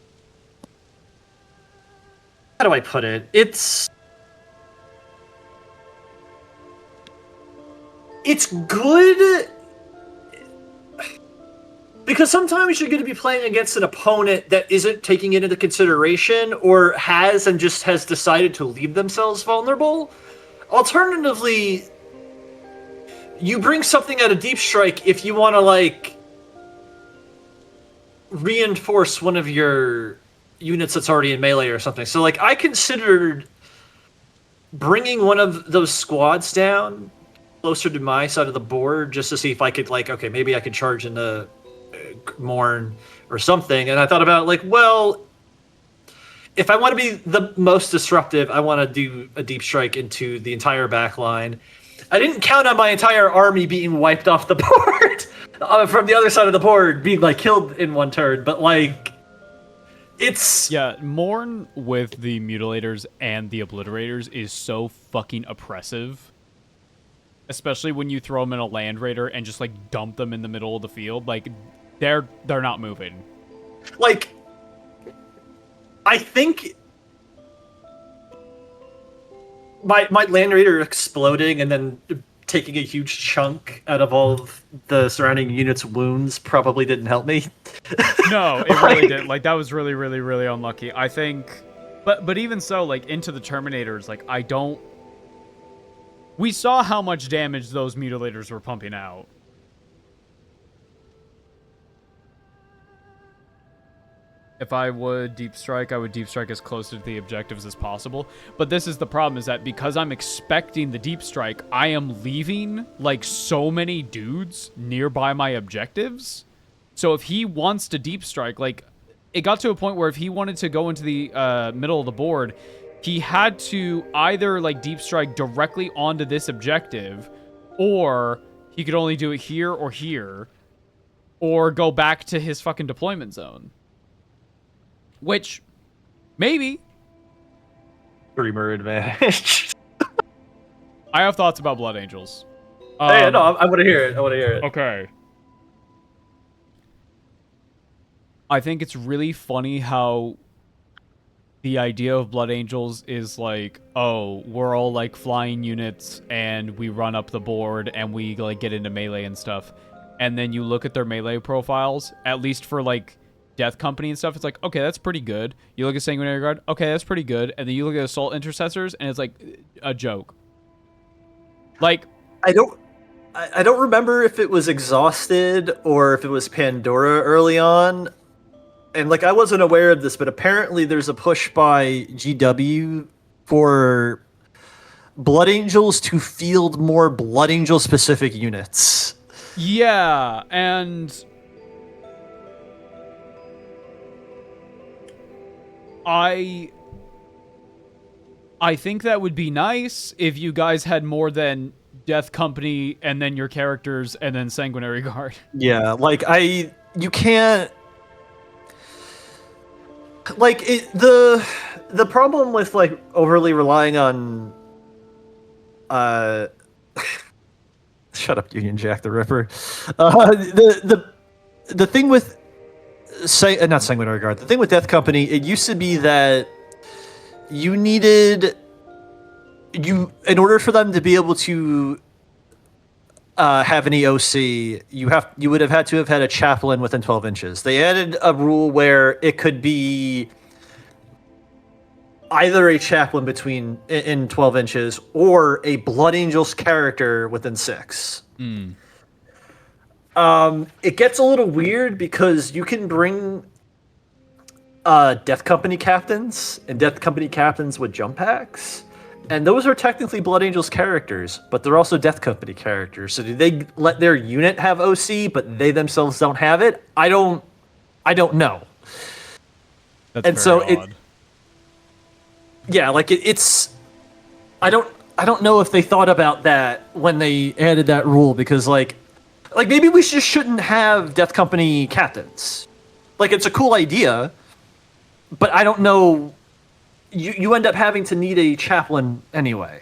How do I put it? It's good. Because sometimes you're going to be playing against an opponent that isn't taking it into consideration or has decided to leave themselves vulnerable. Alternatively, you bring something out of Deep Strike if you want to like reinforce one of your units that's already in melee or something. So like I considered bringing one of those squads down closer to my side of the board just to see if I could like, okay, maybe I could charge into Morn or something. And I thought about like, well, if I want to be the most disruptive, I want to do a Deep Strike into the entire back line. I didn't count on my entire army being wiped off the board from the other side of the board, being like killed in one turn. But like, it's Morn with the Mutilators and the Obliterators is so fucking oppressive, especially when you throw them in a Land Raider and just like dump them in the middle of the field. Like, they're not moving. Like, I think my Land Raider exploding and then taking a huge chunk out of all of the surrounding units' wounds probably didn't help me. No, it really didn't. Like, that was really, really, really unlucky. I think, but even so, like, into the Terminators, like, we saw how much damage those Mutilators were pumping out. If I would Deep Strike, I would Deep Strike as close to the objectives as possible. But this is the problem, is that because I'm expecting the Deep Strike, I am leaving, like, so many dudes nearby my objectives. So if he wants to Deep Strike, like, it got to a point where if he wanted to go into the middle of the board, he had to either, like, Deep Strike directly onto this objective, or he could only do it here, or go back to his fucking deployment zone. Which, maybe. Dreamer advantage. I have thoughts about Blood Angels. Hey, no, I want to hear it. Okay. I think it's really funny how the idea of Blood Angels is like, oh, we're all like flying units and we run up the board and we like get into melee and stuff. And then you look at their melee profiles, at least for like Death Company and stuff, it's like, okay, that's pretty good. You look at Sanguinary Guard, okay, that's pretty good. And then you look at Assault Intercessors, and it's like a joke. Like, I don't remember if it was Exhausted or if it was Pandora early on. And like I wasn't aware of this, but apparently there's a push by GW for Blood Angels to field more Blood Angel specific units. Yeah, and I think that would be nice if you guys had more than Death Company and then your characters and then Sanguinary Guard. Yeah, like you can't like the problem with like overly relying on shut up, Union Jack the Ripper. The thing with not Sanguinary Guard. The thing with Death Company, it used to be that you needed in order for them to be able to have any OC, you would have had to have had a chaplain within 12 inches. They added a rule where it could be either a chaplain in 12 inches or a Blood Angels character within 6. It gets a little weird because you can bring Death Company captains and Death Company captains with jump packs, and those are technically Blood Angels characters, but they're also Death Company characters. So do they let their unit have OC, but they themselves don't have it? I don't know. That's and very so odd. It's I don't know if they thought about that when they added that rule, because like maybe we just shouldn't have Death Company captains. Like, it's a cool idea, but I don't know. You end up having to need a chaplain anyway.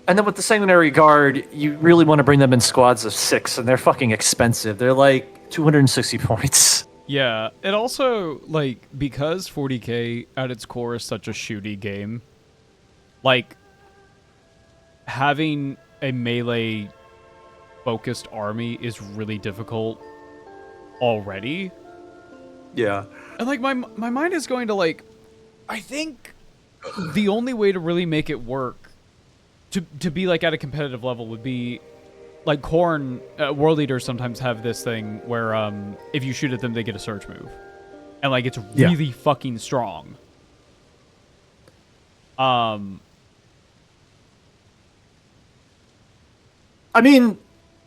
And then with the Sanguinary Guard, you really want to bring them in squads of 6, and they're fucking expensive. They're like 260 points. Yeah, it also, like, because 40k at its core is such a shooty game, like, having a melee focused army is really difficult already. Yeah. And like my mind is going to like, I think the only way to really make it work to be like at a competitive level would be like Khorne. World Eaters sometimes have this thing where if you shoot at them, they get a surge move, and like it's really fucking strong. I mean,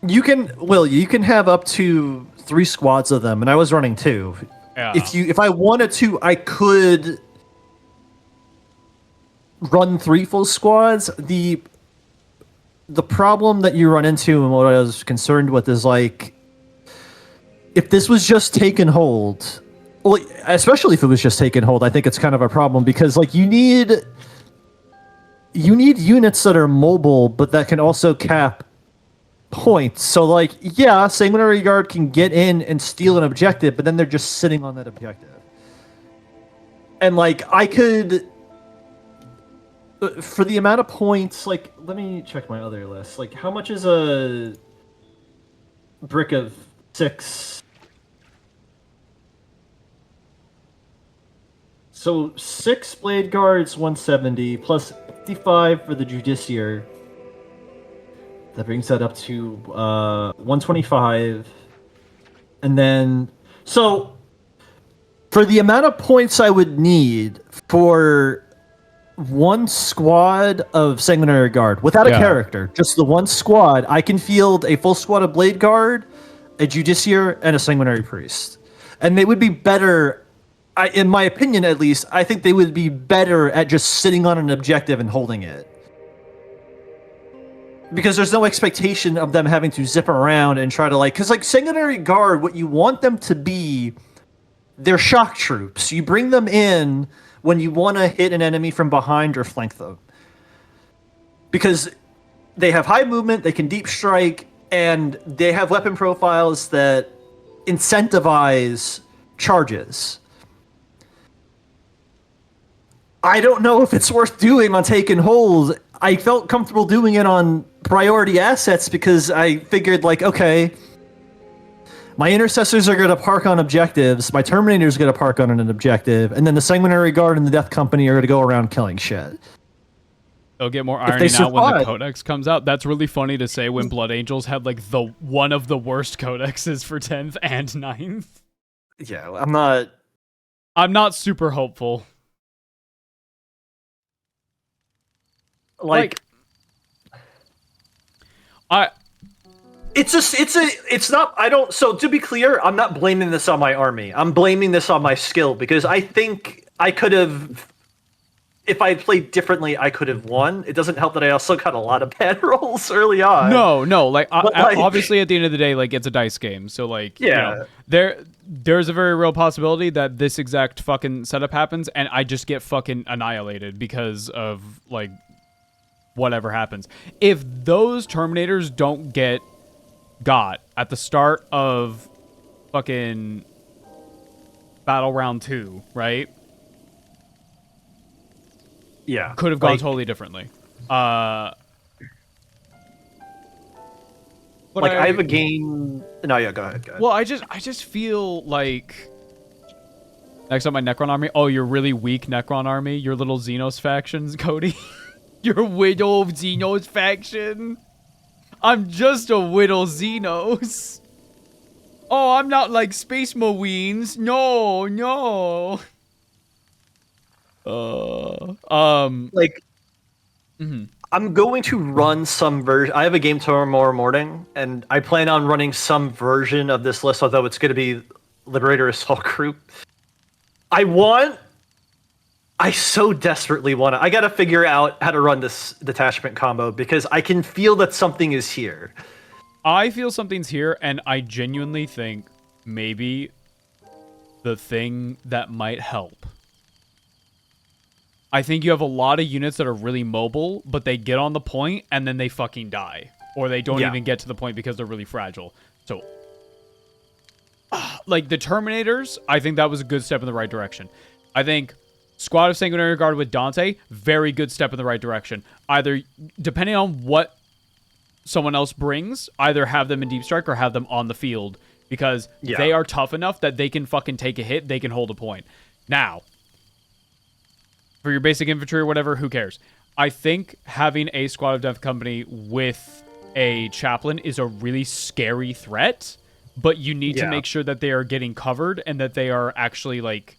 you can have up to 3 squads of them, and I was running 2. Yeah. If I wanted to, I could run 3 full squads. The problem that you run into, and what I was concerned with, is like, if this was just taken hold, well, especially if it was just taken hold, I think it's kind of a problem, because like you need units that are mobile, but that can also cap points. So like, yeah, Sanguinary Guard can get in and steal an objective, but then they're just sitting on that objective. And like, I could, for the amount of points, like, let me check my other list. Like, how much is a brick of 6? So 6 Blade Guards, 170, plus 55 for the Judiciary. That brings that up to 125. And then, so for the amount of points I would need for 1 squad of Sanguinary Guard, without a character, just the 1 squad, I can field a full squad of Blade Guard, a Judiciary, and a Sanguinary Priest. And they would be better, in my opinion at least, I think they would be better at just sitting on an objective and holding it. Because there's no expectation of them having to zip around and try to like... Because like Sanguinary Guard, what you want them to be, they're shock troops. You bring them in when you want to hit an enemy from behind or flank them. Because they have high movement, they can deep strike, and they have weapon profiles that incentivize charges. I don't know if it's worth doing on Taken Hold. I felt comfortable doing it on priority assets because I figured, like, okay, my intercessors are going to park on objectives, my Terminators are going to park on an objective, and then the Sanguinary Guard and the Death Company are going to go around killing shit. They'll get more irony now when the Codex comes out. That's really funny to say when Blood Angels had like one of the worst codexes for 10th and 9th. Yeah, I'm not super hopeful. Like it's not, I don't, so to be clear, I'm not blaming this on my army. I'm blaming this on my skill, because I think I could have, if I played differently, I could have won. It doesn't help that I also got a lot of bad rolls early on. No, like, obviously at the end of the day, like, it's a dice game, so like, yeah, you know, there's a very real possibility that this exact fucking setup happens and I just get fucking annihilated because of like whatever happens. If those Terminators don't get got at the start of fucking Battle Round 2, right? Yeah. Could have gone totally differently. I have a game... No, yeah, go ahead. Well, I just feel like... Next up, my Necron army. Oh, your really weak Necron army? Your little Xenos factions, Cody? Your Widow of Xenos faction? I'm just a Widow Xenos. Oh, I'm not like Space Marines. No. I'm going to run some version. I have a game tomorrow morning, and I plan on running some version of this list, although it's going to be Liberator Assault Group. I so desperately want to. I got to figure out how to run this detachment combo because I can feel that something is here. I feel something's here, and I genuinely think maybe the thing that might help. I think you have a lot of units that are really mobile, but they get on the point and then they fucking die. Or they don't even get to the point because they're really fragile. So, like the Terminators, I think that was a good step in the right direction. I think Squad of Sanguinary Guard with Dante, very good step in the right direction. Either, depending on what someone else brings, either have them in Deep Strike or have them on the field. Because they are tough enough that they can fucking take a hit, they can hold a point. Now, for your basic infantry or whatever, who cares? I think having a Squad of Death Company with a chaplain is a really scary threat, but you need to make sure that they are getting covered and that they are actually like.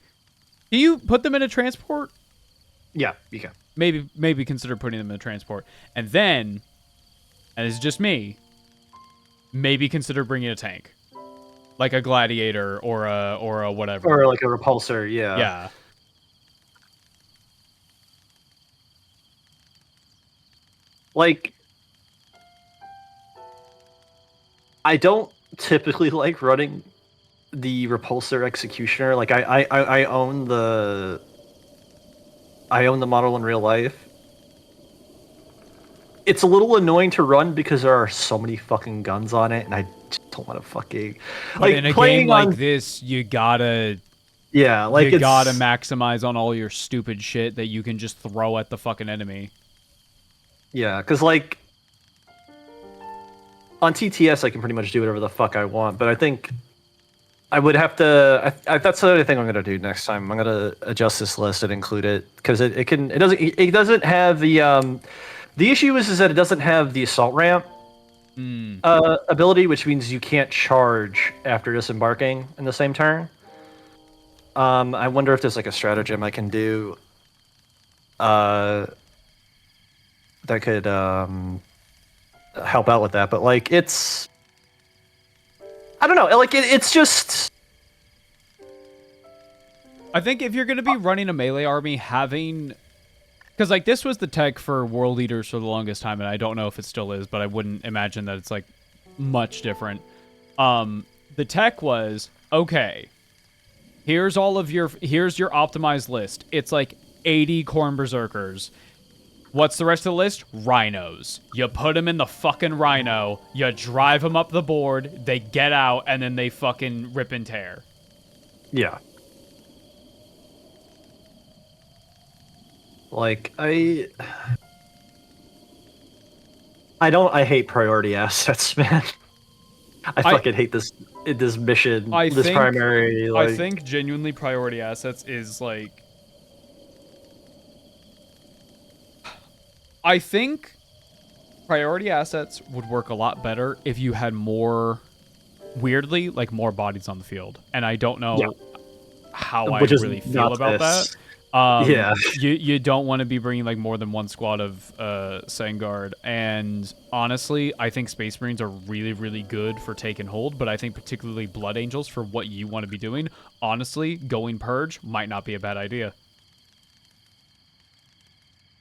Do you put them in a transport? Yeah, you can. Maybe consider putting them in a transport, and then, and it's just me. Maybe consider bringing a tank, like a gladiator or a whatever, or like a repulsor. Yeah. Yeah. Like, I don't typically like running the repulsor executioner. Like, I own the model in real life. It's a little annoying to run because there are so many fucking guns on it, and I just don't want to fucking. But in a game like this, you gotta. Yeah, like you gotta maximize on all your stupid shit that you can just throw at the fucking enemy. Yeah, because like on TTS, I can pretty much do whatever the fuck I want, but I think I would have to. That's the other thing I'm gonna do next time. I'm gonna adjust this list and include it because it doesn't have the issue is that it doesn't have the assault ramp ability, which means you can't charge after disembarking in the same turn. I wonder if there's like a stratagem I can do that could help out with that, but like it's, I don't know, like it's just. I think if you're gonna be running a melee army, having, because like this was the tech for World Eaters for the longest time, and I don't know if it still is, but I wouldn't imagine that it's like much different. The tech was okay. Here's your optimized list. It's like 80 Khorne Berserkers. What's the rest of the list? Rhinos. You put them in the fucking rhino, you drive them up the board, they get out, and then they fucking rip and tear. Yeah. Like, I hate priority assets, man. I fucking hate this mission, primary. Like... I think genuinely priority assets is like... I think priority assets would work a lot better if you had more, weirdly, like more bodies on the field. And I don't know how I really feel about that. Yeah. You don't want to be bringing like more than one squad of Sangard. And honestly, I think Space Marines are really, really good for take and hold, but I think particularly Blood Angels for what you want to be doing, honestly, going Purge might not be a bad idea.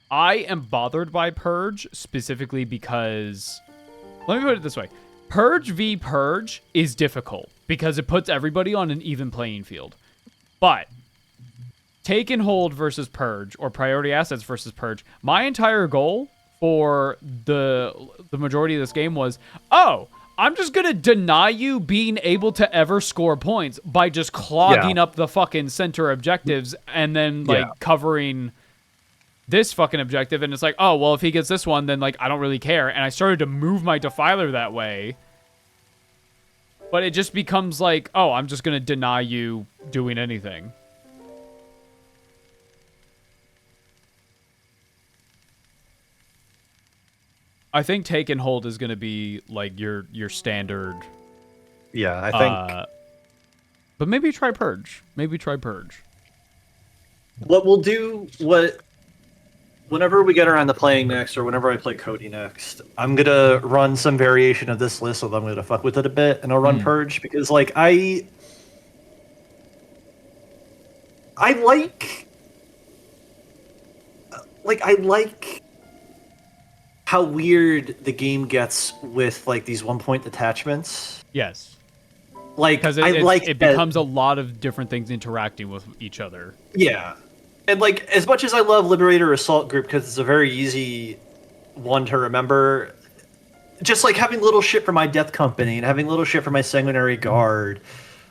I am bothered by Purge specifically because, let me put it this way. Purge v. Purge is difficult because it puts everybody on an even playing field. But take and hold versus Purge or priority assets versus Purge, my entire goal for the majority of this game was, oh, I'm just going to deny you being able to ever score points by just clogging up the fucking center objectives and then like covering this fucking objective. And it's like, oh, well, if he gets this one, then like I don't really care. And I started to move my Defiler that way. But it just becomes like, oh, I'm just going to deny you doing anything. I think take and hold is going to be like your standard. Yeah, I think. But maybe try Purge. What we'll do, whenever we get around to playing next, or whenever I play Cody next, I'm gonna run some variation of this list, so I'm gonna fuck with it a bit, and I'll run Purge because, like, I like how weird the game gets with like these 1-point detachments. Yes. Like, because it becomes a lot of different things interacting with each other. Yeah. And like, as much as I love Liberator Assault Group because it's a very easy one to remember, just like having little shit for my Death Company and having little shit for my Sanguinary Guard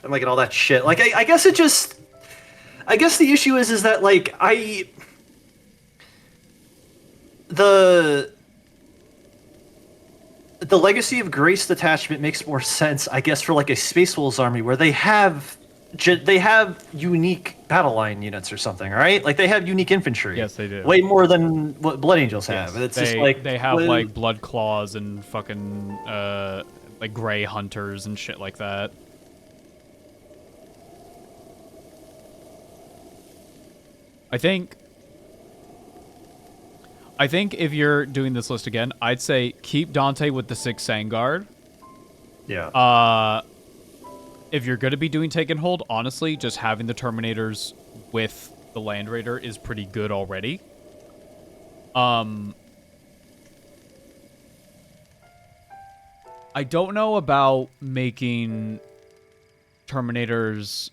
and like and all that shit. Like, I guess the issue is that like the Legacy of Grace detachment makes more sense, I guess, for like a Space Wolves army where they have they have unique battle line units or something, right? Like they have unique infantry. Yes, they do. Way more than what Blood Angels have. Yes, It's just like they have like blood claws and fucking like gray hunters and shit like that. I think if you're doing this list again, I'd say keep Dante with the 6 Sangard. Yeah. If you're going to be doing take and hold, honestly, just having the Terminators with the Land Raider is pretty good already. I don't know about making Terminators.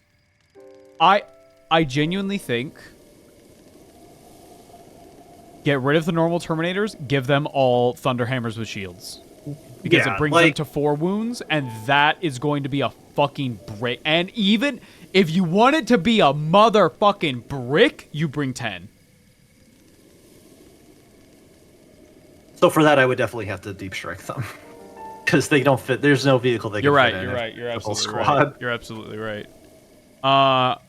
I genuinely think get rid of the normal Terminators, give them all Thunderhammers with shields. Because it brings them to 4 wounds, and that is going to be a fucking brick. And even if you want it to be a motherfucking brick, you bring 10. So for that, I would definitely have to deep strike them. Because they don't fit. There's no vehicle they can fit in. You're right. You're absolutely squad. right. You're absolutely right. But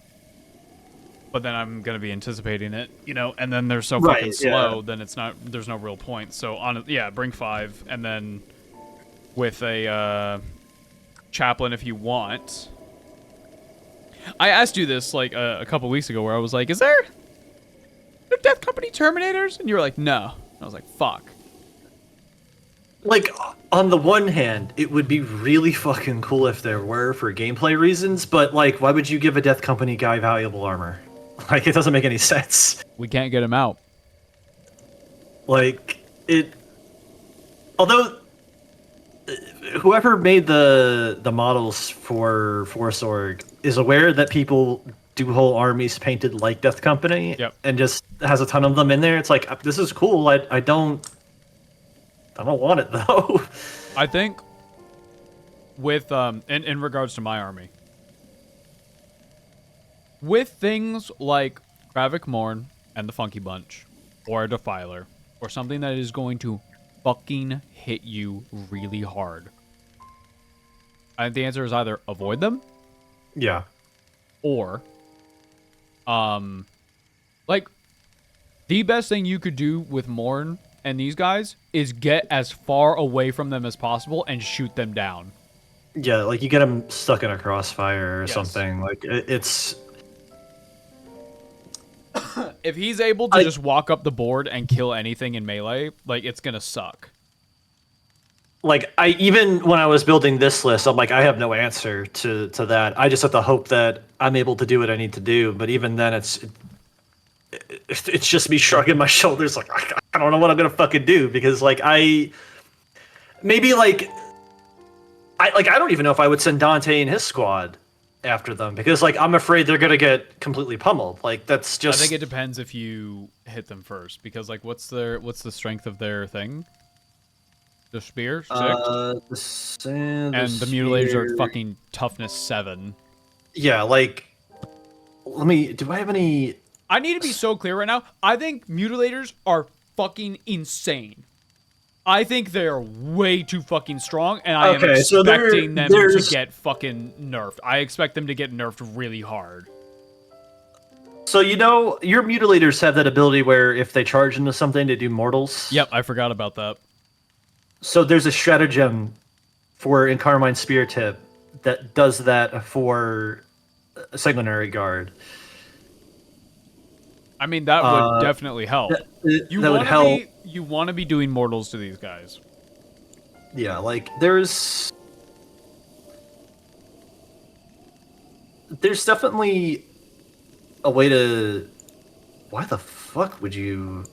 then I'm going to be anticipating it, you know, and then they're so fucking slow, then it's not, there's no real point. So, bring 5, and then with a chaplain if you want. I asked you this, like, a couple weeks ago, where I was like, is there Death Company Terminators? And you were like, no. I was like, fuck. Like, on the one hand, it would be really fucking cool if there were for gameplay reasons, but, like, why would you give a Death Company guy valuable armor? Like, it doesn't make any sense. We can't get him out. Like, it... Although, whoever made the models for Force Org is aware that people do whole armies painted like Death Company, and just has a ton of them in there. It's like, this is cool, I don't want it, though. I think with, in regards to my army, with things like Gravik Morn and the Funky Bunch, or a Defiler, or something that is going to fucking hit you really hard, I think the answer is either avoid them, or, like, the best thing you could do with Morn and these guys is get as far away from them as possible and shoot them down. Yeah, like you get them stuck in a crossfire or something. Like it's. If he's able to just walk up the board and kill anything in melee, like, it's gonna suck. Like, even when I was building this list, I'm like, I have no answer to that. I just have to hope that I'm able to do what I need to do. But even then, it's just me shrugging my shoulders, like, I don't know what I'm gonna fucking do, because like I don't even know if I would send Dante and his squad after them, because like I'm afraid they're gonna get completely pummeled. Like, that's just. I think it depends if you hit them first, because like what's the strength of their thing? The spear 6, and the mutilators are fucking toughness 7. Yeah, like, do I have any? I need to be so clear right now. I think mutilators are fucking insane. I think they're way too fucking strong, and I am expecting them to get fucking nerfed. I expect them to get nerfed really hard. So, you know, your mutilators have that ability where if they charge into something, they do mortals. Yep, I forgot about that. So there's a stratagem for Incarmine Spear Tip that does that for a Sanguinary Guard. I mean, that would definitely help. That would help. You want to be doing mortals to these guys. Yeah, like, there's definitely a way to... Why the fuck would you...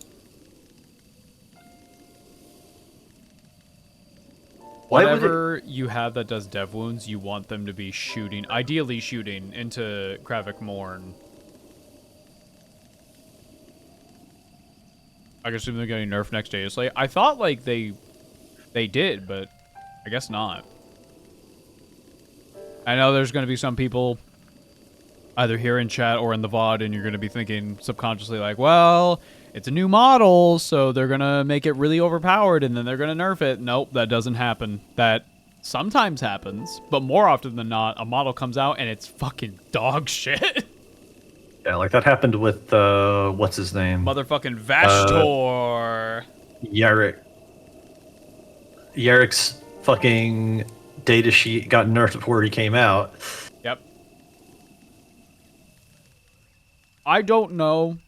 Whatever you have that does dev wounds, you want them to be shooting, ideally shooting, into Gravik Morn. I assume they're getting nerfed next day. So I thought like they did, but I guess not. I know there's going to be some people either here in chat or in the VOD, and you're going to be thinking subconsciously like, well, it's a new model, so they're going to make it really overpowered, and then they're going to nerf it. Nope, that doesn't happen. That sometimes happens, but more often than not, a model comes out and it's fucking dog shit. Yeah, like that happened with what's his name? Motherfucking Vashtor. Yarrick. Yarrick's fucking data sheet got nerfed before he came out. Yep. I don't know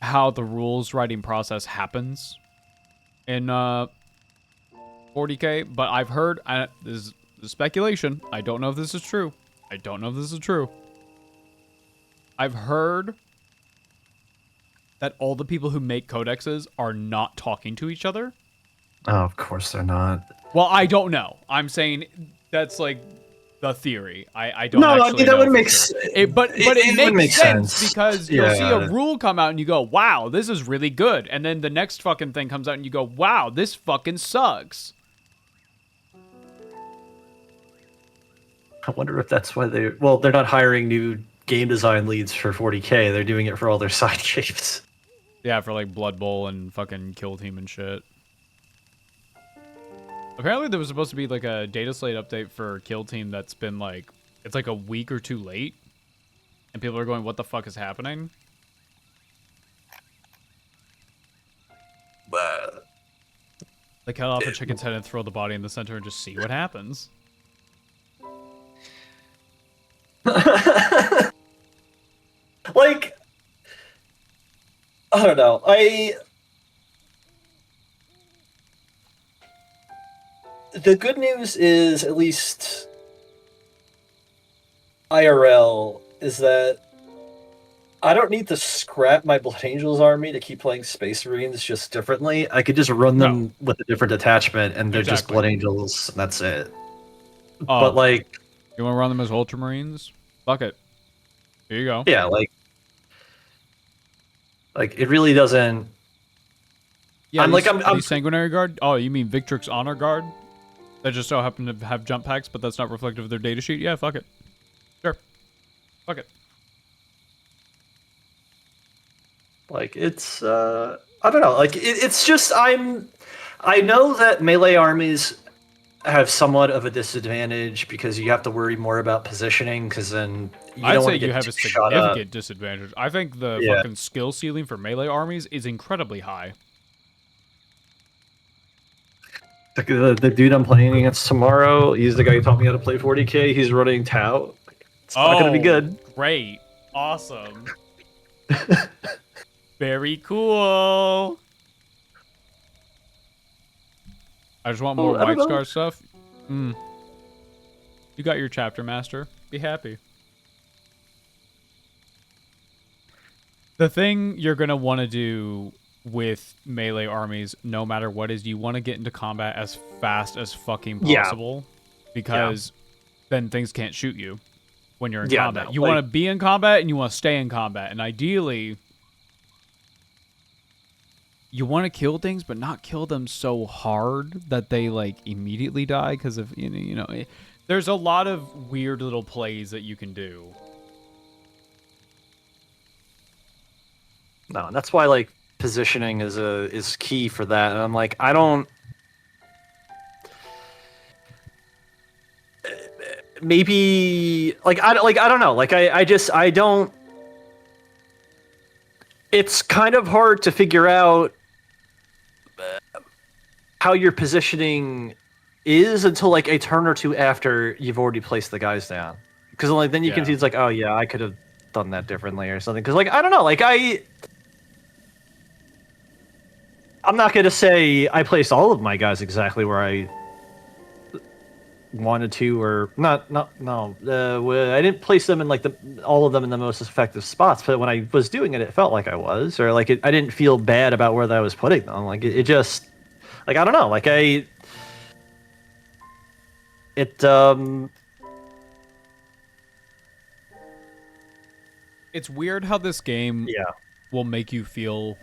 how the rules writing process happens in 40K, but I've heard, this is speculation. I don't know if this is true. I've heard that all the people who make codexes are not talking to each other. Oh, of course they're not. Well, I don't know. I'm saying that's like the theory. I don't. No, I actually mean that know would for make sure. it, But it would makes sense because you'll see Yeah. a rule come out and you go, "Wow, this is really good," and then the next fucking thing comes out and you go, "Wow, this fucking sucks." I wonder if that's why they're not hiring new game design leads for 40K. They're doing it for all their side games. Yeah, for like Blood Bowl and fucking Kill Team and shit. Apparently there was supposed to be like a data slate update for Kill Team that's been like, it's like a week or two late. And people are going, what the fuck is happening? They cut off a chicken's head and throw the body in the center and just see what happens. Like, I don't know. The good news is, at least IRL, is that I don't need to scrap my Blood Angels army to keep playing Space Marines just differently. I could just run them with a different attachment, and they're just Blood Angels, and that's it. But, like... You want to run them as Ultramarines? Fuck it. Here you go. Yeah, like it really doesn't... Yeah, I'm Sanguinary Guard? Oh, you mean Victrix Honor Guard? That just so happen to have jump packs, but that's not reflective of their data sheet? Yeah, fuck it. Sure. Fuck it. Like, it's, I don't know. Like, it's just, I know that melee armies have somewhat of a disadvantage because you have to worry more about positioning, because then you I'd don't say want to you get have a shot up. significant disadvantage. I think the fucking skill ceiling for melee armies is incredibly high. The dude I'm playing against tomorrow, he's the guy who taught me how to play 40K. He's running Tau. It's not going to be good. Great. Awesome. Very cool. I just want more White Scar stuff. You got your chapter master. Be happy. The thing you're going to want to do with melee armies, no matter what, is you want to get into combat as fast as fucking possible. Because then things can't shoot you when you're in combat. No, you want to be in combat and you want to stay in combat. And ideally, you want to kill things, but not kill them so hard that they like immediately die. Because of there's a lot of weird little plays that you can do. No, and that's why like positioning is key for that. And I'm like, I don't. Maybe I don't know. Like I don't. It's kind of hard to figure out how your positioning is until like a turn or two after you've already placed the guys down. Because like then you can see it's like, oh yeah, I could have done that differently or something. Because like I don't know, like I'm not gonna say I placed all of my guys exactly where I wanted to, or not. No, I didn't place them in like all of them in the most effective spots. But when I was doing it, it felt like I was, or like I didn't feel bad about where I was putting them. Like it just, like I don't know, like It's weird how this game will make you feel.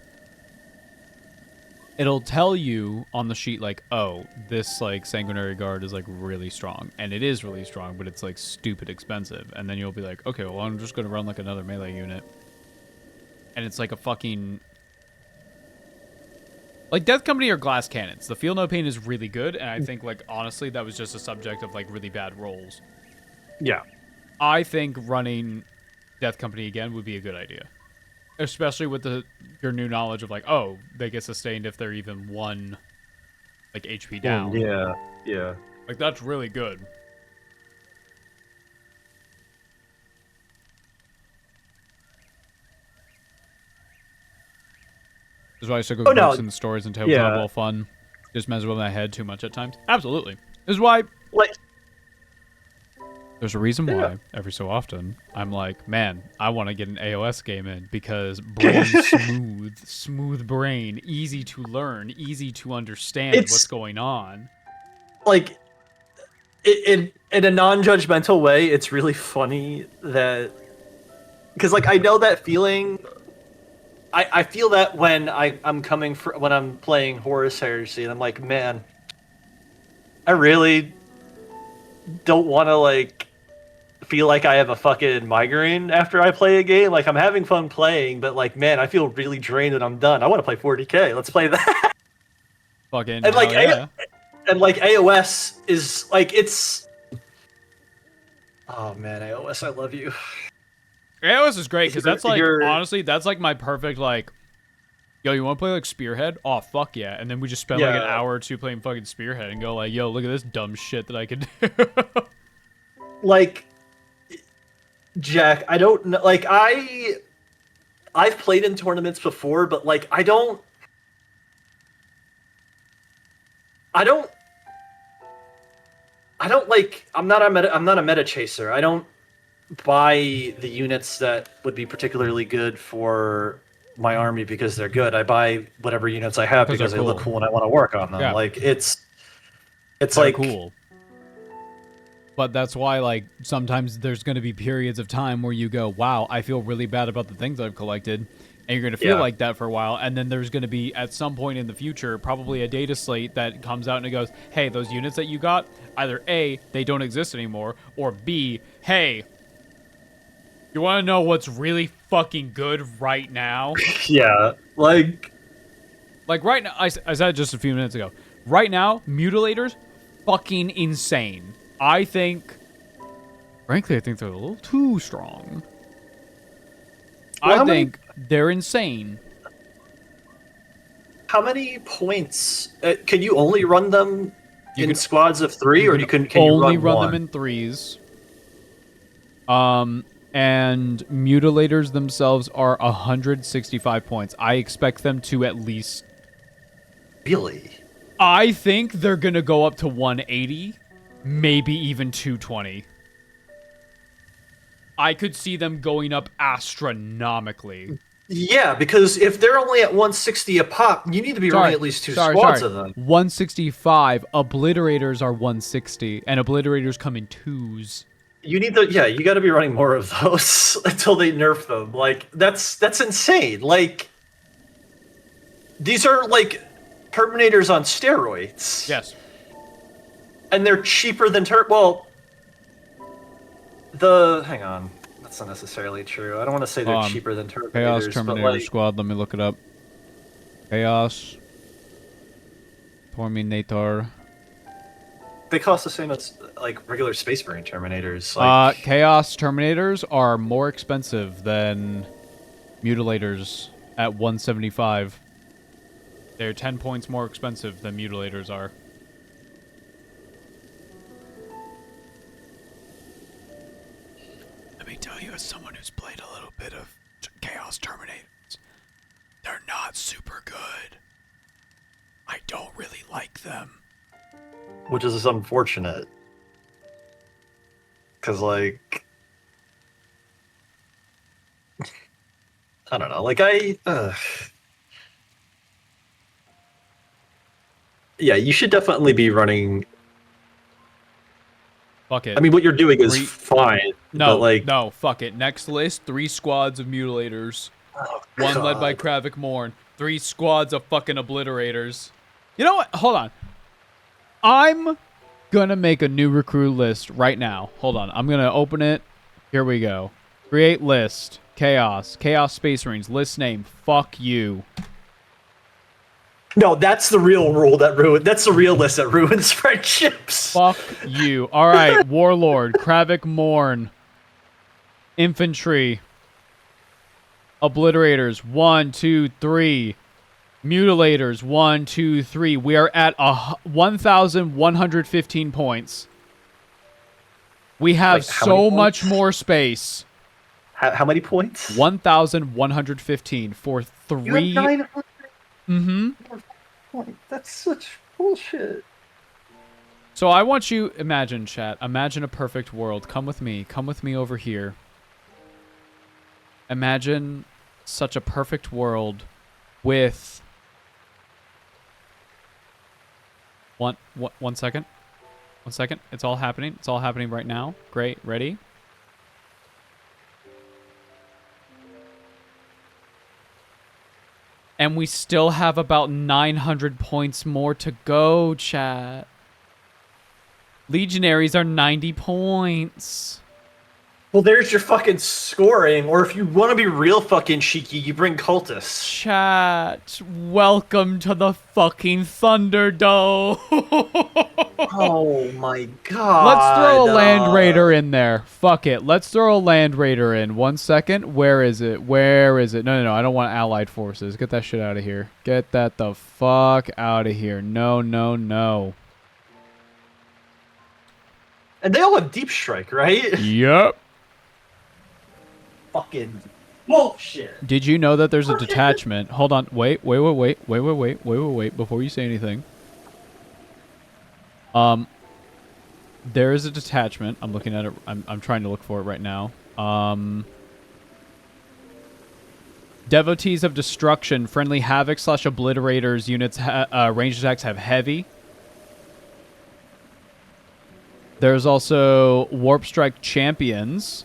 It'll tell you on the sheet, like, oh, this, like, Sanguinary Guard is, like, really strong. And it is really strong, but it's, like, stupid expensive. And then you'll be like, okay, well, I'm just going to run, like, another melee unit. And it's, like, a fucking... Like Death Company or Glass Cannons. The Feel No Pain is really good, and I think like honestly that was just a subject of like really bad rolls. Yeah. I think running Death Company again would be a good idea. Especially with your new knowledge of like, oh, they get sustained if they're even one like HP down. Yeah. Yeah. Like that's really good. This is why I stick with books and stories and tabletop fun. Just messes with my head too much at times. Absolutely. This is why Like there's a reason why every so often I'm like, man, I want to get an AOS game in because brain smooth brain, easy to learn, easy to understand what's going on. Like in a non-judgmental way, it's really funny that because like I know that feeling. I feel that when I'm when I'm playing Horus Heresy, and I'm like, man, I really don't want to like feel like I have a fucking migraine after I play a game. Like I'm having fun playing, but like, man, I feel really drained and I'm done. I want to play 40K. Let's play that. Fucking and like, yeah. and like AOS is like it's. Oh man, AOS, I love you. AOS is great because that's like honestly, that's like my perfect like. Yo, you want to play like Spearhead? Oh fuck yeah! And then we just spend like an hour or two playing fucking Spearhead and go like, yo, look at this dumb shit that I can do. Like, Jack, I don't know. Like I've played in tournaments before, but like I don't like. I'm not a meta chaser. I don't buy the units that would be particularly good for my army because they're good. I buy whatever units I have because they look cool and I want to work on them. Yeah. Like it's like cool. But that's why like sometimes there's going to be periods of time where you go, wow, I feel really bad about the things I've collected. And you're going to feel like that for a while. And then there's going to be at some point in the future, probably a data slate that comes out and it goes, hey, those units that you got, either A, they don't exist anymore, or B, hey, you want to know what's really fucking good right now? Yeah, like right now, I said it just a few minutes ago. Right now, Mutilators, fucking insane. Frankly, I think they're a little too strong. Well, I think they're insane. How many points? Can you only run them in squads of 3, or can you only run one? them in 3s? And Mutilators themselves are 165 points. I expect them to at least... Really? I think they're going to go up to 180, maybe even 220. I could see them going up astronomically. Yeah, because if they're only at 160 a pop, you need to be running at least two squads of them. 165. Obliterators are 160, and Obliterators come in 2s. You need you got to be running more of those until they nerf them. Like that's insane. Like these are like Terminators on steroids. Yes. And they're cheaper than hang on. That's not necessarily true. I don't want to say they're cheaper than Terminators. Chaos Terminator but like, Squad, let me look it up. Chaos Terminator. They cost the same as like regular Space Marine Terminators. Like, Chaos Terminators are more expensive than Mutilators at 175. They're 10 points more expensive than Mutilators are. Let me tell you, as someone who's played a little bit of Chaos Terminators, they're not super good. I don't really like them. which is unfortunate. Because, like, I don't know. Like, yeah, you should definitely be running. Fuck it. I mean, what you're doing is fine. No, but, like, no, fuck it. Next list, 3 squads of Mutilators. oh, One led by God. Kravik Morn. 3 squads of fucking Obliterators. You know what? Hold on. I'm gonna make a new recruit list right now. Hold on. I'm gonna open it. Here we go. Create list. Chaos. Chaos Space Marines. List name. Fuck you. No, that's the real rule that ruin. That's the real list that ruins friendships. Fuck you. All right, Warlord, Kravik Morn, Infantry, Obliterators, 1, 2, 3. Mutilators, 1, 2, 3. We are at 1,115 points. We have Wait, how so many much points? more space. How many points? 1,115 for You 3. have 900 Mm-hmm. points. That's such bullshit. So I want you, imagine, chat. Imagine a perfect world. Come with me. Come with me over here. Imagine such a perfect world with... One second. 1 second. It's all happening. It's all happening right now. Great. Ready? And we still have about 900 points more to go, chat. Legionaries are 90 points. Well, there's your fucking scoring. Or if you want to be real fucking cheeky, you bring cultists. Chat, welcome to the fucking Thunderdome. Oh my god. Let's throw a Land Raider in there. Fuck it. Let's throw a Land Raider in. 1 second. Where is it? Where is it? No. I don't want Allied forces. Get that shit out of here. Get that the fuck out of here. No. And they all have deep strike, right? Yep. Fucking bullshit. Did you know that there's a detachment? Hold on. Wait. Before you say anything. There is a detachment. I'm looking at it. I'm trying to look for it right now. Devotees of Destruction. Friendly Havoc / Obliterators units ranged attacks have heavy. There's also Warp Strike Champions.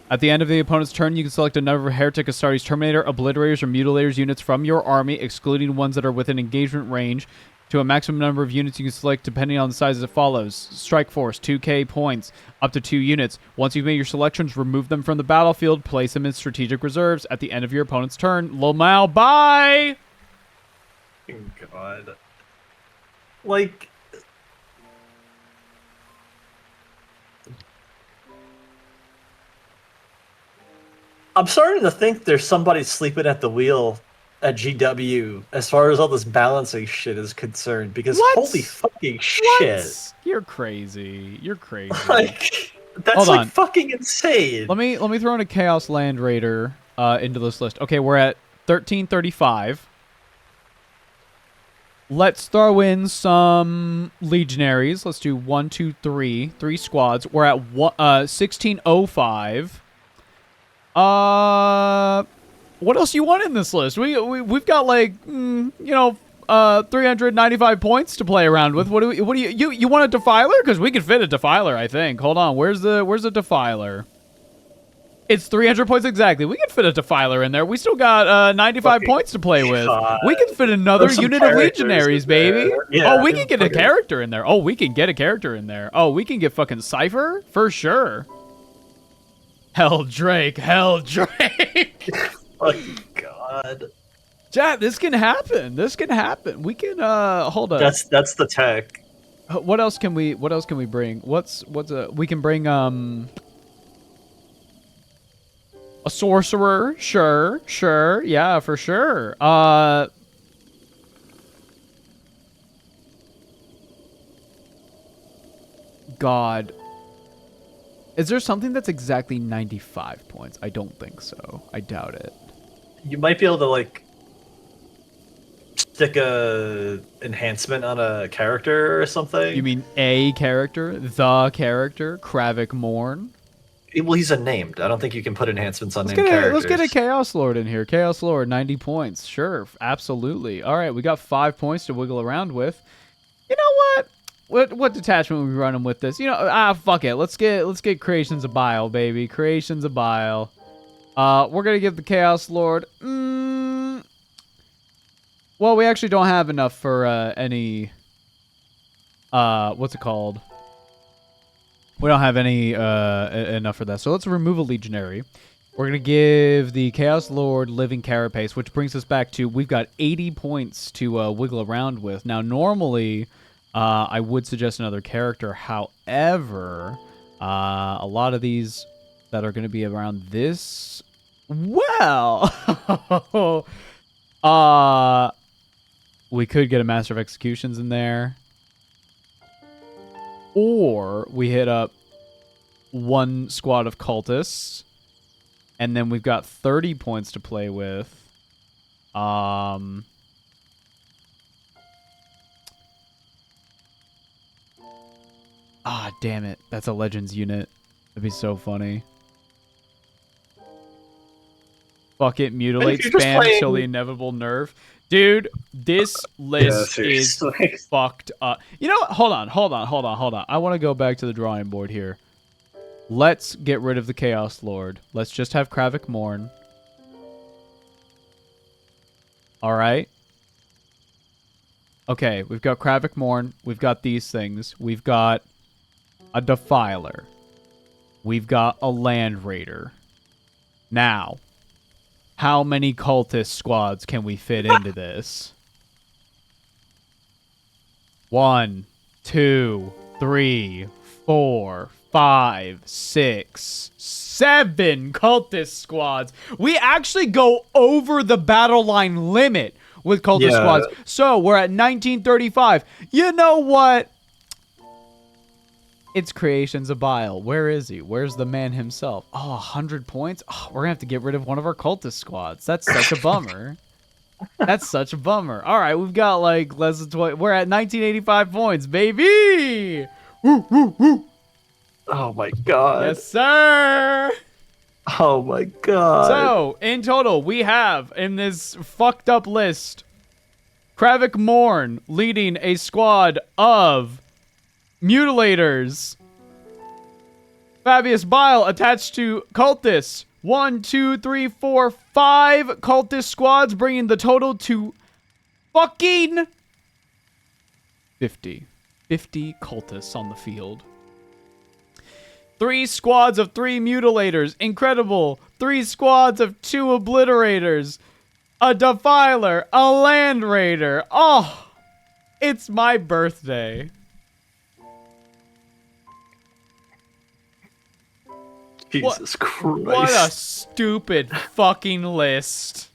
At the end of the opponent's turn, you can select a number of Heretic Astartes, Terminator, Obliterators, or Mutilators units from your army, excluding ones that are within engagement range, to a maximum number of units you can select depending on the size as follows. Strike Force, 2k points, up to 2 units. Once you've made your selections, remove them from the battlefield, place them in strategic reserves at the end of your opponent's turn. Lomao, bye! God. Like... I'm starting to think there's somebody sleeping at the wheel at GW as far as all this balancing shit is concerned, because What? holy fucking shit. What? You're crazy. You're crazy. Like, that's Hold like on. fucking insane. Let me throw in a Chaos Land Raider into this list. Okay, we're at 1335. Let's throw in some Legionaries. Let's do 1, 2, 3. 3 squads. We're at 1605. What else you want in this list? We've got like 395 points to play around with. What do you want a Defiler? Because we can fit a Defiler, I think. Hold on, where's the Defiler? It's 300 points exactly. We can fit a Defiler in there. We still got 95 points to play with. We can fit another There's some unit of characters Legionaries, in there. baby. Yeah, Oh, we can get a fucking- character in there. Oh, we can get a character in there. Oh, we can get fucking Cypher for sure. Hell Drake. Fucking god. Chat, this can happen. We can hold up. That's the tech. What else can we bring? We can bring a sorcerer. Sure. Yeah, for sure. God. Is there something that's exactly 95 points? I don't think so. I doubt it. You might be able to like stick a enhancement on a character or something. You mean a character? The character? Kravik Morn? Well, he's unnamed. I don't think you can put enhancements on named characters. Let's get a Chaos Lord in here. Chaos Lord, 90 points. Sure, absolutely. All right, we got 5 points to wiggle around with. You know what? What detachment are we running with this? Fuck it. Let's get Creations of Bile, baby. Creations of Bile. We're gonna give the Chaos Lord. Well, we actually don't have enough for any. What's it called? We don't have any enough for that. So let's remove a Legionary. We're going to give the Chaos Lord Living Carapace, which brings us back to we've got 80 points to wiggle around with. Now, normally, I would suggest another character. However, a lot of these that are going to be around this, well, we could get a Master of Executions in there. Or we hit up one squad of cultists. And then we've got 30 points to play with. Ah, damn it. That's a Legends unit. That'd be so funny. Fuck it, mutilate, spam till the inevitable nerf. Dude, this list is fucked up. You know what? Hold on. I want to go back to the drawing board here. Let's get rid of the Chaos Lord. Let's just have Kravik Morn. Alright. Okay, we've got Kravik Morn. We've got these things. We've got a Defiler. We've got a Land Raider. Now, how many cultist squads can we fit into this? 1, 2, 3, 4, 5, 6, 7 cultist squads. We actually go over the battle line limit with cultist squads. So we're at 1935. You know what? It's Creations of Bile. Where is he? Where's the man himself? Oh, 100 points? Oh, we're going to have to get rid of one of our cultist squads. That's such a bummer. That's such a bummer. All right, we've got like less than 20. We're at 1985 points, baby! Woo, woo, woo! Oh my god. Yes, sir! Oh my god. So, in total, we have, in this fucked up list, Kravik Morn leading a squad of Mutilators. Fabius Bile attached to cultists. 1, 2, 3, 4, 5 cultist squads, bringing the total to fucking 50. 50 cultists on the field. 3 squads of 3 mutilators. Incredible. 3 squads of 2 obliterators. A defiler. A land raider. Oh, it's my birthday. Jesus Christ. What a stupid fucking list.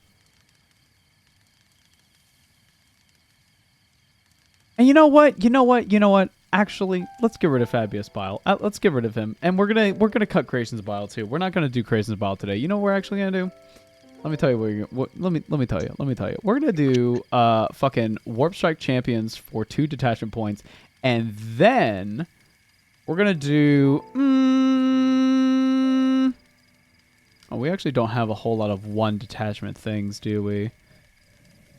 And you know what? Actually, let's get rid of Fabius Bile. Let's get rid of him. And we're gonna cut Creations Bile too. We're not gonna do Creations Bile today. You know what we're actually gonna do? Let me tell you let me tell you. We're gonna do fucking Warp Strike Champions for 2 detachment points, and then we're gonna do oh, we actually don't have a whole lot of 1 detachment things, do we?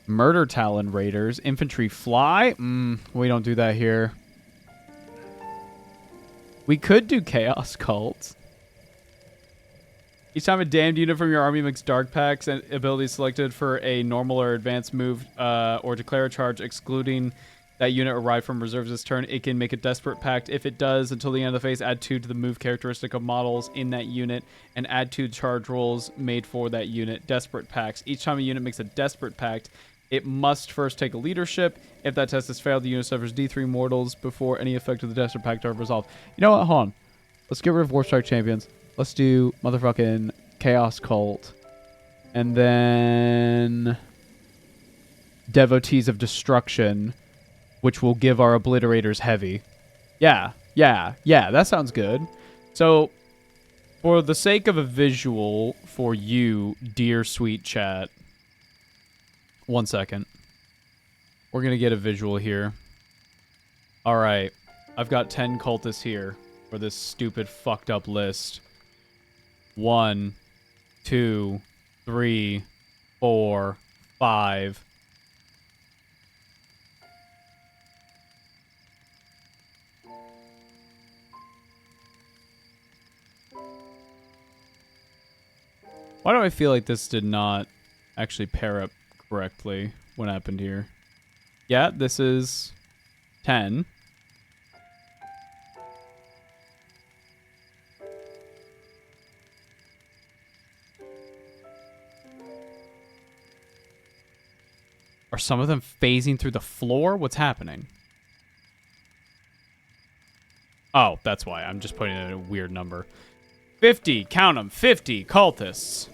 Murder Talon Raiders, Infantry Fly. We don't do that here. We could do Chaos Cult. Each time a damned unit from your army makes dark pacts and abilities selected for a normal or advanced move or declare a charge excluding that unit arrive from reserves this turn, it can make a desperate pact. If it does, until the end of the phase, add 2 to the move characteristic of models in that unit and add 2 charge rolls made for that unit. Desperate pacts. Each time a unit makes a desperate pact, it must first take a leadership. If that test has failed, the unit suffers D3 mortals before any effect of the desperate pact are resolved. You know what? Hold on. Let's get rid of Warp Strike Champions. Let's do motherfucking Chaos Cult. And then Devotees of Destruction, which will give our obliterators heavy. Yeah, that sounds good. So, for the sake of a visual for you, dear sweet chat, 1 second. We're going to get a visual here. All right. I've got 10 cultists here for this stupid fucked up list. 1, 2, 3, 4, 5. Why do I feel like this did not actually pair up correctly? What happened here? Yeah, this is 10. some of them phasing through the floor? What's happening? Oh, that's why. I'm just putting in a weird number. 50, count them, 50 cultists.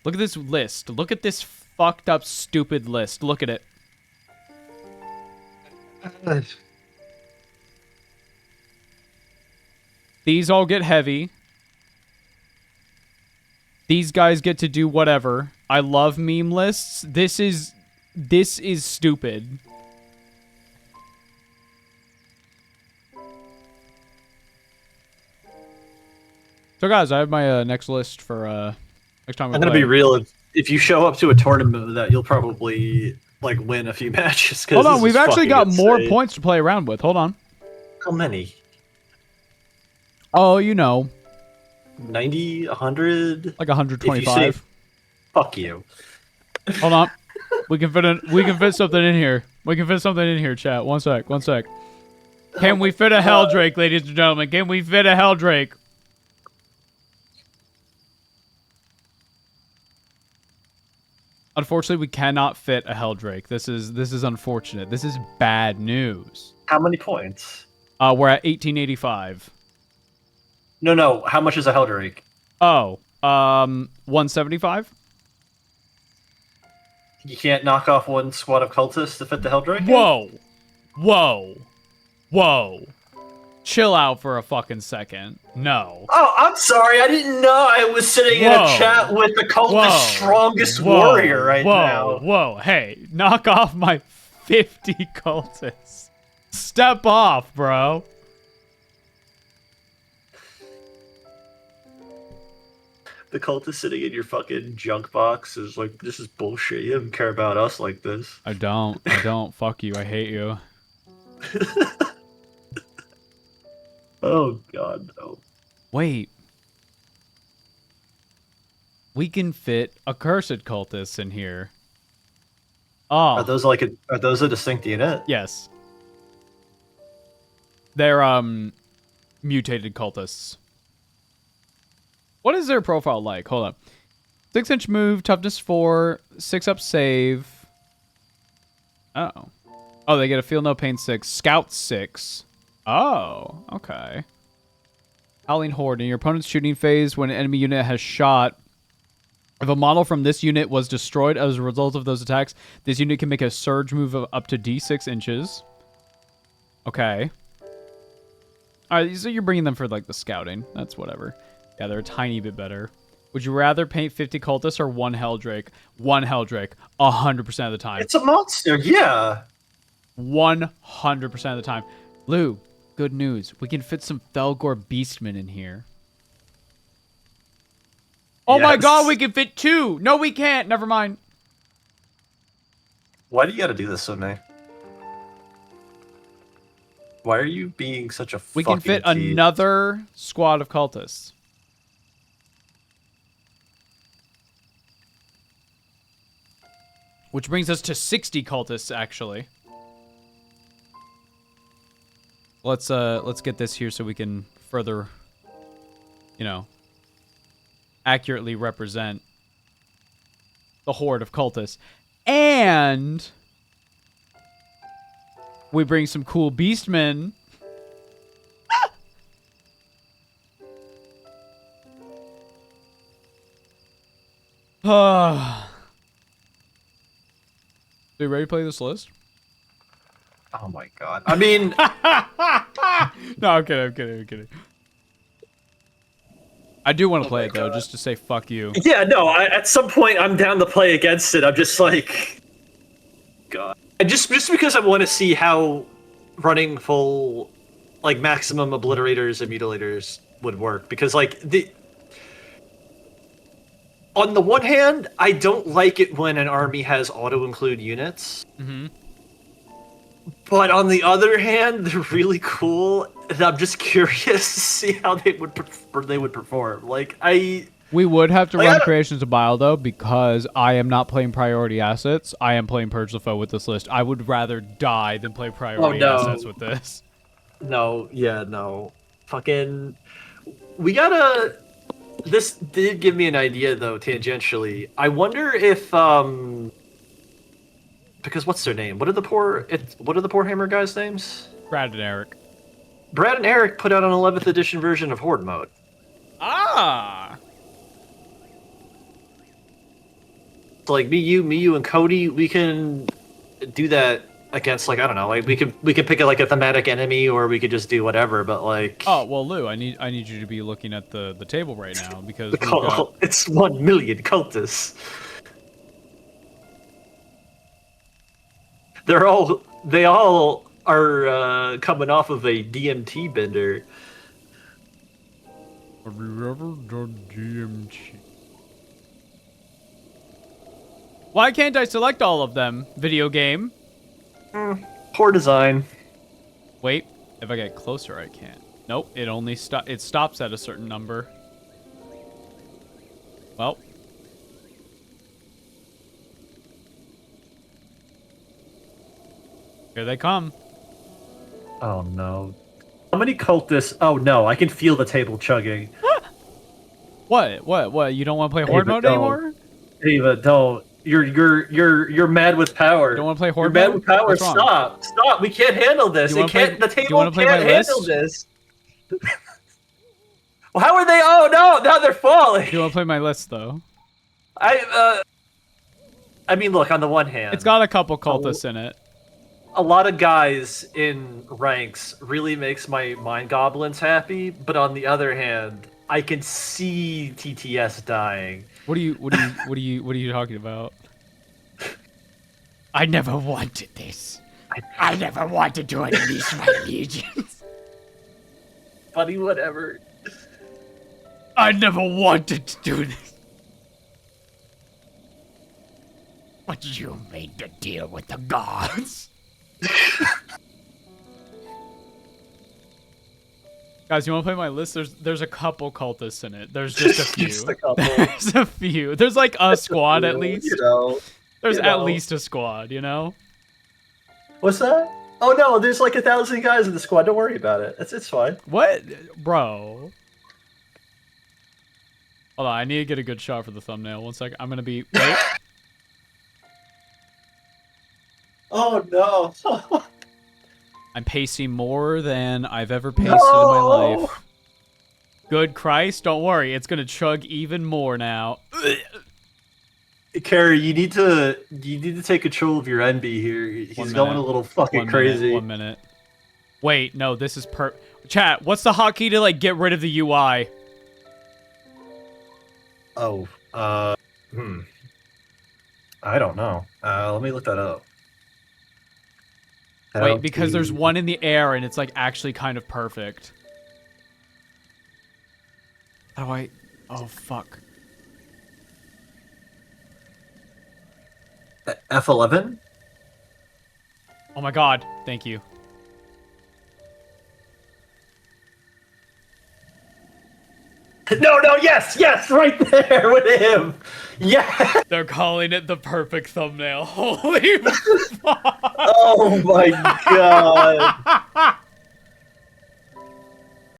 Look at this list. Look at this fucked up, stupid list. Look at it. These all get heavy. These guys get to do whatever. I love meme lists. This is stupid. So guys, I have my next list for next time we I'm gonna play. be real. If you show up to a tournament with that, you'll probably like win a few matches. Hold on, we've actually got more insane. points to play around with. Hold on. How many? Oh, you know, 90, 100? like 125. Fuck you. Hold on. We can fit something in here. We can fit something in here, chat. One sec. Can we fit a Helldrake, ladies and gentlemen? Can we fit a Helldrake? Unfortunately, we cannot fit a Helldrake. This is unfortunate. This is bad news. How many points? We're at 1885. No. How much is a Helldrake? Oh, 175. You can't knock off one squad of cultists to fit the Helldrake? Whoa. Chill out for a fucking second. No. Oh, I'm sorry. I didn't know I was sitting in a chat with the cultist strongest warrior right now. Whoa. Hey, knock off my 50 cultists. Step off, bro. The cultist sitting in your fucking junk box is like, this is bullshit. You don't care about us like this. I don't. Fuck you. I hate you. Oh, God, no. Wait. We can fit accursed cultists in here. Oh. Are those a distinct unit? Yes. They're, mutated cultists. What is their profile like? Hold on. 6-inch move, toughness 4, 6-up save. Oh. Oh, they get a feel no pain 6, scout 6. Oh, okay. Howling Horde. In your opponent's shooting phase, when an enemy unit has shot, if a model from this unit was destroyed as a result of those attacks, this unit can make a surge move of up to d6 inches. Okay. Alright, so you're bringing them for, like, the scouting. That's whatever. Yeah, they're a tiny bit better. Would you rather paint 50 cultists or one Helldrake? One Helldrake. 100% of the time. It's a monster, yeah. 100% of the time. Lou, good news. We can fit some Thelgor Beastmen in here. Oh my god, we can fit 2! No, we can't. Never mind. Why do you gotta do this, Sunday? Why are you being such a We fucking can fit tease? another squad of cultists. Which brings us to 60 cultists, actually. Let's get this here so we can further, you know, accurately represent the horde of cultists. And we bring some cool beastmen. Ah. So you ready to play this list? Oh my god. I mean... No, I'm kidding. I do want to play it, though, just to say fuck you. Yeah, no, at some point I'm down to play against it. I'm just like... God. Just because I want to see how running full, like, maximum obliterators and mutilators would work. Because, like, on the one hand, I don't like it when an army has auto-include units. Mm-hmm. But on the other hand, they're really cool, and I'm just curious to see how they would perform. Like, We would have to Like, run Creations of Bile, though, because I am not playing priority assets. I am playing Purge the Foe with this list. I would rather die than play priority assets with this. No, yeah, no. Fucking... We gotta... This did give me an idea, though, tangentially. I wonder if because what's their name? What are the poor Hammer guys' names? Brad and Eric. Brad and Eric put out an 11th edition version of Horde mode. Ah. So like me, you, and Cody, we can do that against like I don't know, like we could pick like a thematic enemy, or we could just do whatever. But like, Oh well, Lou, I need you to be looking at the table right now because we've got... it's 1 million cultists. They all are coming off of a DMT bender. Have you ever done DMT? Why can't I select all of them? Video game. Poor design. Wait, if I get closer, I can't. Nope, it only stops at a certain number. Well. Here they come. Oh no. How many cultists? Oh no, I can feel the table chugging. What? You don't want to play Horde mode anymore? Ava, don't. You're mad with power. You don't want to play Horde You're mode? mad with power. What's wrong? Stop. We can't handle this. The table can't handle this. Well, how are they? Oh no, now they're falling. Do you want to play my list though? I mean, look, on the one hand, It's got a couple cultists in it. a lot of guys in ranks really makes my mind goblins happy, but on the other hand, I can see TTS dying. What are you talking about? I never wanted this. I never wanted to unleash my legions. Buddy, whatever. I never wanted to do this. But you made the deal with the gods. Guys, you want to play my list? There's a couple cultists in it. There's just a few. Just a couple. There's a few. There's like a squad at least. You know. There's you at know. least a squad, you know? What's that? Oh no, there's like 1,000 guys in the squad. Don't worry about it. It's fine. What? Bro. Hold on, I need to get a good shot for the thumbnail. One sec. I'm gonna be... Wait. Oh no. I'm pacing more than I've ever pasted in my life. Good Christ, don't worry. It's gonna chug even more now. Carrie, you need to take control of your NB here. He's going a little fucking crazy. 1 minute. Wait, no, this is Chat, what's the hotkey to like get rid of the UI? Oh, I don't know. Let me look that up. Wait, because there's one in the air and it's like actually kind of perfect. How do I... Oh, fuck. F11? Oh my god, thank you. No, yes, right there with him. Yeah. They're calling it the perfect thumbnail. Holy fuck. Oh my god.